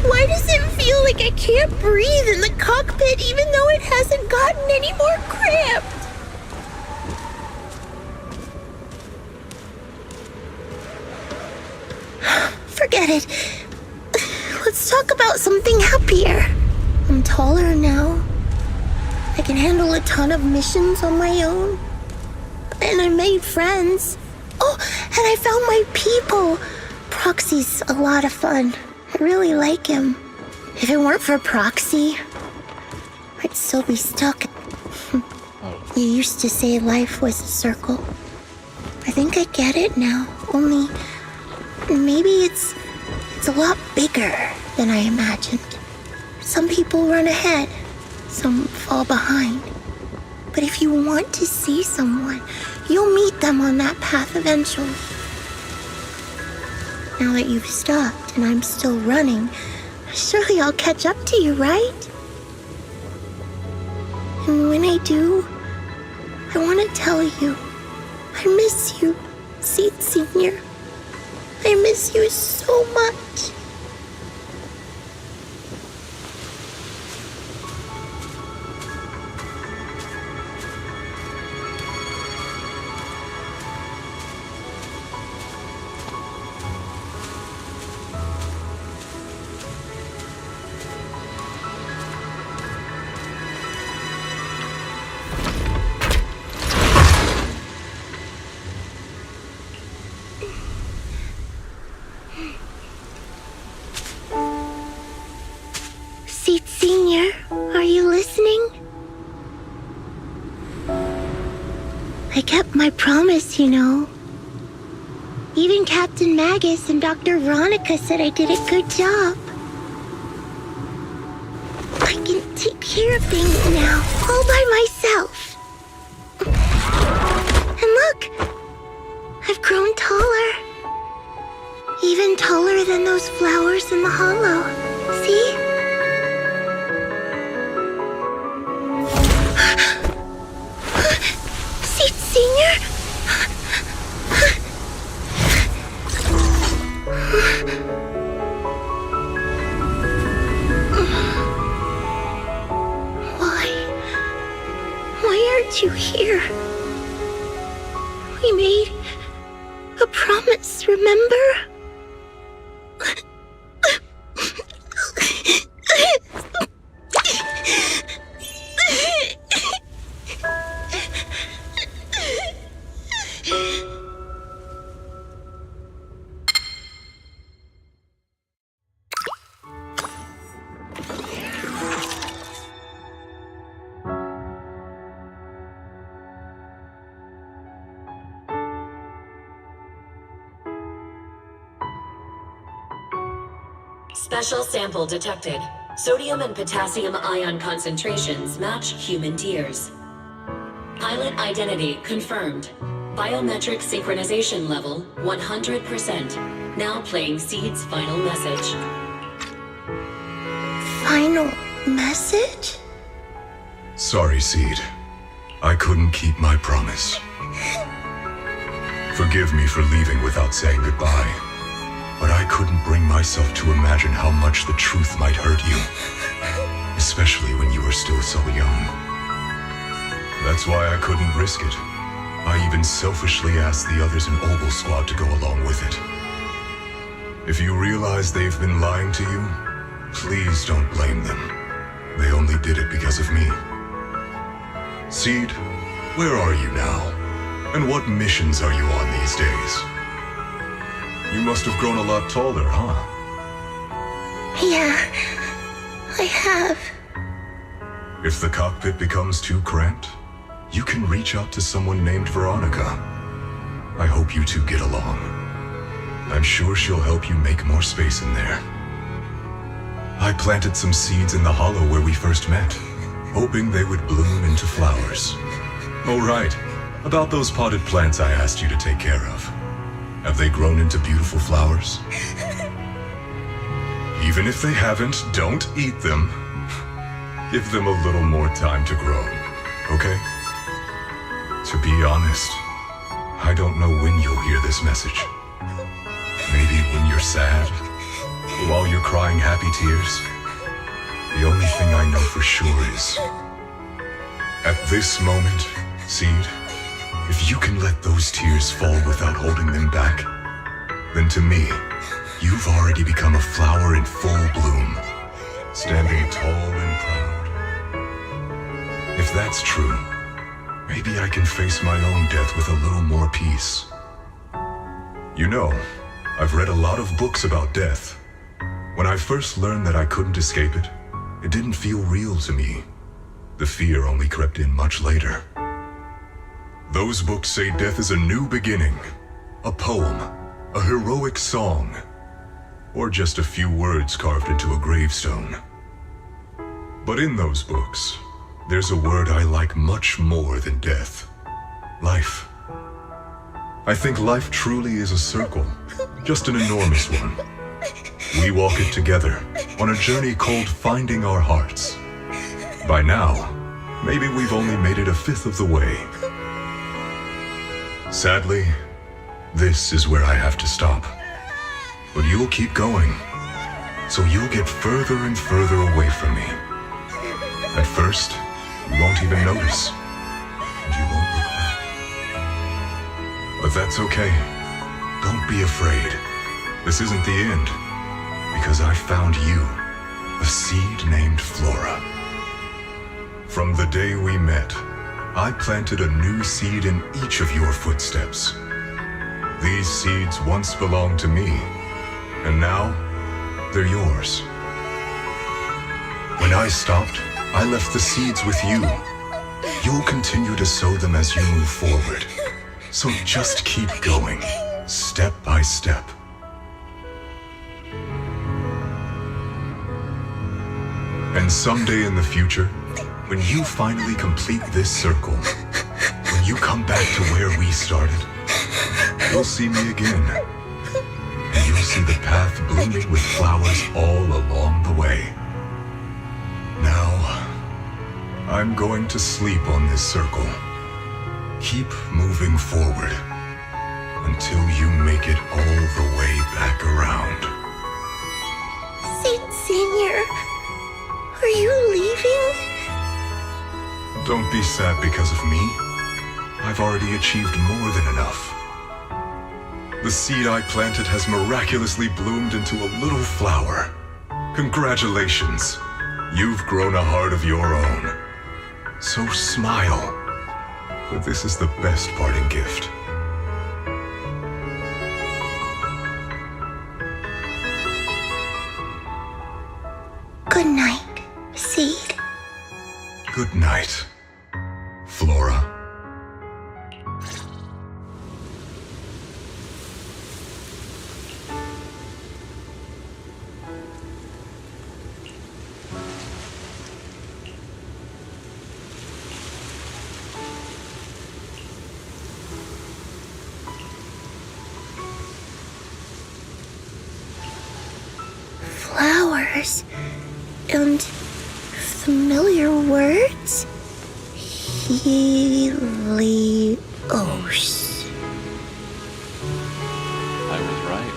Why does it feel like I can't breathe in the cockpit even though it hasn't gotten any more cramped? Forget it. Let's talk about something happier. I'm taller now. I can handle a ton of missions on my own. And I made friends. Oh, and I found my people. Proxy's a lot of fun. I really like him. If it weren't for Proxy, I'd still be stuck. You used to say life was a circle. I think I get it now. Only maybe it's a lot bigger than I imagined. Some people run ahead, some fall behind. But if you want to see someone, you'll meet them on that path eventually. Now that you've stopped and I'm still running, surely I'll catch up to you, right? And when I do, I want to tell you, I miss you, Seed Senior. I miss you so much. Seed Senior, are you listening? I kept my promise, you know. Even Captain Magus and Dr. Veronica said I did a good job. I can take care of things now, all by myself. And look, I've grown taller. Even taller than those flowers in the hollow. See? Seed Senior? Why aren't you here? We made a promise, remember? Special sample detected. Sodium and potassium ion concentrations match human tears. Pilot identity confirmed. Biometric synchronization level 100%. Now playing Seed's final message. Final message? Sorry, Seed. I couldn't keep my promise. Forgive me for leaving without saying goodbye. But I couldn't bring myself to imagine how much the truth might hurt you. Especially when you were still so young. That's why I couldn't risk it. I even selfishly asked the others in Obel Squad to go along with it. If you realize they've been lying to you, please don't blame them. They only did it because of me. Seed, where are you now? And what missions are you on these days? You must have grown a lot taller, huh? Yeah, I have. If the cockpit becomes too cramped, you can reach out to someone named Veronica. I hope you two get along. I'm sure she'll help you make more space in there. I planted some seeds in the hollow where we first met, hoping they would bloom into flowers. Oh right, about those potted plants I asked you to take care of. Have they grown into beautiful flowers? Even if they haven't, don't eat them. Give them a little more time to grow, okay? To be honest, I don't know when you'll hear this message. Maybe when you're sad, or while you're crying happy tears. The only thing I know for sure is, at this moment, Seed, if you can let those tears fall without holding them back, then to me, you've already become a flower in full bloom, standing tall and proud. If that's true, maybe I can face my own death with a little more peace. You know, I've read a lot of books about death. When I first learned that I couldn't escape it, it didn't feel real to me. The fear only crept in much later. Those books say death is a new beginning, a poem, a heroic song, or just a few words carved into a gravestone. But in those books, there's a word I like much more than death. Life. I think life truly is a circle, just an enormous one. We walk it together on a journey called Finding Our Hearts. By now, maybe we've only made it a fifth of the way. Sadly, this is where I have to stop. But you'll keep going, so you'll get further and further away from me. At first, you won't even notice, and you won't look back. But that's okay. Don't be afraid. This isn't the end, because I found you, a seed named Flora. From the day we met, I planted a new seed in each of your footsteps. These seeds once belonged to me, and now they're yours. When I stopped, I left the seeds with you. You'll continue to sow them as you move forward. So just keep going, step by step. And someday in the future, when you finally complete this circle, when you come back to where we started, you'll see me again. And you'll see the path blooming with flowers all along the way. Now, I'm going to sleep on this circle. Keep moving forward until you make it all the way back around. Seed Senior, are you leaving? Don't be sad because of me. I've already achieved more than enough. The seed I planted has miraculously bloomed into a little flower. Congratulations. You've grown a heart of your own. So smile, for this is the best parting gift. Good night, Seed. Good night, Flora. Flowers and familiar words? Helios. I was right.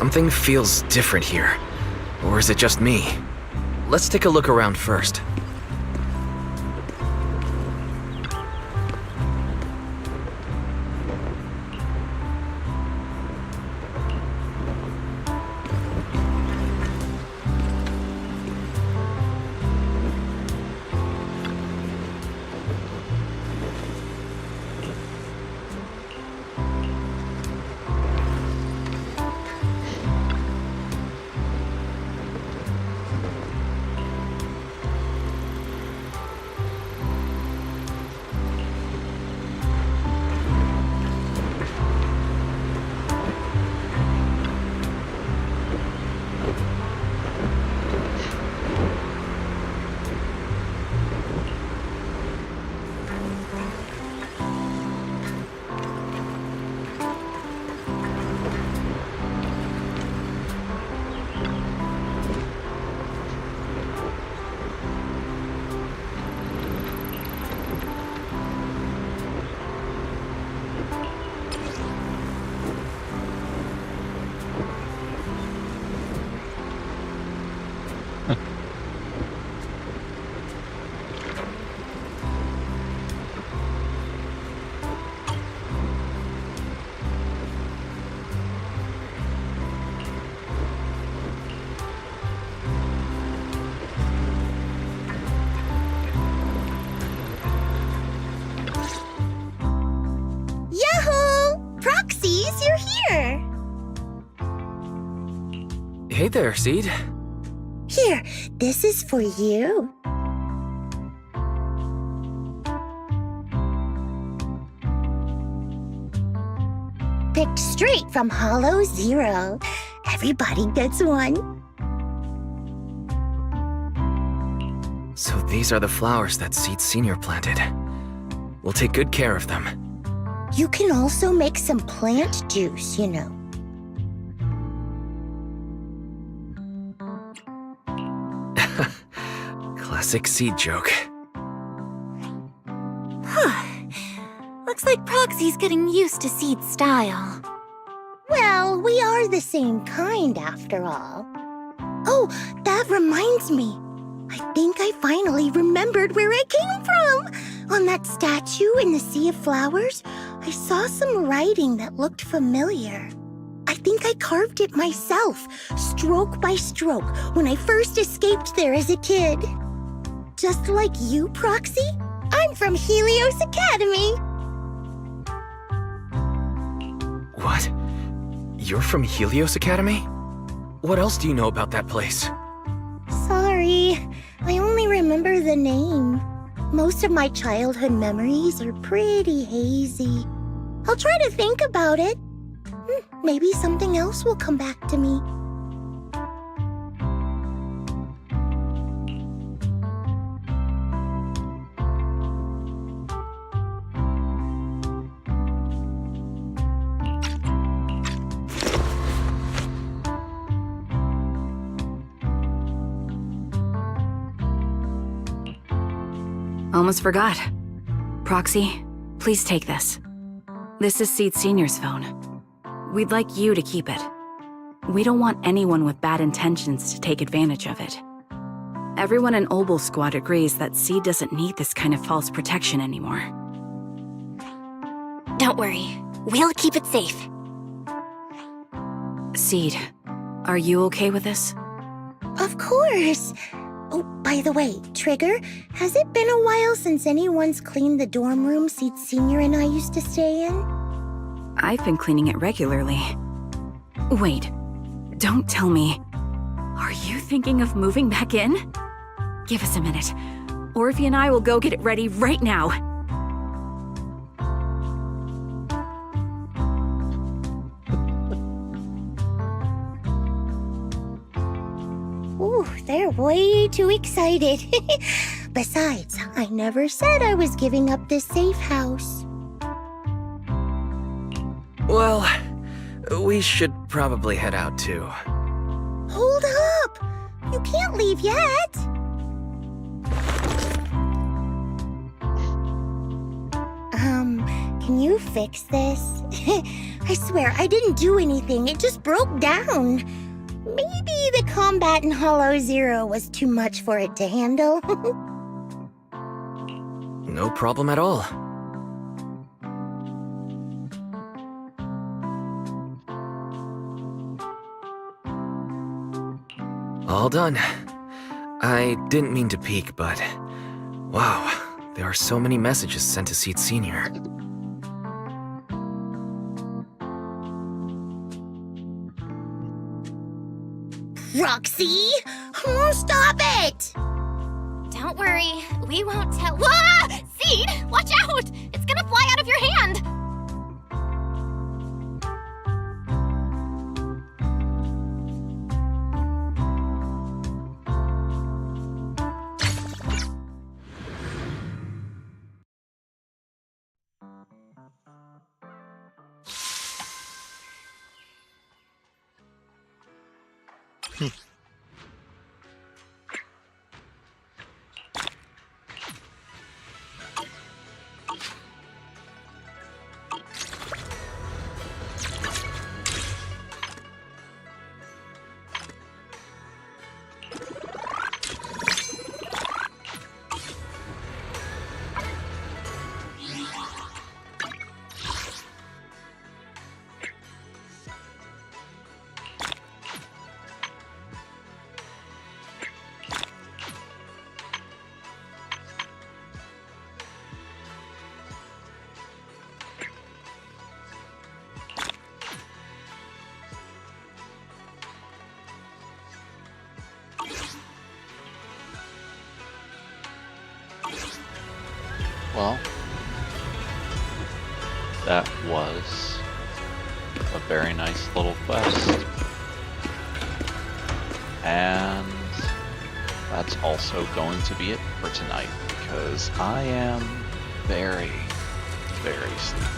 Something feels different here. Or is it just me? Let's take a look around first. Hey there, Seed. Here, this is for you. Picked straight from Hollow Zero. Everybody gets one. So these are the flowers that Seed Senior planted. We'll take good care of them. You can also make some plant juice, you know. Classic Seed joke. Looks like Proxy's getting used to Seed's style. Well, we are the same kind after all. Oh, that reminds me. I think I finally remembered where it came from. On that statue in the Sea of Flowers, I saw some writing that looked familiar. I think I carved it myself, stroke by stroke, when I first escaped there as a kid. Just like you, Proxy, I'm from Helios Academy. What? You're from Helios Academy? What else do you know about that place? Sorry, I only remember the name. Most of my childhood memories are pretty hazy. I'll try to think about it. Maybe something else will come back to me. Almost forgot. Proxy, please take this. This is Seed Senior's phone. We'd like you to keep it. We don't want anyone with bad intentions to take advantage of it. Everyone in Obel Squad agrees that Seed doesn't need this kind of false protection anymore. Don't worry, we'll keep it safe. Seed, are you okay with this? Of course. Oh, by the way, Trigger, has it been a while since anyone's cleaned the dorm room Seed Senior and I used to stay in? I've been cleaning it regularly. Wait, don't tell me. Are you thinking of moving back in? Give us a minute. Orphe and I will go get it ready right now. Ooh, they're way too excited. Besides, I never said I was giving up this safe house. Well, we should probably head out too. Hold up! You can't leave yet! Can you fix this? I swear, I didn't do anything. It just broke down. Maybe the combat in Hollow Zero was too much for it to handle. No problem at all. All done. I didn't mean to peek, but... wow, there are so many messages sent to Seed Senior. Roxy! Oh, stop it! Don't worry, we won't tell. Ah! Seed, watch out! It's gonna fly out of your hand! Well, that was a very nice little quest. And that's also going to be it for tonight, because I am very, very sleepy.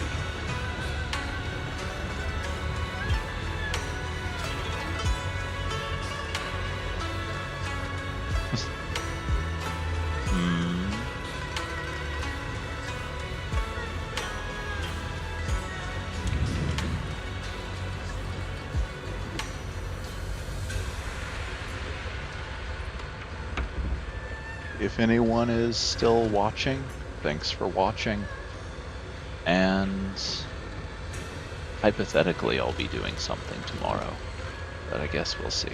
If anyone is still watching, thanks for watching. And hypothetically, I'll be doing something tomorrow, but I guess we'll see.